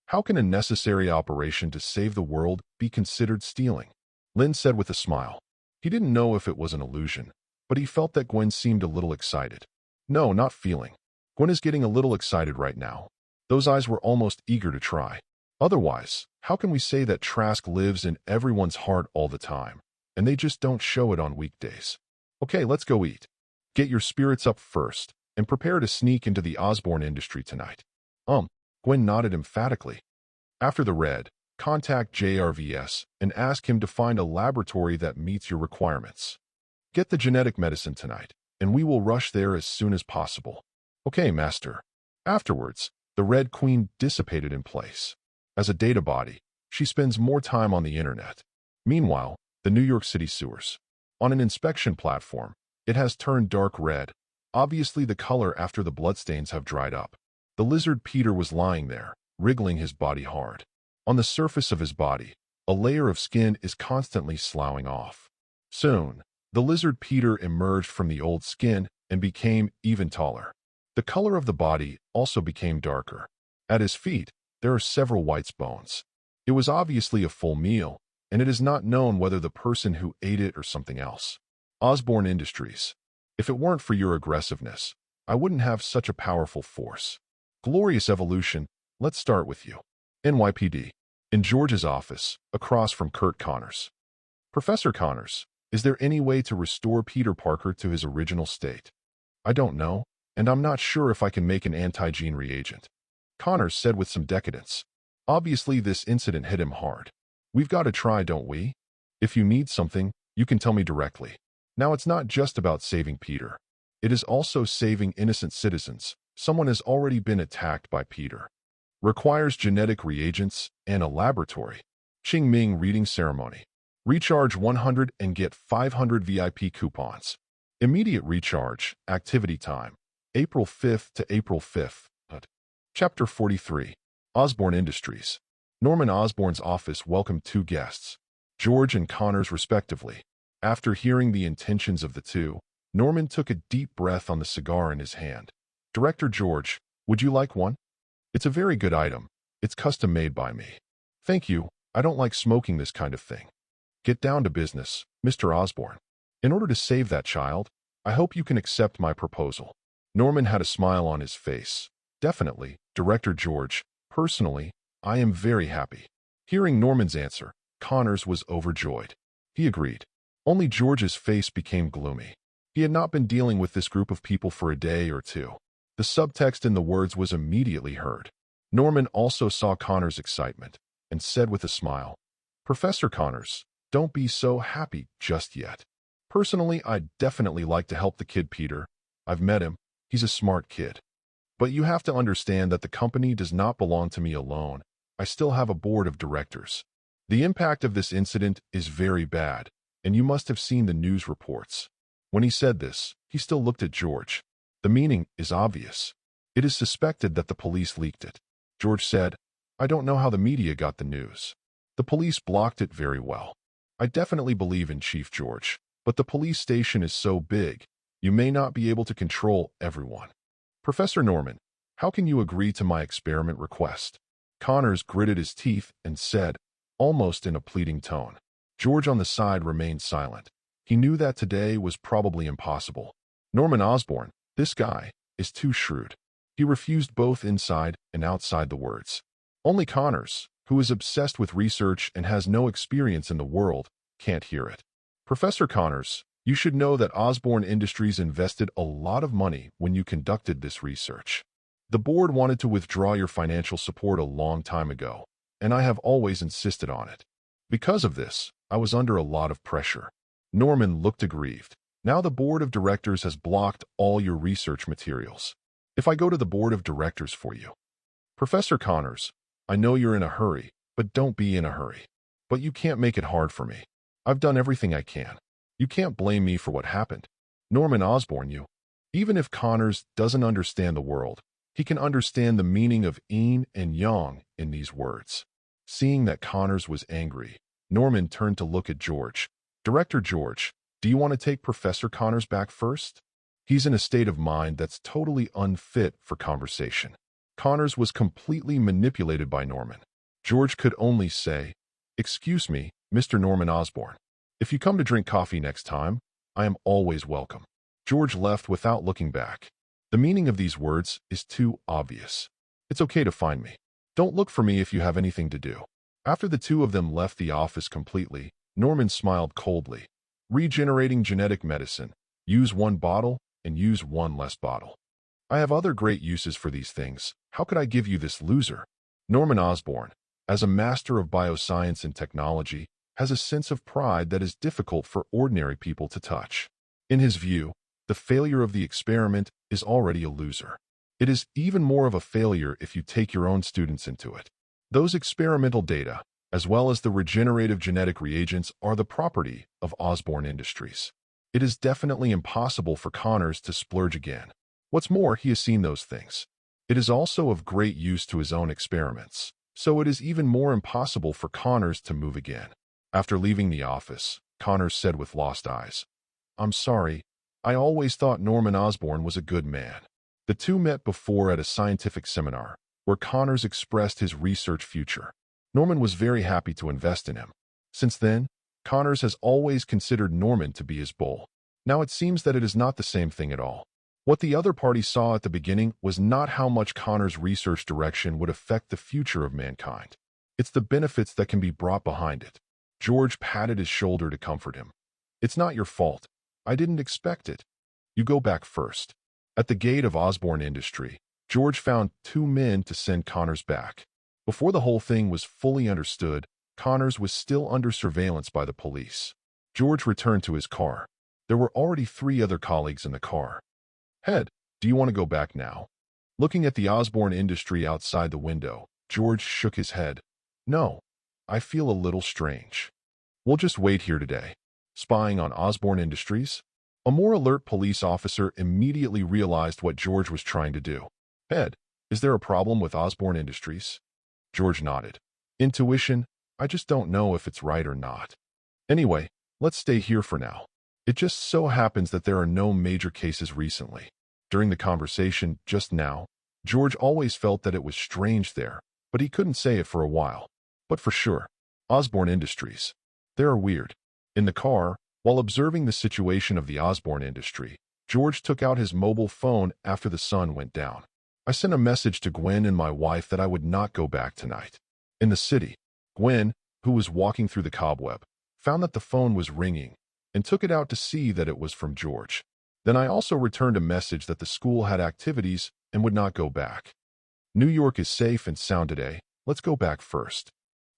How can a necessary operation to save the world be considered stealing? Lynn said with a smile. He didn't know if it was an illusion, but he felt that Gwen seemed a little excited. No, not feeling. Gwen is getting a little excited right now. Those eyes were almost eager to try. Otherwise, how can we say that Trask lives in everyone's heart all the time, and they just don't show it on weekdays? Okay, let's go eat. Get your spirits up first, and prepare to sneak into the Osborne industry tonight. Gwen nodded emphatically. After the red, contact JRVS and ask him to find a laboratory that meets your requirements. Get the genetic medicine tonight, and we will rush there as soon as possible. Okay, Master. Afterwards, the Red Queen dissipated in place. As a data body, she spends more time on the internet. Meanwhile, the New York City sewers. On an inspection platform, it has turned dark red, obviously the color after the bloodstains have dried up. The lizard Peter was lying there, wriggling his body hard. On the surface of his body, a layer of skin is constantly sloughing off. Soon, the lizard Peter emerged from the old skin and became even taller. The color of the body also became darker. At his feet, there are several white bones. It was obviously a full meal, and it is not known whether the person who ate it or something else. Osborne Industries. If it weren't for your aggressiveness, I wouldn't have such a powerful force. Glorious evolution. Let's start with you. NYPD. In George's office, across from Kurt Connors. Professor Connors, is there any way to restore Peter Parker to his original state? I don't know, and I'm not sure if I can make an anti-gene reagent. Connors said with some decadence. Obviously, this incident hit him hard. We've got to try, don't we? If you need something, you can tell me directly. Now, it's not just about saving Peter. It is also saving innocent citizens. Someone has already been attacked by Peter. Requires genetic reagents and a laboratory. Qing Ming reading ceremony. Recharge 100 and get 500 VIP coupons. Immediate recharge, activity time. April 5th to April 5th. Chapter 43. Osborne Industries. Norman Osborn's office welcomed two guests, George and Connors respectively. After hearing the intentions of the two, Norman took a deep breath on the cigar in his hand. Director George, would you like one? It's a very good item. It's custom made by me. Thank you. I don't like smoking this kind of thing. Get down to business, Mr. Osborne. In order to save that child, I hope you can accept my proposal. Norman had a smile on his face. Definitely, Director George. Personally, I am very happy. Hearing Norman's answer, Connors was overjoyed. He agreed. Only George's face became gloomy. He had not been dealing with this group of people for a day or two. The subtext in the words was immediately heard. Norman also saw Connors' excitement and said with a smile, Professor Connors, don't be so happy just yet. Personally, I'd definitely like to help the kid Peter. I've met him. He's a smart kid. But you have to understand that the company does not belong to me alone. I still have a board of directors. The impact of this incident is very bad, and you must have seen the news reports. When he said this, he still looked at George. The meaning is obvious. It is suspected that the police leaked it. George said, I don't know how the media got the news. The police blocked it very well. I definitely believe in Chief George, but the police station is so big, you may not be able to control everyone. Professor Norman, how can you agree to my experiment request? Connors gritted his teeth and said, almost in a pleading tone. George on the side remained silent. He knew that today was probably impossible. Norman Osborn, this guy, is too shrewd. He refused both inside and outside the words. Only Connors, who is obsessed with research and has no experience in the world, can't hear it. Professor Connors, you should know that Osborne Industries invested a lot of money when you conducted this research. The board wanted to withdraw your financial support a long time ago, and I have always insisted on it. Because of this, I was under a lot of pressure. Norman looked aggrieved. Now the board of directors has blocked all your research materials. If I go to the board of directors for you. Professor Connors, I know you're in a hurry, but don't be in a hurry. But you can't make it hard for me. I've done everything I can. You can't blame me for what happened. Norman Osborn, you. Even if Connors doesn't understand the world, he can understand the meaning of yin and yang in these words. Seeing that Connors was angry, Norman turned to look at George. Director George, do you want to take Professor Connors back first? He's in a state of mind that's totally unfit for conversation. Connors was completely manipulated by Norman. George could only say, "Excuse me, Mr. Norman Osborn. If you come to drink coffee next time, I am always welcome." George left without looking back. The meaning of these words is too obvious. It's okay to find me. Don't look for me if you have anything to do. After the two of them left the office completely, Norman smiled coldly. Regenerating genetic medicine. Use one bottle and use one less bottle. I have other great uses for these things. How could I give you this loser? Norman Osborn, as a master of bioscience and technology, has a sense of pride that is difficult for ordinary people to touch. In his view, the failure of the experiment is already a loser. It is even more of a failure if you take your own students into it. Those experimental data, as well as the regenerative genetic reagents, are the property of Osborn Industries. It is definitely impossible for Connors to splurge again. What's more, he has seen those things. It is also of great use to his own experiments, so it is even more impossible for Connors to move again. After leaving the office, Connors said with lost eyes, "I'm sorry, I always thought Norman Osborn was a good man." The two met before at a scientific seminar, where Connors expressed his research future. Norman was very happy to invest in him. Since then, Connors has always considered Norman to be his bull. Now it seems that it is not the same thing at all. What the other party saw at the beginning was not how much Connors' research direction would affect the future of mankind. It's the benefits that can be brought behind it. George patted his shoulder to comfort him. "It's not your fault. I didn't expect it. You go back first." At the gate of Osborn Industry, George found two men to send Connors back. Before the whole thing was fully understood, Connors was still under surveillance by the police. George returned to his car. There were already 3 other colleagues in the car. "Head, do you want to go back now?" Looking at the Osborn Industry outside the window, George shook his head. "No, I feel a little strange. We'll just wait here today." Spying on Osborn Industries? A more alert police officer immediately realized what George was trying to do. "Head, is there a problem with Osborn Industries?" George nodded. "Intuition, I just don't know if it's right or not. Anyway, let's stay here for now. It just so happens that there are no major cases recently." During the conversation just now, George always felt that it was strange there, but he couldn't say it for a while. But for sure, Osborn Industries. They are weird. In the car, while observing the situation of the Osborn Industry, George took out his mobile phone after the sun went down. "I sent a message to Gwen and my wife that I would not go back tonight." In the city, Gwen, who was walking through the cobweb, found that the phone was ringing and took it out to see that it was from George. "Then I also returned a message that the school had activities and would not go back. New York is safe and sound today. Let's go back first."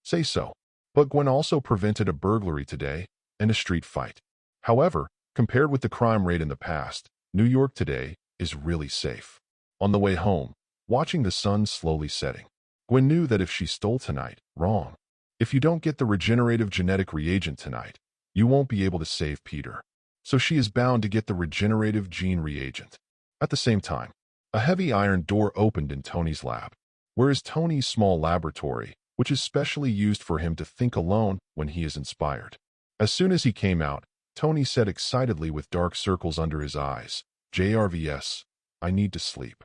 "Say so. But Gwen also prevented a burglary today and a street fight. However, compared with the crime rate in the past, New York today is really safe." On the way home, watching the sun slowly setting, Gwen knew that if she stole tonight, wrong. If you don't get the regenerative genetic reagent tonight, you won't be able to save Peter. So she is bound to get the regenerative gene reagent. At the same time, a heavy iron door opened in Tony's lab. Where is Tony's small laboratory, which is specially used for him to think alone when he is inspired? As soon as he came out, Tony said excitedly with dark circles under his eyes, "JRVS, I need to sleep."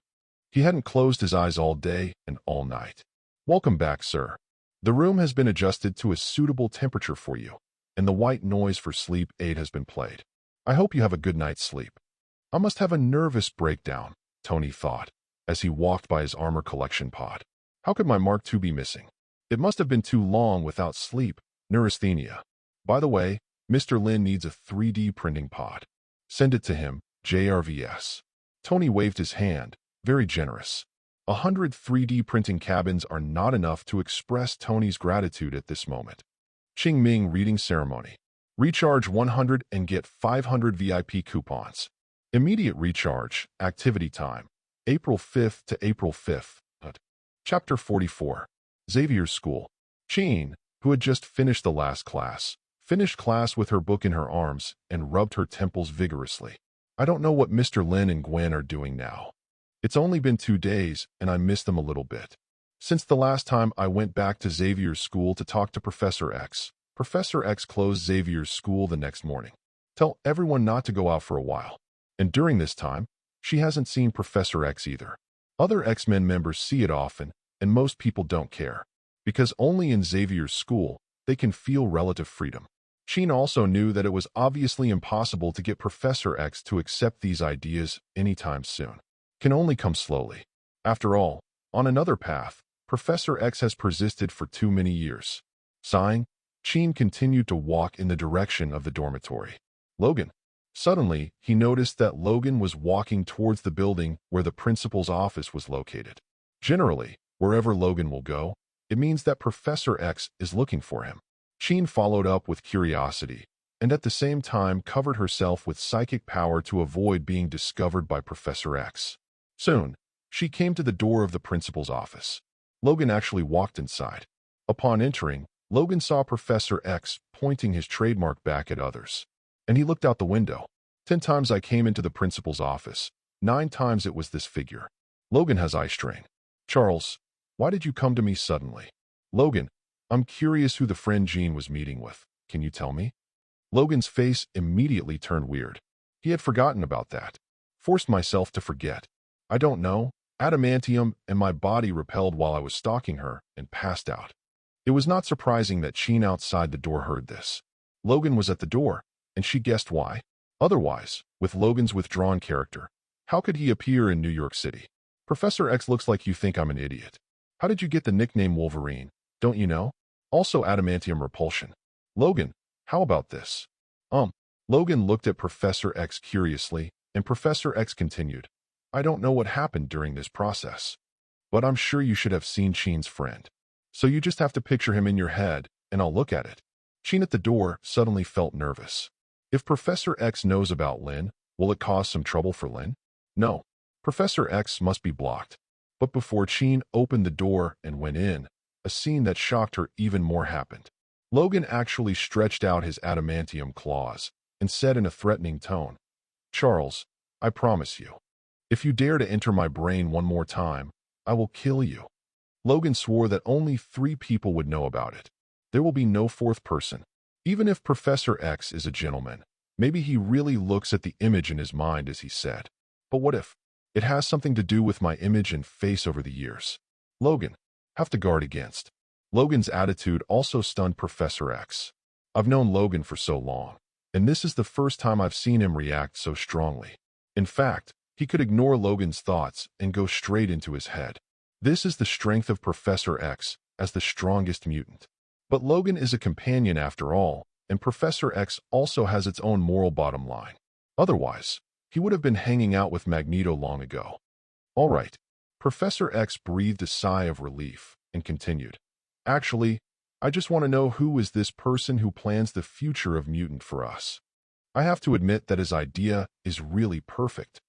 He hadn't closed his eyes all day and all night. "Welcome back, sir. The room has been adjusted to a suitable temperature for you, and the white noise for sleep aid has been played. I hope you have a good night's sleep." "I must have a nervous breakdown," Tony thought, as he walked by his armor collection pod. "How could my Mark II be missing? It must have been too long without sleep, neurasthenia. By the way, Mr. Lynn needs a 3D printing pod. Send it to him, JRVS." Tony waved his hand, very generous. 100 3D printing cabins are not enough to express Tony's gratitude at this moment. Qing Ming reading ceremony. Recharge 100 and get 500 VIP coupons. Immediate recharge, activity time, April 5th to April 5th. Chapter 44. Xavier's School. Jean, who had just finished the last class, finished class with her book in her arms and rubbed her temples vigorously. "I don't know what Mr. Lynn and Gwen are doing now. It's only been 2 days, and I miss them a little bit. Since the last time I went back to Xavier's school to talk to Professor X, Professor X closed Xavier's school the next morning. Tell everyone not to go out for a while. And during this time, she hasn't seen Professor X either. Other X-Men members see it often, and most people don't care. Because only in Xavier's school, they can feel relative freedom. Jean also knew that it was obviously impossible to get Professor X to accept these ideas anytime soon. Can only come slowly. After all, on another path, Professor X has persisted for too many years. Sighing, Jean continued to walk in the direction of the dormitory. Logan. Suddenly, he noticed that Logan was walking towards the building where the principal's office was located. Generally, wherever Logan will go, it means that Professor X is looking for him. Jean followed up with curiosity, and at the same time covered herself with psychic power to avoid being discovered by Professor X. Soon, she came to the door of the principal's office. Logan actually walked inside. Upon entering, Logan saw Professor X pointing his trademark back at others. And he looked out the window. 10 times I came into the principal's office. 9 times it was this figure. Logan has eye strain. Charles, why did you come to me suddenly? Logan, I'm curious who the friend Jean was meeting with. Can you tell me? Logan's face immediately turned weird. He had forgotten about that. Forced myself to forget. I don't know. Adamantium and my body repelled while I was stalking her and passed out. It was not surprising that Jean outside the door heard this. Logan was at the door, and she guessed why. Otherwise, with Logan's withdrawn character, how could he appear in New York City? Professor X looks like you think I'm an idiot. How did you get the nickname Wolverine? Don't you know? Also adamantium repulsion. Logan, how about this? Logan looked at Professor X curiously, and Professor X continued. I don't know what happened during this process, but I'm sure you should have seen Jean's friend. So you just have to picture him in your head, and I'll look at it. Jean at the door suddenly felt nervous. If Professor X knows about Lynn, will it cause some trouble for Lynn? No. Professor X must be blocked. But before Jean opened the door and went in, a scene that shocked her even more happened. Logan actually stretched out his adamantium claws and said in a threatening tone, Charles, I promise you, if you dare to enter my brain one more time, I will kill you. Logan swore that only 3 people would know about it. There will be no 4th person. Even if Professor X is a gentleman, maybe he really looks at the image in his mind as he said. But what if? It has something to do with my image and face over the years. Logan, have to guard against. Logan's attitude also stunned Professor X. I've known Logan for so long, and this is the first time I've seen him react so strongly. In fact, he could ignore Logan's thoughts and go straight into his head. This is the strength of Professor X as the strongest mutant. But Logan is a companion after all, and Professor X also has its own moral bottom line. Otherwise, he would have been hanging out with Magneto long ago. All right. Professor X breathed a sigh of relief and continued. Actually, I just want to know who is this person who plans the future of mutant for us. I have to admit that his idea is really perfect.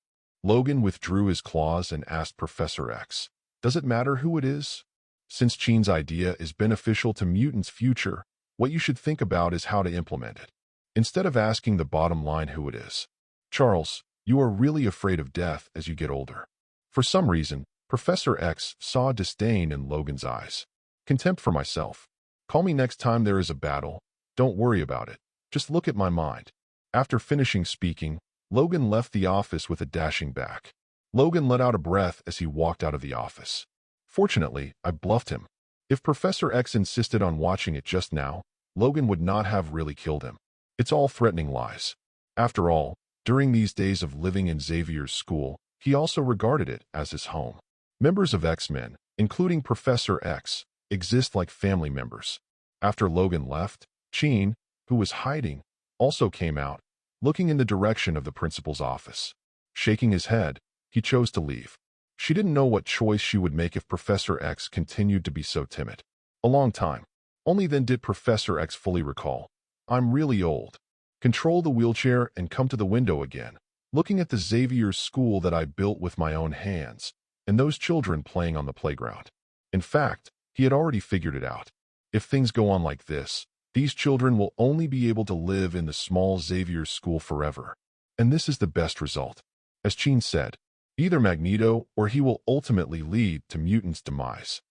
Logan withdrew his claws and asked Professor X, does it matter who it is? Since Jean's idea is beneficial to mutants' future, what you should think about is how to implement it, instead of asking the bottom line who it is. Charles, you are really afraid of death as you get older. For some reason, Professor X saw disdain in Logan's eyes. Contempt for myself. Call me next time there is a battle. Don't worry about it. Just look at my mind. After finishing speaking, Logan left the office with a dashing back. Logan let out a breath as he walked out of the office. Fortunately, I bluffed him. If Professor X insisted on watching it just now, Logan would not have really killed him. It's all threatening lies. After all, during these days of living in Xavier's school, he also regarded it as his home. Members of X-Men, including Professor X, exist like family members. After Logan left, Jean, who was hiding, also came out, looking in the direction of the principal's office. Shaking his head, he chose to leave. She didn't know what choice she would make if Professor X continued to be so timid. A long time. Only then did Professor X fully recall. I'm really old. Control the wheelchair and come to the window again, looking at the Xavier's school that I built with my own hands, and those children playing on the playground. In fact, he had already figured it out. If things go on like this, these children will only be able to live in the small Xavier's school forever. And this is the best result. As Jean said, either Magneto or he will ultimately lead to mutants' demise.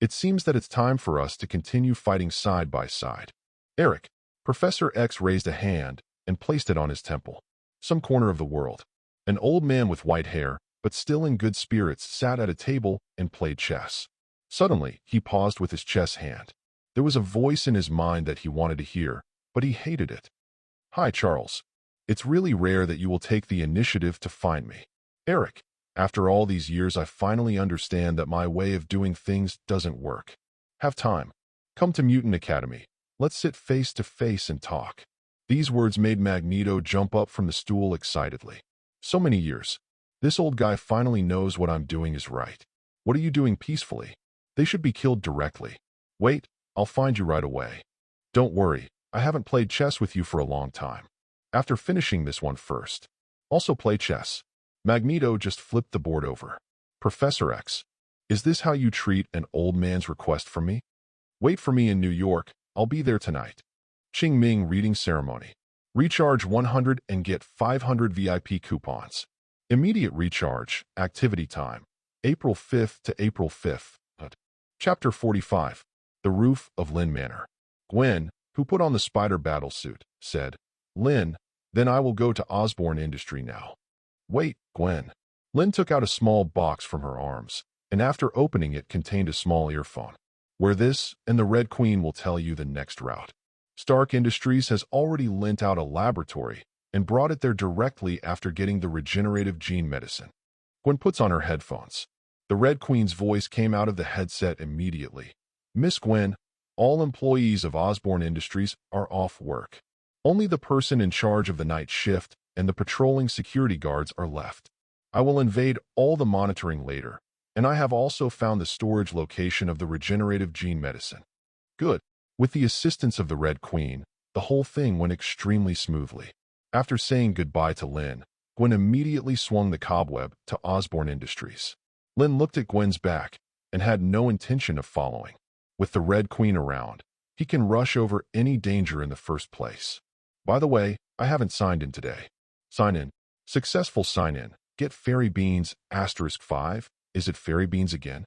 It seems that it's time for us to continue fighting side by side. Eric. Professor X raised a hand and placed it on his temple. Some corner of the world. An old man with white hair, but still in good spirits, sat at a table and played chess. Suddenly, he paused with his chess hand. There was a voice in his mind that he wanted to hear, but he hated it. Hi, Charles. It's really rare that you will take the initiative to find me. Eric. After all these years, I finally understand that my way of doing things doesn't work. Have time. Come to Mutant Academy. Let's sit face to face and talk. These words made Magneto jump up from the stool excitedly. So many years. This old guy finally knows what I'm doing is right. What are you doing peacefully? They should be killed directly. Wait, I'll find you right away. Don't worry, I haven't played chess with you for a long time. After finishing this one first. Also play chess. Magneto just flipped the board over. Professor X, is this how you treat an old man's request from me? Wait for me in New York, I'll be there tonight. Qing Ming reading ceremony. Recharge 100 and get 500 VIP coupons. Immediate recharge, activity time. April 5th to April 5th. Chapter 45. The Roof of Lynn Manor. Gwen, who put on the spider battle suit, said, Lynn, then I will go to Osborne Industry now. Wait, Gwen. Lynn took out a small box from her arms, and after opening it contained a small earphone. Wear this, and the Red Queen will tell you the next route. Stark Industries has already lent out a laboratory and brought it there directly after getting the regenerative gene medicine. Gwen puts on her headphones. The Red Queen's voice came out of the headset immediately. Miss Gwen, all employees of Osborne Industries are off work. Only the person in charge of the night shift and the patrolling security guards are left. I will invade all the monitoring later, and I have also found the storage location of the regenerative gene medicine. Good. With the assistance of the Red Queen, the whole thing went extremely smoothly. After saying goodbye to Lynn, Gwen immediately swung the cobweb to Osborne Industries. Lynn looked at Gwen's back and had no intention of following. With the Red Queen around, he can rush over any danger in the first place. By the way, I haven't signed in today. Sign in. Successful sign in. Get fairy beans, *5. Is it fairy beans again?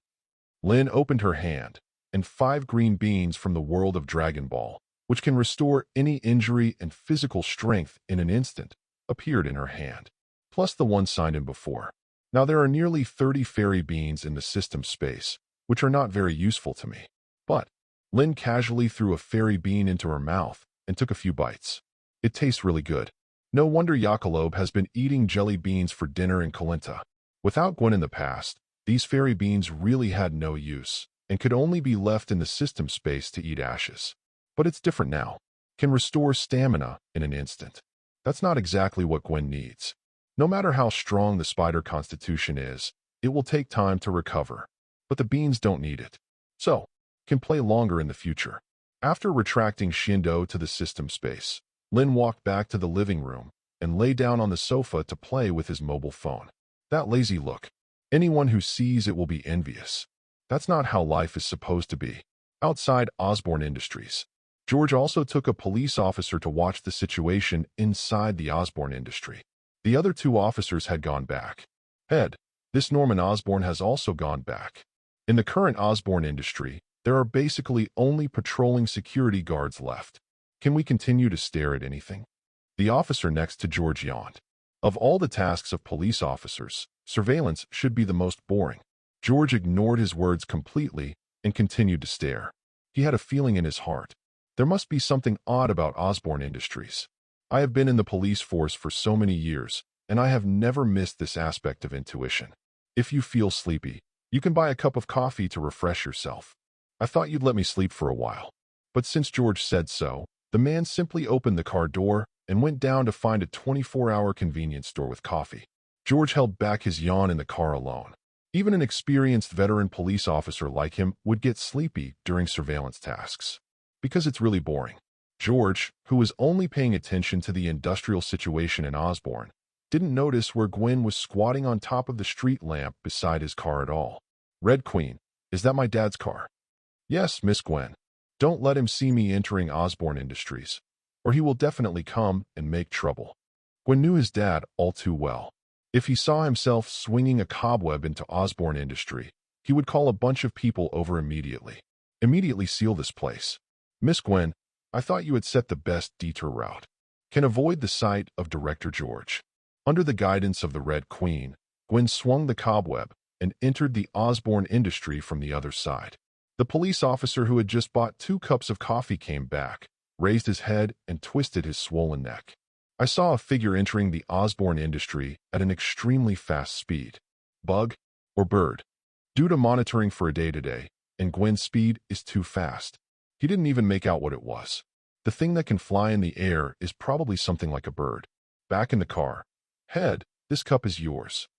Lynn opened her hand, and 5 green beans from the world of Dragon Ball, which can restore any injury and physical strength in an instant, appeared in her hand, plus the one signed in before. Now there are nearly 30 fairy beans in the system space, which are not very useful to me. But Lynn casually threw a fairy bean into her mouth and took a few bites. It tastes really good. No wonder Yakalob has been eating jelly beans for dinner in Kalenta. Without Gwen in the past, these fairy beans really had no use and could only be left in the system space to eat ashes. But it's different now. Can restore stamina in an instant. That's not exactly what Gwen needs. No matter how strong the spider constitution is, it will take time to recover. But the beans don't need it. So, can play longer in the future. After retracting Shindo to the system space, Lynn walked back to the living room and lay down on the sofa to play with his mobile phone. That lazy look. Anyone who sees it will be envious. That's not how life is supposed to be. Outside Osborne Industries, George also took a police officer to watch the situation inside the Osborne Industry. The other 2 officers had gone back. Head, this Norman Osborn has also gone back. In the current Osborne Industry, there are basically only patrolling security guards left. Can we continue to stare at anything? The officer next to George yawned. Of all the tasks of police officers, surveillance should be the most boring. George ignored his words completely and continued to stare. He had a feeling in his heart. There must be something odd about Osborne Industries. I have been in the police force for so many years, and I have never missed this aspect of intuition. If you feel sleepy, you can buy a cup of coffee to refresh yourself. I thought you'd let me sleep for a while. But since George said so, the man simply opened the car door and went down to find a 24-hour convenience store with coffee. George held back his yawn in the car alone. Even an experienced veteran police officer like him would get sleepy during surveillance tasks. Because it's really boring. George, who was only paying attention to the industrial situation in Osborne, didn't notice where Gwen was squatting on top of the street lamp beside his car at all. Red Queen, is that my dad's car? Yes, Miss Gwen. Don't let him see me entering Osborne Industries, or he will definitely come and make trouble. Gwen knew his dad all too well. If he saw himself swinging a cobweb into Osborne Industry, he would call a bunch of people over immediately. Immediately seal this place. Miss Gwen, I thought you had set the best detour route. Can avoid the sight of Director George. Under the guidance of the Red Queen, Gwen swung the cobweb and entered the Osborne industry from the other side. The police officer who had just bought 2 cups of coffee came back, raised his head, and twisted his swollen neck. I saw a figure entering the Osborne industry at an extremely fast speed. Bug or bird? Due to monitoring for a day today, and Gwen's speed is too fast. He didn't even make out what it was. The thing that can fly in the air is probably something like a bird. Back in the car. Head, this cup is yours.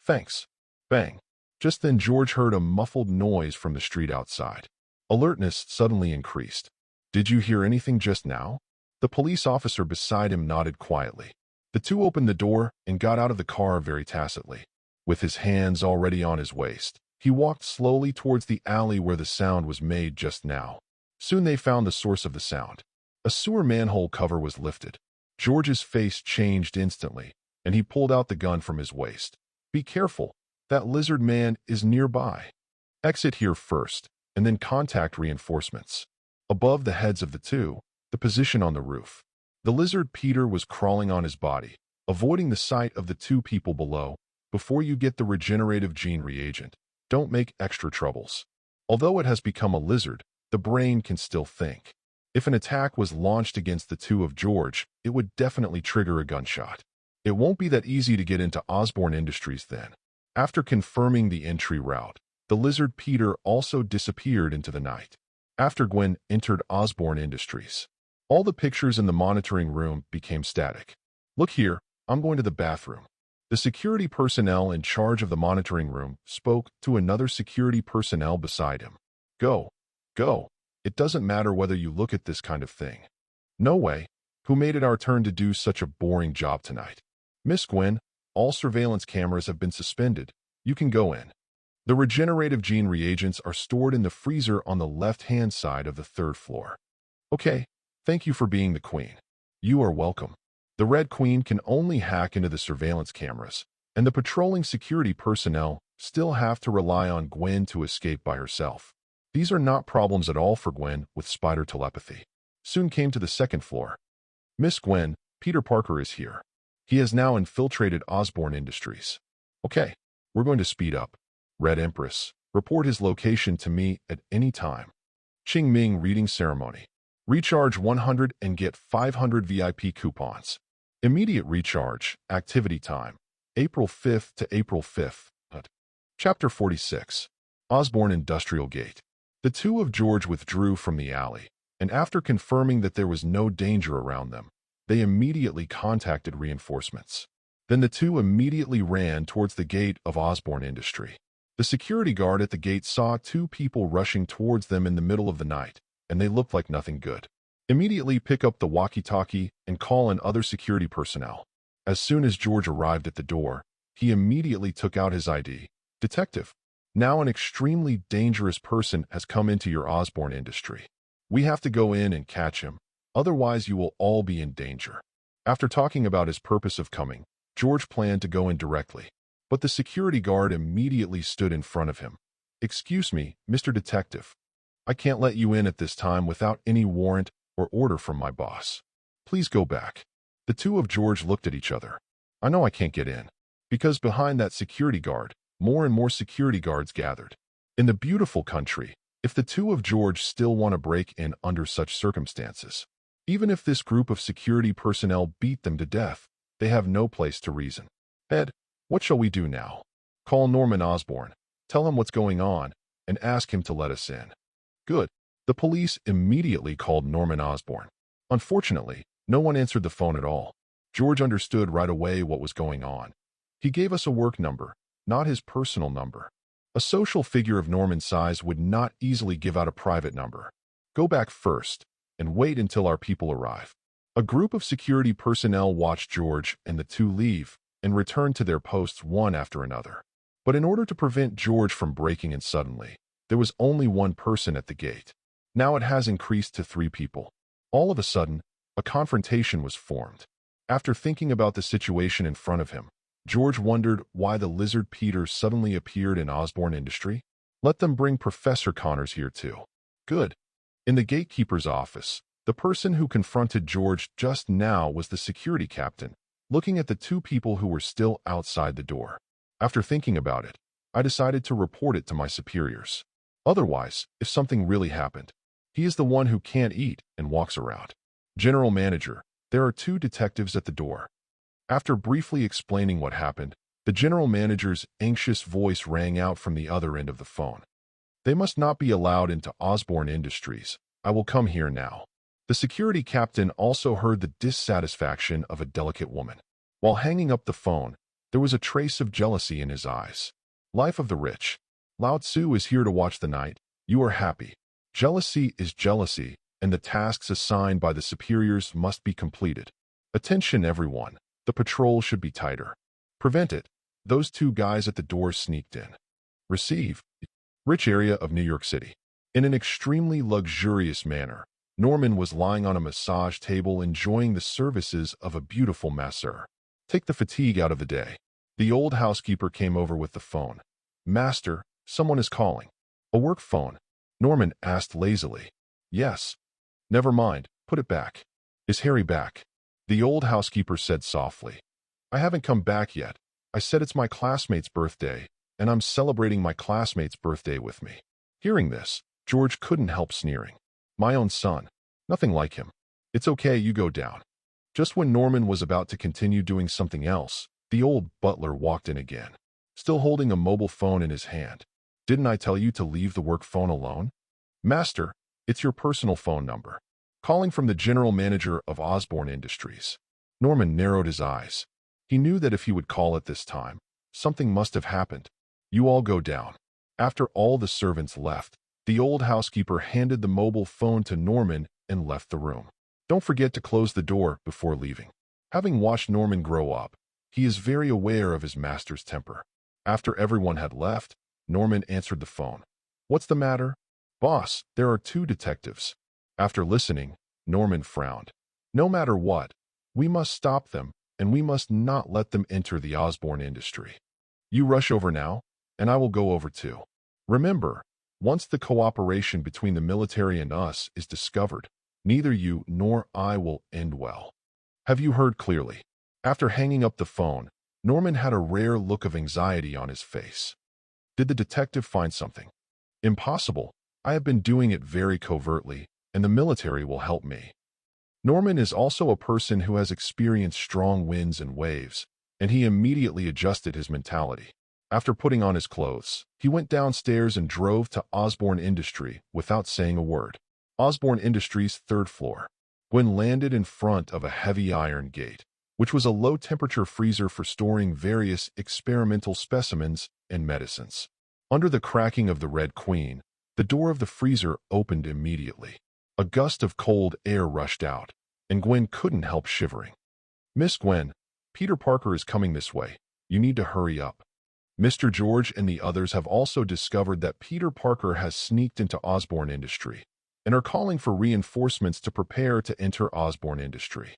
Thanks. Bang. Just then George heard a muffled noise from the street outside. Alertness suddenly increased. Did you hear anything just now? The police officer beside him nodded quietly. The two opened the door and got out of the car very tacitly. With his hands already on his waist, he walked slowly towards the alley where the sound was made just now. Soon they found the source of the sound. A sewer manhole cover was lifted. George's face changed instantly, and he pulled out the gun from his waist. Be careful, that lizard man is nearby. Exit here first, and then contact reinforcements. Above the heads of the two, the position on the roof. The lizard Peter was crawling on his body, avoiding the sight of the 2 people below. Before you get the regenerative gene reagent, don't make extra troubles. Although it has become a lizard, the brain can still think. If an attack was launched against the 2 of George, it would definitely trigger a gunshot. It won't be that easy to get into Osborne Industries then. After confirming the entry route, the lizard Peter also disappeared into the night. After Gwen entered Osborne Industries, all the pictures in the monitoring room became static. Look here, I'm going to the bathroom. The security personnel in charge of the monitoring room spoke to another security personnel beside him. Go. Go. It doesn't matter whether you look at this kind of thing. No way. Who made it our turn to do such a boring job tonight? Miss Gwen, all surveillance cameras have been suspended. You can go in. The regenerative gene reagents are stored in the freezer on the left-hand side of the 3rd floor. Okay, thank you for being the queen. You are welcome. The Red Queen can only hack into the surveillance cameras, and the patrolling security personnel still have to rely on Gwen to escape by herself. These are not problems at all for Gwen with spider telepathy. Soon came to the 2nd floor. Miss Gwen, Peter Parker is here. He has now infiltrated Osborne Industries. Okay, we're going to speed up. Red Empress, report his location to me at any time. Qing Ming reading ceremony. Recharge 100 and get 500 VIP coupons. Immediate recharge, activity time. April 5th to April 5th. Chapter 46. Osborne Industrial Gate. The 2 of George withdrew from the alley, and after confirming that there was no danger around them, they immediately contacted reinforcements. Then the 2 immediately ran towards the gate of Osborne Industry. The security guard at the gate saw 2 people rushing towards them in the middle of the night, and they looked like nothing good. Immediately pick up the walkie-talkie and call in other security personnel. As soon as George arrived at the door, he immediately took out his ID. Detective, now an extremely dangerous person has come into your Osborne Industry. We have to go in and catch him, otherwise you will all be in danger. After talking about his purpose of coming, George planned to go in directly, but the security guard immediately stood in front of him. Excuse me, Mr. Detective. I can't let you in at this time without any warrant or order from my boss. Please go back. The 2 of George looked at each other. I know I can't get in, because behind that security guard, more and more security guards gathered. In the beautiful country, if the 2 of George still want to break in under such circumstances, even if this group of security personnel beat them to death, they have no place to reason. Ed, what shall we do now? Call Norman Osborn, tell him what's going on, and ask him to let us in. Good. The police immediately called Norman Osborn. Unfortunately, no one answered the phone at all. George understood right away what was going on. He gave us a work number, not his personal number. A social figure of Norman's size would not easily give out a private number. Go back first, and wait until our people arrive. A group of security personnel watched George and the 2 leave and returned to their posts one after another. But in order to prevent George from breaking in suddenly, there was only 1 person at the gate. Now it has increased to 3 people. All of a sudden, a confrontation was formed. After thinking about the situation in front of him, George wondered why the lizard Peter suddenly appeared in Osborne Industry. Let them bring Professor Connors here too. Good. In the gatekeeper's office, The person who confronted George just now was the security captain, looking at the two people who were still outside the door. After thinking about it, I decided to report it to my superiors. Otherwise, if something really happened, he is the one who can't eat and walks around. General Manager, there are two detectives at the door. After briefly explaining what happened, the general manager's anxious voice rang out from the other end of the phone. They must not be allowed into Osborne Industries. I will come here now. The security captain also heard the dissatisfaction of a delicate woman. While hanging up the phone, there was a trace of jealousy in his eyes. Life of the rich. Lao Tzu is here to watch the night. You are happy. Jealousy is jealousy, and the tasks assigned by the superiors must be completed. Attention everyone. The patrol should be tighter. Prevent it. Those two guys at the door sneaked in. Receive. Rich area of New York City. In an extremely luxurious manner, Norman was lying on a massage table enjoying the services of a beautiful masseur. Take the fatigue out of the day. The old housekeeper came over with the phone. Master, someone is calling. A work phone? Norman asked lazily. Yes. Never mind, put it back. Is Harry back? The old housekeeper said softly. I haven't come back yet. I said it's my classmate's birthday, and I'm celebrating my classmate's birthday with me. Hearing this, George couldn't help sneering. My own son. Nothing like him. It's okay, you go down. Just when Norman was about to continue doing something else, the old butler walked in again, still holding a mobile phone in his hand. Didn't I tell you to leave the work phone alone? Master, it's your personal phone number. Calling from the general manager of Osborne Industries. Norman narrowed his eyes. He knew that if he would call at this time, something must have happened. You all go down. After all the servants left, the old housekeeper handed the mobile phone to Norman and left the room. Don't forget to close the door before leaving. Having watched Norman grow up, he is very aware of his master's temper. After everyone had left, Norman answered the phone. What's the matter? Boss, there are two detectives. After listening, Norman frowned. No matter what, we must stop them, and we must not let them enter the Osborne industry. You rush over now, and I will go over too. Remember, once the cooperation between the military and us is discovered, neither you nor I will end well. Have you heard clearly? After hanging up the phone, Norman had a rare look of anxiety on his face. Did the detective find something? Impossible. I have been doing it very covertly, and the military will help me. Norman is also a person who has experienced strong winds and waves, and he immediately adjusted his mentality. After putting on his clothes, he went downstairs and drove to Osborne Industry without saying a word. Osborne Industries' third floor. Gwen landed in front of a heavy iron gate, which was a low-temperature freezer for storing various experimental specimens and medicines. Under the cracking of the Red Queen, the door of the freezer opened immediately. A gust of cold air rushed out, and Gwen couldn't help shivering. Miss Gwen, Peter Parker is coming this way. You need to hurry up. Mr. George and the others have also discovered that Peter Parker has sneaked into Osborne Industry and are calling for reinforcements to prepare to enter Osborne Industry.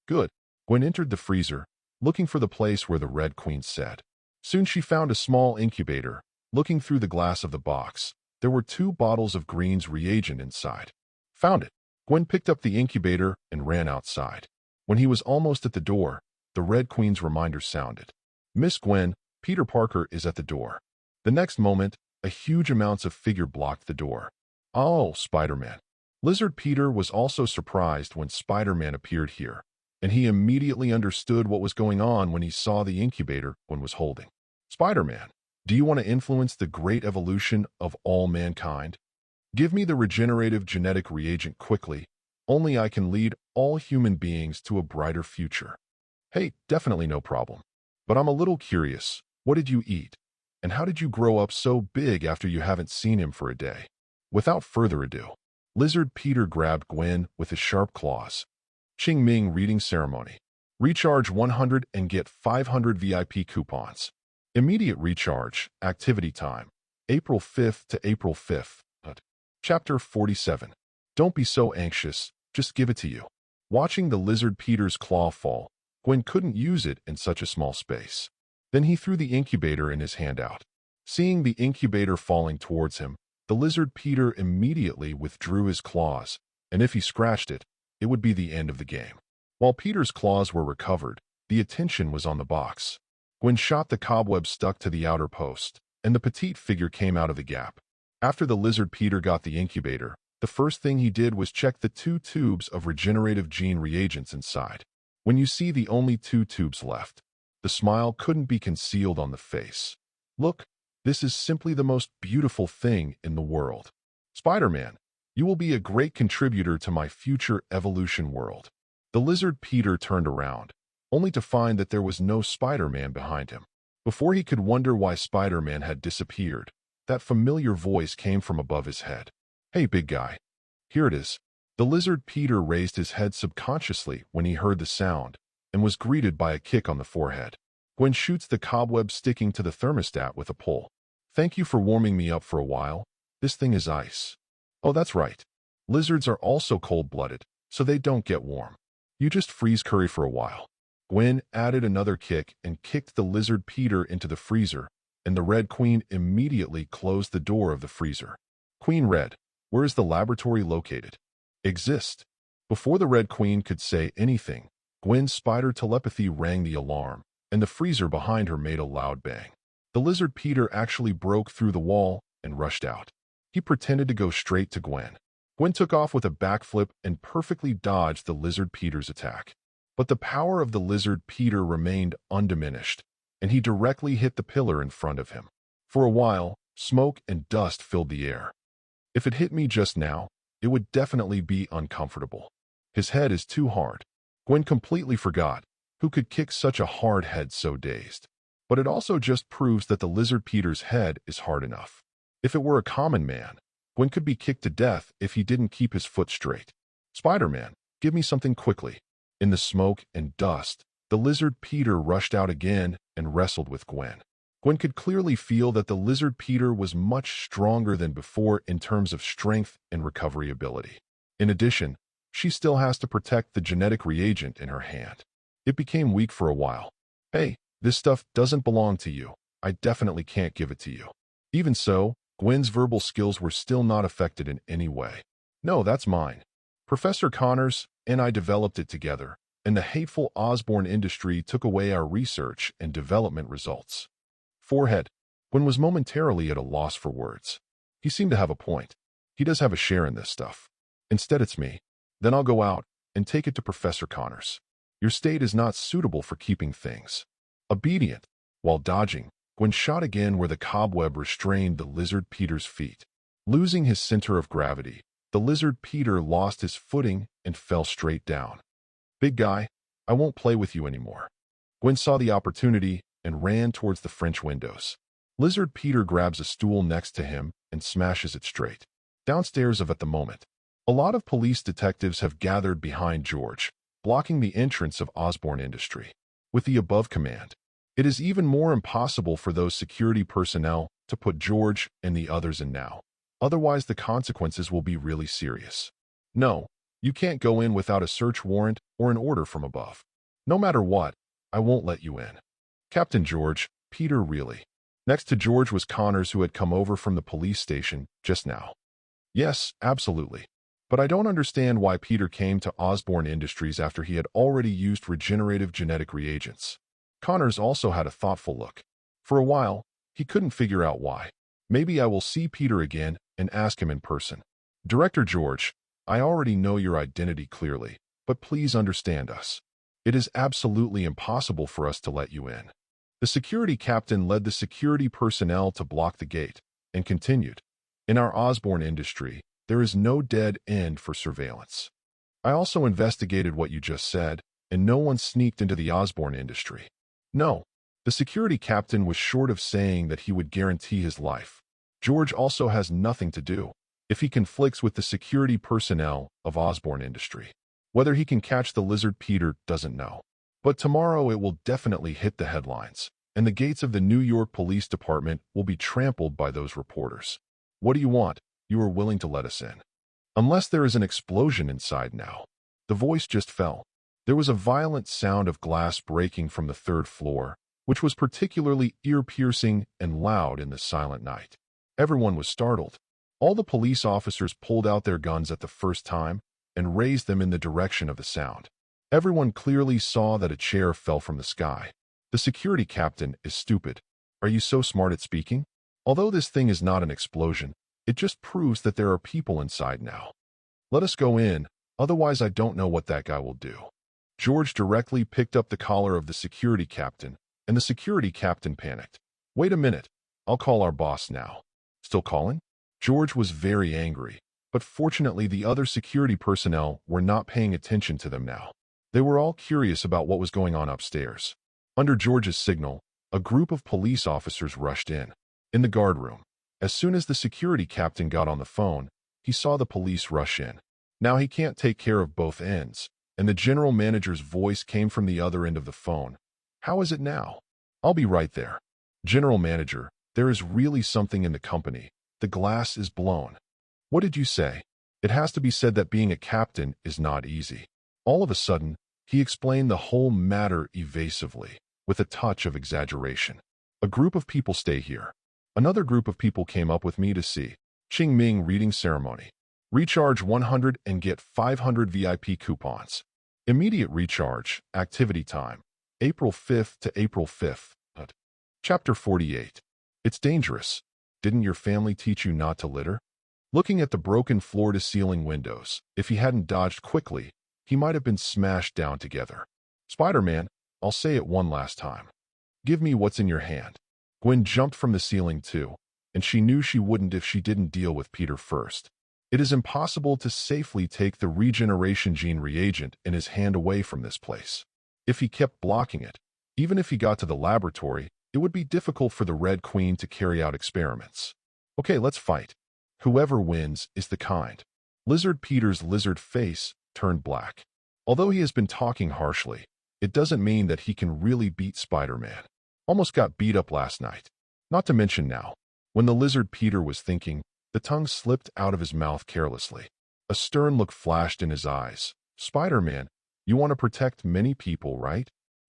Good. Gwen entered the freezer, looking for the place where the Red Queen sat. Soon she found a small incubator. Looking through the glass of the box, there were 2 bottles of Green's reagent inside. Found it. Gwen picked up the incubator and ran outside. When he was almost at the door, the Red Queen's reminder sounded. Miss Gwen, Peter Parker is at the door. The next moment, a huge amounts of figure blocked the door. Oh, Spider-Man. Lizard Peter was also surprised when Spider-Man appeared here, and he immediately understood what was going on when he saw the incubator Gwen was holding. Spider-Man, do you want to influence the great evolution of all mankind? Give me the regenerative genetic reagent quickly. Only I can lead all human beings to a brighter future. Hey, definitely no problem. But I'm a little curious. What did you eat? And how did you grow up so big after you haven't seen him for a day? Without further ado, Lizard Peter grabbed Gwen with his sharp claws. Ching Ming reading ceremony. Recharge 100 and get 500 VIP coupons. Immediate recharge. Activity time. April 5th to April 5th. Chapter 47. Don't be so anxious, just give it to you. Watching the Lizard Peter's claw fall, Gwen couldn't use it in such a small space. Then he threw the incubator in his hand out. Seeing the incubator falling towards him, the Lizard Peter immediately withdrew his claws, and if he scratched it, it would be the end of the game. While Peter's claws were recovered, the attention was on the box. Gwen shot the cobweb stuck to the outer post, and the petite figure came out of the gap. After the lizard Peter got the incubator, the first thing he did was check the 2 tubes of regenerative gene reagents inside. When you see the only 2 tubes left, the smile couldn't be concealed on the face. Look, this is simply the most beautiful thing in the world. Spider-Man, you will be a great contributor to my future evolution world. The lizard Peter turned around, only to find that there was no Spider-Man behind him. Before he could wonder why Spider-Man had disappeared, that familiar voice came from above his head. Hey, big guy. Here it is. The lizard Peter raised his head subconsciously when he heard the sound and was greeted by a kick on the forehead. Gwen shoots the cobweb sticking to the thermostat with a pull. Thank you for warming me up for a while. This thing is ice. Oh, that's right. Lizards are also cold-blooded, so they don't get warm. You just freeze curry for a while. Gwen added another kick and kicked the lizard Peter into the freezer, and the Red Queen immediately closed the door of the freezer. Queen Red, where is the laboratory located? Exist. Before the Red Queen could say anything, Gwen's spider telepathy rang the alarm, and the freezer behind her made a loud bang. The lizard Peter actually broke through the wall and rushed out. He pretended to go straight to Gwen. Gwen took off with a backflip and perfectly dodged the lizard Peter's attack. But the power of the lizard Peter remained undiminished, and he directly hit the pillar in front of him. For a while, smoke and dust filled the air. If it hit me just now, it would definitely be uncomfortable. His head is too hard. Gwen completely forgot who could kick such a hard head so dazed. But it also just proves that the lizard Peter's head is hard enough. If it were a common man, Gwen could be kicked to death if he didn't keep his foot straight. Spider-Man, give me something quickly. In the smoke and dust, the lizard Peter rushed out again and wrestled with Gwen. Gwen could clearly feel that the lizard Peter was much stronger than before in terms of strength and recovery ability. In addition, she still has to protect the genetic reagent in her hand. It became weak for a while. Hey, this stuff doesn't belong to you. I definitely can't give it to you. Even so, Gwen's verbal skills were still not affected in any way. No, that's mine. Professor Connors and I developed it together, and the hateful Osborn industry took away our research and development results. Forehead. Gwen was momentarily at a loss for words. He seemed to have a point. He does have a share in this stuff. Instead, it's me. Then I'll go out and take it to Professor Connors. Your state is not suitable for keeping things. Obedient. While dodging, Gwen shot again where the cobweb restrained the lizard Peter's feet. Losing his center of gravity, the lizard Peter lost his footing and fell straight down. Big guy, I won't play with you anymore. Gwen saw the opportunity and ran towards the French windows. Lizard Peter grabs a stool next to him and smashes it straight. Downstairs at the moment, a lot of police detectives have gathered behind George, blocking the entrance of Osborn Industry. With the above command, it is even more impossible for those security personnel to put George and the others in now. Otherwise, the consequences will be really serious. No, you can't go in without a search warrant or an order from above. No matter what, I won't let you in. Captain George, Peter really. Next to George was Connors, who had come over from the police station just now. Yes, absolutely. But I don't understand why Peter came to Osborn Industries after he had already used regenerative genetic reagents. Connors also had a thoughtful look. For a while, he couldn't figure out why. Maybe I will see Peter again and ask him in person. Director George, I already know your identity clearly, but please understand us. It is absolutely impossible for us to let you in. The security captain led the security personnel to block the gate and continued. In our Osborn Industry, there is no dead end for surveillance. I also investigated what you just said, and no one sneaked into the Osborn Industry. No, the security captain was short of saying that he would guarantee his life. George also has nothing to do if he conflicts with the security personnel of Osborn Industry. Whether he can catch the lizard Peter doesn't know. But tomorrow it will definitely hit the headlines, and the gates of the New York Police Department will be trampled by those reporters. What do you want? You are willing to let us in. Unless there is an explosion inside now. The voice just fell. There was a violent sound of glass breaking from the third floor, which was particularly ear-piercing and loud in the silent night. Everyone was startled. All the police officers pulled out their guns at the first time, and raised them in the direction of the sound. Everyone clearly saw that a chair fell from the sky. The security captain is stupid. Are you so smart at speaking? Although this thing is not an explosion, it just proves that there are people inside now. Let us go in, otherwise I don't know what that guy will do. George directly picked up the collar of the security captain, and the security captain panicked. Wait a minute, I'll call our boss now. Still calling? George was very angry, but fortunately the other security personnel were not paying attention to them now. They were all curious about what was going on upstairs. Under George's signal, a group of police officers rushed in. In the guardroom, as soon as the security captain got on the phone, he saw the police rush in. Now he can't take care of both ends, and the general manager's voice came from the other end of the phone. How is it now? I'll be right there. General manager, there is really something in the company. The glass is blown. What did you say? It has to be said that being a captain is not easy. All of a sudden, he explained the whole matter evasively, with a touch of exaggeration. A group of people stay here. Another group of people came up with me to see Qing Ming reading ceremony. Recharge 100 and get 500 VIP coupons. Immediate recharge, activity time, April 5th to April 5th. Chapter 48. It's dangerous. Didn't your family teach you not to litter? Looking at the broken floor-to-ceiling windows, if he hadn't dodged quickly, he might have been smashed down together. Spider-Man, I'll say it one last time. Give me what's in your hand. Gwen jumped from the ceiling too, and she knew she wouldn't if she didn't deal with Peter first. It is impossible to safely take the regeneration gene reagent in his hand away from this place. If he kept blocking it, even if he got to the laboratory, it would be difficult for the Red Queen to carry out experiments. Okay, let's fight. Whoever wins is the kind. Lizard Peter's lizard face turned black. Although he has been talking harshly, it doesn't mean that he can really beat Spider-Man. Almost got beat up last night. Not to mention now. When the lizard Peter was thinking, the tongue slipped out of his mouth carelessly. A stern look flashed in his eyes. Spider-Man, you want to protect many people, right?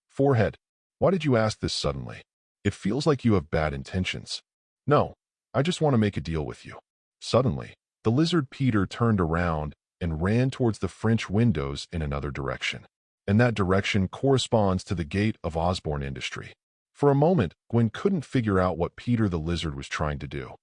Forehead, why did you ask this suddenly? It feels like you have bad intentions. No, I just want to make a deal with you. Suddenly, the lizard Peter turned around and ran towards the French windows in another direction. And that direction corresponds to the gate of Osborne Industry. For a moment, Gwen couldn't figure out what Peter the lizard was trying to do.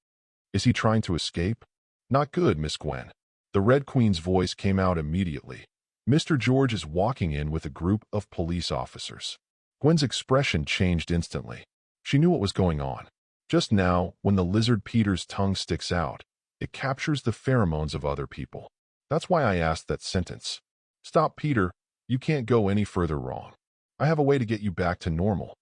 Is he trying to escape? Not good, Miss Gwen. The Red Queen's voice came out immediately. Mr. George is walking in with a group of police officers. Gwen's expression changed instantly. She knew what was going on. Just now, when the lizard Peter's tongue sticks out, it captures the pheromones of other people. That's why I asked that sentence. Stop, Peter. You can't go any further wrong. I have a way to get you back to normal.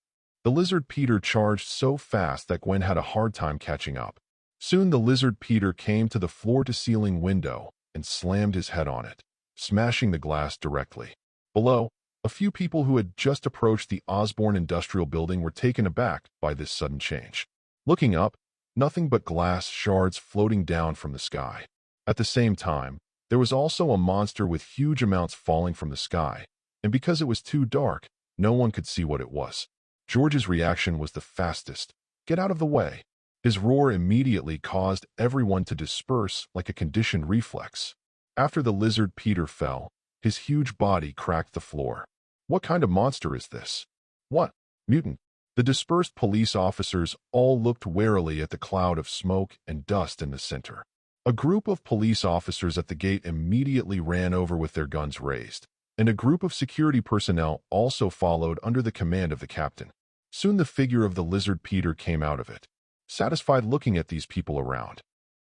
The lizard Peter charged so fast that Gwen had a hard time catching up. Soon the lizard Peter came to the floor-to-ceiling window and slammed his head on it, smashing the glass directly. Below, a few people who had just approached the Osborne Industrial Building were taken aback by this sudden change. Looking up, nothing but glass shards floating down from the sky. At the same time, there was also a monster with huge amounts falling from the sky, and because it was too dark, no one could see what it was. George's reaction was the fastest. Get out of the way. His roar immediately caused everyone to disperse like a conditioned reflex. After the lizard Peter fell, his huge body cracked the floor. What kind of monster is this? What? Mutant. The dispersed police officers all looked warily at the cloud of smoke and dust in the center. A group of police officers at the gate immediately ran over with their guns raised, and a group of security personnel also followed under the command of the captain. Soon the figure of the lizard Peter came out of it, satisfied looking at these people around.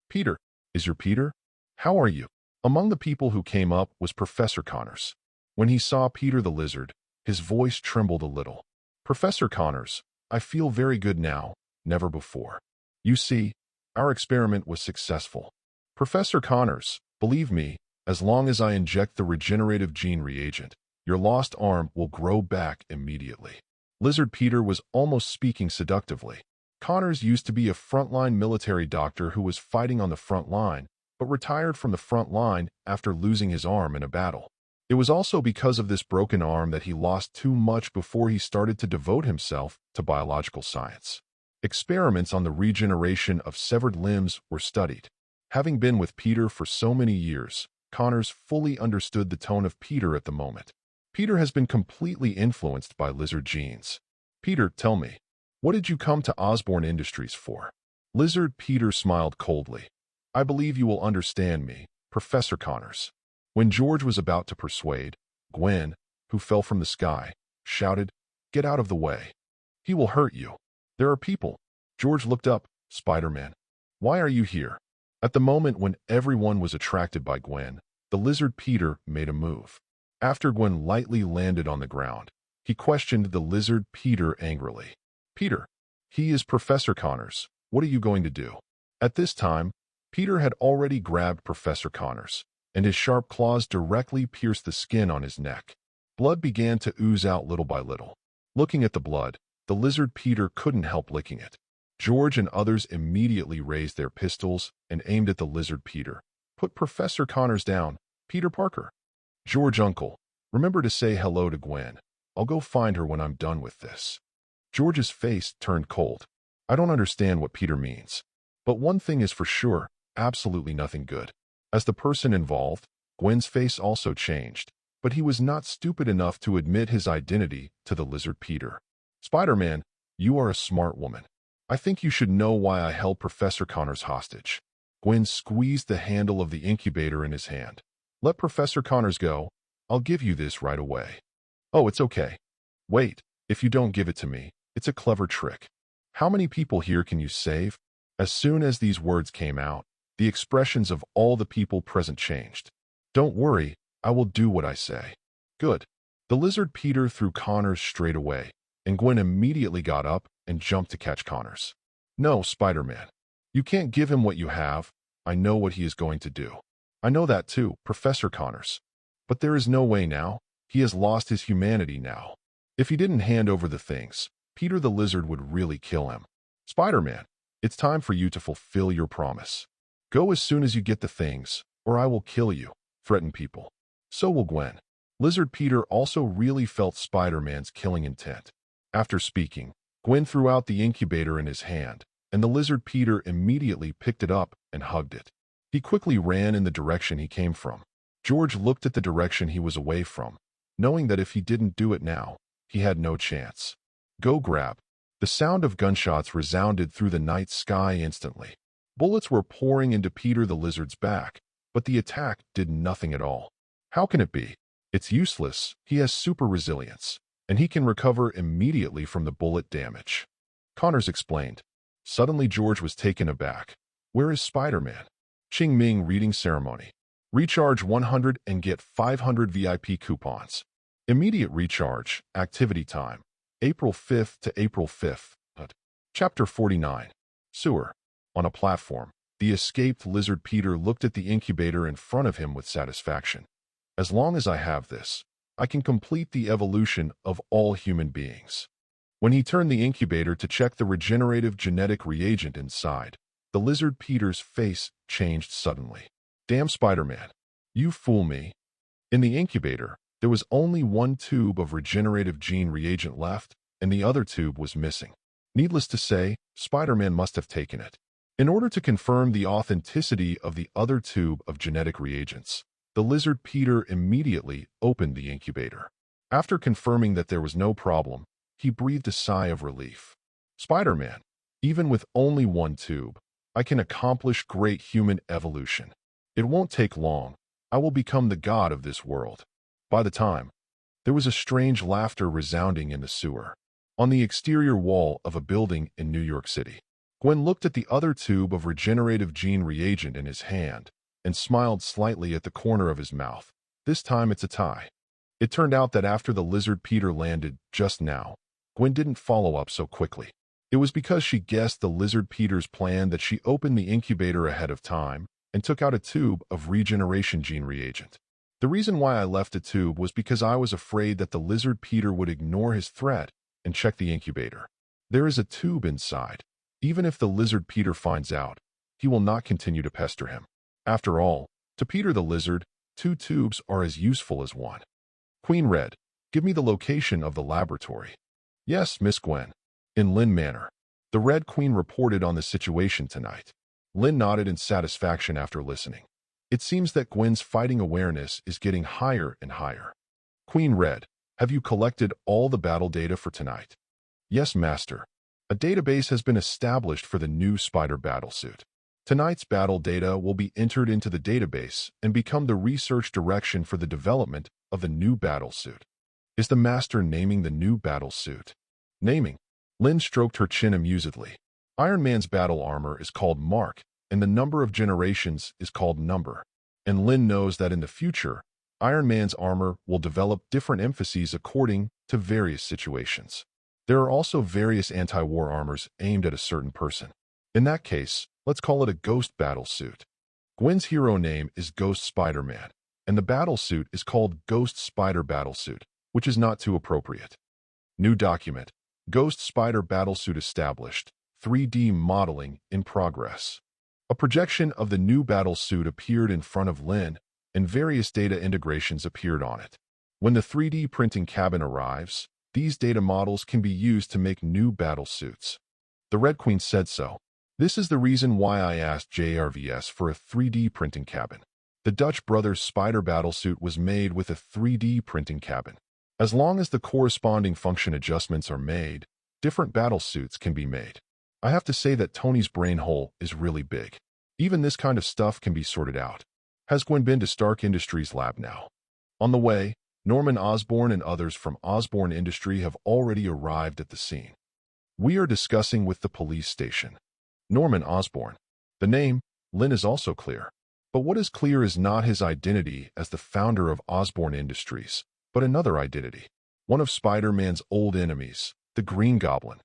Peter, is your Peter? How are you? Among the people who came up was Professor Connors. When he saw Peter the lizard, his voice trembled a little. Professor Connors, I feel very good now, never before. You see, our experiment was successful. Professor Connors, believe me, as long as I inject the regenerative gene reagent, your lost arm will grow back immediately. Lizard Peter was almost speaking seductively. Connors used to be a frontline military doctor who was fighting on the front line, but retired from the front line after losing his arm in a battle. It was also because of this broken arm that he lost too much before he started to devote himself to biological science. Experiments on the regeneration of severed limbs were studied. Having been with Peter for so many years, Connors fully understood the tone of Peter at the moment. Peter has been completely influenced by lizard genes. Peter, tell me, what did you come to Osborne Industries for? Lizard Peter smiled coldly. I believe you will understand me, Professor Connors. When George was about to persuade, Gwen, who fell from the sky, shouted, Get out of the way. He will hurt you. There are people. George looked up. Spider-Man. Why are you here? At the moment when everyone was attracted by Gwen, the lizard Peter made a move. After Gwen lightly landed on the ground, he questioned the lizard Peter angrily. Peter, he is Professor Connors. What are you going to do? At this time, Peter had already grabbed Professor Connors, and his sharp claws directly pierced the skin on his neck. Blood began to ooze out little by little. Looking at the blood, the lizard Peter couldn't help licking it. George and others immediately raised their pistols and aimed at the lizard Peter. Put Professor Connors down, Peter Parker. George, uncle, remember to say hello to Gwen. I'll go find her when I'm done with this. George's face turned cold. I don't understand what Peter means. But one thing is for sure, absolutely nothing good. As the person involved, Gwen's face also changed, but he was not stupid enough to admit his identity to the lizard Peter. Spider-Man, you are a smart woman. I think you should know why I held Professor Connors hostage. Gwen squeezed the handle of the incubator in his hand. Let Professor Connors go. I'll give you this right away. Oh, it's okay. Wait, if you don't give it to me, it's a clever trick. How many people here can you save? As soon as these words came out, the expressions of all the people present changed. Don't worry, I will do what I say. Good. The lizard Peter threw Connors straight away, and Gwen immediately got up and jumped to catch Connors. No, Spider-Man. You can't give him what you have. I know what he is going to do. I know that too, Professor Connors. But there is no way now. He has lost his humanity now. If he didn't hand over the things, Peter the lizard would really kill him. Spider-Man, it's time for you to fulfill your promise. Go as soon as you get the things, or I will kill you, threatened people. So will Gwen. Lizard Peter also really felt Spider-Man's killing intent. After speaking, Gwen threw out the incubator in his hand, and the lizard Peter immediately picked it up and hugged it. He quickly ran in the direction he came from. George looked at the direction he was away from, knowing that if he didn't do it now, he had no chance. Go grab. The sound of gunshots resounded through the night sky instantly. Bullets were pouring into Peter the lizard's back, but the attack did nothing at all. How can it be? It's useless. He has super resilience, and he can recover immediately from the bullet damage. Connors explained. Suddenly George was taken aback. Where is Spider-Man? Ching Ming reading ceremony. Recharge 100 and get 500 VIP coupons. Immediate recharge, activity time. April 5th to April 5th. Chapter 49. Sewer. On a platform, the escaped lizard Peter looked at the incubator in front of him with satisfaction. As long as I have this, I can complete the evolution of all human beings. When he turned the incubator to check the regenerative genetic reagent inside, the lizard Peter's face changed suddenly. Damn Spider-Man, you fool me. In the incubator, there was only one tube of regenerative gene reagent left, and the other tube was missing. Needless to say, Spider-Man must have taken it. In order to confirm the authenticity of the other tube of genetic reagents, the lizard Peter immediately opened the incubator. After confirming that there was no problem, he breathed a sigh of relief. Spider-Man, even with only one tube, I can accomplish great human evolution. It won't take long. I will become the god of this world. By the time, there was a strange laughter resounding in the sewer. On the exterior wall of a building in New York City, Gwen looked at the other tube of regenerative gene reagent in his hand and smiled slightly at the corner of his mouth. This time it's a tie. It turned out that after the lizard Peter landed just now, Gwen didn't follow up so quickly. It was because she guessed the lizard Peter's plan that she opened the incubator ahead of time and took out a tube of regeneration gene reagent. The reason why I left a tube was because I was afraid that the lizard Peter would ignore his threat and check the incubator. There is a tube inside. Even if the lizard Peter finds out, he will not continue to pester him. After all, to Peter the lizard, 2 tubes are as useful as 1. Queen Red, give me the location of the laboratory. Yes, Miss Gwen. In Lynn Manor. The Red Queen reported on the situation tonight. Lynn nodded in satisfaction after listening. It seems that Gwen's fighting awareness is getting higher and higher. Queen Red, have you collected all the battle data for tonight? Yes, Master. A database has been established for the new spider battlesuit. Tonight's battle data will be entered into the database and become the research direction for the development of the new battlesuit. Is the Master naming the new battlesuit? Naming. Lynn stroked her chin amusedly. Iron Man's battle armor is called Mark, and the number of generations is called Number. And Lynn knows that in the future, Iron Man's armor will develop different emphases according to various situations. There are also various anti-war armors aimed at a certain person. In that case, let's call it a Ghost Battlesuit. Gwen's hero name is Ghost Spider-Man, and the battlesuit is called Ghost Spider Battlesuit, which is not too appropriate. New document. Ghost Spider Battlesuit established. 3D modeling in progress. A projection of the new battlesuit appeared in front of Lynn, and various data integrations appeared on it. When the 3D printing cabin arrives, these data models can be used to make new battlesuits. The Red Queen said so. This is the reason why I asked JRVS for a 3D printing cabin. The Dutch Brothers Spider battlesuit was made with a 3D printing cabin. As long as the corresponding function adjustments are made, different battlesuits can be made. I have to say that Tony's brain hole is really big. Even this kind of stuff can be sorted out. Has Gwen been to Stark Industries' lab now? On the way, Norman Osborn and others from Osborn Industry have already arrived at the scene. We are discussing with the police station. Norman Osborn. The name, Lynn, is also clear. But what is clear is not his identity as the founder of Osborn Industries, but another identity. One of Spider-Man's old enemies, the Green Goblin.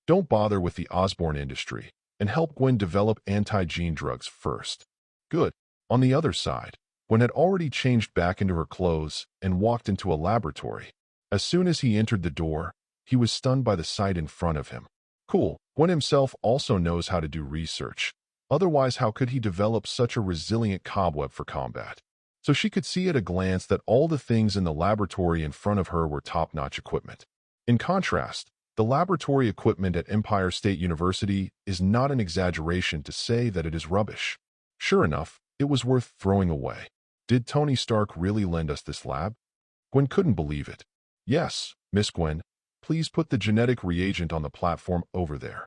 Don't bother with the Osborn Industry, and help Gwen develop anti-gene drugs first. Good. On the other side, Gwen had already changed back into her clothes and walked into a laboratory. As soon as he entered the door, he was stunned by the sight in front of him. Cool. Gwen himself also knows how to do research. Otherwise, how could he develop such a resilient cobweb for combat? So she could see at a glance that all the things in the laboratory in front of her were top-notch equipment. In contrast, the laboratory equipment at Empire State University is not an exaggeration to say that it is rubbish. Sure enough, it was worth throwing away. Did Tony Stark really lend us this lab? Gwen couldn't believe it. Yes, Miss Gwen. Please put the genetic reagent on the platform over there.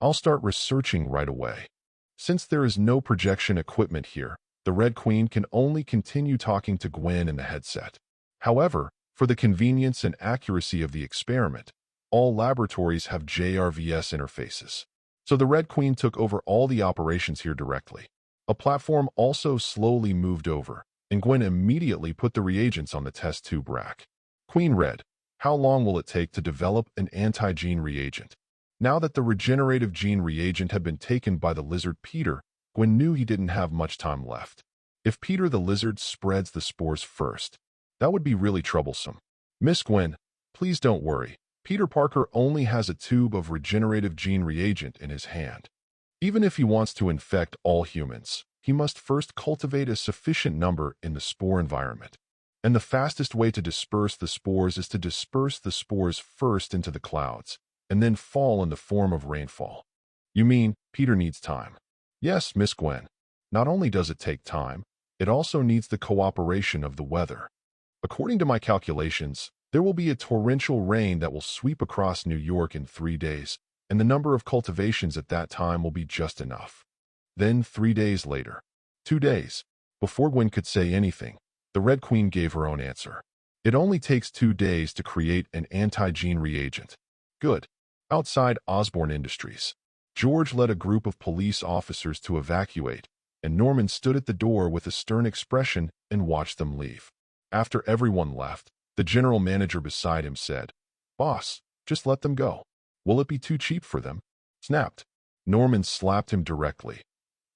I'll start researching right away. Since there is no projection equipment here, the Red Queen can only continue talking to Gwen in the headset. However, for the convenience and accuracy of the experiment, all laboratories have JRVS interfaces. So the Red Queen took over all the operations here directly. A platform also slowly moved over, and Gwen immediately put the reagents on the test tube rack. Queen Red, how long will it take to develop an anti-gene reagent? Now that the regenerative gene reagent had been taken by the lizard Peter, Gwen knew he didn't have much time left. If Peter the lizard spreads the spores first, that would be really troublesome. Miss Gwen, please don't worry. Peter Parker only has a tube of regenerative gene reagent in his hand. Even if he wants to infect all humans, he must first cultivate a sufficient number in the spore environment. And the fastest way to disperse the spores is to disperse the spores first into the clouds, and then fall in the form of rainfall. You mean, Peter needs time? Yes, Miss Gwen. Not only does it take time, it also needs the cooperation of the weather. According to my calculations, there will be a torrential rain that will sweep across New York in 3 days, and the number of cultivations at that time will be just enough. Then 3 days later. 2 days. Before Gwen could say anything, the Red Queen gave her own answer. It only takes 2 days to create an anti-gene reagent. Good. Outside Osborn Industries, George led a group of police officers to evacuate, and Norman stood at the door with a stern expression and watched them leave. After everyone left, the general manager beside him said, "Boss, just let them go. Will it be too cheap for them?" Snapped. Norman slapped him directly.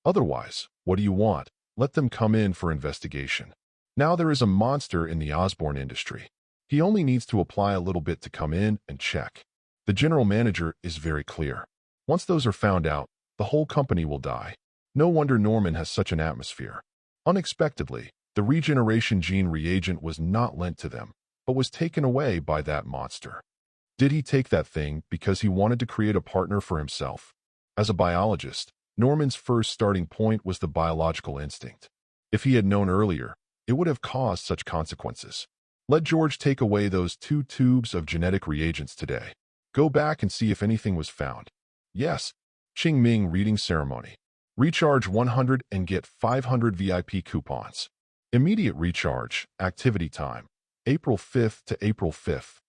"Otherwise, what do you want? Let them come in for investigation. Now there is a monster in the Osborn industry. He only needs to apply a little bit to come in and check." The general manager is very clear. Once those are found out, the whole company will die. No wonder Norman has such an atmosphere. Unexpectedly, the regeneration gene reagent was not lent to them, but was taken away by that monster. Did he take that thing because he wanted to create a partner for himself? As a biologist, Norman's first starting point was the biological instinct. If he had known earlier, it would have caused such consequences. Let George take away those 2 tubes of genetic reagents today. Go back and see if anything was found. Yes. Qingming reading ceremony. Recharge 100 and get 500 VIP coupons. Immediate recharge, activity time. April 5th to April 5th.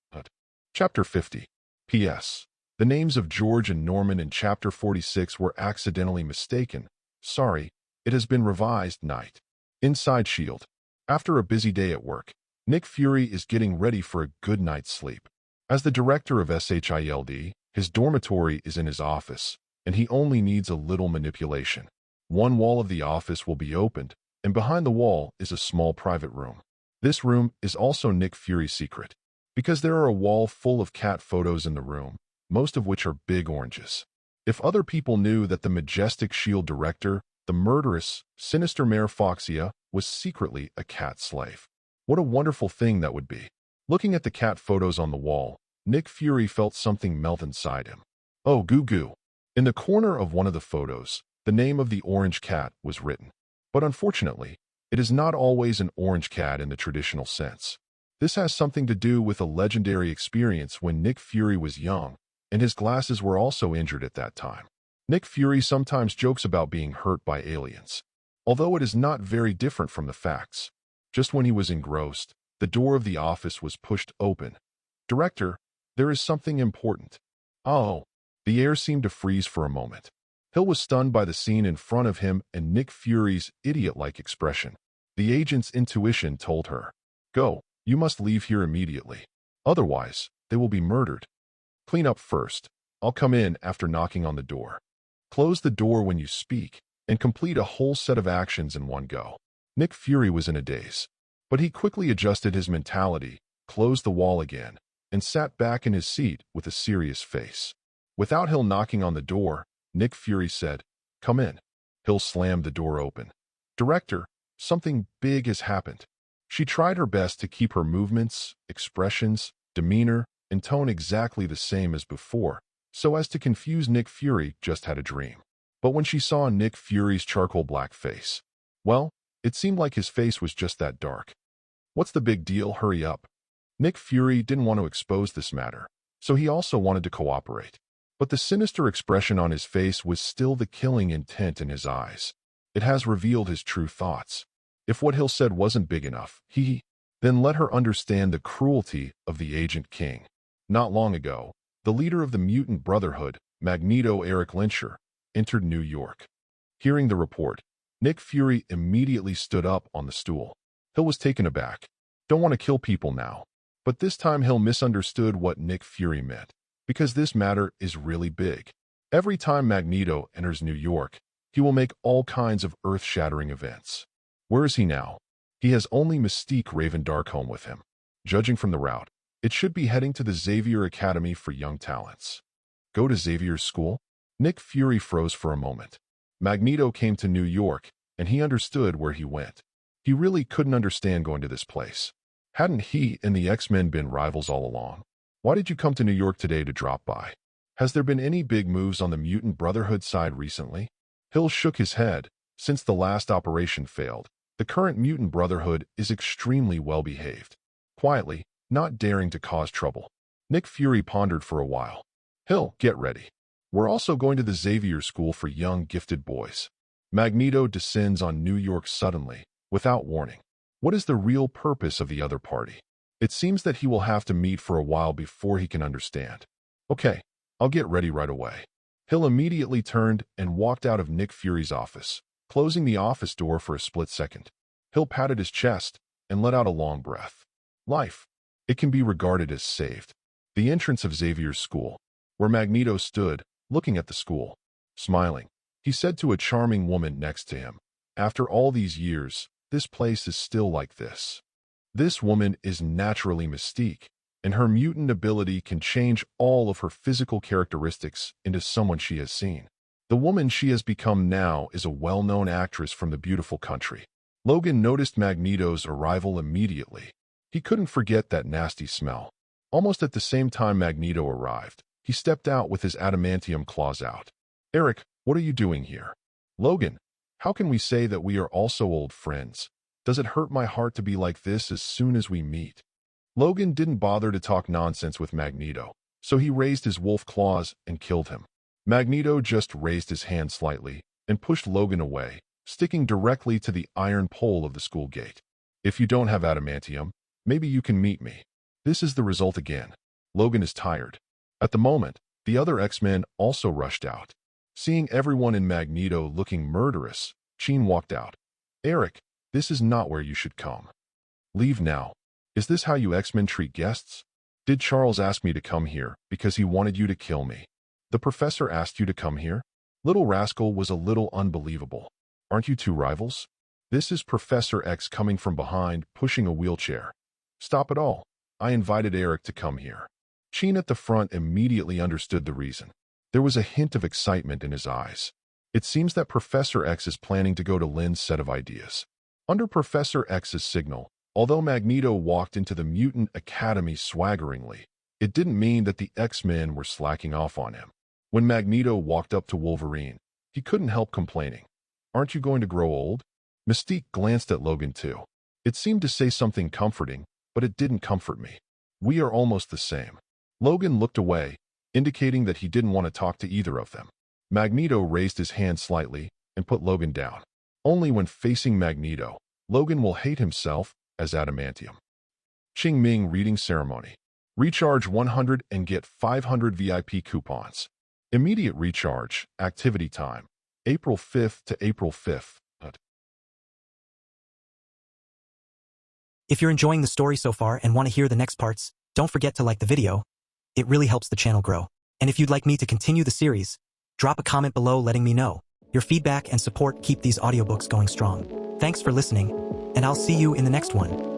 Chapter 50. P.S. The names of George and Norman in Chapter 46 were accidentally mistaken. Sorry, it has been revised. Night. Inside S.H.I.E.L.D. After a busy day at work, Nick Fury is getting ready for a good night's sleep. As the director of S.H.I.E.L.D., his dormitory is in his office, and he only needs a little manipulation. One wall of the office will be opened, and behind the wall is a small private room. This room is also Nick Fury's secret, because there are a wall full of cat photos in the room, most of which are big oranges. If other people knew that the majestic S.H.I.E.L.D. director, the murderous, sinister Mayor Foxia, was secretly a cat slave. What a wonderful thing that would be. Looking at the cat photos on the wall, Nick Fury felt something melt inside him. Oh, goo goo. In the corner of one of the photos, the name of the orange cat was written. But unfortunately, it is not always an orange cat in the traditional sense. This has something to do with a legendary experience when Nick Fury was young, and his glasses were also injured at that time. Nick Fury sometimes jokes about being hurt by aliens, although it is not very different from the facts. Just when he was engrossed, the door of the office was pushed open. Director, there is something important. Oh. The air seemed to freeze for a moment. Hill was stunned by the scene in front of him and Nick Fury's idiot-like expression. The agent's intuition told her, "Go, you must leave here immediately. Otherwise, they will be murdered. Clean up first. I'll come in after knocking on the door. Close the door when you speak, and complete a whole set of actions in one go." Nick Fury was in a daze, but he quickly adjusted his mentality, closed the wall again, and sat back in his seat with a serious face. Without Hill knocking on the door, Nick Fury said, "Come in." Hill slammed the door open. "Director, something big has happened." She tried her best to keep her movements, expressions, demeanor, and tone exactly the same as before, so as to confuse Nick Fury just had a dream. But when she saw Nick Fury's charcoal black face, well, it seemed like his face was just that dark. "What's the big deal? Hurry up." Nick Fury didn't want to expose this matter, so he also wanted to cooperate. But the sinister expression on his face was still the killing intent in his eyes. It has revealed his true thoughts. If what Hill said wasn't big enough, he then let her understand the cruelty of the Agent King. Not long ago, the leader of the Mutant Brotherhood, Magneto Eric Lyncher, entered New York. Hearing the report, Nick Fury immediately stood up on the stool. Hill was taken aback. Don't want to kill people now. But this time Hill misunderstood what Nick Fury meant, because this matter is really big. Every time Magneto enters New York, he will make all kinds of earth-shattering events. Where is he now? He has only Mystique Raven Darkholme with him. Judging from the route, it should be heading to the Xavier Academy for Young Talents. Go to Xavier's school? Nick Fury froze for a moment. Magneto came to New York, and he understood where he went. He really couldn't understand going to this place. Hadn't he and the X-Men been rivals all along? Why did you come to New York today to drop by? Has there been any big moves on the Mutant Brotherhood side recently? Hill shook his head. Since the last operation failed, the current Mutant Brotherhood is extremely well-behaved. Quietly, not daring to cause trouble. Nick Fury pondered for a while. Hill, get ready. We're also going to the Xavier School for Young Gifted Boys. Magneto descends on New York suddenly, without warning. What is the real purpose of the other party? It seems that he will have to meet for a while before he can understand. Okay, I'll get ready right away. Hill immediately turned and walked out of Nick Fury's office, closing the office door for a split second. Hill patted his chest and let out a long breath. Life. It can be regarded as saved. The entrance of Xavier's school, where Magneto stood, looking at the school. Smiling, he said to a charming woman next to him, "After all these years, this place is still like this." This woman is naturally Mystique, and her mutant ability can change all of her physical characteristics into someone she has seen. The woman she has become now is a well-known actress from the beautiful country. Logan noticed Magneto's arrival immediately. He couldn't forget that nasty smell. Almost at the same time Magneto arrived, he stepped out with his adamantium claws out. "Eric, what are you doing here?" "Logan, How can we say that we are also old friends? Does it hurt my heart to be like this as soon as we meet? Logan didn't bother to talk nonsense with Magneto, so he raised his wolf claws and killed him. Magneto just raised his hand slightly and pushed Logan away, sticking directly to the iron pole of the school gate. If you don't have adamantium, maybe you can meet me. This is the result again. Logan is tired. At the moment, the other X-Men also rushed out. Seeing everyone in Magneto looking murderous, Jean walked out. Eric, this is not where you should come. Leave now. Is this how you X-Men treat guests? Did Charles ask me to come here because he wanted you to kill me? The professor asked you to come here? Little Rascal was a little unbelievable. Aren't you two rivals? This is Professor X coming from behind, pushing a wheelchair. Stop it all. I invited Eric to come here. Jean at the front immediately understood the reason. There was a hint of excitement in his eyes. It seems that Professor X is planning to go to Lynn's set of ideas. Under Professor X's signal, although Magneto walked into the Mutant Academy swaggeringly, it didn't mean that the X-Men were slacking off on him. When Magneto walked up to Wolverine, he couldn't help complaining. Aren't you going to grow old? Mystique glanced at Logan too. It seemed to say something comforting, but it didn't comfort me. We are almost the same. Logan looked away, indicating that he didn't want to talk to either of them. Magneto raised his hand slightly and put Logan down. Only when facing Magneto, Logan will hate himself as adamantium. Qing Ming Reading Ceremony. Recharge 100 and get 500 VIP coupons. Immediate recharge, activity time, April 5th to April 5th.
If you're enjoying the story so far and want to hear the next parts, don't forget to like the video. It really helps the channel grow. And if you'd like me to continue the series, drop a comment below letting me know. Your feedback and support keep these audiobooks going strong. Thanks for listening, and I'll see you in the next one.